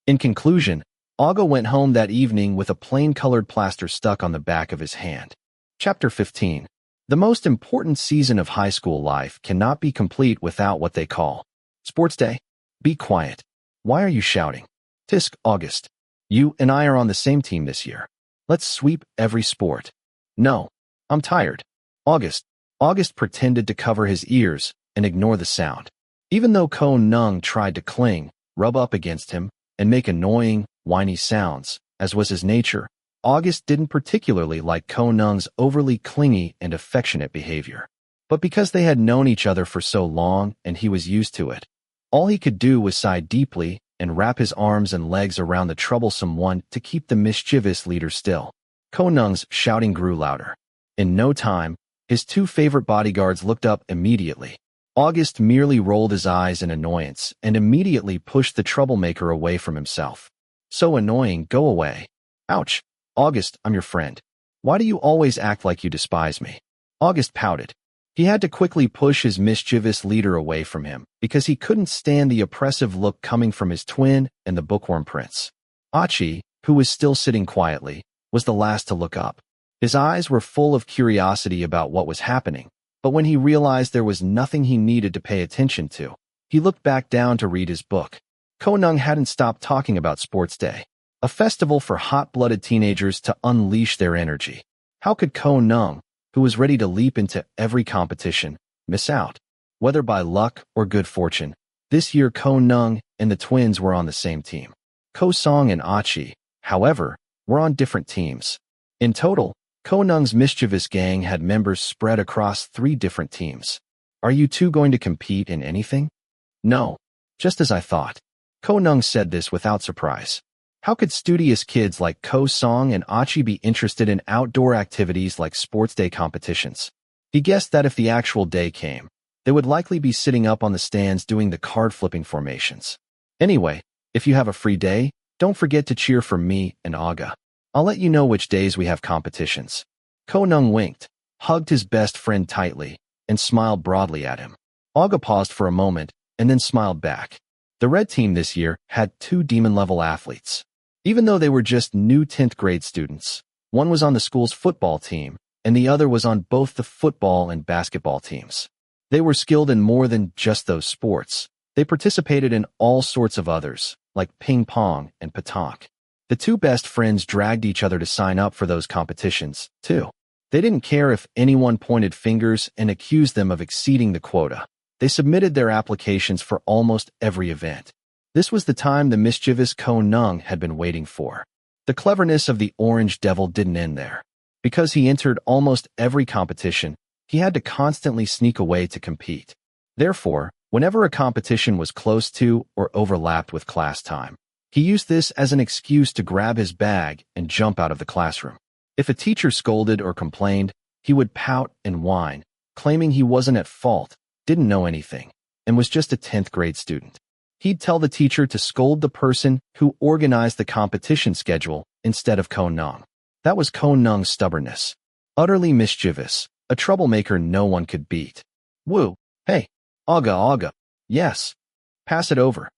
In conclusion, Aga went home that evening with a plain-colored plaster stuck on the back of his hand. Chapter 15. The most important season of high school life cannot be complete without what they call Sports Day. Be quiet. Why are you shouting? Tisk, August. You and I are on the same team this year. Let's sweep every sport. No. I'm tired. August. August pretended to cover his ears and ignore the sound. Even though Ko Neung tried to cling, rub up against him, and make annoying, whiny sounds, as was his nature, August didn't particularly like Ko Neung's overly clingy and affectionate behavior. But because they had known each other for so long and he was used to it, all he could do was sigh deeply and wrap his arms and legs around the troublesome one to keep the mischievous leader still. Ko Neung's shouting grew louder. In no time, his two favorite bodyguards looked up immediately. August merely rolled his eyes in annoyance and immediately pushed the troublemaker away from himself. So annoying, go away. Ouch. August, I'm your friend. Why do you always act like you despise me? August pouted. He had to quickly push his mischievous leader away from him because he couldn't stand the oppressive look coming from his twin and the bookworm prince. Achi, who was still sitting quietly, was the last to look up. His eyes were full of curiosity about what was happening, but when he realized there was nothing he needed to pay attention to, he looked back down to read his book. Ko Neung hadn't stopped talking about Sports Day, a festival for hot-blooded teenagers to unleash their energy. How could Ko Neung, who was ready to leap into every competition, miss out? Whether by luck or good fortune, this year Ko Neung and the twins were on the same team. Ko Song and Achi, however, were on different teams. In total, Ko Neung's mischievous gang had members spread across 3 different teams. Are you two going to compete in anything? No. Just as I thought. Ko Neung said this without surprise. How could studious kids like Ko Song and Achi be interested in outdoor activities like sports day competitions? He guessed that if the actual day came, they would likely be sitting up on the stands doing the card-flipping formations. Anyway, if you have a free day, don't forget to cheer for me and Aga. I'll let you know which days we have competitions. Ko Neung winked, hugged his best friend tightly, and smiled broadly at him. Aga paused for a moment, and then smiled back. The red team this year had 2 demon-level athletes. Even though they were just new 10th grade students, one was on the school's football team, and the other was on both the football and basketball teams. They were skilled in more than just those sports. They participated in all sorts of others, like ping pong and petanque. The 2 best friends dragged each other to sign up for those competitions, too. They didn't care if anyone pointed fingers and accused them of exceeding the quota. They submitted their applications for almost every event. This was the time the mischievous Ko Neung had been waiting for. The cleverness of the Orange Devil didn't end there. Because he entered almost every competition, he had to constantly sneak away to compete. Therefore, whenever a competition was close to or overlapped with class time, he used this as an excuse to grab his bag and jump out of the classroom. If a teacher scolded or complained, he would pout and whine, claiming he wasn't at fault, didn't know anything, and was just a 10th grade student. He'd tell the teacher to scold the person who organized the competition schedule instead of Ko Neung. That was Ko Neung's stubbornness. Utterly mischievous, a troublemaker no one could beat. Woo! Hey! Aga! Yes! Pass it over.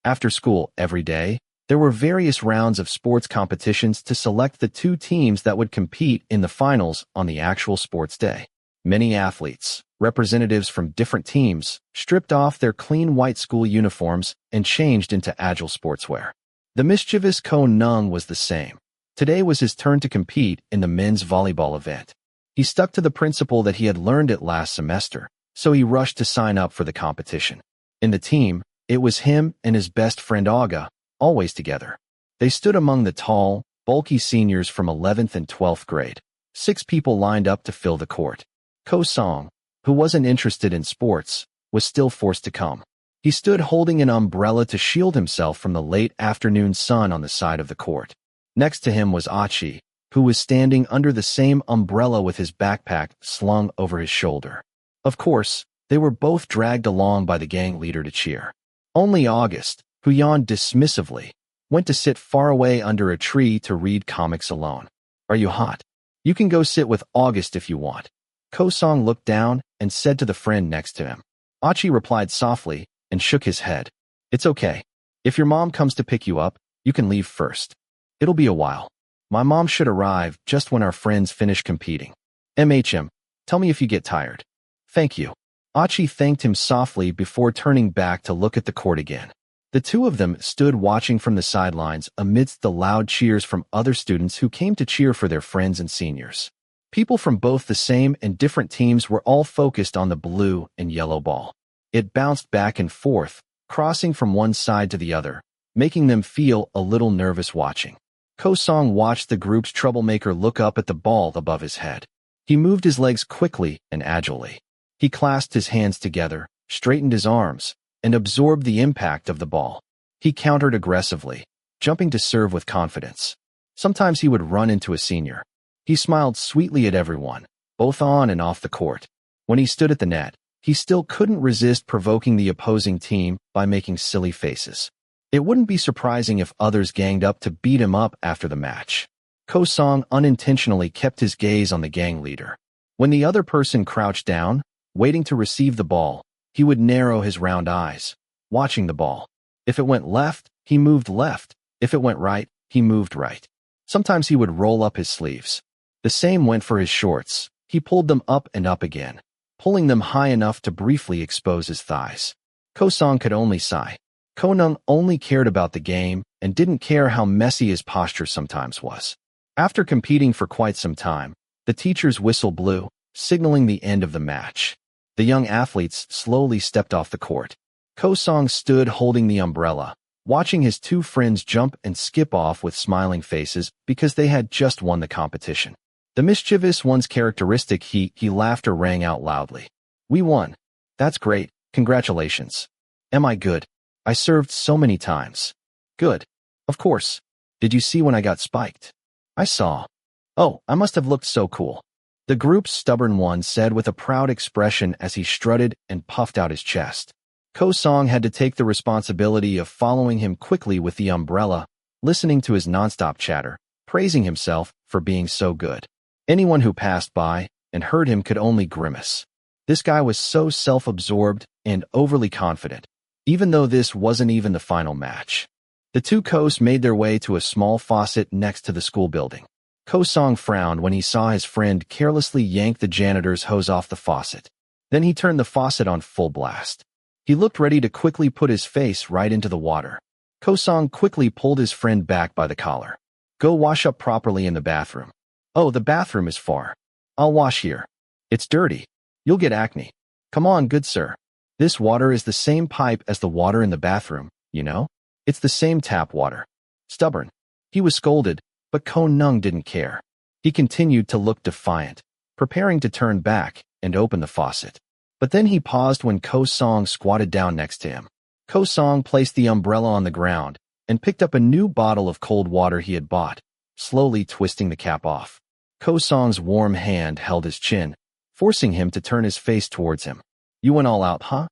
After school, every day, there were various rounds of sports competitions to select the 2 teams that would compete in the finals on the actual sports day. Many athletes, representatives from different teams, stripped off their clean white school uniforms and changed into agile sportswear. The mischievous Ko Neung was the same. Today was his turn to compete in the men's volleyball event. He stuck to the principle that he had learned it last semester, so he rushed to sign up for the competition. In the team, It was him and his best friend Aga, always together. They stood among the tall, bulky seniors from 11th and 12th grade. 6 people lined up to fill the court. Ko Song, who wasn't interested in sports, was still forced to come. He stood holding an umbrella to shield himself from the late afternoon sun on the side of the court. Next to him was Achi, who was standing under the same umbrella with his backpack slung over his shoulder. Of course, they were both dragged along by the gang leader to cheer. Only August, who yawned dismissively, went to sit far away under a tree to read comics alone. Are you hot? You can go sit with August if you want. Ko Song looked down and said to the friend next to him. Achi replied softly and shook his head. It's okay. If your mom comes to pick you up, you can leave first. It'll be a while. My mom should arrive just when our friends finish competing. Tell me if you get tired. Thank you. Achi thanked him softly before turning back to look at the court again. The two of them stood watching from the sidelines amidst the loud cheers from other students who came to cheer for their friends and seniors. People from both the same and different teams were all focused on the blue and yellow ball. It bounced back and forth, crossing from one side to the other, making them feel a little nervous watching. Ko Song watched the group's troublemaker look up at the ball above his head. He moved his legs quickly and agilely. He clasped his hands together, straightened his arms, and absorbed the impact of the ball. He countered aggressively, jumping to serve with confidence. Sometimes he would run into a senior. He smiled sweetly at everyone, both on and off the court. When he stood at the net, he still couldn't resist provoking the opposing team by making silly faces. It wouldn't be surprising if others ganged up to beat him up after the match. Ko Song unintentionally kept his gaze on the gang leader. When the other person crouched down, waiting to receive the ball, he would narrow his round eyes, watching the ball. If it went left, he moved left. If it went right, he moved right. Sometimes he would roll up his sleeves. The same went for his shorts. He pulled them up and up again, pulling them high enough to briefly expose his thighs. Ko Song could only sigh. Ko Neung only cared about the game and didn't care how messy his posture sometimes was. After competing for quite some time, the teacher's whistle blew, signaling the end of the match. The young athletes slowly stepped off the court. Ko Song stood holding the umbrella, watching his two friends jump and skip off with smiling faces because they had just won the competition. The mischievous one's characteristic he laughter rang out loudly. We won. That's great. Congratulations. Am I good? I served so many times. Good. Of course. Did you see when I got spiked? I saw. Oh, I must have looked so cool. The group's stubborn one said with a proud expression as he strutted and puffed out his chest. Ko Song had to take the responsibility of following him quickly with the umbrella, listening to his nonstop chatter, praising himself for being so good. Anyone who passed by and heard him could only grimace. This guy was so self-absorbed and overly confident, even though this wasn't even the final match. The two Kos made their way to a small faucet next to the school building. Ko Song frowned when he saw his friend carelessly yank the janitor's hose off the faucet. Then he turned the faucet on full blast. He looked ready to quickly put his face right into the water. Ko Song quickly pulled his friend back by the collar. Go wash up properly in the bathroom. Oh, the bathroom is far. I'll wash here. It's dirty. You'll get acne. Come on, good sir. This water is the same pipe as the water in the bathroom, you know? It's the same tap water. Stubborn. He was scolded, but Ko Neung didn't care. He continued to look defiant, preparing to turn back and open the faucet. But then he paused when Ko Song squatted down next to him. Ko Song placed the umbrella on the ground and picked up a new bottle of cold water he had bought, slowly twisting the cap off. Ko Song's warm hand held his chin, forcing him to turn his face towards him. You went all out, huh?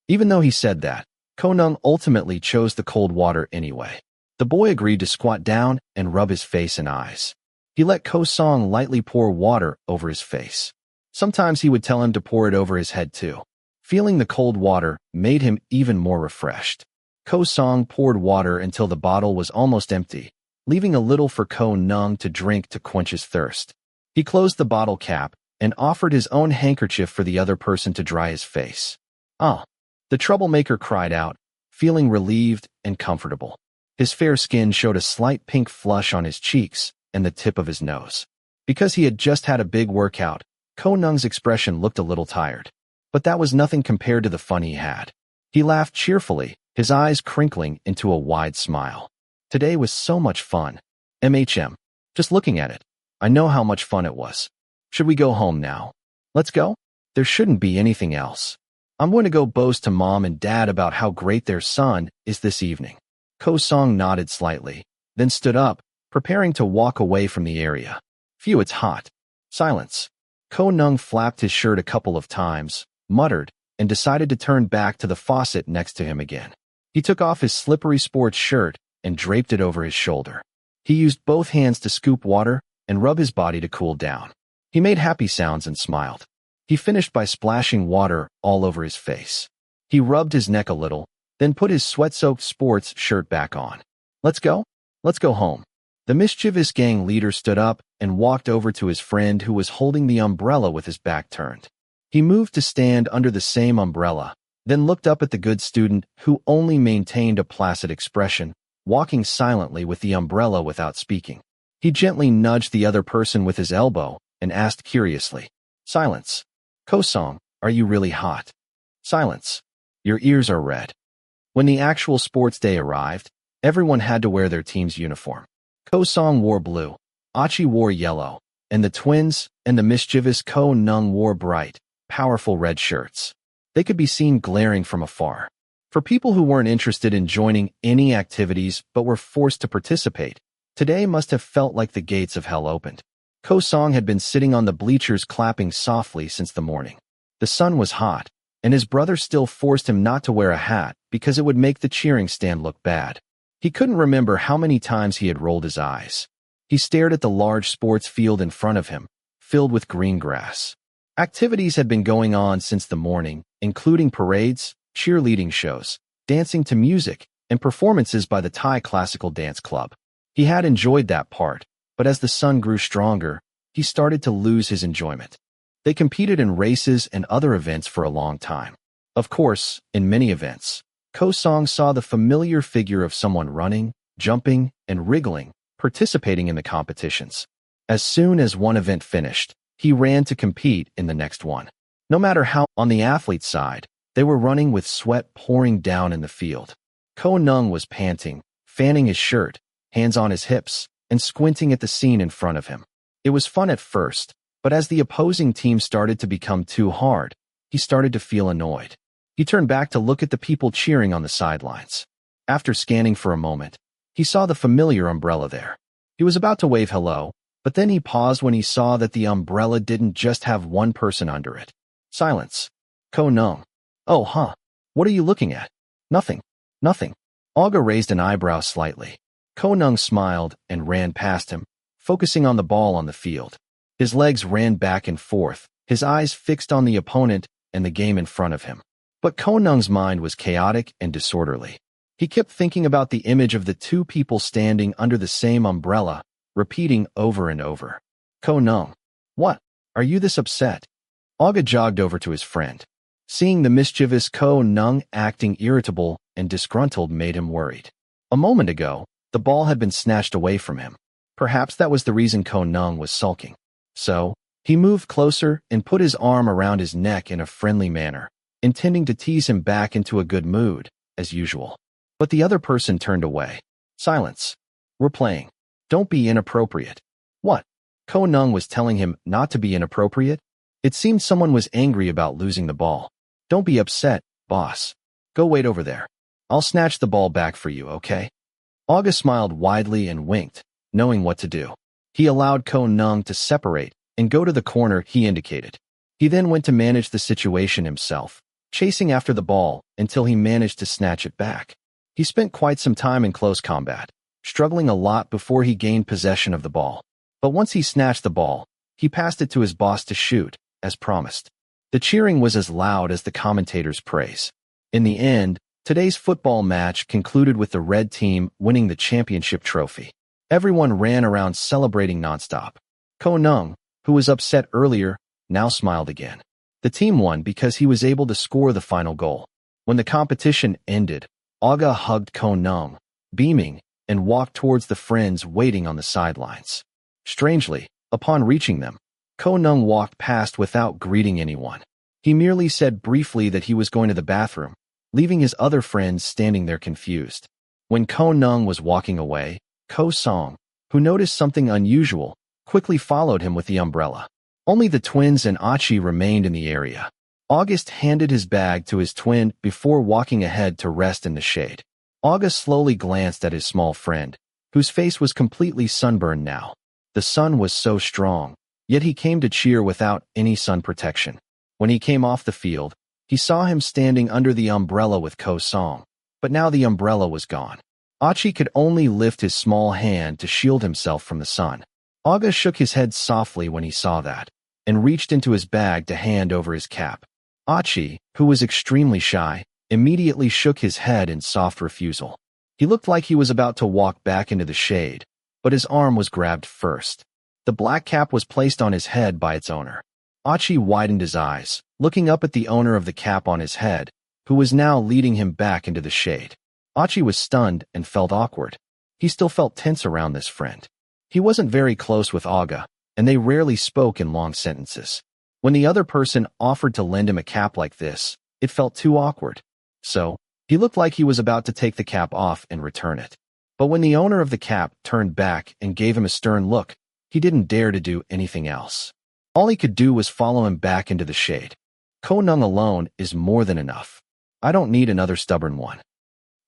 Even though he said that, Ko Neung ultimately chose the cold water anyway. The boy agreed to squat down and rub his face and eyes. He let Ko Song lightly pour water over his face. Sometimes he would tell him to pour it over his head too. Feeling the cold water made him even more refreshed. Ko Song poured water until the bottle was almost empty, leaving a little for Ko Neung to drink to quench his thirst. He closed the bottle cap and offered his own handkerchief for the other person to dry his face. Ah! The troublemaker cried out, feeling relieved and comfortable. His fair skin showed a slight pink flush on his cheeks and the tip of his nose. Because he had just had a big workout, Ko Neung's expression looked a little tired. But that was nothing compared to the fun he had. He laughed cheerfully his eyes crinkling into a wide smile. Today was so much fun. Just looking at it, I know how much fun it was. Should we go home now? Let's go? There shouldn't be anything else. I'm going to go boast to Mom and Dad about how great their son is this evening. Ko Song nodded slightly, then stood up, preparing to walk away from the area. Phew, it's hot. Silence. Ko Neung flapped his shirt a couple of times, muttered, and decided to turn back to the faucet next to him again. He took off his slippery sports shirt and draped it over his shoulder. He used both hands to scoop water and rub his body to cool down. He made happy sounds and smiled. He finished by splashing water all over his face. He rubbed his neck a little, then put his sweat-soaked sports shirt back on. Let's go? Let's go home. The mischievous gang leader stood up and walked over to his friend who was holding the umbrella with his back turned. He moved to stand under the same umbrella, then looked up at the good student who only maintained a placid expression, walking silently with the umbrella without speaking. He gently nudged the other person with his elbow and asked curiously, "Silence. Ko Song, are you really hot?" Silence. Your ears are red. When the actual sports day arrived, everyone had to wear their team's uniform. Ko Song wore blue, Achi wore yellow, and the twins and the mischievous Ko Neung wore bright, powerful red shirts. They could be seen glaring from afar. For people who weren't interested in joining any activities but were forced to participate, today must have felt like the gates of hell opened. Ko Song had been sitting on the bleachers clapping softly since the morning. The sun was hot, and his brother still forced him not to wear a hat because it would make the cheering stand look bad. He couldn't remember how many times he had rolled his eyes. He stared at the large sports field in front of him, filled with green grass. Activities had been going on since the morning, including parades, cheerleading shows, dancing to music, and performances by the Thai Classical Dance Club. He had enjoyed that part, but as the sun grew stronger, he started to lose his enjoyment. They competed in races and other events for a long time. Of course, in many events, Ko Song saw the familiar figure of someone running, jumping, and wriggling, participating in the competitions. As soon as one event finished, he ran to compete in the next one. No matter how on the athlete's side, they were running with sweat pouring down in the field. Ko Neung was panting, fanning his shirt, hands on his hips, and squinting at the scene in front of him. It was fun at first, but as the opposing team started to become too hard, he started to feel annoyed. He turned back to look at the people cheering on the sidelines. After scanning for a moment, he saw the familiar umbrella there. He was about to wave hello, but then he paused when he saw that the umbrella didn't just have one person under it. Silence. Ko Neung. Oh, huh. What are you looking at? Nothing. Nothing. Olga raised an eyebrow slightly. Ko Neung smiled and ran past him, focusing on the ball on the field. His legs ran back and forth, his eyes fixed on the opponent and the game in front of him. But Ko Neung's mind was chaotic and disorderly. He kept thinking about the image of the two people standing under the same umbrella, repeating over and over. Ko Neung. What? Are you this upset? Olga jogged over to his friend. Seeing the mischievous Ko Neung acting irritable and disgruntled made him worried. A moment ago, the ball had been snatched away from him. Perhaps that was the reason Ko Neung was sulking. So, he moved closer and put his arm around his neck in a friendly manner, intending to tease him back into a good mood, as usual. But the other person turned away. Silence. We're playing. Don't be inappropriate. What? Ko Neung was telling him not to be inappropriate? It seemed someone was angry about losing the ball. Don't be upset, boss. Go wait over there. I'll snatch the ball back for you, okay? Olga smiled widely and winked, knowing what to do. He allowed Ko Neung to separate and go to the corner he indicated. He then went to manage the situation himself, chasing after the ball until he managed to snatch it back. He spent quite some time in close combat, struggling a lot before he gained possession of the ball. But once he snatched the ball, he passed it to his boss to shoot, as promised. The cheering was as loud as the commentators' praise. In the end, today's football match concluded with the red team winning the championship trophy. Everyone ran around celebrating nonstop. Ko Neung, who was upset earlier, now smiled again. The team won because he was able to score the final goal. When the competition ended, Olga hugged Ko Neung, beaming, and walked towards the friends waiting on the sidelines. Strangely, upon reaching them, Ko Neung walked past without greeting anyone. He merely said briefly that he was going to the bathroom, leaving his other friends standing there confused. When Ko Neung was walking away, Ko Song, who noticed something unusual, quickly followed him with the umbrella. Only the twins and Achi remained in the area. August handed his bag to his twin before walking ahead to rest in the shade. August slowly glanced at his small friend, whose face was completely sunburned now. The sun was so strong, yet he came to cheer without any sun protection. When he came off the field, he saw him standing under the umbrella with Ko Song, but now the umbrella was gone. Achi could only lift his small hand to shield himself from the sun. August shook his head softly when he saw that, and reached into his bag to hand over his cap. Achi, who was extremely shy, immediately shook his head in soft refusal. He looked like he was about to walk back into the shade, but his arm was grabbed first. The black cap was placed on his head by its owner. Achi widened his eyes, looking up at the owner of the cap on his head, who was now leading him back into the shade. Achi was stunned and felt awkward. He still felt tense around this friend. He wasn't very close with Aga, and they rarely spoke in long sentences. When the other person offered to lend him a cap like this, it felt too awkward. So, he looked like he was about to take the cap off and return it. But when the owner of the cap turned back and gave him a stern look, he didn't dare to do anything else. All he could do was follow him back into the shade. Ko Neung alone is more than enough. I don't need another stubborn one.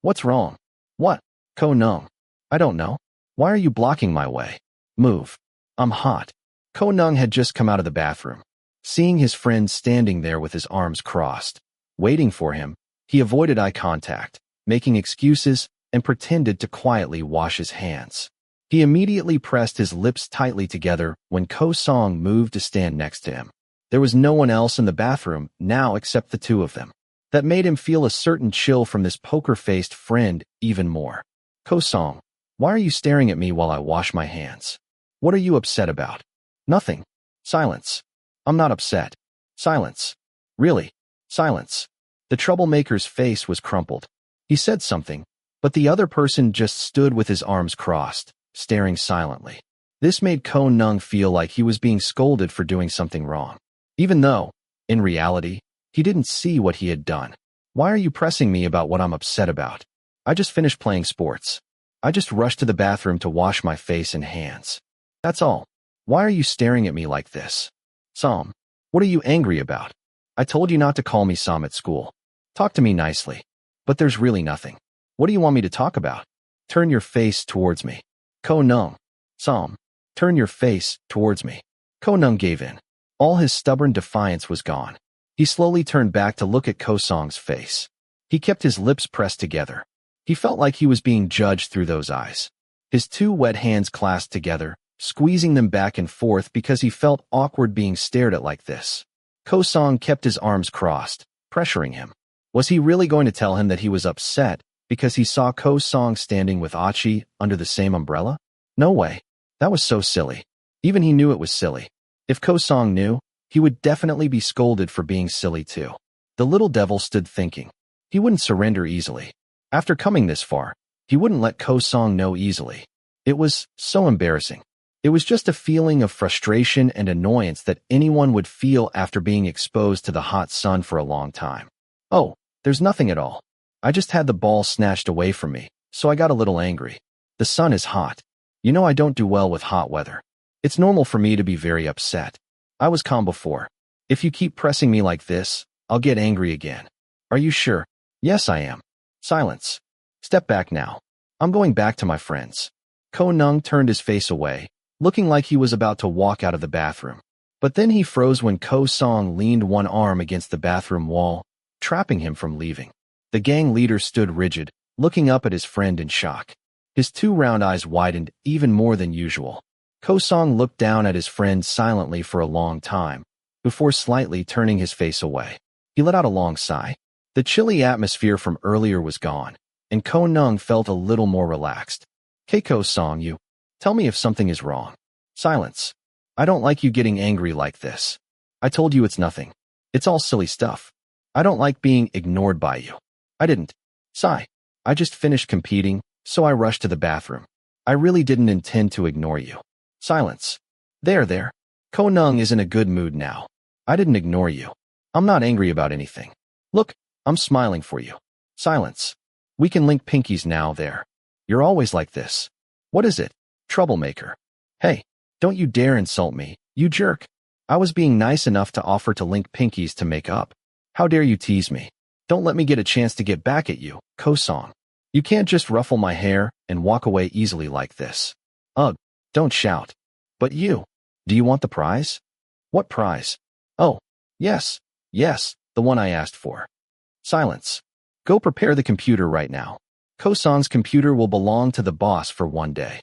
What's wrong? What? Ko Neung. I don't know. Why are you blocking my way? Move. I'm hot. Ko Neung had just come out of the bathroom. Seeing his friend standing there with his arms crossed, waiting for him, he avoided eye contact, making excuses, and pretended to quietly wash his hands. He immediately pressed his lips tightly together when Ko Song moved to stand next to him. There was no one else in the bathroom now except the two of them. That made him feel a certain chill from this poker-faced friend even more. Ko Song, why are you staring at me while I wash my hands? What are you upset about? Nothing. Silence. I'm not upset. Silence. Really? Silence. The troublemaker's face was crumpled. He said something, but the other person just stood with his arms crossed, staring silently. This made Ko Neung feel like he was being scolded for doing something wrong, even though, in reality, he didn't see what he had done. Why are you pressing me about what I'm upset about? I just finished playing sports. I just rushed to the bathroom to wash my face and hands. That's all. Why are you staring at me like this? Sam, what are you angry about? I told you not to call me Sam at school. Talk to me nicely. But there's really nothing. What do you want me to talk about? Turn your face towards me. Ko Neung. Sam, turn your face towards me. Ko Neung gave in. All his stubborn defiance was gone. He slowly turned back to look at Ko Song's face. He kept his lips pressed together. He felt like he was being judged through those eyes. His two wet hands clasped together, squeezing them back and forth because he felt awkward being stared at like this. Ko Song kept his arms crossed, pressuring him. Was he really going to tell him that he was upset because he saw Ko Song standing with Achi under the same umbrella? No way. That was so silly. Even he knew it was silly. If Ko Song knew, he would definitely be scolded for being silly too. The little devil stood thinking. He wouldn't surrender easily. After coming this far, he wouldn't let Ko Song know easily. It was so embarrassing. It was just a feeling of frustration and annoyance that anyone would feel after being exposed to the hot sun for a long time. Oh, there's nothing at all. I just had the ball snatched away from me, so I got a little angry. The sun is hot. You know I don't do well with hot weather. It's normal for me to be very upset. I was calm before. If you keep pressing me like this, I'll get angry again. Are you sure? Yes, I am. Silence. Step back now. I'm going back to my friends. Ko Neung turned his face away, looking like he was about to walk out of the bathroom. But then he froze when Ko Song leaned one arm against the bathroom wall, trapping him from leaving. The gang leader stood rigid, looking up at his friend in shock. His two round eyes widened even more than usual. Ko Song looked down at his friend silently for a long time, before slightly turning his face away. He let out a long sigh. The chilly atmosphere from earlier was gone, and Ko Neung felt a little more relaxed. Ko Song, you. Tell me if something is wrong. Silence. I don't like you getting angry like this. I told you it's nothing. It's all silly stuff. I don't like being ignored by you. I didn't. Sigh. I just finished competing, so I rushed to the bathroom. I really didn't intend to ignore you. Silence. There. Ko Neung is in a good mood now. I didn't ignore you. I'm not angry about anything. Look, I'm smiling for you. Silence. We can link pinkies now there. You're always like this. What is it? Troublemaker. Hey, don't you dare insult me, you jerk. I was being nice enough to offer to link pinkies to make up. How dare you tease me? Don't let me get a chance to get back at you, Ko-song. You can't just ruffle my hair and walk away easily like this. Ugh, don't shout. But you, do you want the prize? What prize? Oh, yes, the one I asked for. Silence. Go prepare the computer right now. Ko-song's computer will belong to the boss for one day.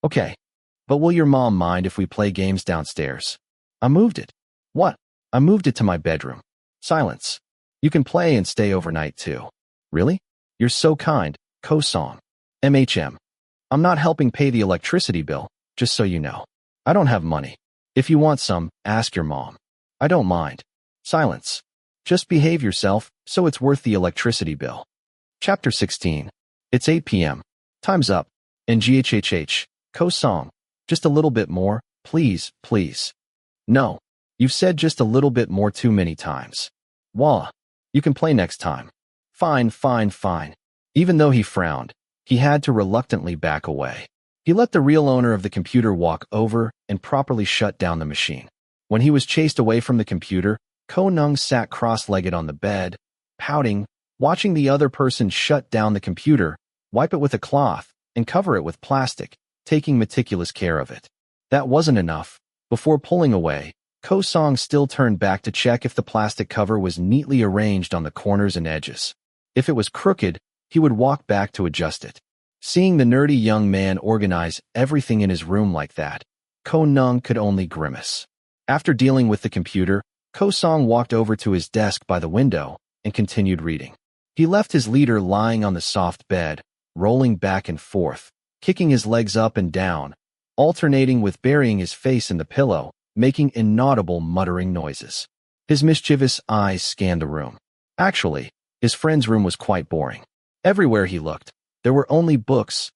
Okay. But will your mom mind if we play games downstairs? I moved it. What? I moved it to my bedroom. Silence. You can play and stay overnight too. Really? You're so kind, Ko-song. I'm not helping pay the electricity bill, just so you know. I don't have money. If you want some, ask your mom. I don't mind. Silence. Just behave yourself, so it's worth the electricity bill. Chapter 16. It's 8 p.m. Time's up. And Ko-song. Just a little bit more, please. No. You've said just a little bit more too many times. Wah. You can play next time. Fine. Even though he frowned, he had to reluctantly back away. He let the real owner of the computer walk over and properly shut down the machine. When he was chased away from the computer, Neung sat cross-legged on the bed, pouting, watching the other person shut down the computer, wipe it with a cloth, and cover it with plastic, taking meticulous care of it. That wasn't enough. Before pulling away, Ko-song still turned back to check if the plastic cover was neatly arranged on the corners and edges. If it was crooked, he would walk back to adjust it. Seeing the nerdy young man organize everything in his room like that, Neung could only grimace. After dealing with the computer, Ko-song walked over to his desk by the window and continued reading. He left his leader lying on the soft bed, rolling back and forth, kicking his legs up and down, alternating with burying his face in the pillow, making inaudible muttering noises. His mischievous eyes scanned the room. Actually, his friend's room was quite boring. Everywhere he looked, there were only books,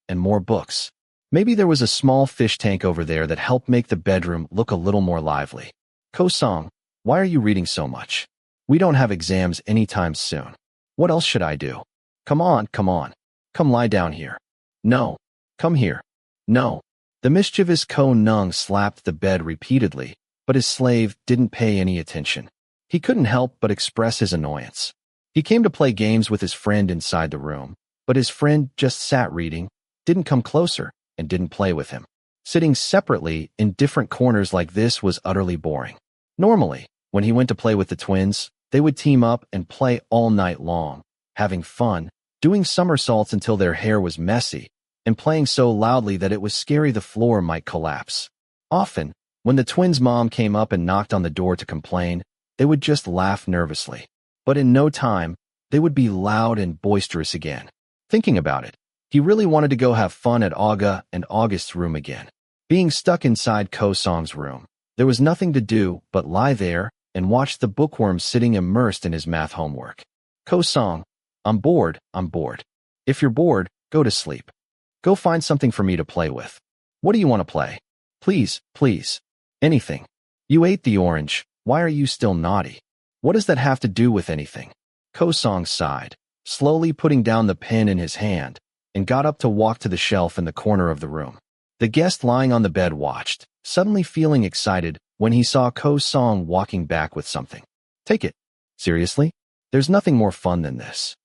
and more books. Maybe there was a small fish tank over there that helped make the bedroom look a little more lively. Ko-song, why are you reading so much? We don't have exams anytime soon. What else should I do? Come on. Come lie down here. No. Come here. No. The mischievous Neung slapped the bed repeatedly, but his slave didn't pay any attention. He couldn't help but express his annoyance. He came to play games with his friend inside the room, but his friend just sat reading, didn't come closer, and didn't play with him. Sitting separately in different corners like this was utterly boring. Normally, when he went to play with the twins, they would team up and play all night long, having fun, doing somersaults until their hair was messy, and playing so loudly that it was scary the floor might collapse. Often, when the twins' mom came up and knocked on the door to complain, they would just laugh nervously. But in no time, they would be loud and boisterous again. Thinking about it, he really wanted to go have fun at Auga and August's room again. Being stuck inside Ko-song's room, there was nothing to do but lie there and watch the bookworm sitting immersed in his math homework. Ko-song, I'm bored. If you're bored, go to sleep. Go find something for me to play with. What do you want to play? Please. Anything. You ate the orange. Why are you still naughty? What does that have to do with anything? Ko-song sighed, slowly putting down the pen in his hand, and got up to walk to the shelf in the corner of the room. The guest lying on the bed watched, suddenly feeling excited when he saw Ko-song walking back with something. Take it. Seriously? There's nothing more fun than this.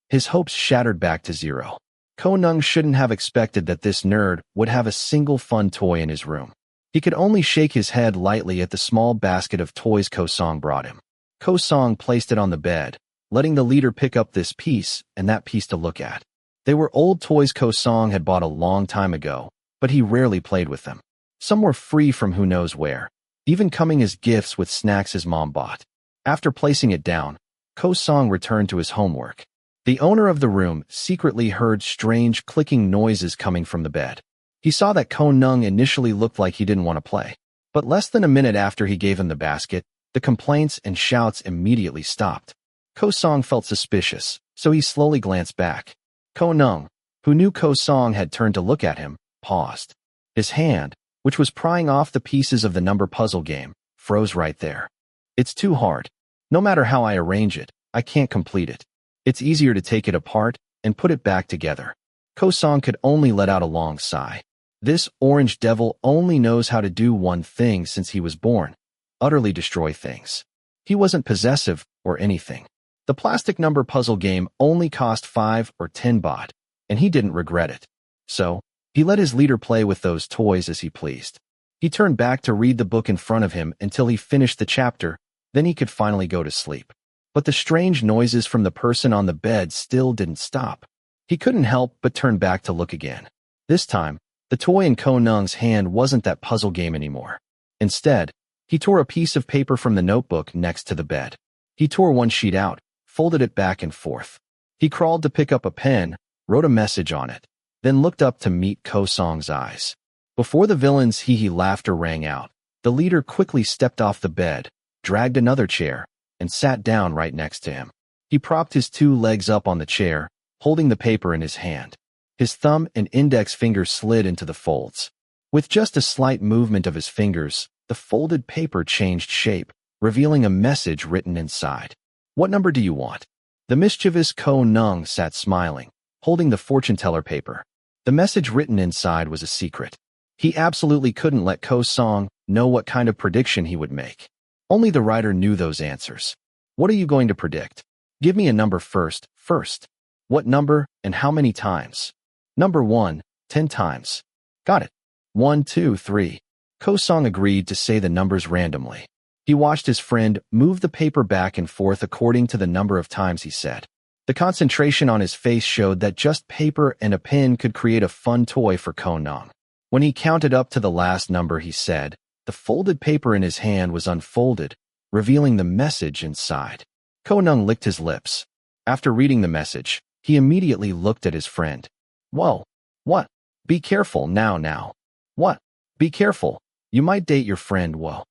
His hopes shattered back to zero. Neung shouldn't have expected that this nerd would have a single fun toy in his room. He could only shake his head lightly at the small basket of toys Ko-song brought him. Ko-song placed it on the bed, letting the leader pick up this piece and that piece to look at. They were old toys Ko-song had bought a long time ago, but he rarely played with them. Some were free from who knows where, even coming as gifts with snacks his mom bought. After placing it down, Ko-song returned to his homework. The owner of the room secretly heard strange clicking noises coming from the bed. He saw that Neung initially looked like he didn't want to play. But less than a minute after he gave him the basket, the complaints and shouts immediately stopped. Ko-song felt suspicious, so he slowly glanced back. Neung, who knew Ko-song had turned to look at him, paused. His hand, which was prying off the pieces of the number puzzle game, froze right there. It's too hard. No matter how I arrange it, I can't complete it. It's easier to take it apart and put it back together. Ko-song could only let out a long sigh. This orange devil only knows how to do one thing since he was born: utterly destroy things. He wasn't possessive or anything. The plastic number puzzle game only cost 5 or 10 baht, and he didn't regret it. So, he let his leader play with those toys as he pleased. He turned back to read the book in front of him until he finished the chapter, then he could finally go to sleep. But the strange noises from the person on the bed still didn't stop. He couldn't help but turn back to look again. This time, the toy in Ko Neung's hand wasn't that puzzle game anymore. Instead, he tore a piece of paper from the notebook next to the bed. He tore one sheet out, folded it back and forth. He crawled to pick up a pen, wrote a message on it, then looked up to meet Ko-song's eyes. Before the villain's hee-hee laughter rang out, the leader quickly stepped off the bed, dragged another chair, and sat down right next to him. He propped his 2 legs up on the chair, holding the paper in his hand. His thumb and index finger slid into the folds. With just a slight movement of his fingers, the folded paper changed shape, revealing a message written inside. "What number do you want?" The mischievous Ko Neung sat smiling, holding the fortune-teller paper. The message written inside was a secret. He absolutely couldn't let Ko-song know what kind of prediction he would make. Only the writer knew those answers. "What are you going to predict? Give me a number first. What number and how many times?" "Number 1, 10 times." "Got it. 1, 2, 3. Ko-song agreed to say the numbers randomly. He watched his friend move the paper back and forth according to the number of times he said. The concentration on his face showed that just paper and a pen could create a fun toy for Ko Neung. When he counted up to the last number he said, the folded paper in his hand was unfolded, revealing the message inside. Ko Neung licked his lips. After reading the message, he immediately looked at his friend. "Whoa. What? Be careful now. What? Be careful. You might date your friend. Whoa."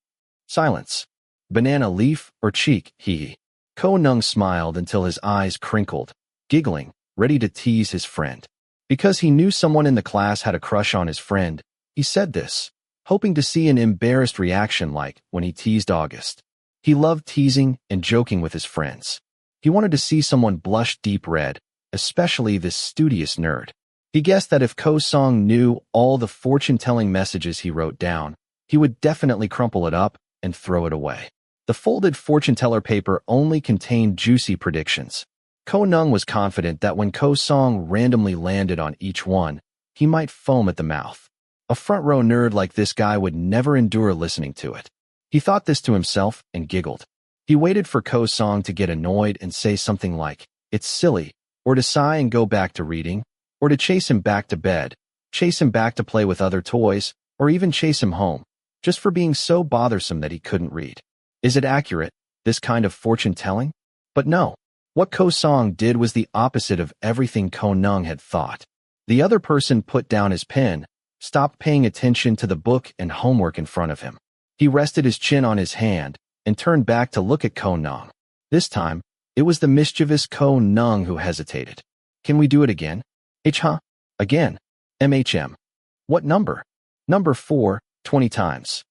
Silence. "Banana leaf or cheek, hee." Ko Neung smiled until his eyes crinkled, giggling, ready to tease his friend. Because he knew someone in the class had a crush on his friend, he said this, hoping to see an embarrassed reaction like when he teased August. He loved teasing and joking with his friends. He wanted to see someone blush deep red, especially this studious nerd. He guessed that if Ko-song knew all the fortune-telling messages he wrote down, he would definitely crumple it up and throw it away. The folded fortune-teller paper only contained juicy predictions. Ko Neung was confident that when Ko-song randomly landed on each one, he might foam at the mouth. A front-row nerd like this guy would never endure listening to it. He thought this to himself and giggled. He waited for Ko-song to get annoyed and say something like, "It's silly," or to sigh and go back to reading, or to chase him back to bed, chase him back to play with other toys, or even chase him home, just for being so bothersome that he couldn't read. Is it accurate, this kind of fortune-telling? But no. What Ko-song did was the opposite of everything Ko Neung had thought. The other person put down his pen, stopped paying attention to the book and homework in front of him. He rested his chin on his hand and turned back to look at Ko Neung. This time, it was the mischievous Ko Neung who hesitated. "Can we do it again?" "Huh? Again? MHM. What number?" "Number 4, 20 times.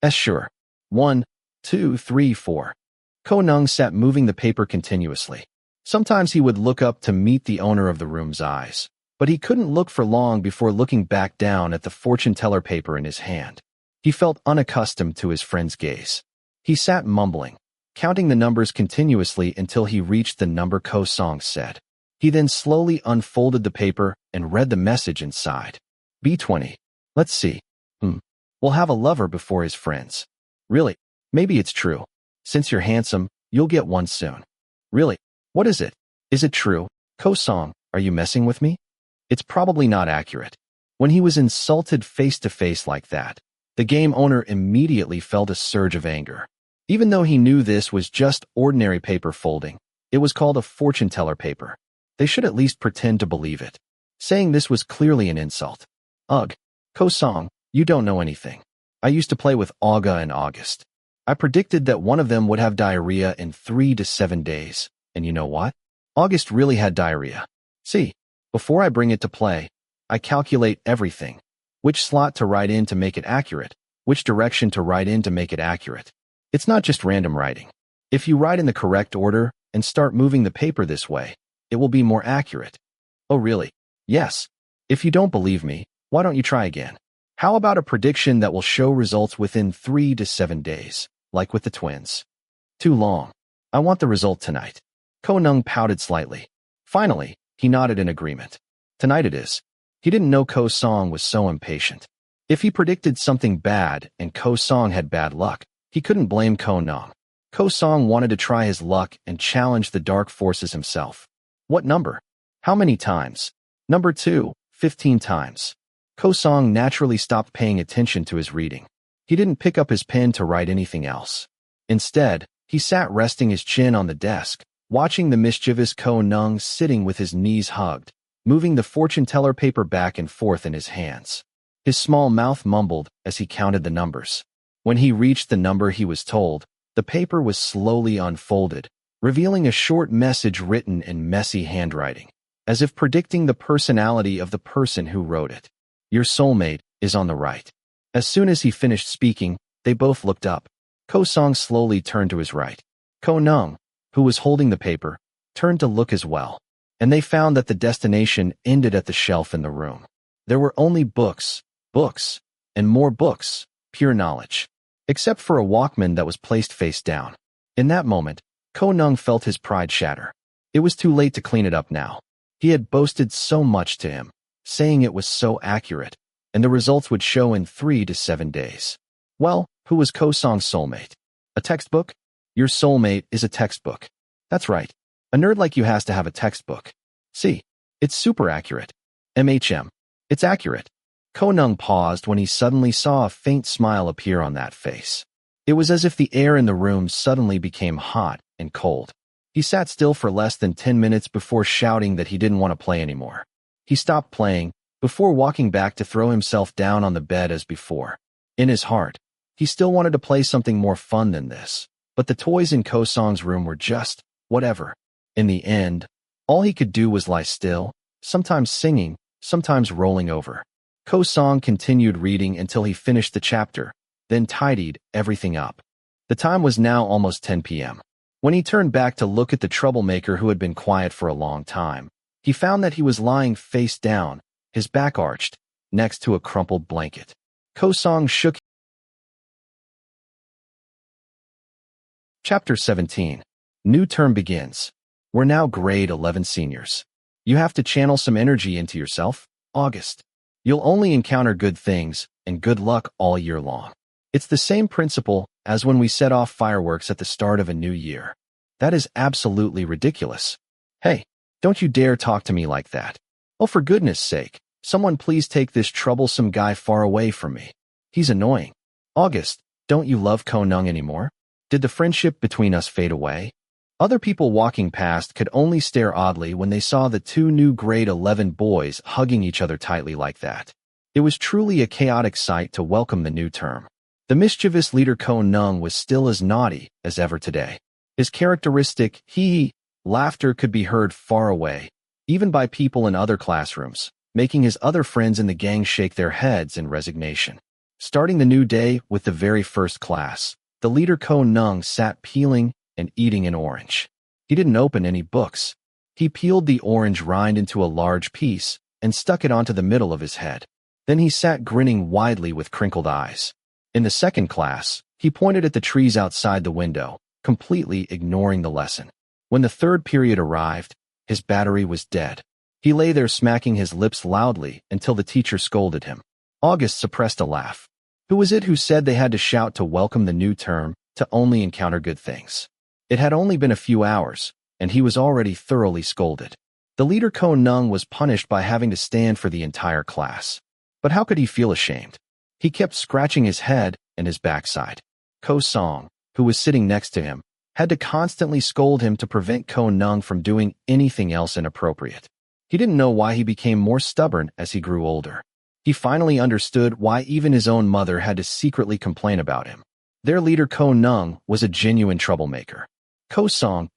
Sure. 1, 2, 3, 4. Ko Neung sat moving the paper continuously. Sometimes he would look up to meet the owner of the room's eyes, but he couldn't look for long before looking back down at the fortune-teller paper in his hand. He felt unaccustomed to his friend's gaze. He sat mumbling, counting the numbers continuously until he reached the number Ko-song said. He then slowly unfolded the paper and read the message inside. "B20. Let's see. We'll have a lover before his friends. Really? Maybe it's true. Since you're handsome, you'll get one soon. Really? What is it? Is it true? Ko-song, are you messing with me?" It's probably not accurate. When he was insulted face-to-face like that, the game owner immediately felt a surge of anger. Even though he knew this was just ordinary paper folding, it was called a fortune-teller paper. They should at least pretend to believe it. Saying this was clearly an insult. "Ugh. Ko-song, you don't know anything. I used to play with Olga and August. I predicted that one of them would have diarrhea in 3 to 7 days. And you know what? August really had diarrhea. See, before I bring it to play, I calculate everything. Which slot to write in to make it accurate, which direction to write in to make it accurate. It's not just random writing. If you write in the correct order and start moving the paper this way. It will be more accurate. Oh, really? Yes. If you don't believe me, why don't you try again? How about a prediction that will show results within 3 to 7 days, like with the twins? Too long. I want the result tonight. Ko Neung pouted slightly. Finally, he nodded in agreement. Tonight it is. He didn't know Ko Song was so impatient. If he predicted something bad and Ko Song had bad luck, he couldn't blame Ko Neung. Ko Song wanted to try his luck and challenge the dark forces himself. What number? How many times? Number 2, 15 times. Ko Song naturally stopped paying attention to his reading. He didn't pick up his pen to write anything else. Instead, he sat resting his chin on the desk, watching the mischievous Ko Neung sitting with his knees hugged, moving the fortune teller paper back and forth in his hands. His small mouth mumbled as he counted the numbers. When he reached the number he was told, the paper was slowly unfolded, revealing a short message written in messy handwriting, as if predicting the personality of the person who wrote it. Your soulmate is on the right. As soon as he finished speaking, they both looked up. Ko Song slowly turned to his right. Ko Neung, who was holding the paper, turned to look as well, and they found that the destination ended at the shelf in the room. There were only books, and more books, pure knowledge. Except for a Walkman that was placed face down. In that moment, Ko Neung felt his pride shatter. It was too late to clean it up now. He had boasted so much to him, saying it was so accurate, and the results would show in 3 to 7 days. Well, who was Ko Song's soulmate? A textbook? Your soulmate is a textbook. That's right. A nerd like you has to have a textbook. See, it's super accurate. It's accurate. Ko Neung paused when he suddenly saw a faint smile appear on that face. It was as if the air in the room suddenly became hot and cold. He sat still for less than 10 minutes before shouting that he didn't want to play anymore. He stopped playing, before walking back to throw himself down on the bed as before. In his heart, he still wanted to play something more fun than this, but the toys in Ko Song's room were just, whatever. In the end, all he could do was lie still, sometimes singing, sometimes rolling over. Ko Song continued reading until he finished the chapter, then tidied everything up. The time was now almost 10 p.m. When he turned back to look at the troublemaker who had been quiet for a long time, he found that he was lying face down, his back arched, next to a crumpled blanket. Ko Song shook. Chapter 17. New term begins. We're now grade 11 seniors. You have to channel some energy into yourself. August. You'll only encounter good things and good luck all year long. It's the same principle as when we set off fireworks at the start of a new year. That is absolutely ridiculous. Hey, don't you dare talk to me like that. Oh, for goodness sake, someone please take this troublesome guy far away from me. He's annoying. August, don't you love Ko Neung anymore? Did the friendship between us fade away? Other people walking past could only stare oddly when they saw the 2 new grade 11 boys hugging each other tightly like that. It was truly a chaotic sight to welcome the new term. The mischievous leader Ko Neung was still as naughty as ever today. His characteristic hee laughter could be heard far away, even by people in other classrooms, making his other friends in the gang shake their heads in resignation. Starting the new day with the very first class, the leader Ko Neung sat peeling and eating an orange. He didn't open any books. He peeled the orange rind into a large piece and stuck it onto the middle of his head. Then he sat grinning widely with crinkled eyes. In the second class, he pointed at the trees outside the window, completely ignoring the lesson. When the third period arrived, his battery was dead. He lay there smacking his lips loudly until the teacher scolded him. August suppressed a laugh. Who was it who said they had to shout to welcome the new term, to only encounter good things? It had only been a few hours, and he was already thoroughly scolded. The leader Ko Neung was punished by having to stand for the entire class. But how could he feel ashamed? He kept scratching his head and his backside. Ko Song, who was sitting next to him, had to constantly scold him to prevent Ko Neung from doing anything else inappropriate. He didn't know why he became more stubborn as he grew older. He finally understood why even his own mother had to secretly complain about him. Their leader Ko Neung was a genuine troublemaker. Ko Song,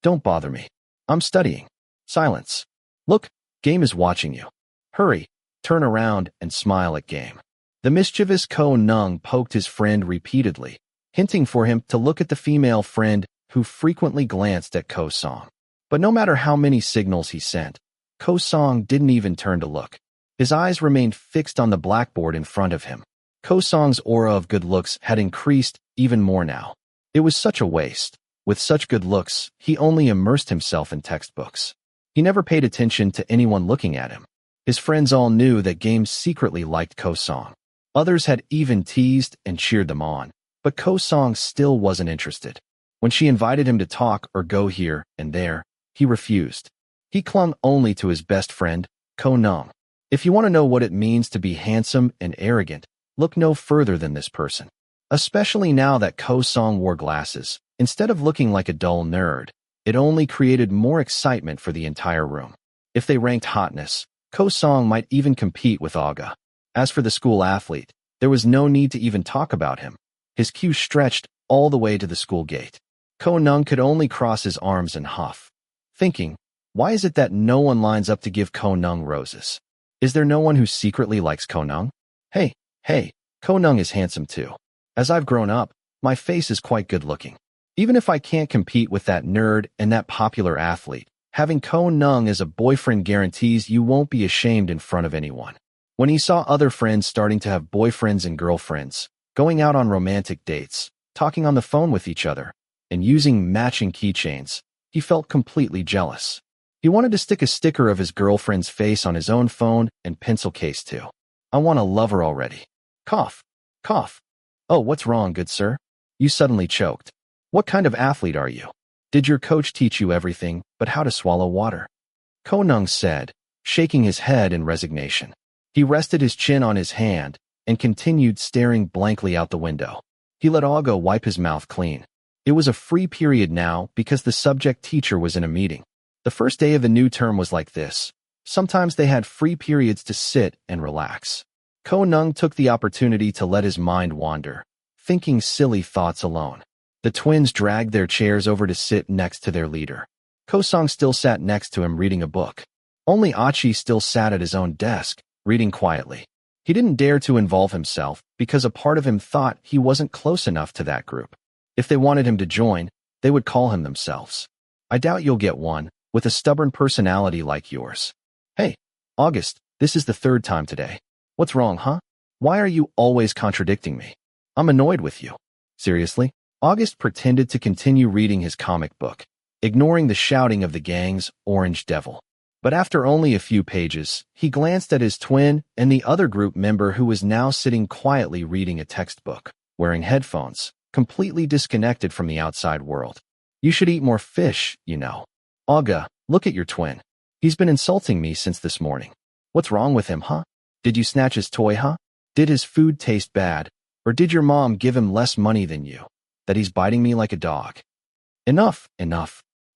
don't bother me. I'm studying. Silence. Look, Game is watching you. Hurry, turn around and smile at Game. The mischievous Ko Neung poked his friend repeatedly, hinting for him to look at the female friend who frequently glanced at Ko-song. But no matter how many signals he sent, Ko-song didn't even turn to look. His eyes remained fixed on the blackboard in front of him. Ko-song's aura of good looks had increased even more now. It was such a waste. With such good looks, he only immersed himself in textbooks. He never paid attention to anyone looking at him. His friends all knew that Games secretly liked Ko-song. Others had even teased and cheered them on, but Ko-song still wasn't interested. When she invited him to talk or go here and there, he refused. He clung only to his best friend, Ko-Neung. If you want to know what it means to be handsome and arrogant, look no further than this person. Especially now that Ko-song wore glasses, instead of looking like a dull nerd, it only created more excitement for the entire room. If they ranked hotness, Ko-song might even compete with Aga. As for the school athlete, there was no need to even talk about him. His queue stretched all the way to the school gate. Ko-Neung could only cross his arms and huff, thinking, why is it that no one lines up to give Ko-Neung roses? Is there no one who secretly likes Ko-Neung? Hey, Ko-Neung is handsome too. As I've grown up, my face is quite good looking. Even if I can't compete with that nerd and that popular athlete, having Ko-Neung as a boyfriend guarantees you won't be ashamed in front of anyone. When he saw other friends starting to have boyfriends and girlfriends, going out on romantic dates, talking on the phone with each other, and using matching keychains, he felt completely jealous. He wanted to stick a sticker of his girlfriend's face on his own phone and pencil case too. I want a lover already. Cough. Cough. Oh, what's wrong, good sir? You suddenly choked. What kind of athlete are you? Did your coach teach you everything but how to swallow water? Ko-Neung said, shaking his head in resignation. He rested his chin on his hand and continued staring blankly out the window. He let Aga wipe his mouth clean. It was a free period now because the subject teacher was in a meeting. The first day of the new term was like this. Sometimes they had free periods to sit and relax. Ko-Neung took the opportunity to let his mind wander, thinking silly thoughts alone. The twins dragged their chairs over to sit next to their leader. Ko-song still sat next to him reading a book. Only Achi still sat at his own desk, reading quietly. He didn't dare to involve himself because a part of him thought he wasn't close enough to that group. If they wanted him to join, they would call him themselves. I doubt you'll get one, with a stubborn personality like yours. Hey, August, this is the third time today. What's wrong, huh? Why are you always contradicting me? I'm annoyed with you. Seriously? August pretended to continue reading his comic book, ignoring the shouting of the gang's Orange Devil. But after only a few pages, he glanced at his twin and the other group member who was now sitting quietly reading a textbook, wearing headphones, completely disconnected from the outside world. You should eat more fish, you know. Aga, look at your twin. He's been insulting me since this morning. What's wrong with him, huh? Did you snatch his toy, huh? Did his food taste bad? Or did your mom give him less money than you? That he's biting me like a dog? Enough.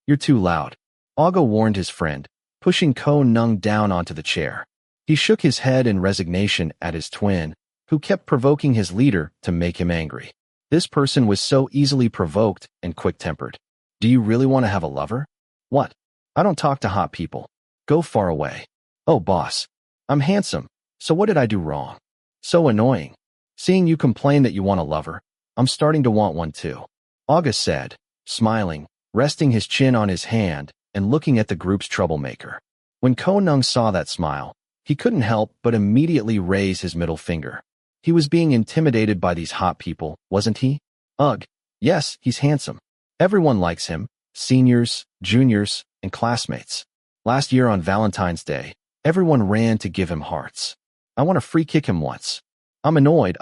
You're too loud. Aga warned his friend, pushing Ko-Neung down onto the chair. He shook his head in resignation at his twin, who kept provoking his leader to make him angry. This person was so easily provoked and quick-tempered. Do you really want to have a lover? What? I don't talk to hot people. Go far away. Oh, boss. I'm handsome. So what did I do wrong? So annoying. Seeing you complain that you want a lover, I'm starting to want one too. Aga said, smiling, resting his chin on his hand and looking at the group's troublemaker. When Ko-Neung saw that smile, he couldn't help but immediately raise his middle finger. He was being intimidated by these hot people, wasn't he? Ugh, yes, he's handsome. Everyone likes him, seniors, juniors, and classmates. Last year on Valentine's Day, everyone ran to give him hearts. I want to free kick him once. I'm annoyed.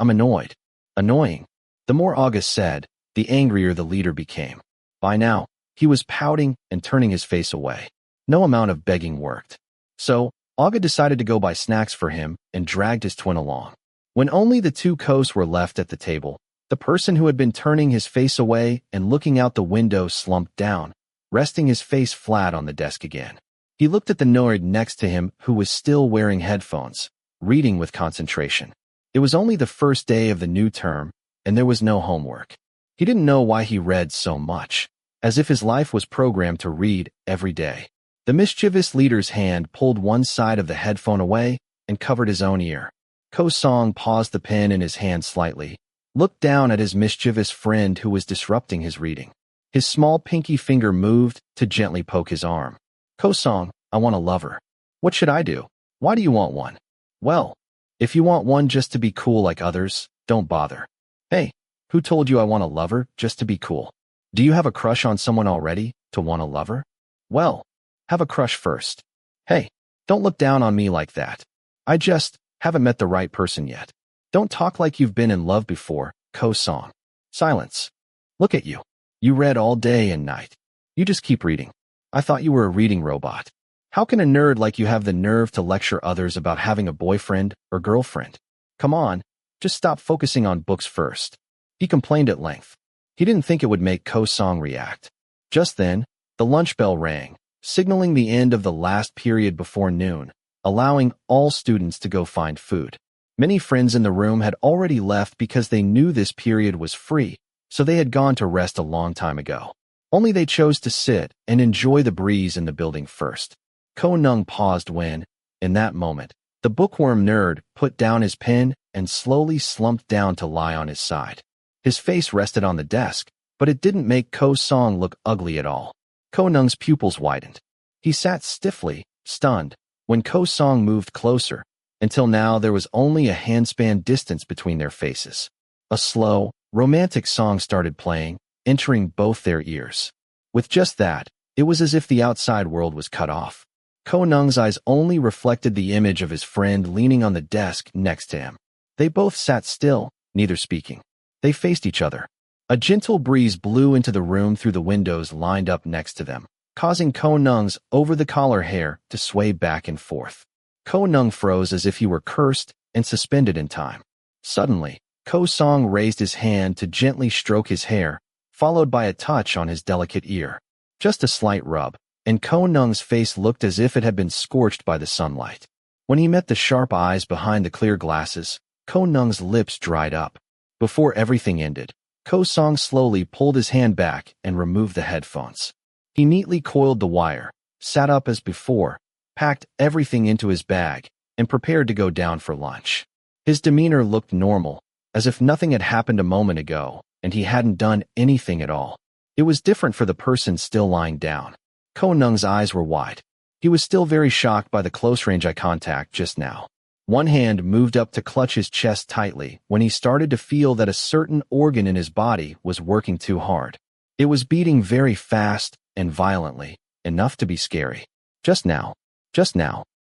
Annoying. The more August said, the angrier the leader became. By now, he was pouting and turning his face away. No amount of begging worked. So, Aga decided to go buy snacks for him and dragged his twin along. When only the two Kos were left at the table, the person who had been turning his face away and looking out the window slumped down, resting his face flat on the desk again. He looked at the nerd next to him who was still wearing headphones, reading with concentration. It was only the first day of the new term, and there was no homework. He didn't know why he read so much, as if his life was programmed to read every day. The mischievous leader's hand pulled one side of the headphone away and covered his own ear. Ko-song paused the pen in his hand slightly, looked down at his mischievous friend who was disrupting his reading. His small pinky finger moved to gently poke his arm. Ko-song, I want a lover. What should I do? Why do you want one? Well, if you want one just to be cool like others, don't bother. Hey, who told you I want a lover just to be cool? Do you have a crush on someone already to want a lover? Well, have a crush first. Hey, don't look down on me like that. I just haven't met the right person yet. Don't talk like you've been in love before, Ko-song. Silence. Look at you. You read all day and night. You just keep reading. I thought you were a reading robot. How can a nerd like you have the nerve to lecture others about having a boyfriend or girlfriend? Come on, just stop focusing on books first. He complained at length. He didn't think it would make Ko-song react. Just then, the lunch bell rang, signaling the end of the last period before noon, allowing all students to go find food. Many friends in the room had already left because they knew this period was free, so they had gone to rest a long time ago. Only they chose to sit and enjoy the breeze in the building first. Ko-Neung paused when, in that moment, the bookworm nerd put down his pen and slowly slumped down to lie on his side. His face rested on the desk, but it didn't make Ko-song look ugly at all. Ko-Neung's pupils widened. He sat stiffly, stunned, when Ko-song moved closer, until now there was only a handspan distance between their faces. A slow, romantic song started playing, entering both their ears. With just that, it was as if the outside world was cut off. Ko-Neung's eyes only reflected the image of his friend leaning on the desk next to him. They both sat still, neither speaking. They faced each other. A gentle breeze blew into the room through the windows lined up next to them, causing Ko-Neung's over-the-collar hair to sway back and forth. Ko-Neung froze as if he were cursed and suspended in time. Suddenly, Ko-song raised his hand to gently stroke his hair, followed by a touch on his delicate ear. Just a slight rub, and Ko-Neung's face looked as if it had been scorched by the sunlight. When he met the sharp eyes behind the clear glasses, Ko-Neung's lips dried up. Before everything ended, Ko-song slowly pulled his hand back and removed the headphones. He neatly coiled the wire, sat up as before, packed everything into his bag, and prepared to go down for lunch. His demeanor looked normal, as if nothing had happened a moment ago, and he hadn't done anything at all. It was different for the person still lying down. Ko-Neung's eyes were wide. He was still very shocked by the close-range eye contact just now. One hand moved up to clutch his chest tightly when he started to feel that a certain organ in his body was working too hard. It was beating very fast and violently, enough to be scary. Just now.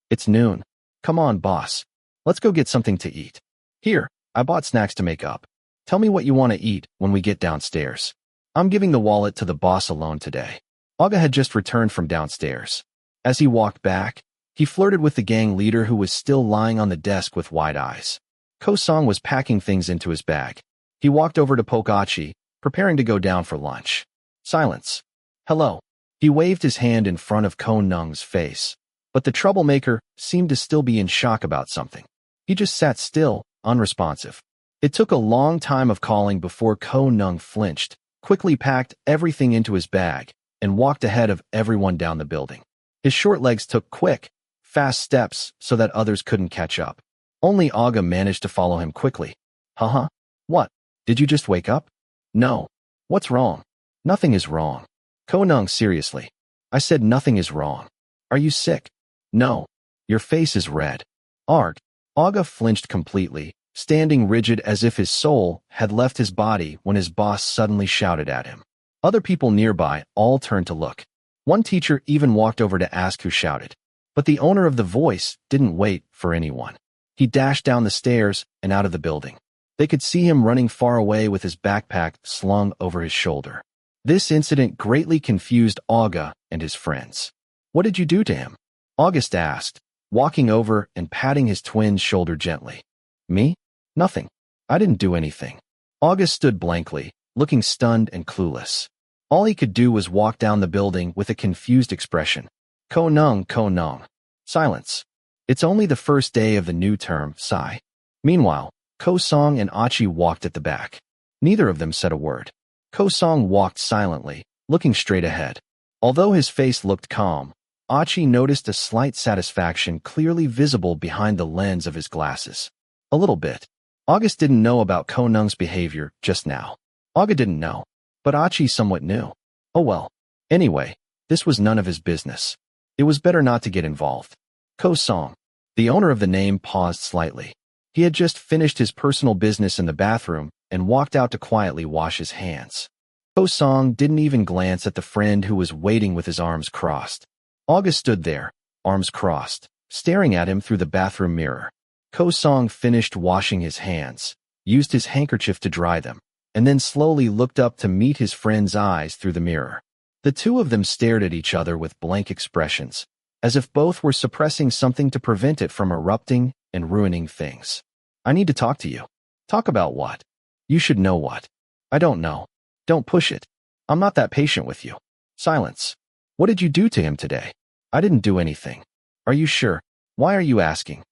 It's noon. Come on, boss. Let's go get something to eat. Here, I bought snacks to make up. Tell me what you want to eat when we get downstairs. I'm giving the wallet to the boss alone today. Aga had just returned from downstairs. As he walked back, he flirted with the gang leader who was still lying on the desk with wide eyes. Ko-song was packing things into his bag. He walked over to Pokachi, preparing to go down for lunch. Silence. Hello. He waved his hand in front of Ko-Neung's face, but the troublemaker seemed to still be in shock about something. He just sat still, unresponsive. It took a long time of calling before Ko-Neung flinched, quickly packed everything into his bag, and walked ahead of everyone down the building. His short legs took quick, fast steps so that others couldn't catch up. Only Aga managed to follow him quickly. Haha. What? Did you just wake up? No. What's wrong? Nothing is wrong. Ko-Neung, seriously. I said nothing is wrong. Are you sick? No. Your face is red. Arg. Aga flinched completely, standing rigid as if his soul had left his body when his boss suddenly shouted at him. Other people nearby all turned to look. One teacher even walked over to ask who shouted. But the owner of the voice didn't wait for anyone. He dashed down the stairs and out of the building. They could see him running far away with his backpack slung over his shoulder. This incident greatly confused Aga and his friends. What did you do to him? August asked, walking over and patting his twin's shoulder gently. Me? Nothing. I didn't do anything. August stood blankly, looking stunned and clueless. All he could do was walk down the building with a confused expression. Ko-Neung. Silence. It's only the first day of the new term, sigh. Meanwhile, Ko-song and Achi walked at the back. Neither of them said a word. Ko-song walked silently, looking straight ahead. Although his face looked calm, Achi noticed a slight satisfaction clearly visible behind the lens of his glasses. A little bit. August didn't know about Ko-Neung's behavior just now. Aga didn't know, but Achi somewhat knew. Oh well. Anyway, this was none of his business. It was better not to get involved. Ko-song. The owner of the name paused slightly. He had just finished his personal business in the bathroom and walked out to quietly wash his hands. Ko-song didn't even glance at the friend who was waiting with his arms crossed. August stood there, arms crossed, staring at him through the bathroom mirror. Ko-song finished washing his hands, used his handkerchief to dry them, and then slowly looked up to meet his friend's eyes through the mirror. The two of them stared at each other with blank expressions, as if both were suppressing something to prevent it from erupting and ruining things. I need to talk to you. Talk about what? You should know what. I don't know. Don't push it. I'm not that patient with you. Silence. What did you do to him today? I didn't do anything. Are you sure? Why are you asking?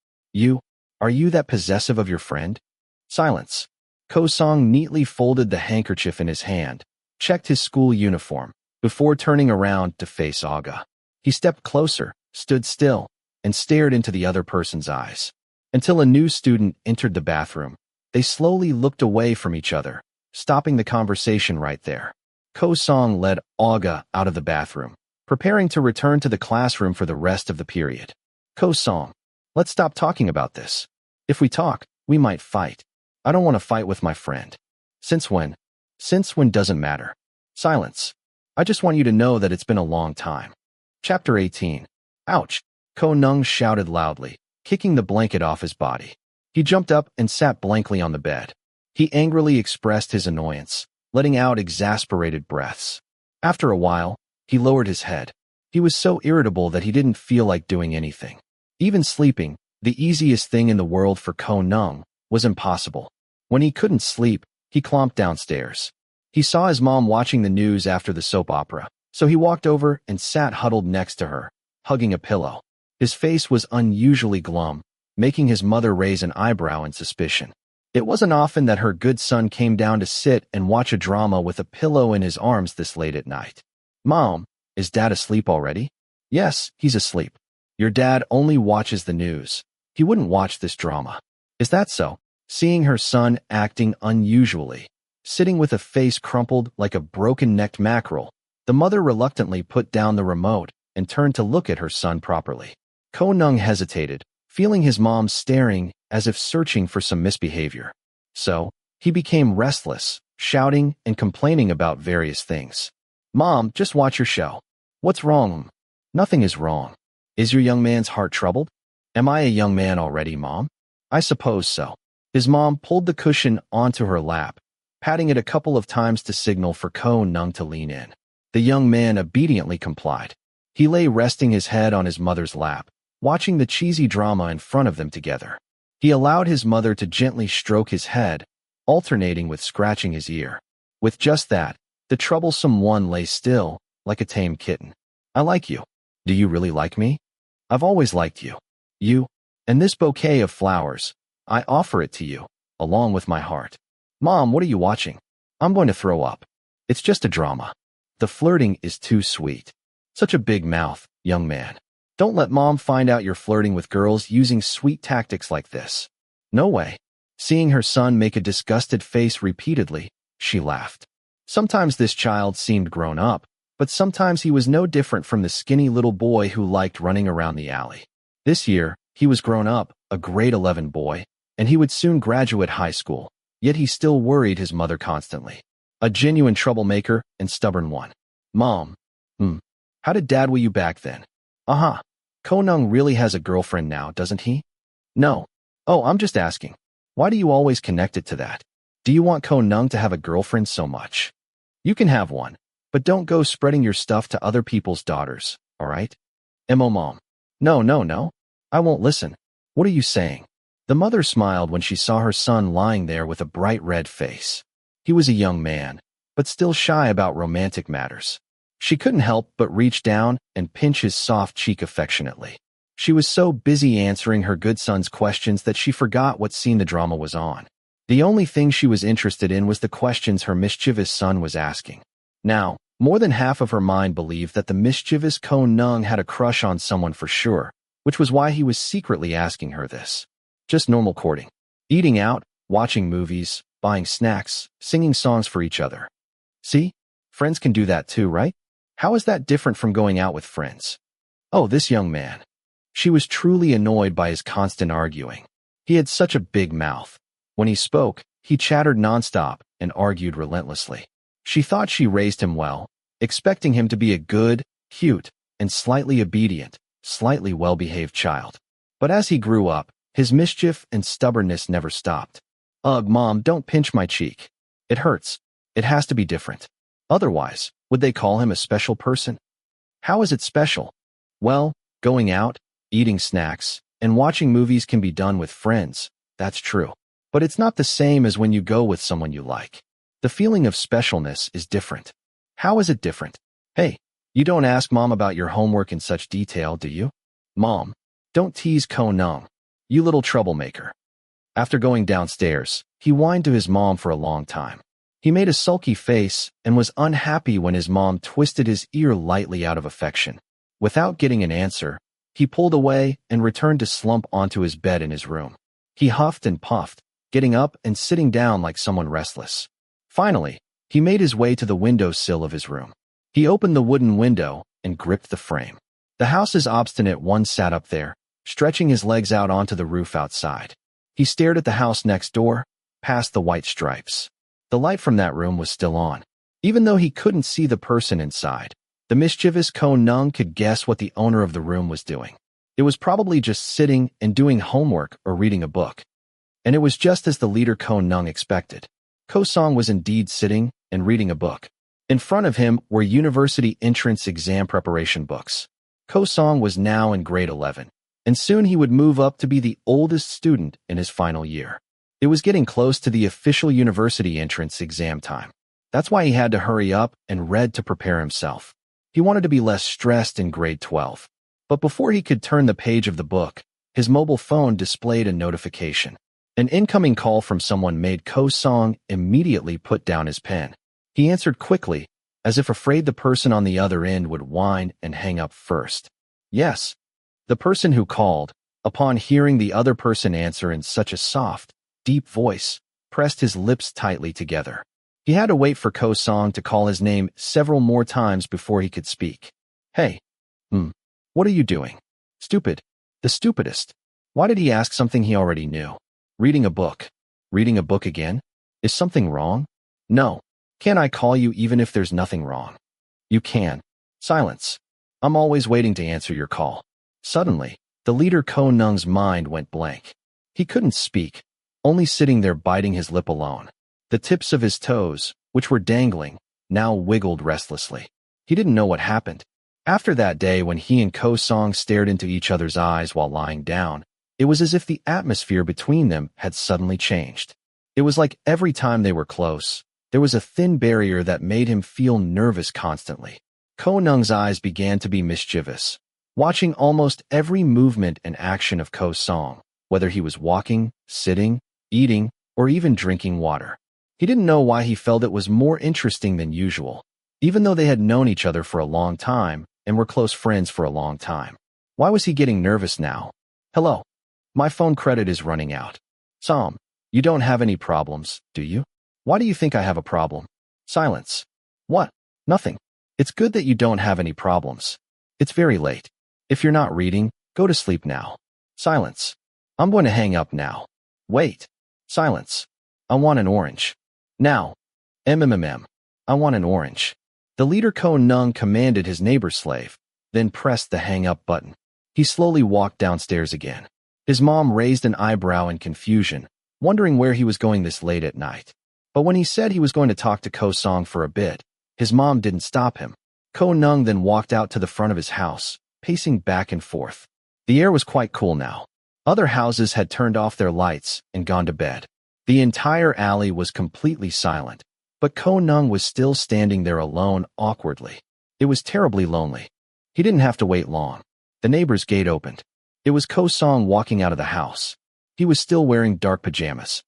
Are you that possessive of your friend? Silence. Ko-song neatly folded the handkerchief in his hand, checked his school uniform, before turning around to face Aga. He stepped closer, stood still, and stared into the other person's eyes. Until a new student entered the bathroom, they slowly looked away from each other, stopping the conversation right there. Ko-song led Aga out of the bathroom, preparing to return to the classroom for the rest of the period. Ko-song, let's stop talking about this. If we talk, we might fight. I don't want to fight with my friend. Since when? Since when doesn't matter. Silence. I just want you to know that it's been a long time. Chapter 18. Ouch! Neung shouted loudly, kicking the blanket off his body. He jumped up and sat blankly on the bed. He angrily expressed his annoyance, letting out exasperated breaths. After a while, he lowered his head. He was so irritable that he didn't feel like doing anything. Even sleeping, the easiest thing in the world for Neung, was impossible. When he couldn't sleep, he clomped downstairs. He saw his mom watching the news after the soap opera, so he walked over and sat huddled next to her, hugging a pillow. His face was unusually glum, making his mother raise an eyebrow in suspicion. It wasn't often that her good son came down to sit and watch a drama with a pillow in his arms this late at night. Mom, is Dad asleep already? Yes, he's asleep. Your dad only watches the news. He wouldn't watch this drama. Is that so? Seeing her son acting unusually, sitting with a face crumpled like a broken-necked mackerel, the mother reluctantly put down the remote and turned to look at her son properly. Neung hesitated, feeling his mom staring as if searching for some misbehavior. So, he became restless, shouting and complaining about various things. Mom, just watch your show. What's wrong? Nothing is wrong. Is your young man's heart troubled? Am I a young man already, Mom? I suppose so. His mom pulled the cushion onto her lap, patting it a couple of times to signal for Neung to lean in. The young man obediently complied. He lay resting his head on his mother's lap, watching the cheesy drama in front of them together. He allowed his mother to gently stroke his head, alternating with scratching his ear. With just that, the troublesome one lay still, like a tame kitten. I like you. Do you really like me? I've always liked you. You, and this bouquet of flowers, I offer it to you, along with my heart. Mom, what are you watching? I'm going to throw up. It's just a drama. The flirting is too sweet. Such a big mouth, young man. Don't let Mom find out you're flirting with girls using sweet tactics like this. No way. Seeing her son make a disgusted face repeatedly, she laughed. Sometimes this child seemed grown up, but sometimes he was no different from the skinny little boy who liked running around the alley. This year, he was grown up, a grade 11 boy, and he would soon graduate high school, yet he still worried his mother constantly. A genuine troublemaker and stubborn one. Mom. How did Dad woo you back then? Uh-huh. Neung really has a girlfriend now, doesn't he? No. Oh, I'm just asking. Why do you always connect it to that? Do you want Neung to have a girlfriend so much? You can have one, but don't go spreading your stuff to other people's daughters, all right? Mom. No. I won't listen. What are you saying? The mother smiled when she saw her son lying there with a bright red face. He was a young man, but still shy about romantic matters. She couldn't help but reach down and pinch his soft cheek affectionately. She was so busy answering her good son's questions that she forgot what scene the drama was on. The only thing she was interested in was the questions her mischievous son was asking. Now, more than half of her mind believed that the mischievous Neung had a crush on someone for sure, which was why he was secretly asking her this. Just normal courting. Eating out, watching movies, buying snacks, singing songs for each other. See? Friends can do that too, right? How is that different from going out with friends? Oh, this young man. She was truly annoyed by his constant arguing. He had such a big mouth. When he spoke, he chattered nonstop and argued relentlessly. She thought she raised him well, expecting him to be a good, cute, and slightly obedient, slightly well-behaved child. But as he grew up, his mischief and stubbornness never stopped. Ugh, Mom, don't pinch my cheek. It hurts. It has to be different. Otherwise, would they call him a special person? How is it special? Well, going out, eating snacks, and watching movies can be done with friends, that's true. But it's not the same as when you go with someone you like. The feeling of specialness is different. How is it different? Hey, you don't ask Mom about your homework in such detail, do you? Mom, don't tease Neung. You little troublemaker. After going downstairs, he whined to his mom for a long time. He made a sulky face and was unhappy when his mom twisted his ear lightly out of affection. Without getting an answer, he pulled away and returned to slump onto his bed in his room. He huffed and puffed, getting up and sitting down like someone restless. Finally, he made his way to the windowsill of his room. He opened the wooden window and gripped the frame. The house's obstinate one sat up there, stretching his legs out onto the roof outside. He stared at the house next door, past the white stripes. The light from that room was still on. Even though he couldn't see the person inside, the mischievous Neung could guess what the owner of the room was doing. It was probably just sitting and doing homework or reading a book. And it was just as the leader Neung expected. Song was indeed sitting and reading a book. In front of him were university entrance exam preparation books. Song was now in grade 11, and soon he would move up to be the oldest student in his final year. It was getting close to the official university entrance exam time. That's why he had to hurry up and read to prepare himself. He wanted to be less stressed in grade 12. But before he could turn the page of the book, his mobile phone displayed a notification. An incoming call from someone made Song immediately put down his pen. He answered quickly, as if afraid the person on the other end would whine and hang up first. Yes. The person who called, upon hearing the other person answer in such a soft, deep voice, pressed his lips tightly together. He had to wait for Song to call his name several more times before he could speak. Hey. What are you doing? Stupid. The stupidest. Why did he ask something he already knew? Reading a book. Reading a book again? Is something wrong? No. Can't I call you even if there's nothing wrong? You can. Silence. I'm always waiting to answer your call. Suddenly, the leader Neung's mind went blank. He couldn't speak, only sitting there biting his lip alone. The tips of his toes, which were dangling, now wiggled restlessly. He didn't know what happened. After that day when he and Song stared into each other's eyes while lying down, it was as if the atmosphere between them had suddenly changed. It was like every time they were close, there was a thin barrier that made him feel nervous constantly. Neung's eyes began to be mischievous, watching almost every movement and action of Song, whether he was walking, sitting, eating, or even drinking water. He didn't know why he felt it was more interesting than usual, even though they had known each other for a long time and were close friends for a long time. Why was he getting nervous now? Hello. My phone credit is running out. Sam, you don't have any problems, do you? Why do you think I have a problem? Silence. What? Nothing. It's good that you don't have any problems. It's very late. If you're not reading, go to sleep now. Silence. I'm going to hang up now. Wait. Silence. I want an orange. Now. I want an orange. The leader Neung commanded his neighbor slave, then pressed the hang-up button. He slowly walked downstairs again. His mom raised an eyebrow in confusion, wondering where he was going this late at night. But when he said he was going to talk to Song for a bit, his mom didn't stop him. Neung then walked out to the front of his house, pacing back and forth. The air was quite cool now. Other houses had turned off their lights and gone to bed. The entire alley was completely silent, but Neung was still standing there alone awkwardly. It was terribly lonely. He didn't have to wait long. The neighbor's gate opened. It was Song walking out of the house. He was still wearing dark pajamas.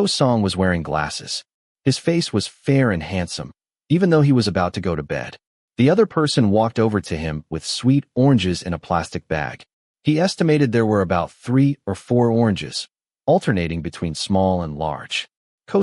Song was wearing glasses. His face was fair and handsome, even though he was about to go to bed. The other person walked over to him with sweet oranges in a plastic bag. He estimated there were about 3 or 4 oranges, alternating between small and large.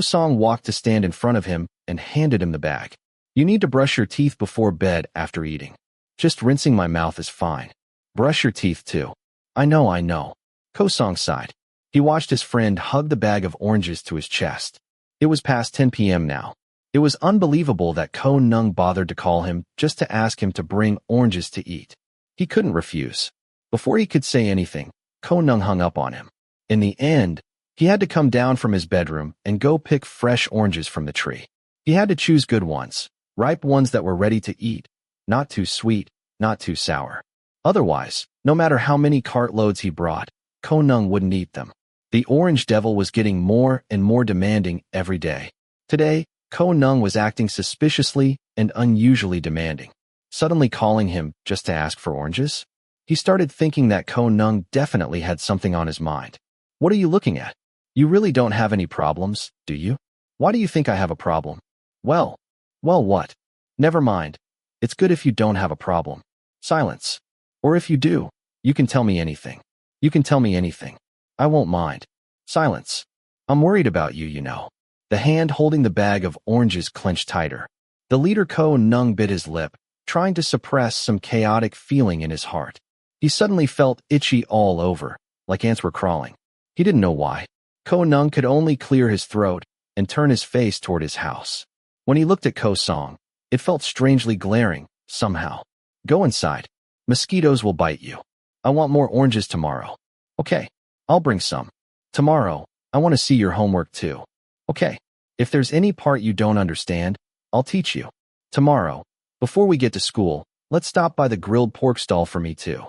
Song walked to stand in front of him and handed him the bag. You need to brush your teeth before bed after eating. Just rinsing my mouth is fine. Brush your teeth too. I know. Ko-song sighed. He watched his friend hug the bag of oranges to his chest. It was past 10 p.m. now. It was unbelievable that Ko-Neung bothered to call him just to ask him to bring oranges to eat. He couldn't refuse. Before he could say anything, Ko-Neung hung up on him. In the end, he had to come down from his bedroom and go pick fresh oranges from the tree. He had to choose good ones, ripe ones that were ready to eat, not too sweet, not too sour. Otherwise, no matter how many cartloads he brought, Ko-Neung wouldn't eat them. The orange devil was getting more and more demanding every day. Today, Ko-Neung was acting suspiciously and unusually demanding. Suddenly calling him just to ask for oranges? He started thinking that Ko-Neung definitely had something on his mind. What are you looking at? You really don't have any problems, do you? Why do you think I have a problem? Well, what? Never mind. It's good if you don't have a problem. Silence. Or if you do, you can tell me anything. You can tell me anything. I won't mind. Silence. I'm worried about you, you know. The hand holding the bag of oranges clenched tighter. The leader Ko-Neung bit his lip, trying to suppress some chaotic feeling in his heart. He suddenly felt itchy all over, like ants were crawling. He didn't know why. Ko-Neung could only clear his throat and turn his face toward his house. When he looked at Ko-Song, it felt strangely glaring, somehow. Go inside. Mosquitoes will bite you. I want more oranges tomorrow. Okay, I'll bring some. Tomorrow, I want to see your homework too. Okay, if there's any part you don't understand, I'll teach you. Tomorrow, before we get to school, let's stop by the grilled pork stall for me too.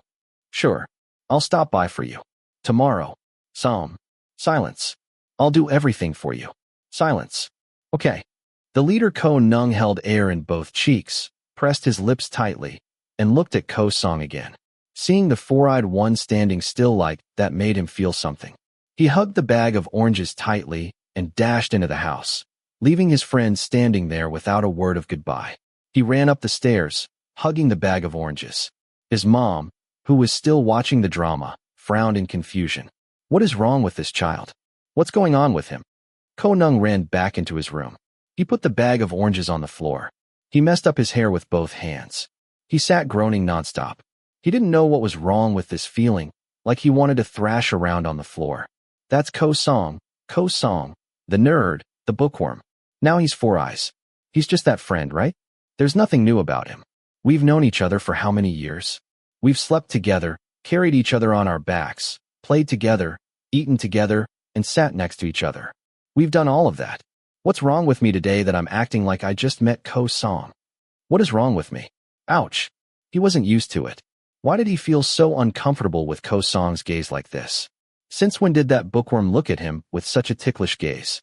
Sure, I'll stop by for you. Tomorrow. Silence. I'll do everything for you. Silence. Okay. The leader Ko-Neung held air in both cheeks, pressed his lips tightly, and looked at Ko-Song again. Seeing the four-eyed one standing still like that made him feel something. He hugged the bag of oranges tightly and dashed into the house, leaving his friend standing there without a word of goodbye. He ran up the stairs, hugging the bag of oranges. His mom, who was still watching the drama, frowned in confusion. What is wrong with this child? What's going on with him? Ko-Neung ran back into his room. He put the bag of oranges on the floor. He messed up his hair with both hands. He sat groaning nonstop. He didn't know what was wrong with this feeling, like he wanted to thrash around on the floor. That's Ko-Song, the nerd, the bookworm. Now he's Four Eyes. He's just that friend, right? There's nothing new about him. We've known each other for how many years? We've slept together, carried each other on our backs, played together, eaten together, and sat next to each other. We've done all of that. What's wrong with me today that I'm acting like I just met Ko-Song? What is wrong with me? Ouch. He wasn't used to it. Why did he feel so uncomfortable with Ko-Song's gaze like this? Since when did that bookworm look at him with such a ticklish gaze?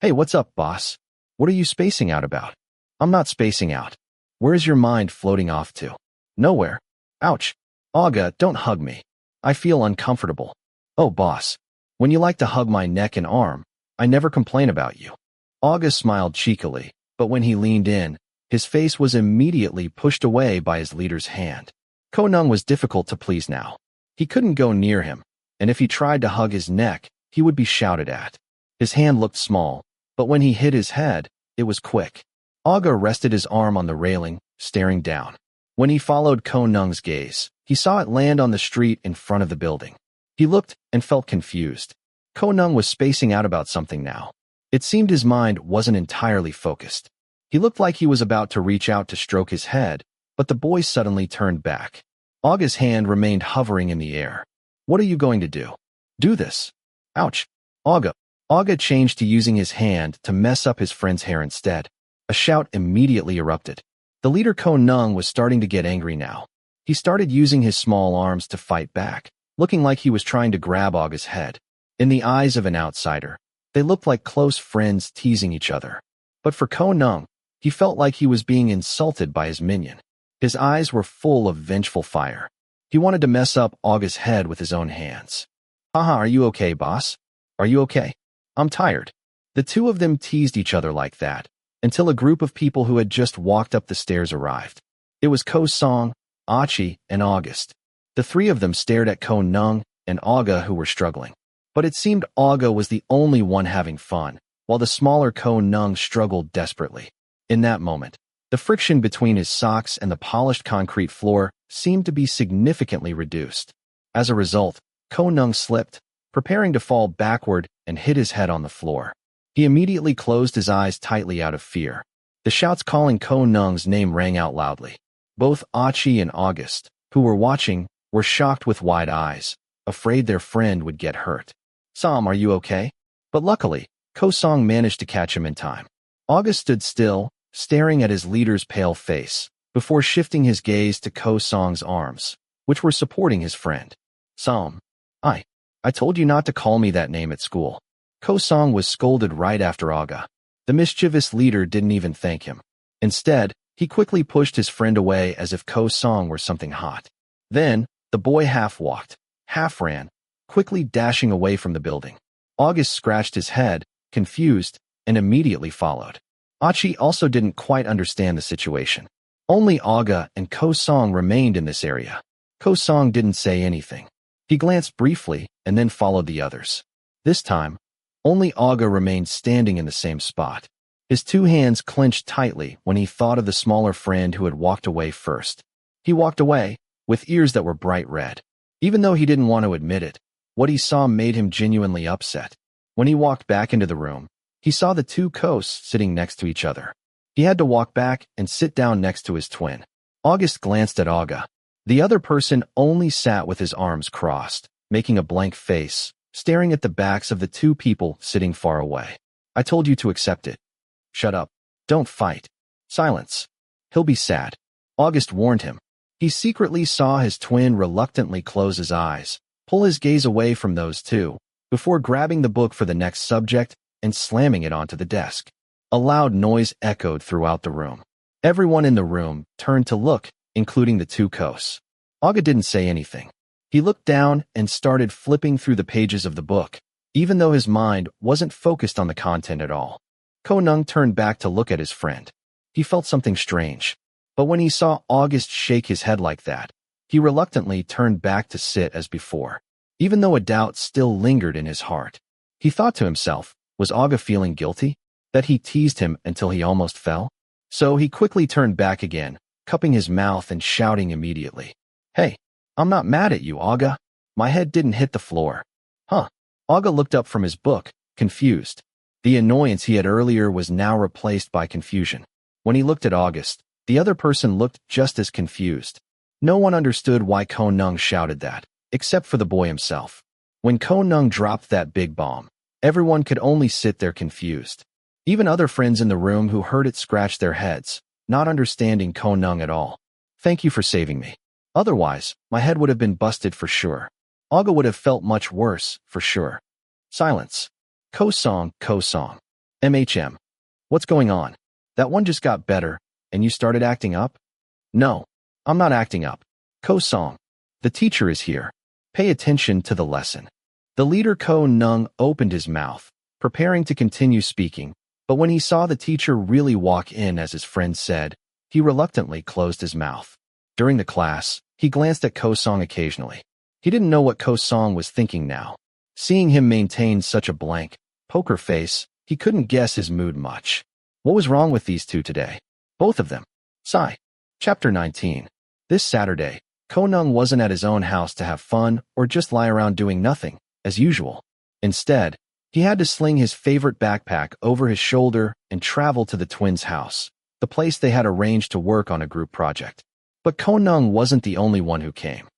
Hey, what's up, boss? What are you spacing out about? I'm not spacing out. Where is your mind floating off to? Nowhere. Ouch. Aga, don't hug me. I feel uncomfortable. Oh, boss. When you like to hug my neck and arm, I never complain about you. Aga smiled cheekily, but when he leaned in, his face was immediately pushed away by his leader's hand. Ko-Neung was difficult to please now. He couldn't go near him, and if he tried to hug his neck, he would be shouted at. His hand looked small, but when he hit his head, it was quick. Aga rested his arm on the railing, staring down. When he followed Ko-Neung's gaze, he saw it land on the street in front of the building. He looked and felt confused. Ko-Neung was spacing out about something now. It seemed his mind wasn't entirely focused. He looked like he was about to reach out to stroke his head, but the boy suddenly turned back. Aga's hand remained hovering in the air. What are you going to do? Do this. Ouch. Aga changed to using his hand to mess up his friend's hair instead. A shout immediately erupted. The leader Ko-Neung was starting to get angry now. He started using his small arms to fight back, looking like he was trying to grab Aga's head. In the eyes of an outsider, they looked like close friends teasing each other. But for Ko-Neung, he felt like he was being insulted by his minion. His eyes were full of vengeful fire. He wanted to mess up Aga's head with his own hands. Haha, are you okay, boss? Are you okay? I'm tired. The two of them teased each other like that, until a group of people who had just walked up the stairs arrived. It was Ko-Song, Achi, and August. The three of them stared at Ko-Neung and Aga, who were struggling. But it seemed Aga was the only one having fun, while the smaller Ko-Neung struggled desperately. In that moment, The friction between his socks and the polished concrete floor seemed to be significantly reduced. As a result, Neung slipped, preparing to fall backward and hit his head on the floor. He immediately closed his eyes tightly out of fear. The shouts calling Neung's name rang out loudly. Both Achi and August, who were watching, were shocked with wide eyes, afraid their friend would get hurt. "Sam, are you okay?" But luckily, Song managed to catch him in time. August stood still, staring at his leader's pale face, before shifting his gaze to Song's arms, which were supporting his friend. "Sam, I told you not to call me that name at school." Song was scolded right after Aga. The mischievous leader didn't even thank him. Instead, he quickly pushed his friend away as if Song were something hot. Then, the boy half walked, half ran, quickly dashing away from the building. August scratched his head, confused, and immediately followed. Achi also didn't quite understand the situation. Only Aga and Song remained in this area. Song didn't say anything. He glanced briefly and then followed the others. This time, only Aga remained standing in the same spot. His two hands clenched tightly when he thought of the smaller friend who had walked away first. He walked away, with ears that were bright red. Even though he didn't want to admit it, what he saw made him genuinely upset. When he walked back into the room, he saw the two ghosts sitting next to each other. He had to walk back and sit down next to his twin. August glanced at Aga. The other person only sat with his arms crossed, making a blank face, staring at the backs of the two people sitting far away. "I told you to accept it." "Shut up. Don't fight." "Silence. He'll be sad." August warned him. He secretly saw his twin reluctantly close his eyes, pull his gaze away from those two, before grabbing the book for the next subject and slamming it onto the desk. A loud noise echoed throughout the room. Everyone in the room turned to look, including the two ghosts. Aga didn't say anything. He looked down and started flipping through the pages of the book, even though his mind wasn't focused on the content at all. Neung turned back to look at his friend. He felt something strange. But when he saw August shake his head like that, he reluctantly turned back to sit as before, even though a doubt still lingered in his heart. He thought to himself, was Aga feeling guilty? That he teased him until he almost fell? So he quickly turned back again, cupping his mouth and shouting immediately. "Hey, I'm not mad at you, Aga. My head didn't hit the floor." "Huh?" Aga looked up from his book, confused. The annoyance he had earlier was now replaced by confusion. When he looked at August, the other person looked just as confused. No one understood why Neung shouted that, except for the boy himself. When Neung dropped that big bomb, everyone could only sit there confused. Even other friends in the room who heard it scratched their heads, not understanding Neung at all. "Thank you for saving me. Otherwise, my head would have been busted for sure. Aga would have felt much worse, for sure." Silence. Song. MHM. "What's going on? That one just got better, and you started acting up?" "No, I'm not acting up." Song. "The teacher is here. Pay attention to the lesson." The leader Neung opened his mouth, preparing to continue speaking, but when he saw the teacher really walk in as his friend said, he reluctantly closed his mouth. During the class, he glanced at Song occasionally. He didn't know what Song was thinking now. Seeing him maintain such a blank, poker face, he couldn't guess his mood much. What was wrong with these two today? Both of them. Sigh. Chapter 19. This Saturday, Neung wasn't at his own house to have fun or just lie around doing nothing, as usual. Instead, he had to sling his favorite backpack over his shoulder and travel to the twins' house, the place they had arranged to work on a group project. But Neung wasn't the only one who came.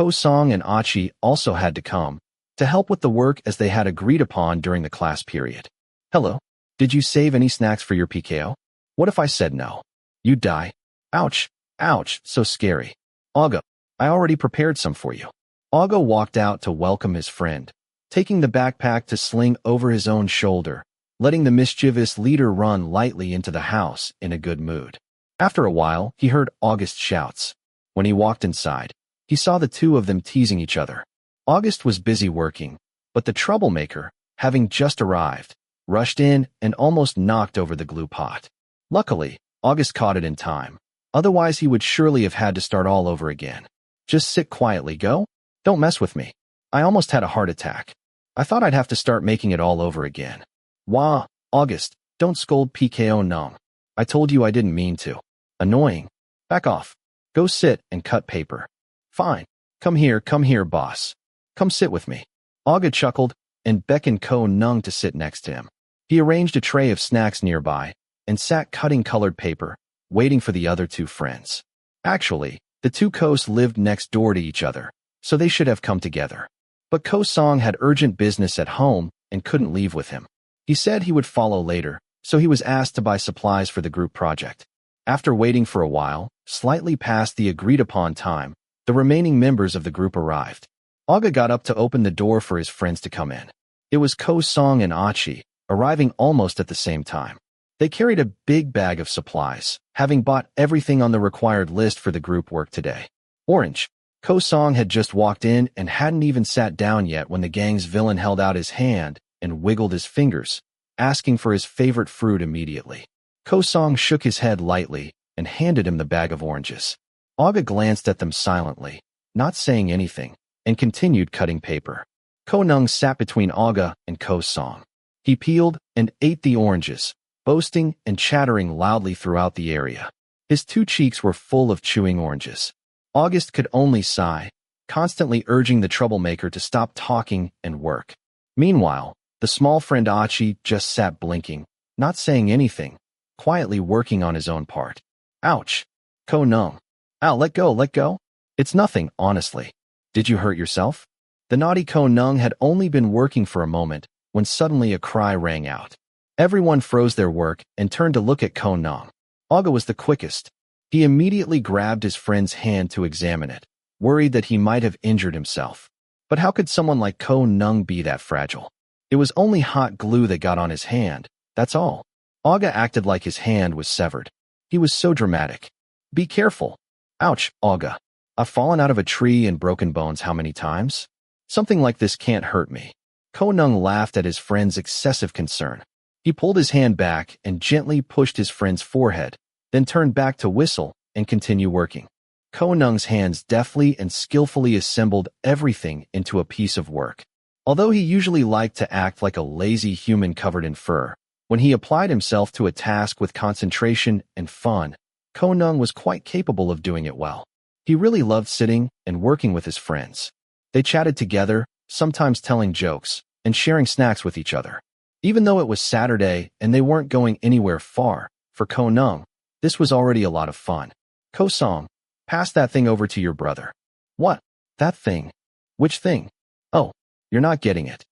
Song and Achi also had to come, to help with the work as they had agreed upon during the class period. "Hello. Did you save any snacks for your PKO? What if I said no? You'd die." "Ouch, ouch, so scary." "Aga, I already prepared some for you." Aga walked out to welcome his friend, taking the backpack to sling over his own shoulder, letting the mischievous leader run lightly into the house in a good mood. After a while, he heard August's shouts. When he walked inside, he saw the two of them teasing each other. August was busy working, but the troublemaker, having just arrived, rushed in and almost knocked over the glue pot. Luckily, August caught it in time. Otherwise, he would surely have had to start all over again. "Just sit quietly, go? Don't mess with me. I almost had a heart attack. I thought I'd have to start making it all over again." "Wah, August, don't scold PKO Neung. I told you I didn't mean to." Annoying. Back off. Go sit and cut paper. Fine. Come here, boss. Come sit with me. Aga chuckled and beckoned Ko Neung to sit next to him. He arranged a tray of snacks nearby and sat cutting colored paper, waiting for the other two friends. Actually, the two Kos lived next door to each other, so they should have come together. But Ko Song had urgent business at home and couldn't leave with him. He said he would follow later, so he was asked to buy supplies for the group project. After waiting for a while, slightly past the agreed-upon time, the remaining members of the group arrived. Aga got up to open the door for his friends to come in. It was Ko Song and Achi, arriving almost at the same time. They carried a big bag of supplies, having bought everything on the required list for the group work today. Orange. Ko Song had just walked in and hadn't even sat down yet when the gang's villain held out his hand and wiggled his fingers, asking for his favorite fruit immediately. Ko Song shook his head lightly and handed him the bag of oranges. Aga glanced at them silently, not saying anything, and continued cutting paper. Ko Neung sat between Aga and Ko Song. He peeled and ate the oranges, boasting and chattering loudly throughout the area. His two cheeks were full of chewing oranges. August could only sigh, constantly urging the troublemaker to stop talking and work. Meanwhile, the small friend Achi just sat blinking, not saying anything, quietly working on his own part. Ouch! Ko Neung. Ow, let go. It's nothing, honestly. Did you hurt yourself? The naughty Ko Neung had only been working for a moment when suddenly a cry rang out. Everyone froze their work and turned to look at Ko Neung. Aga was the quickest. He immediately grabbed his friend's hand to examine it, worried that he might have injured himself. But how could someone like Ko Neung be that fragile? It was only hot glue that got on his hand, that's all. Aga acted like his hand was severed. He was so dramatic. Be careful. Ouch, Aga. I've fallen out of a tree and broken bones how many times? Something like this can't hurt me. Ko Neung laughed at his friend's excessive concern. He pulled his hand back and gently pushed his friend's forehead, then turned back to whistle and continue working. Ko Neung's hands deftly and skillfully assembled everything into a piece of work. Although he usually liked to act like a lazy human covered in fur, when he applied himself to a task with concentration and fun, Ko Neung was quite capable of doing it well. He really loved sitting and working with his friends. They chatted together, sometimes telling jokes, and sharing snacks with each other. Even though it was Saturday and they weren't going anywhere far, for Ko Neung, this was already a lot of fun. Ko Song, pass that thing over to your brother. What? That thing? Which thing? Oh, you're not getting it.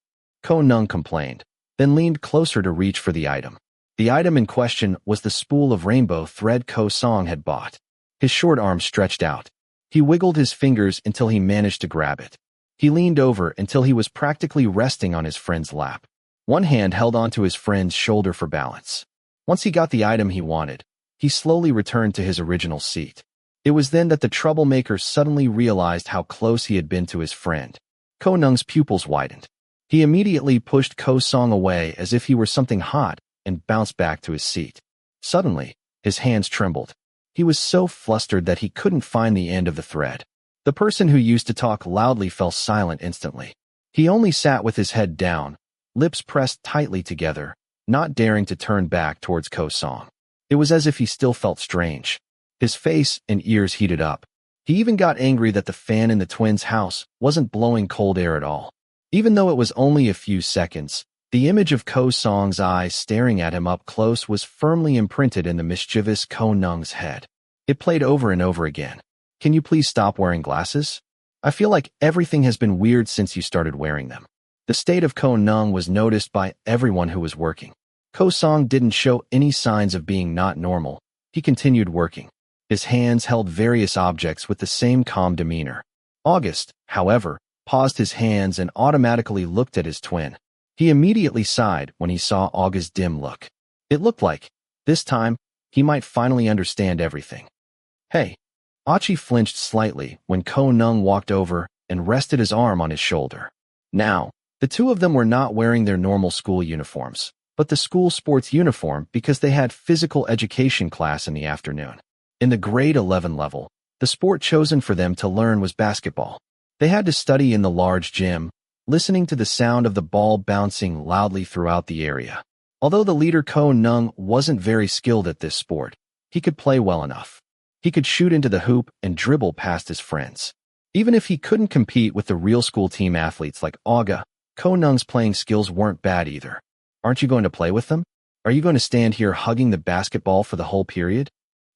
Ko Neung complained, then leaned closer to reach for the item. The item in question was the spool of rainbow thread Ko Song had bought. His short arm stretched out. He wiggled his fingers until he managed to grab it. He leaned over until he was practically resting on his friend's lap. One hand held onto his friend's shoulder for balance. Once he got the item he wanted, he slowly returned to his original seat. It was then that the troublemaker suddenly realized how close he had been to his friend. Ko Neung's pupils widened. He immediately pushed Ko Song away as if he were something hot and bounced back to his seat. Suddenly, his hands trembled. He was so flustered that he couldn't find the end of the thread. The person who used to talk loudly fell silent instantly. He only sat with his head down, lips pressed tightly together, not daring to turn back towards Ko Song. It was as if he still felt strange. His face and ears heated up. He even got angry that the fan in the twins' house wasn't blowing cold air at all. Even though it was only a few seconds, the image of Ko Song's eyes staring at him up close was firmly imprinted in the mischievous Ko Neung's head. It played over and over again. Can you please stop wearing glasses? I feel like everything has been weird since you started wearing them. The state of Ko Neung was noticed by everyone who was working. Ko Song didn't show any signs of being not normal. He continued working. His hands held various objects with the same calm demeanor. August, however, paused his hands and automatically looked at his twin. He immediately sighed when he saw August's dim look. It looked like, this time, he might finally understand everything. Hey. Achi flinched slightly when Ko Neung walked over and rested his arm on his shoulder. Now, the two of them were not wearing their normal school uniforms, but the school sports uniform because they had physical education class in the afternoon. In the grade 11 level, the sport chosen for them to learn was basketball. They had to study in the large gym, listening to the sound of the ball bouncing loudly throughout the area. Although the leader Ko Neung wasn't very skilled at this sport, He could play well enough. He could shoot into the hoop and dribble past his friends. Even if he couldn't compete with the real school team athletes like Aga, Ko Neung's playing skills weren't bad either. Aren't you going to play with them? Are you going to stand here hugging the basketball for the whole period?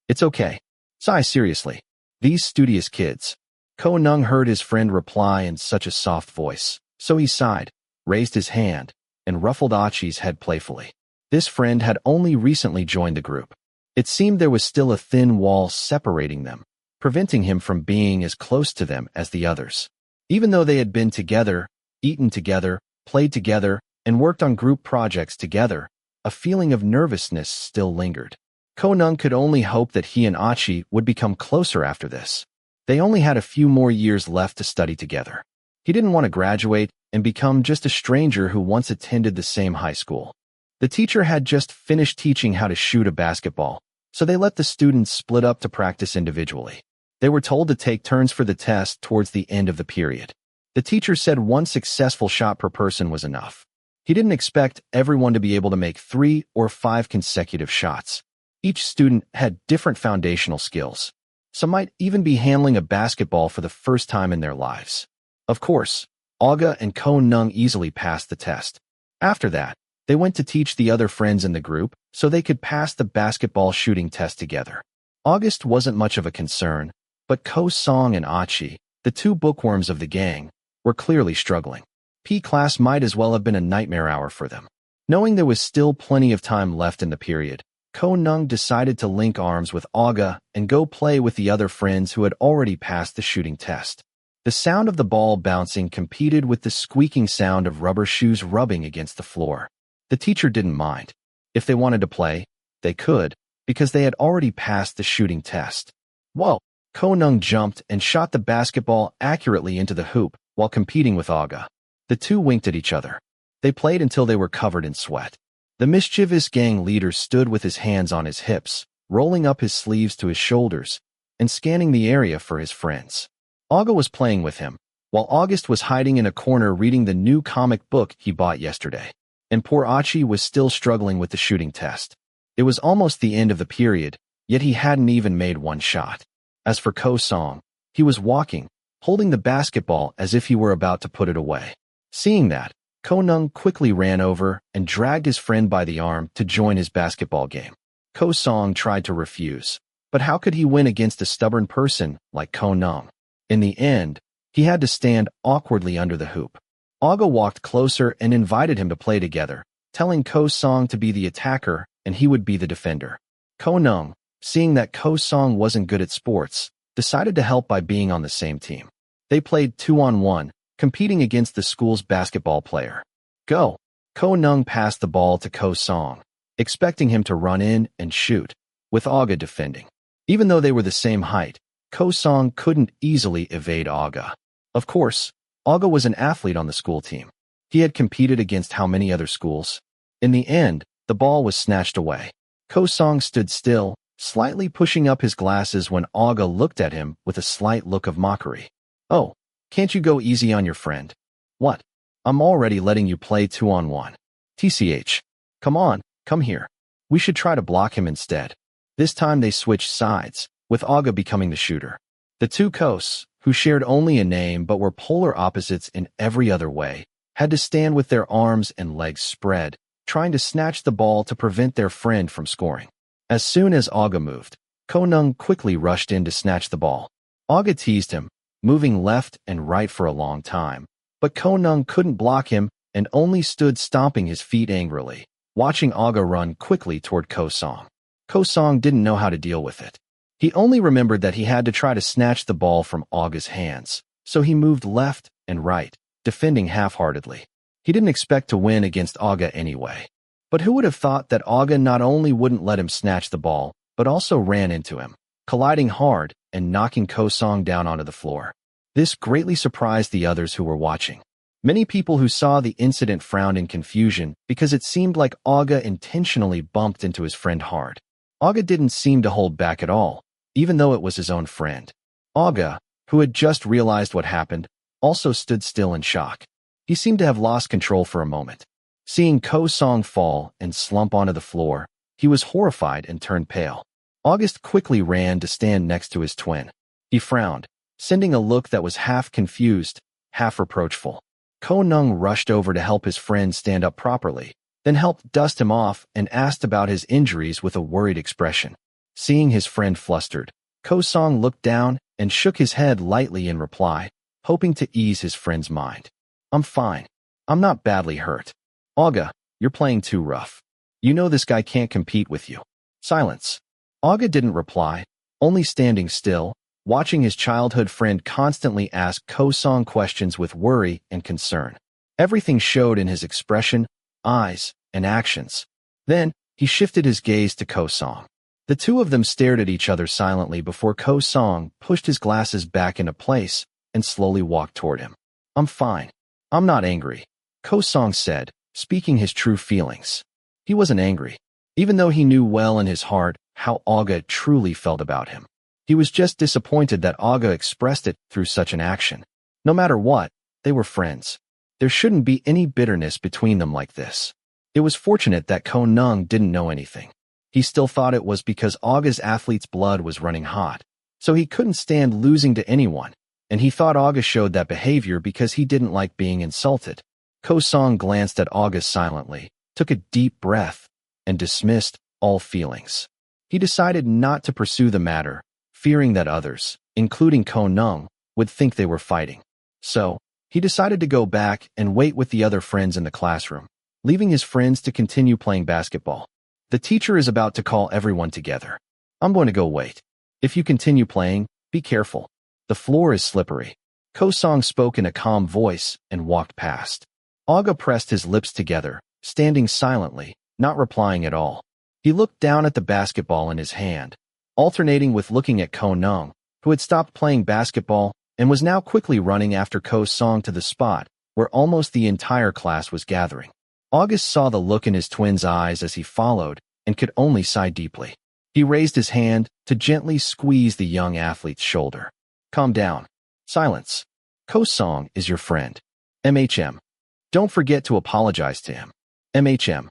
It's okay. Sigh seriously. These studious kids. Ko Neung heard his friend reply in such a soft voice, so he sighed, raised his hand, and ruffled Achi's head playfully. This friend had only recently joined the group. It seemed there was still a thin wall separating them, preventing him from being as close to them as the others. Even though they had been together, eaten together, played together, and worked on group projects together, a feeling of nervousness still lingered. Ko Neung could only hope that he and Achi would become closer after this. They only had a few more years left to study together. He didn't want to graduate and become just a stranger who once attended the same high school. The teacher had just finished teaching how to shoot a basketball, so they let the students split up to practice individually. They were told to take turns for the test towards the end of the period. The teacher said one successful shot per person was enough. He didn't expect everyone to be able to make 3 or 5 consecutive shots. Each student had different foundational skills. Some might even be handling a basketball for the first time in their lives. Of course, Aga and Ko Neung easily passed the test. After that, they went to teach the other friends in the group so they could pass the basketball shooting test together. August wasn't much of a concern, but Ko Song and Achi, the two bookworms of the gang, were clearly struggling. P class might as well have been a nightmare hour for them. Knowing there was still plenty of time left in the period, Ko Neung decided to link arms with Aga and go play with the other friends who had already passed the shooting test. The sound of the ball bouncing competed with the squeaking sound of rubber shoes rubbing against the floor. The teacher didn't mind. If they wanted to play, they could, because they had already passed the shooting test. Whoa! Ko Neung jumped and shot the basketball accurately into the hoop while competing with Aga. The two winked at each other. They played until they were covered in sweat. The mischievous gang leader stood with his hands on his hips, rolling up his sleeves to his shoulders, and scanning the area for his friends. Aga was playing with him, while August was hiding in a corner reading the new comic book he bought yesterday. And poor Achi was still struggling with the shooting test. It was almost the end of the period, yet he hadn't even made one shot. As for Ko Song, he was walking, holding the basketball as if he were about to put it away. Seeing that, Ko Neung quickly ran over and dragged his friend by the arm to join his basketball game. Ko Song tried to refuse, but how could he win against a stubborn person like Ko Neung? In the end, he had to stand awkwardly under the hoop. Aga walked closer and invited him to play together, telling Ko Song to be the attacker and he would be the defender. Ko Neung, seeing that Ko Song wasn't good at sports, decided to help by being on the same team. They played 2-on-1, competing against the school's basketball player. Go! Ko Neung passed the ball to Ko Song, expecting him to run in and shoot, with Aga defending. Even though they were the same height, Ko Song couldn't easily evade Aga. Of course, Aga was an athlete on the school team. He had competed against how many other schools? In the end, the ball was snatched away. Ko Song stood still, slightly pushing up his glasses when Aga looked at him with a slight look of mockery. Oh, can't you go easy on your friend? What? I'm already letting you play 2-on-1. TCH. Come on, come here. We should try to block him instead. This time they switched sides, with Aga becoming the shooter. The two Kos, who shared only a name but were polar opposites in every other way, had to stand with their arms and legs spread, trying to snatch the ball to prevent their friend from scoring. As soon as Aga moved, Ko Neung quickly rushed in to snatch the ball. Aga teased him, moving left and right for a long time, but Ko Neung couldn't block him and only stood stomping his feet angrily, watching Aga run quickly toward Ko Song. Ko Song didn't know how to deal with it. He only remembered that he had to try to snatch the ball from Aga's hands, so he moved left and right, defending half-heartedly. He didn't expect to win against Aga anyway. But who would have thought that Aga not only wouldn't let him snatch the ball, but also ran into him, colliding hard and knocking Ko Song down onto the floor. This greatly surprised the others who were watching. Many people who saw the incident frowned in confusion because it seemed like Aga intentionally bumped into his friend hard. Aga didn't seem to hold back at all, even though it was his own friend. Aga, who had just realized what happened, also stood still in shock. He seemed to have lost control for a moment. Seeing Ko Song fall and slump onto the floor, he was horrified and turned pale. August quickly ran to stand next to his twin. He frowned, sending a look that was half confused, half reproachful. Neung rushed over to help his friend stand up properly, then helped dust him off and asked about his injuries with a worried expression. Seeing his friend flustered, Song looked down and shook his head lightly in reply, hoping to ease his friend's mind. I'm fine. I'm not badly hurt. Olga, you're playing too rough. You know this guy can't compete with you. Silence. Olga didn't reply, only standing still, watching his childhood friend constantly ask Song questions with worry and concern. Everything showed in his expression, eyes, and actions. Then, he shifted his gaze to Song. The two of them stared at each other silently before Song pushed his glasses back into place and slowly walked toward him. I'm fine. I'm not angry, Song said, speaking his true feelings. He wasn't angry, even though he knew well in his heart how Olga truly felt about him. He was just disappointed that Olga expressed it through such an action. No matter what, they were friends. There shouldn't be any bitterness between them like this. It was fortunate that Neung didn't know anything. He still thought it was because Olga's athlete's blood was running hot, so he couldn't stand losing to anyone, and he thought Olga showed that behavior because he didn't like being insulted. Song glanced at Olga silently, took a deep breath, and dismissed all feelings. He decided not to pursue the matter, fearing that others, including Neung, would think they were fighting. So, he decided to go back and wait with the other friends in the classroom, leaving his friends to continue playing basketball. The teacher is about to call everyone together. I'm going to go wait. If you continue playing, be careful. The floor is slippery. Song spoke in a calm voice and walked past. Olga pressed his lips together, standing silently, not replying at all. He looked down at the basketball in his hand, alternating with looking at Neung, who had stopped playing basketball and was now quickly running after Song to the spot where almost the entire class was gathering. August saw the look in his twin's eyes as he followed and could only sigh deeply. He raised his hand to gently squeeze the young athlete's shoulder. Calm down. Silence. Song is your friend. MHM. Don't forget to apologize to him. MHM.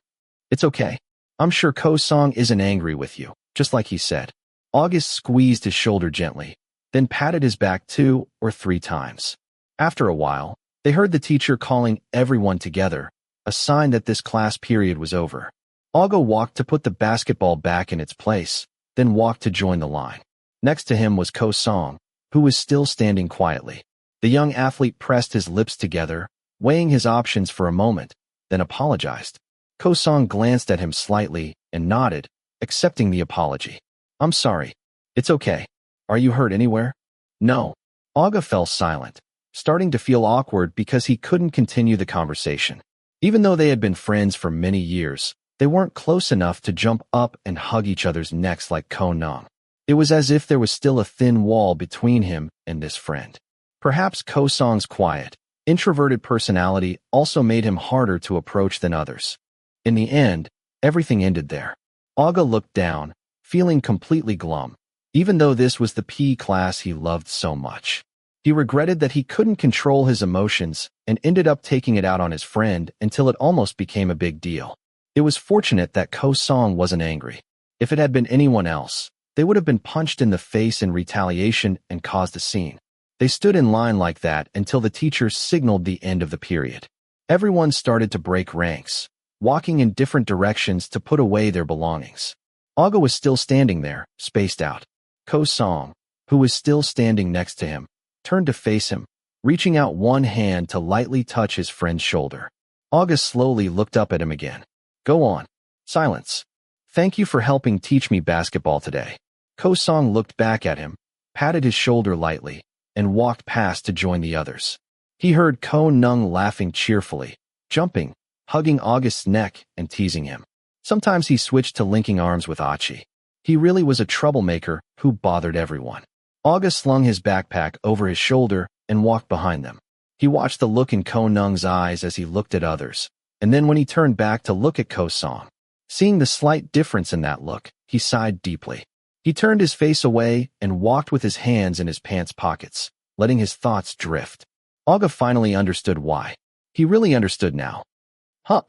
It's okay. I'm sure Song isn't angry with you, just like he said. August squeezed his shoulder gently, then patted his back 2 or 3 times. After a while, they heard the teacher calling everyone together, a sign that this class period was over. Olga walked to put the basketball back in its place, then walked to join the line. Next to him was Song, who was still standing quietly. The young athlete pressed his lips together, weighing his options for a moment, then apologized. Song glanced at him slightly and nodded, accepting the apology. I'm sorry. It's okay. Are you hurt anywhere? No. Olga fell silent, starting to feel awkward because he couldn't continue the conversation. Even though they had been friends for many years, they weren't close enough to jump up and hug each other's necks like Neung. It was as if there was still a thin wall between him and this friend. Perhaps Song's quiet, introverted personality also made him harder to approach than others. In the end, everything ended there. Olga looked down, feeling completely glum, even though this was the PE class he loved so much. He regretted that he couldn't control his emotions and ended up taking it out on his friend until it almost became a big deal. It was fortunate that Song wasn't angry. If it had been anyone else, they would have been punched in the face in retaliation and caused a scene. They stood in line like that until the teacher signaled the end of the period. Everyone started to break ranks, walking in different directions to put away their belongings. Olga was still standing there, spaced out. Song, who was still standing next to him, turned to face him, reaching out one hand to lightly touch his friend's shoulder. Olga slowly looked up at him again. Go on. Silence. Thank you for helping teach me basketball today. Song looked back at him, patted his shoulder lightly, and walked past to join the others. He heard Neung laughing cheerfully, jumping, hugging August's neck and teasing him. Sometimes he switched to linking arms with Achi. He really was a troublemaker who bothered everyone. August slung his backpack over his shoulder and walked behind them. He watched the look in Neung's eyes as he looked at others, and then when he turned back to look at Song, seeing the slight difference in that look, he sighed deeply. He turned his face away and walked with his hands in his pants pockets, letting his thoughts drift. Olga finally understood why. He really understood now. Huh.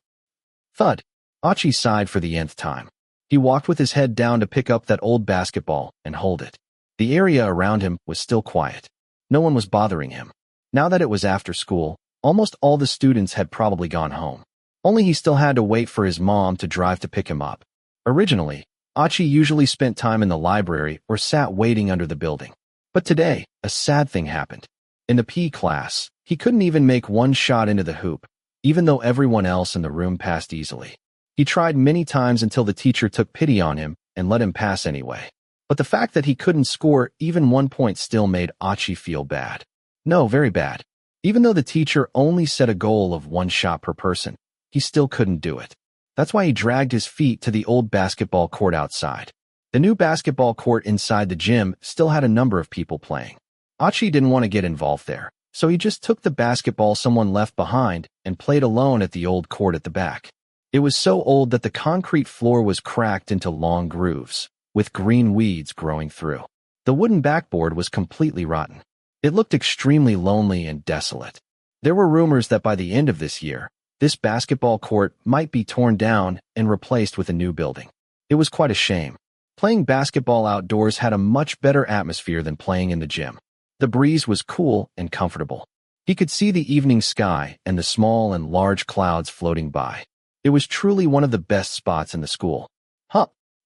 Thud. Achi sighed for the nth time. He walked with his head down to pick up that old basketball and hold it. The area around him was still quiet. No one was bothering him. Now that it was after school, almost all the students had probably gone home. Only he still had to wait for his mom to drive to pick him up. Originally, Achi usually spent time in the library or sat waiting under the building. But today, a sad thing happened. In the PE class, he couldn't even make one shot into the hoop, even though everyone else in the room passed easily. He tried many times until the teacher took pity on him and let him pass anyway. But the fact that he couldn't score even 1 point still made Achi feel bad. No, very bad. Even though the teacher only set a goal of 1 shot per person, he still couldn't do it. That's why he dragged his feet to the old basketball court outside. The new basketball court inside the gym still had a number of people playing. Achi didn't want to get involved there, so he just took the basketball someone left behind and played alone at the old court at the back. It was so old that the concrete floor was cracked into long grooves, with green weeds growing through. The wooden backboard was completely rotten. It looked extremely lonely and desolate. There were rumors that by the end of this year, this basketball court might be torn down and replaced with a new building. It was quite a shame. Playing basketball outdoors had a much better atmosphere than playing in the gym. The breeze was cool and comfortable. He could see the evening sky and the small and large clouds floating by. It was truly one of the best spots in the school.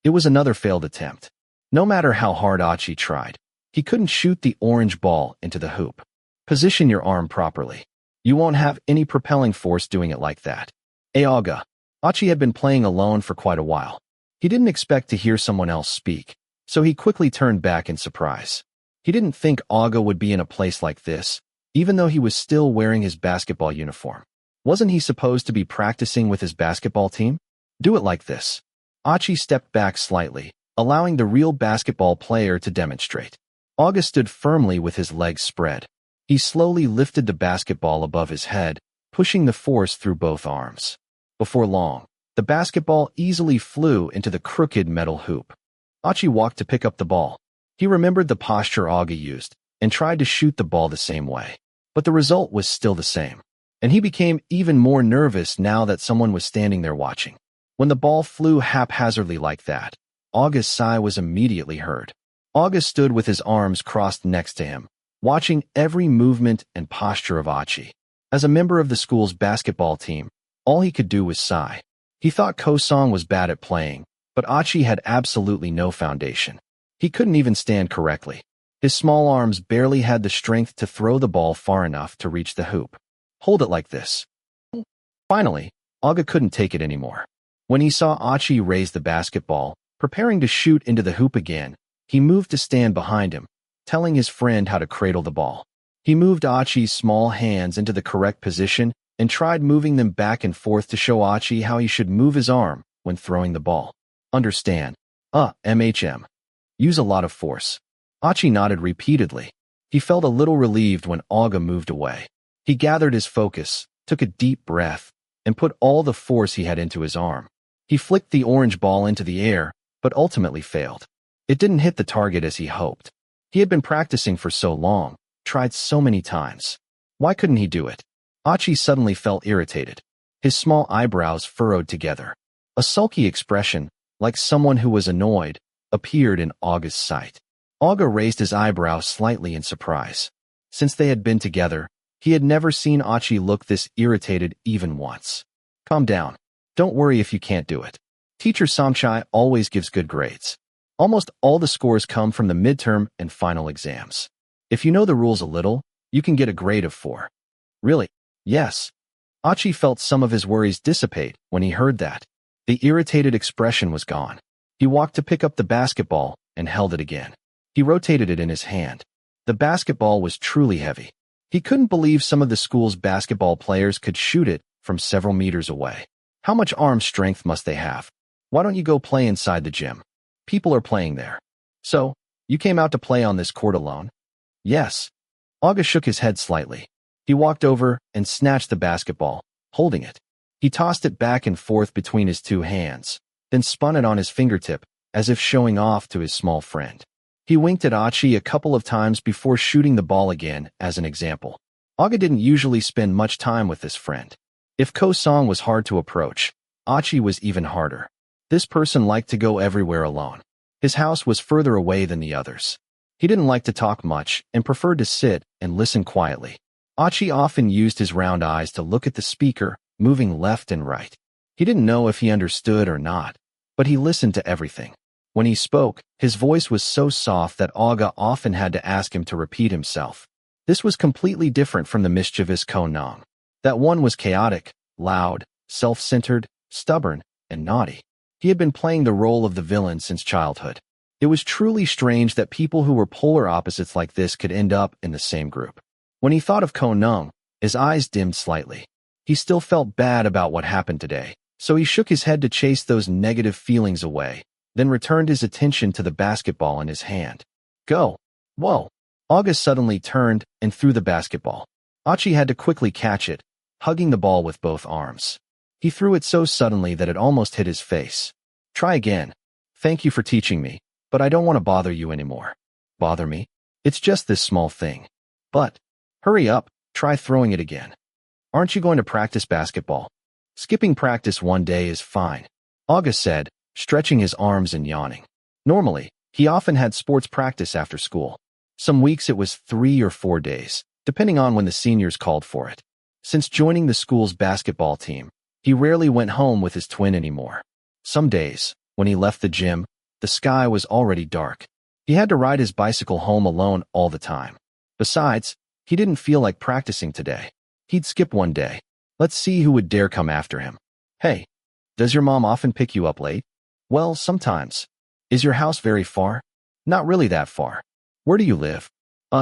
It was another failed attempt. No matter how hard Achi tried, he couldn't shoot the orange ball into the hoop. Position your arm properly. You won't have any propelling force doing it like that. Aga. Achi had been playing alone for quite a while. He didn't expect to hear someone else speak, so he quickly turned back in surprise. He didn't think Aga would be in a place like this, even though he was still wearing his basketball uniform. Wasn't he supposed to be practicing with his basketball team? Do it like this. Achi stepped back slightly, allowing the real basketball player to demonstrate. Aga stood firmly with his legs spread. He slowly lifted the basketball above his head, pushing the force through both arms. Before long, the basketball easily flew into the crooked metal hoop. Achi walked to pick up the ball. He remembered the posture Aga used and tried to shoot the ball the same way. But the result was still the same. And he became even more nervous now that someone was standing there watching. When the ball flew haphazardly like that, Aga's sigh was immediately heard. Aga stood with his arms crossed next to him, watching every movement and posture of Achi. As a member of the school's basketball team, all he could do was sigh. He thought Ko-song was bad at playing, but Achi had absolutely no foundation. He couldn't even stand correctly. His small arms barely had the strength to throw the ball far enough to reach the hoop. Hold it like this. Finally, Aga couldn't take it anymore. When he saw Achi raise the basketball, preparing to shoot into the hoop again, he moved to stand behind him, telling his friend how to cradle the ball. He moved Achi's small hands into the correct position and tried moving them back and forth to show Achi how he should move his arm when throwing the ball. Understand? MHM. Use a lot of force. Achi nodded repeatedly. He felt a little relieved when Aga moved away. He gathered his focus, took a deep breath, and put all the force he had into his arm. He flicked the orange ball into the air, but ultimately failed. It didn't hit the target as he hoped. He had been practicing for so long, tried so many times. Why couldn't he do it? Achi suddenly felt irritated. His small eyebrows furrowed together. A sulky expression, like someone who was annoyed, appeared in Aga's sight. Aga raised his eyebrows slightly in surprise. Since they had been together, he had never seen Achi look this irritated even once. Calm down. Don't worry if you can't do it. Teacher Samchai always gives good grades. Almost all the scores come from the midterm and final exams. If you know the rules a little, you can get a grade of 4. Really? Yes. Achi felt some of his worries dissipate when he heard that. The irritated expression was gone. He walked to pick up the basketball and held it again. He rotated it in his hand. The basketball was truly heavy. He couldn't believe some of the school's basketball players could shoot it from several meters away. How much arm strength must they have? Why don't you go play inside the gym? People are playing there. So, you came out to play on this court alone? Yes. Aga shook his head slightly. He walked over and snatched the basketball, holding it. He tossed it back and forth between his 2 hands, then spun it on his fingertip, as if showing off to his small friend. He winked at Achi a couple of times before shooting the ball again as an example. Aga didn't usually spend much time with this friend. If Ko-song was hard to approach, Achi was even harder. This person liked to go everywhere alone. His house was further away than the others. He didn't like to talk much and preferred to sit and listen quietly. Achi often used his round eyes to look at the speaker, moving left and right. He didn't know if he understood or not, but he listened to everything. When he spoke, his voice was so soft that Aga often had to ask him to repeat himself. This was completely different from the mischievous Neung. That one was chaotic, loud, self-centered, stubborn, and naughty. He had been playing the role of the villain since childhood. It was truly strange that people who were polar opposites like this could end up in the same group. When he thought of Neung, his eyes dimmed slightly. He still felt bad about what happened today, so he shook his head to chase those negative feelings away, then returned his attention to the basketball in his hand. Go! Whoa! August suddenly turned and threw the basketball. Achi had to quickly catch it, hugging the ball with both arms. He threw it so suddenly that it almost hit his face. Try again. Thank you for teaching me, but I don't want to bother you anymore. Bother me? It's just this small thing. But, hurry up, try throwing it again. Aren't you going to practice basketball? Skipping practice one day is fine, August said, stretching his arms and yawning. Normally, he often had sports practice after school. Some weeks it was 3 or 4 days, depending on when the seniors called for it. Since joining the school's basketball team, he rarely went home with his twin anymore. Some days, when he left the gym, the sky was already dark. He had to ride his bicycle home alone all the time. Besides, he didn't feel like practicing today. He'd skip one day. Let's see who would dare come after him. Hey, does your mom often pick you up late? Well, sometimes. Is your house very far? Not really that far. Where do you live?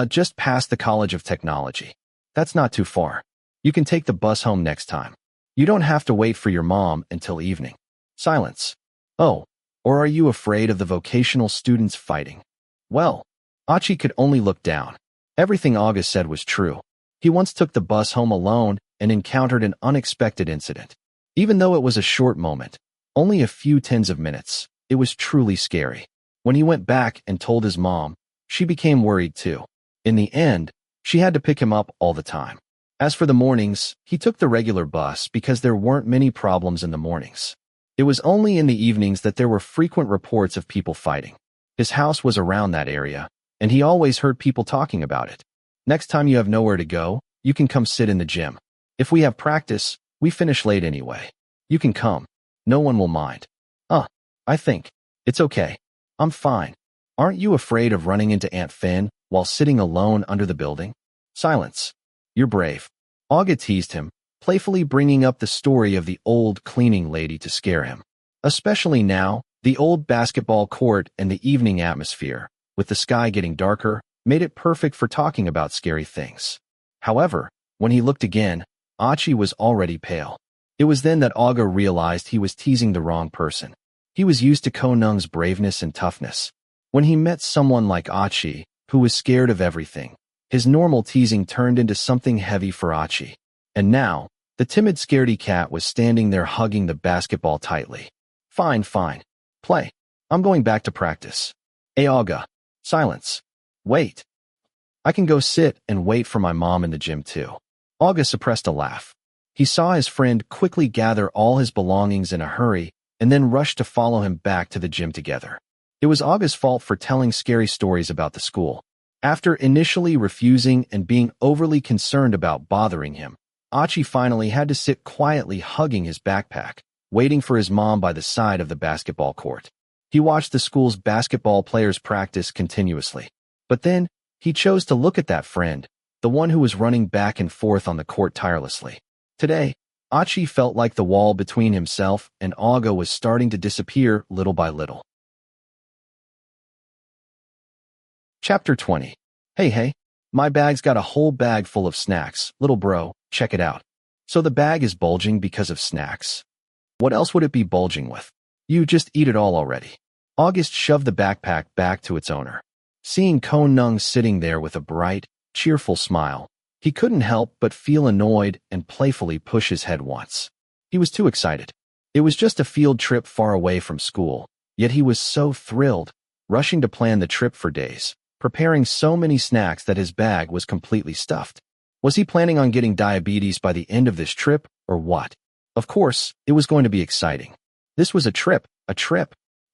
Just past the College of Technology. That's not too far. You can take the bus home next time. You don't have to wait for your mom until evening. Silence. Oh, or are you afraid of the vocational students fighting? Well, Achi could only look down. Everything August said was true. He once took the bus home alone and encountered an unexpected incident. Even though it was a short moment, only a few tens of minutes, it was truly scary. When he went back and told his mom, she became worried too. In the end, she had to pick him up all the time. As for the mornings, he took the regular bus because there weren't many problems in the mornings. It was only in the evenings that there were frequent reports of people fighting. His house was around that area, and he always heard people talking about it. Next time you have nowhere to go, you can come sit in the gym. If we have practice, we finish late anyway. You can come. No one will mind. I think. It's okay. I'm fine. Aren't you afraid of running into Aunt Finn while sitting alone under the building? Silence. You're brave. Auga teased him, playfully bringing up the story of the old cleaning lady to scare him. Especially now, the old basketball court and the evening atmosphere, with the sky getting darker, made it perfect for talking about scary things. However, when he looked again, Achi was already pale. It was then that Auga realized he was teasing the wrong person. He was used to Neung's braveness and toughness. When he met someone like Achi, who was scared of everything, his normal teasing turned into something heavy for Achi. And now, the timid scaredy cat was standing there hugging the basketball tightly. Fine. Play. I'm going back to practice. Auga. Silence. Wait. I can go sit and wait for my mom in the gym too. Auga suppressed a laugh. He saw his friend quickly gather all his belongings in a hurry and then rush to follow him back to the gym together. It was Auga's fault for telling scary stories about the school. After initially refusing and being overly concerned about bothering him, Achi finally had to sit quietly hugging his backpack, waiting for his mom by the side of the basketball court. He watched the school's basketball players practice continuously. But then, he chose to look at that friend, the one who was running back and forth on the court tirelessly. Today, Achi felt like the wall between himself and Auga was starting to disappear little by little. Chapter 20. Hey, my bag's got a whole bag full of snacks, little bro, check it out. So the bag is bulging because of snacks? What else would it be bulging with? You just eat it all already. August shoved the backpack back to its owner. Seeing Neung sitting there with a bright, cheerful smile, he couldn't help but feel annoyed and playfully push his head once. He was too excited. It was just a field trip far away from school, yet he was so thrilled, rushing to plan the trip for days, preparing so many snacks that his bag was completely stuffed. Was he planning on getting diabetes by the end of this trip, or what? Of course, it was going to be exciting. This was a trip,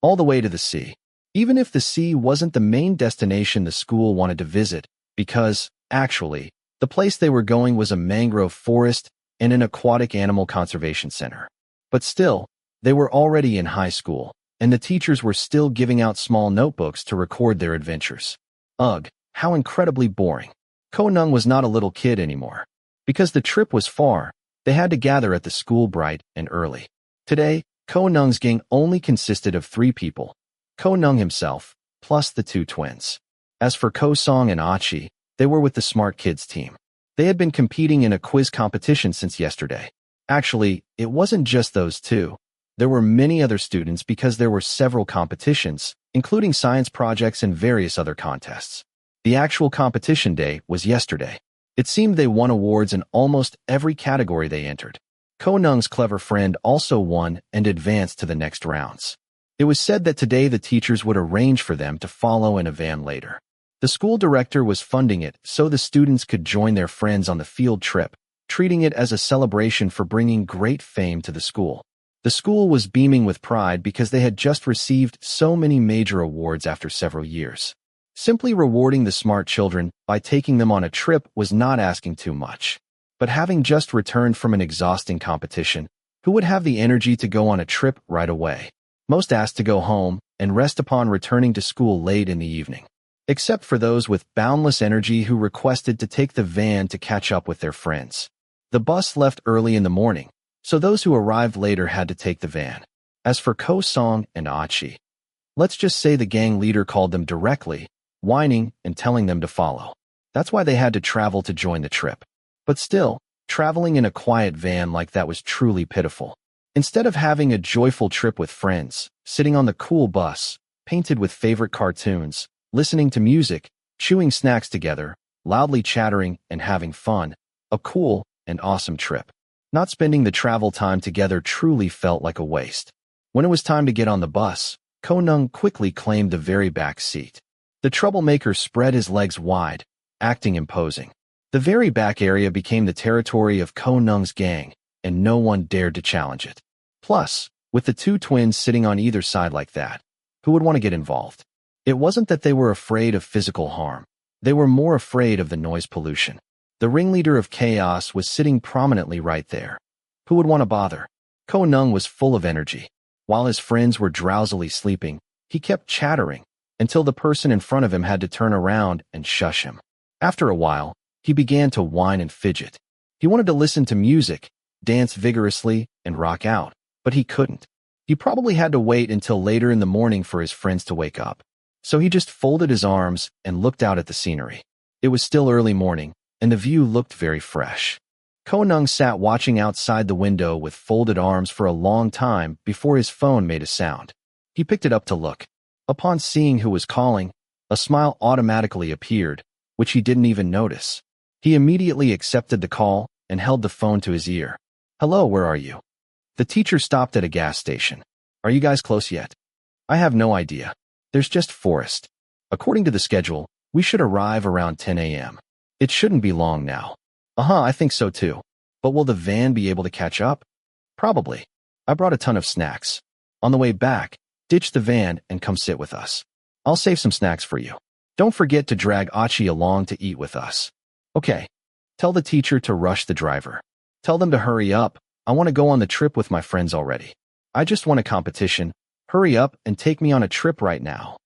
all the way to the sea. Even if the sea wasn't the main destination the school wanted to visit, because, actually, the place they were going was a mangrove forest and an aquatic animal conservation center. But still, they were already in high school, and the teachers were still giving out small notebooks to record their adventures. Ugh, how incredibly boring. Ko Neung was not a little kid anymore. Because the trip was far, they had to gather at the school bright and early. Today, Ko Neung's gang only consisted of 3 people. Ko Neung himself, plus the 2 twins. As for Ko Song and Achi, they were with the Smart Kids team. They had been competing in a quiz competition since yesterday. Actually, it wasn't just those 2. There were many other students because there were several competitions, including science projects and various other contests. The actual competition day was yesterday. It seemed they won awards in almost every category they entered. Ko Neung's clever friend also won and advanced to the next rounds. It was said that today the teachers would arrange for them to follow in a van later. The school director was funding it so the students could join their friends on the field trip, treating it as a celebration for bringing great fame to the school. The school was beaming with pride because they had just received so many major awards after several years. Simply rewarding the smart children by taking them on a trip was not asking too much. But having just returned from an exhausting competition, who would have the energy to go on a trip right away? Most asked to go home and rest upon returning to school late in the evening. Except for those with boundless energy who requested to take the van to catch up with their friends. The bus left early in the morning, so those who arrived later had to take the van. As for Ko Song and Achi, let's just say the gang leader called them directly, whining and telling them to follow. That's why they had to travel to join the trip. But still, traveling in a quiet van like that was truly pitiful. Instead of having a joyful trip with friends, sitting on the cool bus, painted with favorite cartoons, listening to music, chewing snacks together, loudly chattering and having fun, a cool and awesome trip. Not spending the travel time together truly felt like a waste. When it was time to get on the bus, Ko Neung quickly claimed the very back seat. The troublemaker spread his legs wide, acting imposing. The very back area became the territory of Ko Neung's gang, and no one dared to challenge it. Plus, with the 2 twins sitting on either side like that, who would want to get involved? It wasn't that they were afraid of physical harm. They were more afraid of the noise pollution. The ringleader of chaos was sitting prominently right there. Who would want to bother? Ko Neung was full of energy. While his friends were drowsily sleeping, he kept chattering, until the person in front of him had to turn around and shush him. After a while, he began to whine and fidget. He wanted to listen to music, dance vigorously, and rock out, but he couldn't. He probably had to wait until later in the morning for his friends to wake up. So he just folded his arms and looked out at the scenery. It was still early morning, and the view looked very fresh. Ko Neung sat watching outside the window with folded arms for a long time before his phone made a sound. He picked it up to look. Upon seeing who was calling, a smile automatically appeared, which he didn't even notice. He immediately accepted the call and held the phone to his ear. "Hello, where are you?" The teacher stopped at a gas station. "Are you guys close yet?" "I have no idea. There's just forest. According to the schedule, we should arrive around 10 a.m. It shouldn't be long now." I think so too. But will the van be able to catch up?" "Probably. I brought a ton of snacks. On the way back, ditch the van and come sit with us. I'll save some snacks for you. Don't forget to drag Achi along to eat with us." "Okay." Tell the teacher to rush the driver. Tell them to hurry up. I want to go on the trip with my friends already. I just won a competition. Hurry up and take me on a trip right now.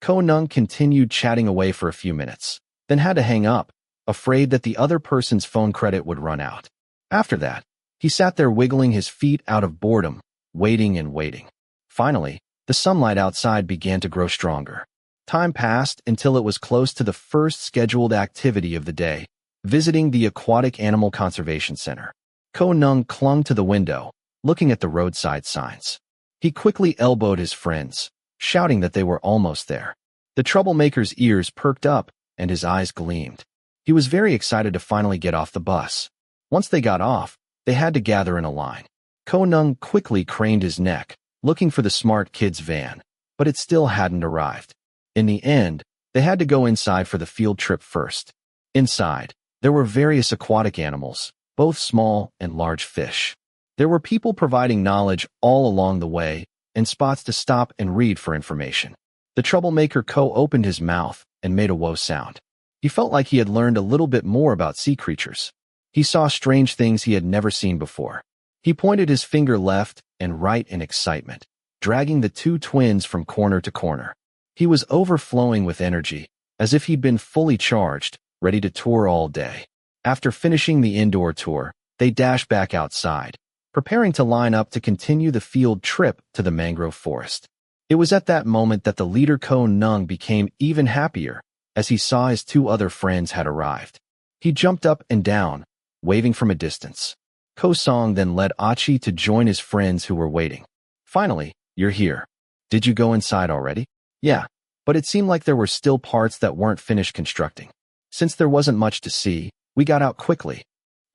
Ko Neung continued chatting away for a few minutes, then had to hang up, afraid that the other person's phone credit would run out. After that, he sat there wiggling his feet out of boredom, waiting and waiting. Finally, the sunlight outside began to grow stronger. Time passed until it was close to the first scheduled activity of the day, visiting the Aquatic Animal Conservation Center. Ko Neung clung to the window, looking at the roadside signs. He quickly elbowed his friends, shouting that they were almost there. The troublemaker's ears perked up and his eyes gleamed. He was very excited to finally get off the bus. Once they got off, they had to gather in a line. Ko Neung quickly craned his neck, looking for the Smart Kids van, but it still hadn't arrived. In the end, they had to go inside for the field trip first. Inside, there were various aquatic animals, both small and large fish. There were people providing knowledge all along the way, and spots to stop and read for information. The troublemaker Ko opened his mouth and made a woe sound. He felt like he had learned a little bit more about sea creatures. He saw strange things he had never seen before. He pointed his finger left and right in excitement, dragging the two twins from corner to corner. He was overflowing with energy, as if he'd been fully charged, ready to tour all day. After finishing the indoor tour, they dashed back outside, preparing to line up to continue the field trip to the mangrove forest. It was at that moment that the leader Ko Neung became even happier, as he saw his two other friends had arrived. He jumped up and down, waving from a distance. Ko Song then led Achi to join his friends who were waiting. Finally, you're here. Did you go inside already? Yeah, but it seemed like there were still parts that weren't finished constructing. Since there wasn't much to see, we got out quickly.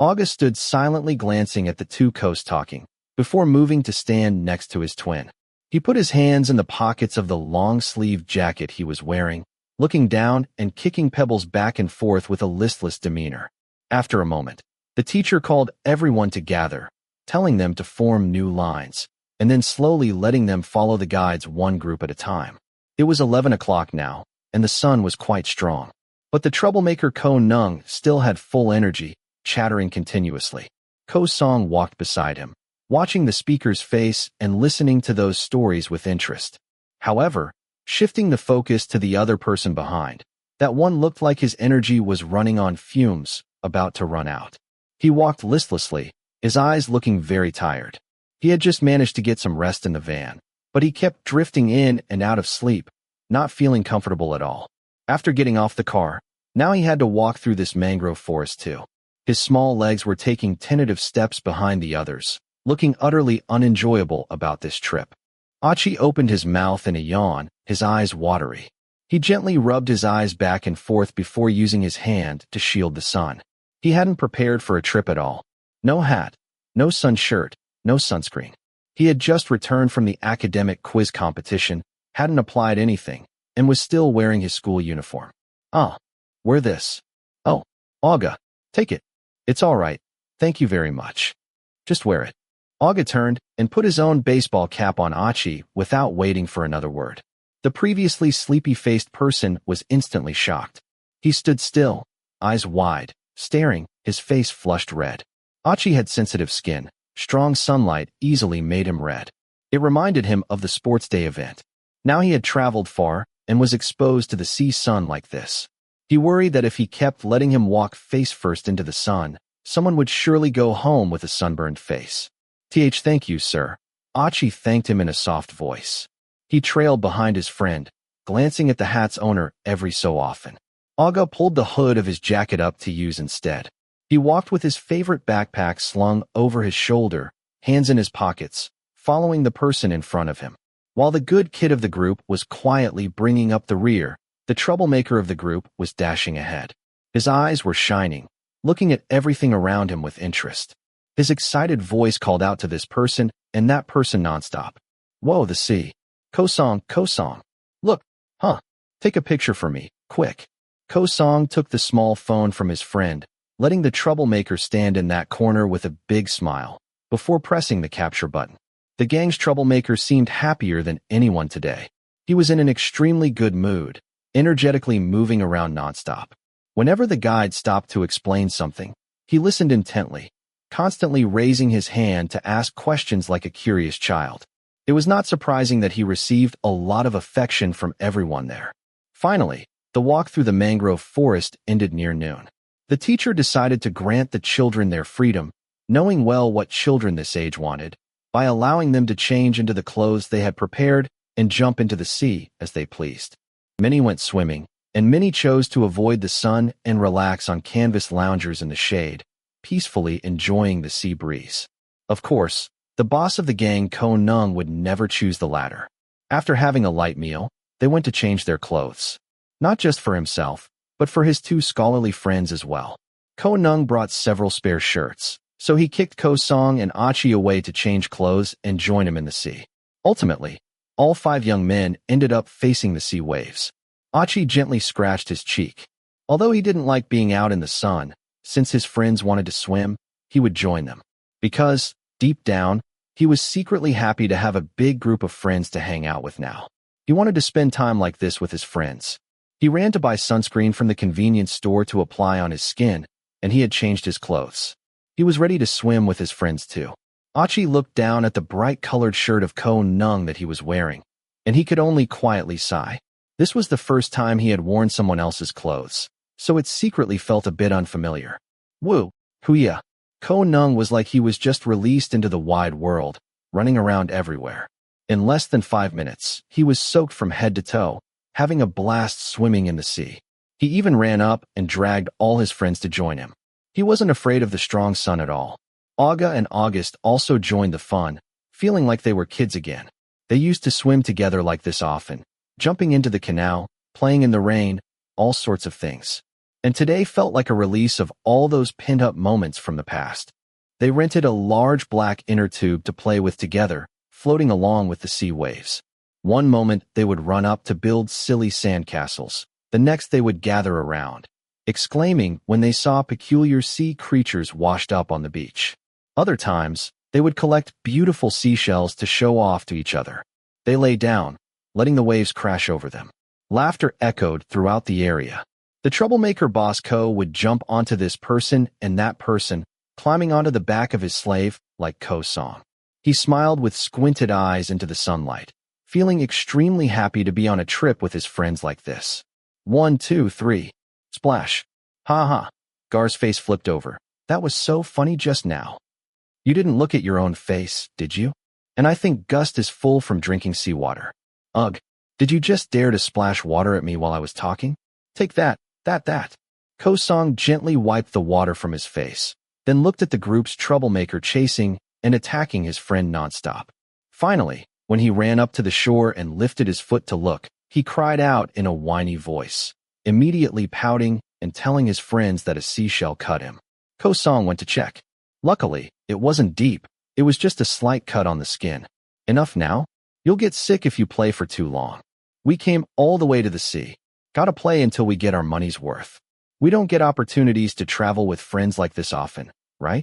August stood silently glancing at the two Kos talking, before moving to stand next to his twin. He put his hands in the pockets of the long-sleeved jacket he was wearing, looking down and kicking pebbles back and forth with a listless demeanor. After a moment, the teacher called everyone to gather, telling them to form new lines, and then slowly letting them follow the guides one group at a time. It was 11 o'clock now, and the sun was quite strong. But the troublemaker Ko Neung still had full energy, chattering continuously. Ko Song walked beside him, watching the speaker's face and listening to those stories with interest. However, shifting the focus to the other person behind, that one looked like his energy was running on fumes, about to run out. He walked listlessly, his eyes looking very tired. He had just managed to get some rest in the van, but he kept drifting in and out of sleep, not feeling comfortable at all. After getting off the car, now he had to walk through this mangrove forest too. His small legs were taking tentative steps behind the others, looking utterly unenjoyable about this trip. Achi opened his mouth in a yawn, his eyes watery. He gently rubbed his eyes back and forth before using his hand to shield the sun. He hadn't prepared for a trip at all. No hat, no sun shirt, no sunscreen. He had just returned from the academic quiz competition, hadn't applied anything, and was still wearing his school uniform. Wear this. Oh, Olga, take it. It's all right. Thank you very much. Just wear it. Olga turned and put his own baseball cap on Achi without waiting for another word. The previously sleepy-faced person was instantly shocked. He stood still, eyes wide, staring, his face flushed red. Achi had sensitive skin. Strong sunlight easily made him red. It reminded him of the sports day event. Now he had traveled far and was exposed to the sea sun like this. He worried that if he kept letting him walk face first into the sun, someone would surely go home with a sunburned face. Thank you, sir. Achi thanked him in a soft voice. He trailed behind his friend, glancing at the hat's owner every so often. Olga pulled the hood of his jacket up to use instead. He walked with his favorite backpack slung over his shoulder, hands in his pockets, following the person in front of him. While the good kid of the group was quietly bringing up the rear, the troublemaker of the group was dashing ahead. His eyes were shining, looking at everything around him with interest. His excited voice called out to this person and that person nonstop. Whoa, the sea. Ko Song. Look, take a picture for me, quick. Ko Song took the small phone from his friend, letting the troublemaker stand in that corner with a big smile, before pressing the capture button. The gang's troublemaker seemed happier than anyone today. He was in an extremely good mood, energetically moving around nonstop. Whenever the guide stopped to explain something, he listened intently, constantly raising his hand to ask questions like a curious child. It was not surprising that he received a lot of affection from everyone there. Finally, the walk through the mangrove forest ended near noon. The teacher decided to grant the children their freedom, knowing well what children this age wanted, by allowing them to change into the clothes they had prepared and jump into the sea as they pleased. Many went swimming, and many chose to avoid the sun and relax on canvas loungers in the shade, peacefully enjoying the sea breeze. Of course, the boss of the gang, Ko Neung, would never choose the latter. After having a light meal, they went to change their clothes. Not just for himself, but for his two scholarly friends as well. Ko Neung brought several spare shirts, so he kicked Ko Song and Achi away to change clothes and join him in the sea. Ultimately, all 5 young men ended up facing the sea waves. Achi gently scratched his cheek. Although he didn't like being out in the sun, since his friends wanted to swim, he would join them. Because, Deep down, he was secretly happy to have a big group of friends to hang out with now. He wanted to spend time like this with his friends. He ran to buy sunscreen from the convenience store to apply on his skin, and he had changed his clothes. He was ready to swim with his friends too. Achi looked down at the bright-colored shirt of Ko Neung that he was wearing, and he could only quietly sigh. This was the first time he had worn someone else's clothes, so it secretly felt a bit unfamiliar. Woo, huya. Ko Neung was like he was just released into the wide world, running around everywhere. In less than 5 minutes, he was soaked from head to toe, having a blast swimming in the sea. He even ran up and dragged all his friends to join him. He wasn't afraid of the strong sun at all. Aga and August also joined the fun, feeling like they were kids again. They used to swim together like this often, jumping into the canal, playing in the rain, all sorts of things. And today felt like a release of all those pinned-up moments from the past. They rented a large black inner tube to play with together, floating along with the sea waves. One moment they would run up to build silly sandcastles. The next they would gather around, exclaiming when they saw peculiar sea creatures washed up on the beach. Other times, they would collect beautiful seashells to show off to each other. They lay down, letting the waves crash over them. Laughter echoed throughout the area. The troublemaker boss Ko would jump onto this person and that person, climbing onto the back of his slave, like Ko's song. He smiled with squinted eyes into the sunlight, feeling extremely happy to be on a trip with his friends like this. 1, 2, 3. Splash. Ha ha. Gar's face flipped over. That was so funny just now. You didn't look at your own face, did you? And I think Gust is full from drinking seawater. Ugh. Did you just dare to splash water at me while I was talking? Take that. Ko Song gently wiped the water from his face, then looked at the group's troublemaker chasing and attacking his friend nonstop. Finally, when he ran up to the shore and lifted his foot to look, he cried out in a whiny voice, immediately pouting and telling his friends that a seashell cut him. Ko Song went to check. Luckily, it wasn't deep, it was just a slight cut on the skin. Enough now? You'll get sick if you play for too long. We came all the way to the sea. Gotta play until we get our money's worth. We don't get opportunities to travel with friends like this often, right?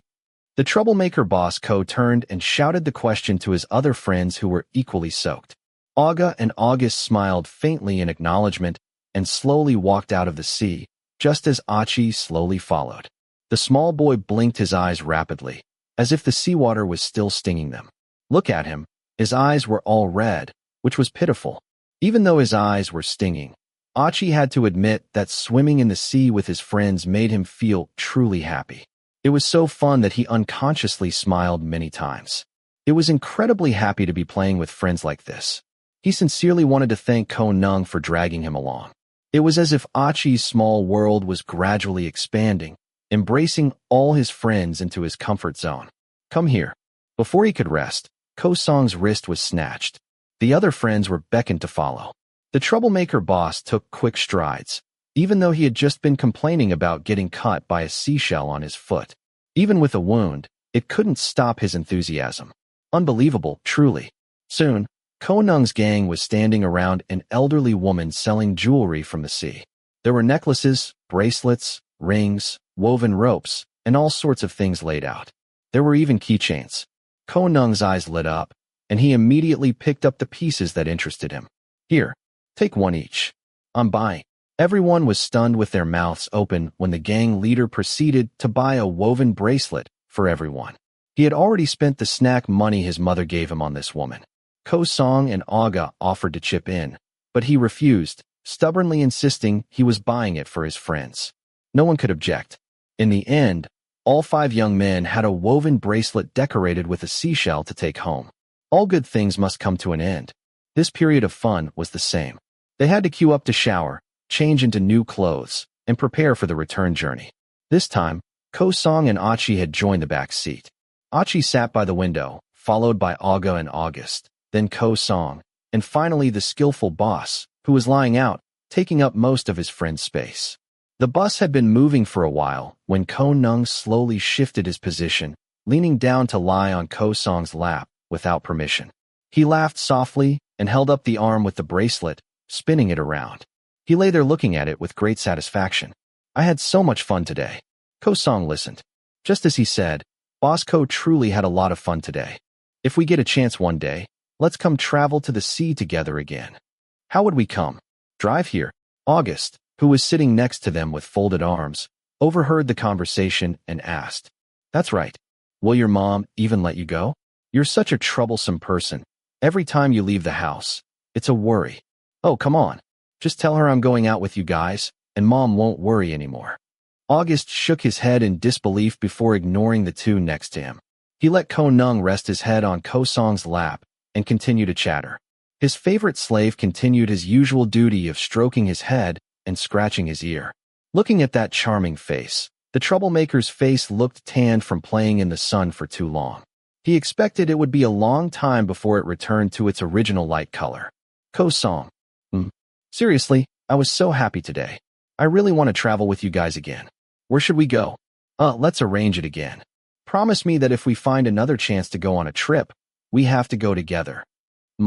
The troublemaker boss Ko turned and shouted the question to his other friends who were equally soaked. Aga and August smiled faintly in acknowledgement and slowly walked out of the sea, just as Achi slowly followed. The small boy blinked his eyes rapidly, as if the seawater was still stinging them. Look at him. His eyes were all red, which was pitiful. Even though his eyes were stinging, Achi had to admit that swimming in the sea with his friends made him feel truly happy. It was so fun that he unconsciously smiled many times. It was incredibly happy to be playing with friends like this. He sincerely wanted to thank Ko Neung for dragging him along. It was as if Achi's small world was gradually expanding, embracing all his friends into his comfort zone. Come here. Before he could rest, Ko Song's wrist was snatched. The other friends were beckoned to follow. The troublemaker boss took quick strides, even though he had just been complaining about getting cut by a seashell on his foot. Even with a wound, it couldn't stop his enthusiasm. Unbelievable, truly. Soon, Ko Neung's gang was standing around an elderly woman selling jewelry from the sea. There were necklaces, bracelets, rings, woven ropes, and all sorts of things laid out. There were even keychains. Ko Neung's eyes lit up, and he immediately picked up the pieces that interested him. Here, take one each. I'm buying. Everyone was stunned with their mouths open when the gang leader proceeded to buy a woven bracelet for everyone. He had already spent the snack money his mother gave him on this woman. Ko Song and Aga offered to chip in, but he refused, stubbornly insisting he was buying it for his friends. No one could object. In the end, all 5 young men had a woven bracelet decorated with a seashell to take home. All good things must come to an end. This period of fun was the same. They had to queue up to shower, change into new clothes, and prepare for the return journey. This time, Ko Song and Achi had joined the back seat. Achi sat by the window, followed by Aga and August, then Ko Song, and finally the skillful boss, who was lying out, taking up most of his friend's space. The bus had been moving for a while when Ko Neung slowly shifted his position, leaning down to lie on Ko Song's lap without permission. He laughed softly and held up the arm with the bracelet, spinning it around. He lay there looking at it with great satisfaction. I had so much fun today. Ko Song listened. Just as he said, Bosco truly had a lot of fun today. If we get a chance one day, let's come travel to the sea together again. How would we come? Drive here. August, who was sitting next to them with folded arms, overheard the conversation and asked, "That's right. Will your mom even let you go? You're such a troublesome person. Every time you leave the house, it's a worry. Oh, come on. Just tell her I'm going out with you guys, and mom won't worry anymore." August shook his head in disbelief before ignoring the two next to him. He let Ko Neung rest his head on Ko Song's lap and continue to chatter. His favorite slave continued his usual duty of stroking his head and scratching his ear. Looking at that charming face, the troublemaker's face looked tanned from playing in the sun for too long. He expected it would be a long time before it returned to its original light color. Ko Song. Seriously, I was so happy today. I really want to travel with you guys again. Where should we go? Let's arrange it again. Promise me that if we find another chance to go on a trip, we have to go together.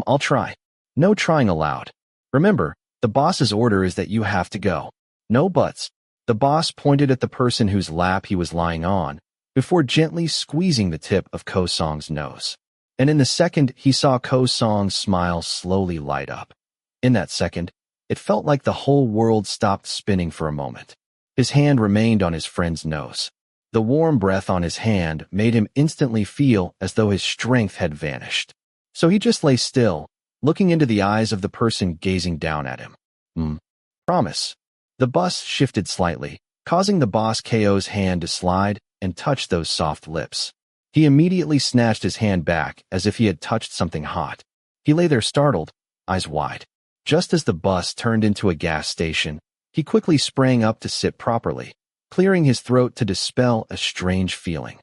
I'll try. No trying allowed. Remember, the boss's order is that you have to go. No buts. The boss pointed at the person whose lap he was lying on, before gently squeezing the tip of Ko Song's nose. And in the second, he saw Ko Song's smile slowly light up. In that second, it felt like the whole world stopped spinning for a moment. His hand remained on his friend's nose. The warm breath on his hand made him instantly feel as though his strength had vanished. So he just lay still, looking into the eyes of the person gazing down at him. Promise. The bus shifted slightly, causing the boss KO's hand to slide and touch those soft lips. He immediately snatched his hand back as if he had touched something hot. He lay there startled, eyes wide. Just as the bus turned into a gas station, he quickly sprang up to sit properly, clearing his throat to dispel a strange feeling.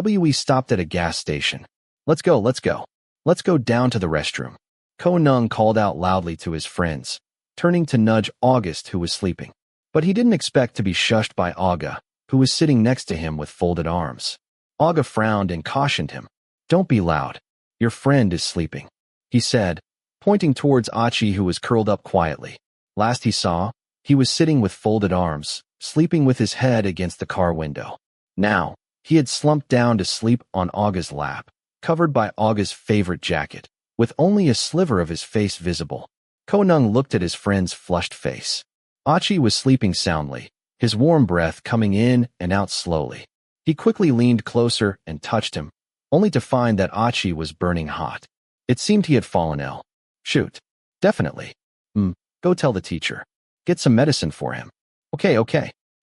We stopped at a gas station. Let's go. Let's go down to the restroom. Ko Neung called out loudly to his friends, turning to nudge August, who was sleeping. But he didn't expect to be shushed by Aga, who was sitting next to him with folded arms. Aga frowned and cautioned him. "Don't be loud. Your friend is sleeping," he said, pointing towards Achi, who was curled up quietly. Last he saw, he was sitting with folded arms, sleeping with his head against the car window. Now, he had slumped down to sleep on Aga's lap, covered by Aga's favorite jacket, with only a sliver of his face visible. Ko Neung looked at his friend's flushed face. Achi was sleeping soundly, his warm breath coming in and out slowly. He quickly leaned closer and touched him, only to find that Achi was burning hot. It seemed he had fallen ill. Shoot. Definitely. Go tell the teacher. Get some medicine for him. Okay.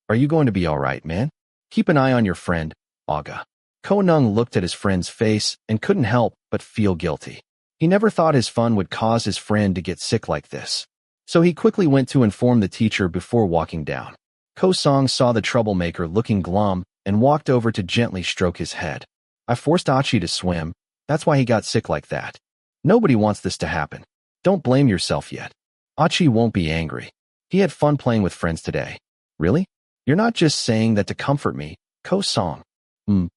Are you going to be all right, man? Keep an eye on your friend, Aga. Ko Neung looked at his friend's face and couldn't help but feel guilty. He never thought his fun would cause his friend to get sick like this. So he quickly went to inform the teacher before walking down. Ko Song saw the troublemaker looking glum and walked over to gently stroke his head. "I forced Achi to swim. That's why he got sick like that. Nobody wants this to happen. Don't blame yourself yet. Achi won't be angry. He had fun playing with friends today." "Really? You're not just saying that to comfort me, Ko Song."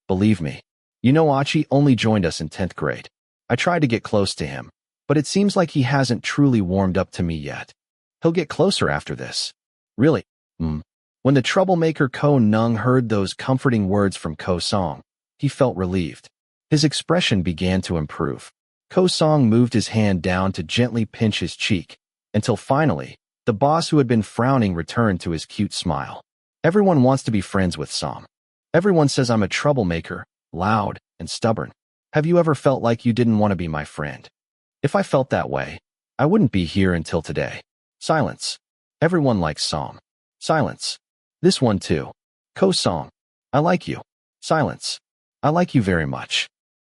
Believe me. You know Achi only joined us in 10th grade. I tried to get close to him, but it seems like he hasn't truly warmed up to me yet. He'll get closer after this." "Really?" When the troublemaker Ko Neung heard those comforting words from Ko Song, he felt relieved. His expression began to improve. Ko Song moved his hand down to gently pinch his cheek, until finally, the boss who had been frowning returned to his cute smile. "Everyone wants to be friends with Som. Everyone says I'm a troublemaker, loud, and stubborn. Have you ever felt like you didn't want to be my friend? If I felt that way, I wouldn't be here until today." Silence. Everyone likes Som. Silence. This one too. Ko Song. I like you. Silence. I like you very much.